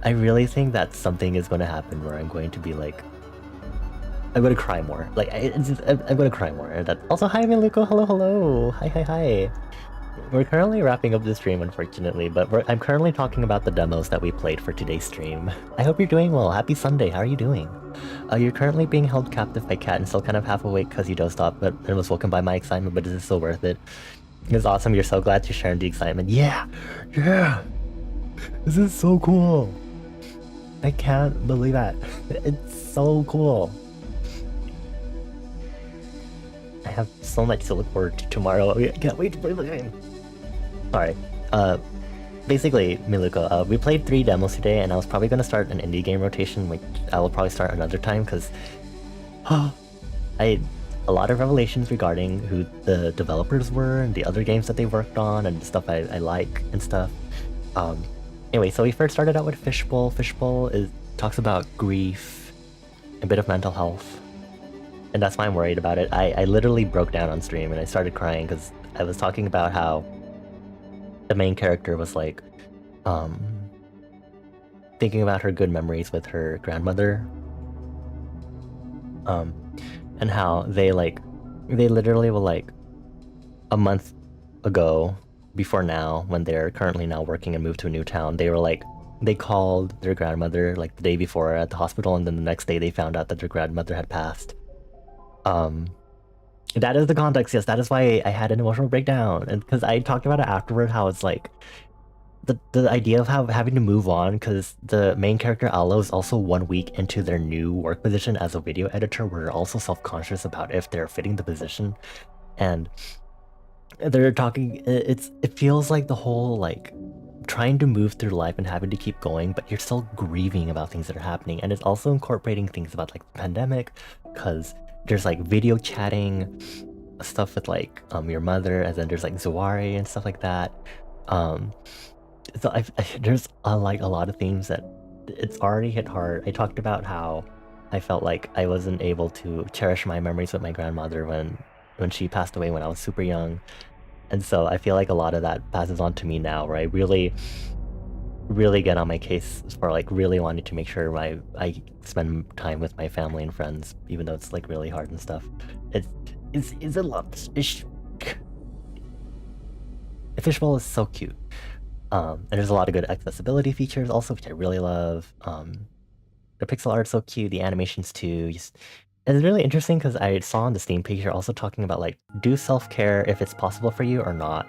Speaker 1: I really think that something is going to happen where I'm going to be like, I'm going to cry more. Like, I'm going to cry more. Also, hi Miluko, hello. Hi. We're currently wrapping up the stream, unfortunately, but I'm currently talking about the demos that we played for today's stream. I hope you're doing well. Happy Sunday. How are you doing? You're currently being held captive by Cat and still kind of half awake because you dozed off, but it was woken by my excitement, but is it still worth it? It's awesome. You're so glad to share in the excitement. Yeah! This is so cool. I can't believe that. It's so cool. I have so much to look forward to tomorrow. I can't wait to play the game. Alright, basically, Miluko, we played 3 demos today, and I was probably going to start an indie game rotation, which I will probably start another time, because I had a lot of revelations regarding who the developers were, and the other games that they worked on, and stuff I like, and stuff. Anyway, so we first started out with Fishbowl. Fishbowl talks about grief, a bit of mental health, and that's why I'm worried about it. I literally broke down on stream, and I started crying, because I was talking about how the main character was like, thinking about her good memories with her grandmother, and how they literally were like, a month ago, before now, when they're currently now working and moved to a new town, they were like, they called their grandmother like the day before at the hospital, and then the next day they found out that their grandmother had passed. That is the context, yes, that is why I had an emotional breakdown, and because I talked about it afterward, how it's like, the idea of having to move on, because the main character, Alo, is also 1 week into their new work position as a video editor, where they're also self-conscious about if they're fitting the position, and they're talking, it feels like the whole, like, trying to move through life and having to keep going, but you're still grieving about things that are happening, and it's also incorporating things about, like, the pandemic, because there's like video chatting stuff with like your mother, and then there's like Zawari and stuff like that. So there's like a lot of themes that it's already hit hard. I talked about how I felt like I wasn't able to cherish my memories with my grandmother when she passed away when I was super young, and so I feel like a lot of that passes on to me now, where I really get on my case for like really wanting to make sure I spend time with my family and friends, even though it's like really hard and stuff. It's a lot. Fishbowl is so cute, and there's a lot of good accessibility features also, which I really love. The pixel art's so cute, the animations too. It's really interesting because I saw on the Steam page you're also talking about like, do self-care if it's possible for you or not.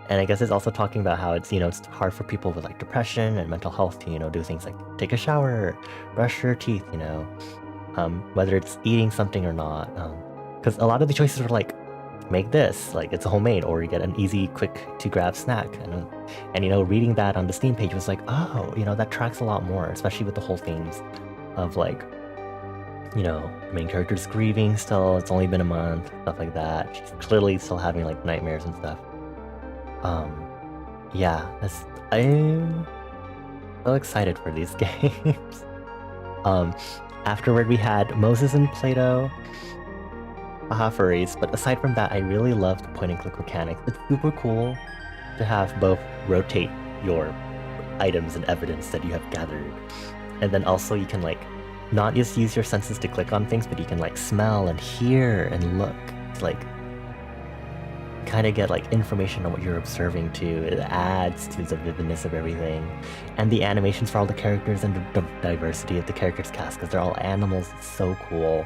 Speaker 1: And I guess it's also talking about how it's, you know, it's hard for people with like depression and mental health to, you know, do things like take a shower, brush your teeth, you know, whether it's eating something or not. Because a lot of the choices are like, make this, like it's a homemade, or you get an easy, quick to grab snack. And you know, reading that on the Steam page was like, oh, you know, that tracks a lot more, especially with the whole themes of like you know, the main character's grieving still. It's only been a month, stuff like that. She's clearly still having like nightmares and stuff. Yeah, I'm so excited for these games. Afterward we had Moses and Plato. Haha, furries. But aside from that, I really love the point and click mechanics. It's super cool to have both rotate your items and evidence that you have gathered, and then also you can like not just use your senses to click on things, but you can like smell and hear and look. It's like kind of get like information on what you're observing too. It adds to the vividness of everything, and the animations for all the characters and the diversity of the characters cast, because they're all animals. It's so cool.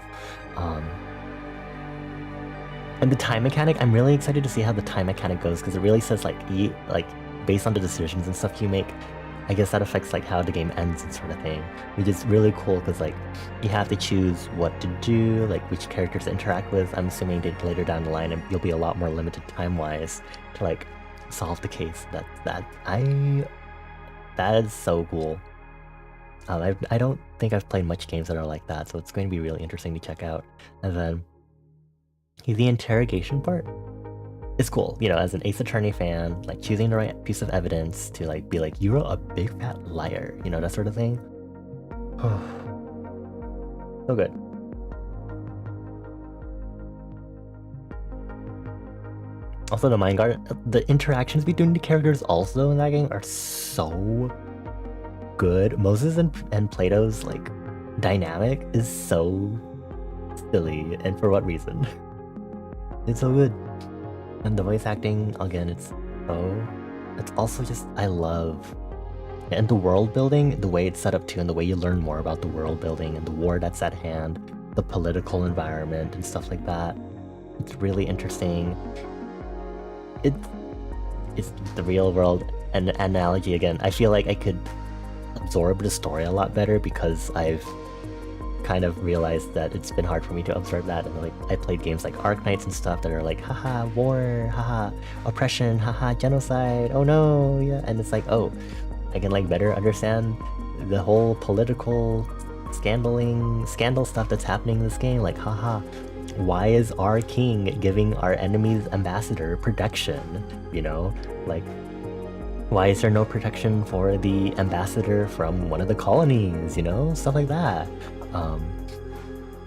Speaker 1: And the time mechanic, I'm really excited to see how the time mechanic goes, because it really says like based on the decisions and stuff you make, I guess that affects like how the game ends and sort of thing, which is really cool because like you have to choose what to do, like which characters to interact with. I'm assuming that later down the line you'll be a lot more limited time-wise to like solve the case. That is so cool. I don't think I've played much games that are like that, so it's going to be really interesting to check out. And then the interrogation part is cool, you know, as an Ace Attorney fan, like choosing the right piece of evidence to like be like, you're a big fat liar, you know, that sort of thing. So good. Also the mind guard, the interactions between the characters also in that game are so good. Moses and Plato's like dynamic is so silly, and for what reason? It's so good. And the voice acting, again, it's also just, I love. And the world building, the way it's set up too, and the way you learn more about the world building and the war that's at hand, the political environment and stuff like that. It's really interesting. It's the real world and analogy again. I feel like I could absorb the story a lot better because I've kind of realized that it's been hard for me to absorb that, and like I played games like Arknights and stuff that are like haha war, haha oppression, haha genocide, oh no, yeah, and it's like, oh, I can like better understand the whole political scandal stuff that's happening in this game. Like haha, why is our king giving our enemy's ambassador protection, you know, like why is there no protection for the ambassador from one of the colonies, you know, stuff like that.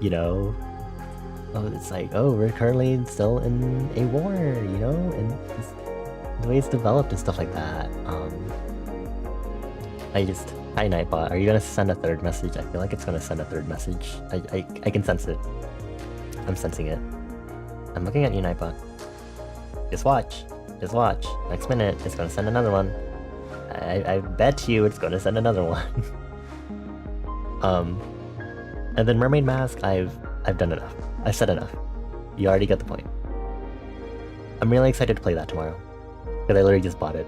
Speaker 1: You know, it's like, oh, we're currently still in a war, you know, and the way it's developed and stuff like that. Hi Nightbot, are you gonna send a third message? I feel like it's gonna send a third message. I can sense it. I'm sensing it. I'm looking at you, Nightbot. Just watch. Next minute, it's gonna send another one. I bet you it's gonna send another one. And then Mermaid Mask, I've done enough. I've said enough. You already get the point. I'm really excited to play that tomorrow, because I literally just bought it.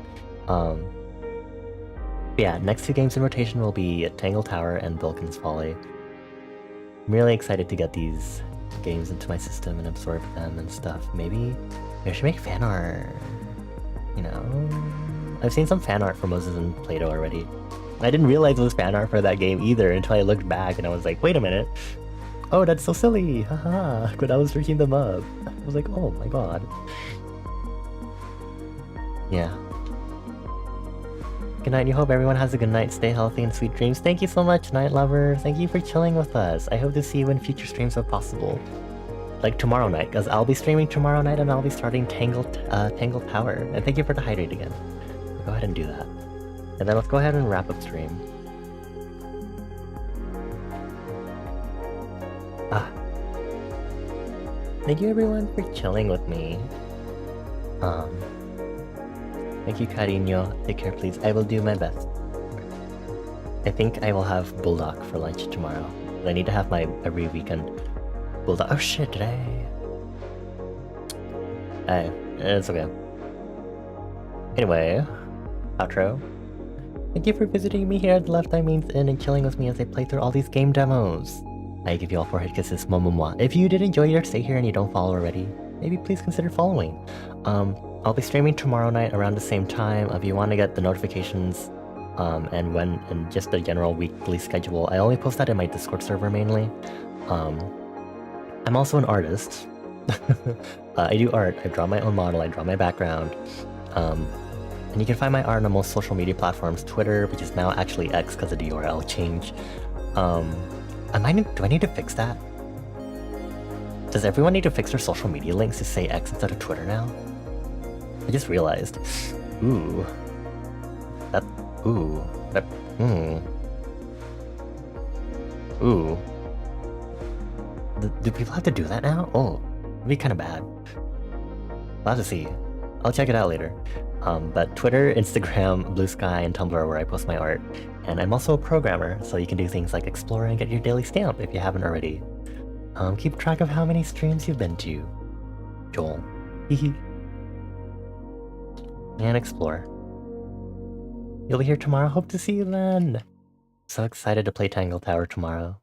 Speaker 1: Yeah, next two games in rotation will be Tangle Tower and Bilkin's Folly. I'm really excited to get these games into my system and absorb them and stuff. Maybe I should make fan art. You know, I've seen some fan art for Moses and Plato already. I didn't realize it was fan art for that game either until I looked back and I was like, wait a minute. Oh, that's so silly. Haha. When I was searching them up, I was like, oh my god. Yeah. Good night. You hope everyone has a good night. Stay healthy and sweet dreams. Thank you so much, Night Lover. Thank you for chilling with us. I hope to see you in future streams if possible. Like tomorrow night, because I'll be streaming tomorrow night and I'll be starting Tangle Tower. And thank you for the hydrate again. Go ahead and do that. And then let's go ahead and wrap up stream. Thank you everyone for chilling with me. Thank you, Cariño. Take care, please. I will do my best. I think I will have Bulldog for lunch tomorrow. I need to have my every weekend Bulldog. Oh shit, did I? It's okay. Anyway, outro. Thank you for visiting me here at the Left Eye Means Inn and chilling with me as I play through all these game demos. I give you all 4 head kisses, mwah. If you did enjoy your stay here and you don't follow already, maybe please consider following. I'll be streaming tomorrow night around the same time. If you want to get the notifications and just the general weekly schedule, I only post that in my Discord server mainly. I'm also an artist. I do art. I draw my own model. I draw my background. And you can find my art on most social media platforms. Twitter, which is now actually X because of the URL change. Do I need to fix that? Does everyone need to fix their social media links to say X instead of Twitter now? I just realized. Ooh. Ooh. Do people have to do that now? Oh, it'd be kind of bad. I'll have to see. I'll check it out later. But Twitter, Instagram, Blue Sky, and Tumblr are where I post my art. And I'm also a programmer, so you can do things like explore and get your daily stamp if you haven't already. Keep track of how many streams you've been to. Joel. Hehe. And explore. You'll be here tomorrow. Hope to see you then. So excited to play Tangle Tower tomorrow.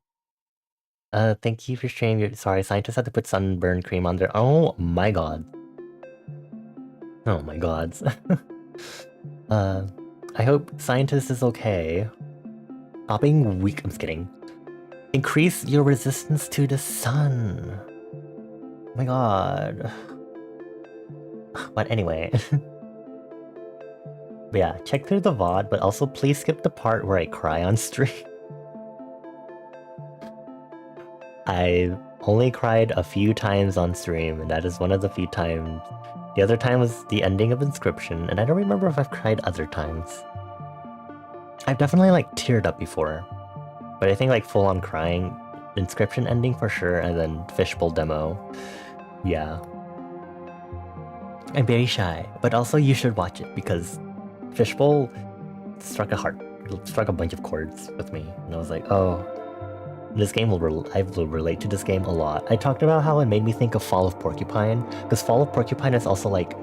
Speaker 1: Thank you for streaming. Sorry, scientists had to put sunburn cream on their. Oh my god. Oh my gods. I hope scientist is okay. Stop being weak. I'm just kidding. Increase your resistance to the sun. Oh my god. But anyway. But yeah, check through the VOD, but also please skip the part where I cry on stream. I only cried a few times on stream, and that is one of the few times. The other time was the ending of Inscription, and I don't remember if I've cried other times. I've definitely like teared up before, but I think like full on crying, Inscription ending for sure, and then Fishbowl demo. Yeah. I'm very shy, but also you should watch it because Fishbowl struck a bunch of chords with me, and I was like, oh, this game I will relate to this game a lot. I talked about how it made me think of Fall of Porcupine, because Fall of Porcupine is also like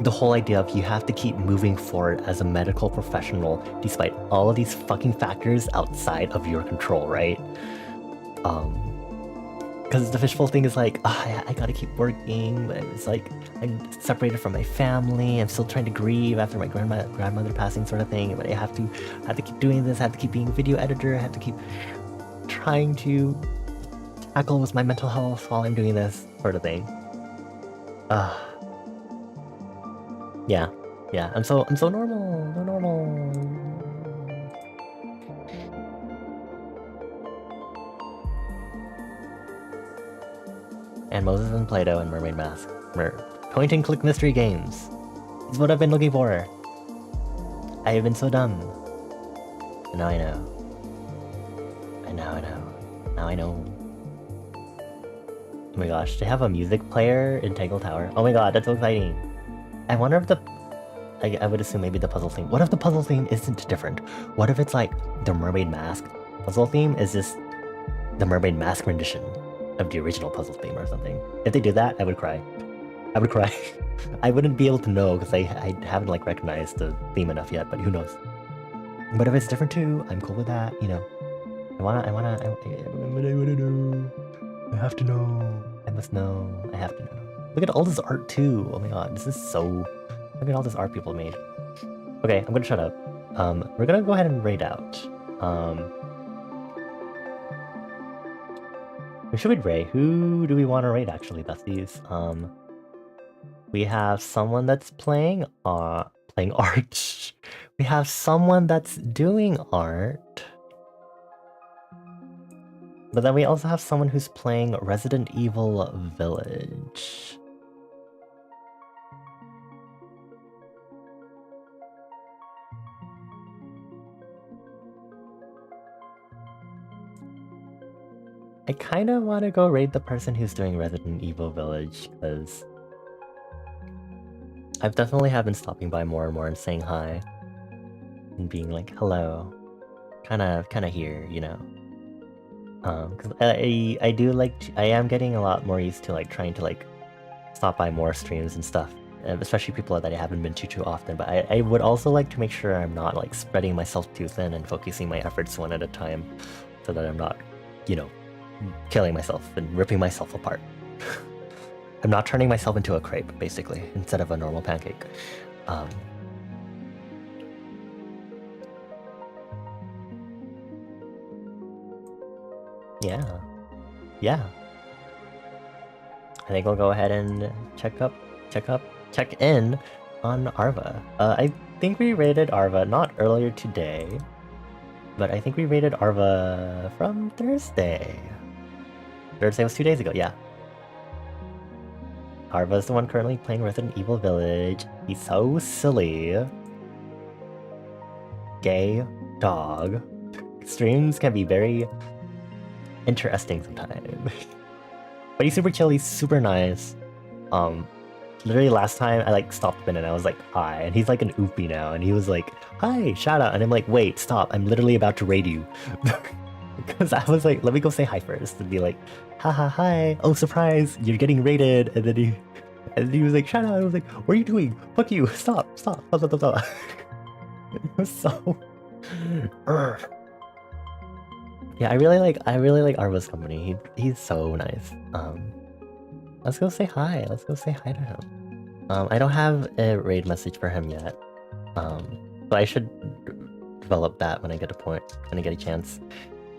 Speaker 1: the whole idea of you have to keep moving forward as a medical professional despite all of these fucking factors outside of your control, right? Because the Fishbowl thing is like, I gotta keep working, but it's like I'm separated from my family. I'm still trying to grieve after my grandmother passing, sort of thing. But I have to keep doing this. I have to keep being a video editor. I have to keep trying to tackle with my mental health while I'm doing this, sort of thing. Yeah. I'm so normal. And Moses and Plato and Mermaid Mask. Point and click mystery games. It's what I've been looking for. I have been so dumb. And now I know. Now I know. Oh my gosh, they have a music player in Tangle Tower. Oh my god, that's so exciting. I wonder if I would assume maybe the puzzle theme. What if the puzzle theme isn't different? What if it's like the Mermaid Mask puzzle theme is just the Mermaid Mask rendition of the original puzzle theme or something? If they did that, I would cry. I wouldn't be able to know because I haven't like recognized the theme enough yet, but who knows? But if it's different too, I'm cool with that, you know. I wanna know. I have to know. I must know. I have to know. Look at all this art too. Oh my god, this is so... Look at all this art people made. Okay, I'm gonna shut up. We're gonna go ahead and raid out. Who should we raid? Who do we want to raid actually, besties? We have someone that's playing art. We have someone that's doing art. But then we also have someone who's playing Resident Evil Village. I kind of want to go raid the person who's doing Resident Evil Village, because I've definitely have been stopping by more and more and saying hi. And being like, hello. Kinda here, you know. Because I do like, I am getting a lot more used to like trying to like stop by more streams and stuff. Especially people that I haven't been to too often, but I would also like to make sure I'm not like spreading myself too thin and focusing my efforts one at a time, so that I'm not, you know, killing myself and ripping myself apart. I'm not turning myself into a crepe, basically, instead of a normal pancake. Yeah. yeah. I think we'll go ahead and check in on Arva. I think we raided Arva not earlier today, but I think we raided Arva from Thursday. Thursday was 2 days ago, yeah. Arva's the one currently playing Resident Evil Village. He's so silly. Gay dog. Streams can be very interesting sometimes. But he's super chill, he's super nice. Literally last time I like stopped him and I was like, hi, and he's like an oopie now, and he was like, hi, shout out, and I'm like, wait, stop, I'm literally about to raid you. Because I was like, let me go say hi first, and be like, haha, hi, oh surprise, you're getting raided, and then he was like, shout out, I was like, what are you doing? Fuck you, stop. It was so... Yeah, I really like Arva's company. He's so nice. Let's go say hi. Let's go say hi to him. I don't have a raid message for him yet. So I should develop that when I get a chance.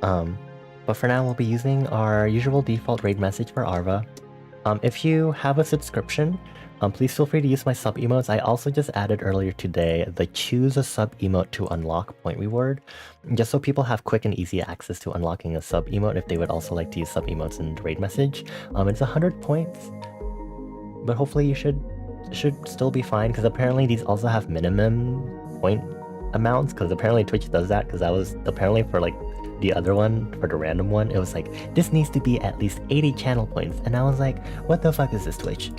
Speaker 1: But for now, we'll be using our usual default raid message for Arva. If you have a subscription, please feel free to use my sub emotes. I also just added earlier today the choose a sub emote to unlock point reward, just so people have quick and easy access to unlocking a sub emote if they would also like to use sub emotes in the raid message. It's 100 points, but hopefully you should still be fine, because apparently these also have minimum point amounts, because apparently Twitch does that, because that was apparently for like the other one, for the random one, it was like, this needs to be at least 80 channel points, and I was like, what the fuck is this, Twitch?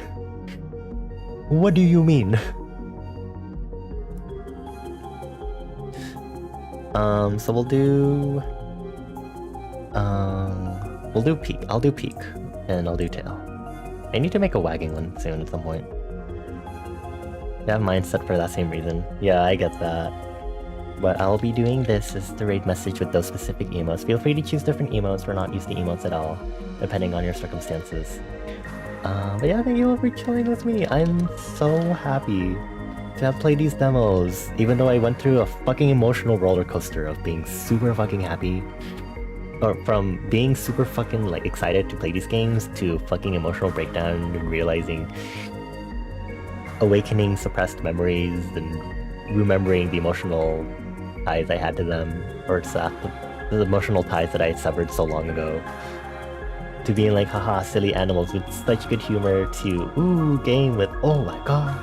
Speaker 1: What do you mean? So we'll do peak. I'll do peak, and I'll do tail. I need to make a wagging one soon at some point. I have mine set for that same reason. Yeah, I get that. But I'll be doing this as the raid message with those specific emotes. Feel free to choose different emotes or not use the emotes at all, depending on your circumstances. But yeah, thank you all for chilling with me. I'm so happy to have played these demos, even though I went through a fucking emotional roller coaster of being super fucking happy, or from being super fucking like excited to play these games to fucking emotional breakdown and realizing, awakening suppressed memories and remembering the emotional ties I had to them, or the emotional ties that I had severed so long ago. To being like, haha, silly animals with such good humor, to, ooh, game with, oh my god.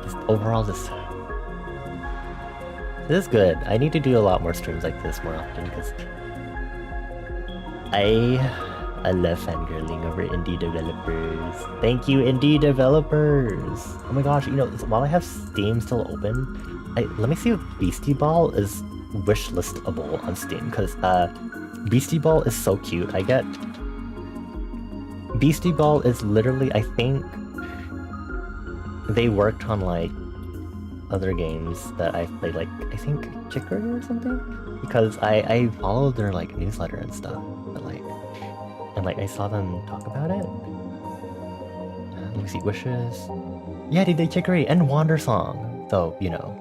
Speaker 1: Just overall, this is good. I need to do a lot more streams like this more often, because I love fangirling over indie developers. Thank you, indie developers! Oh my gosh, you know, while I have Steam still open, let me see if Beastie Ball is wishlistable on Steam, because Beastie Ball is so cute. Beastie Ball is literally, I think, they worked on like other games that I've played, like I think Chicory or something, because I followed their like newsletter and stuff, but like I saw them talk about it. Let me see, Wishes. Yeah, they did Chicory and Wander Song, so you know.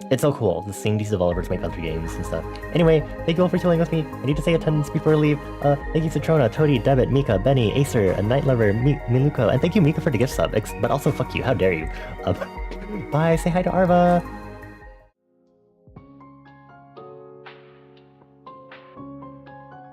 Speaker 1: It's so cool just seeing these developers make other games and stuff. Anyway, thank you all for chilling with me. I need to say attendance before I leave. Thank you Citrona, Toady, Debit, Mika, Benny, Acer, a Night Lover, Miluko, and thank you Mika for the gift sub. But also fuck you, how dare you. Bye, say hi to Arva.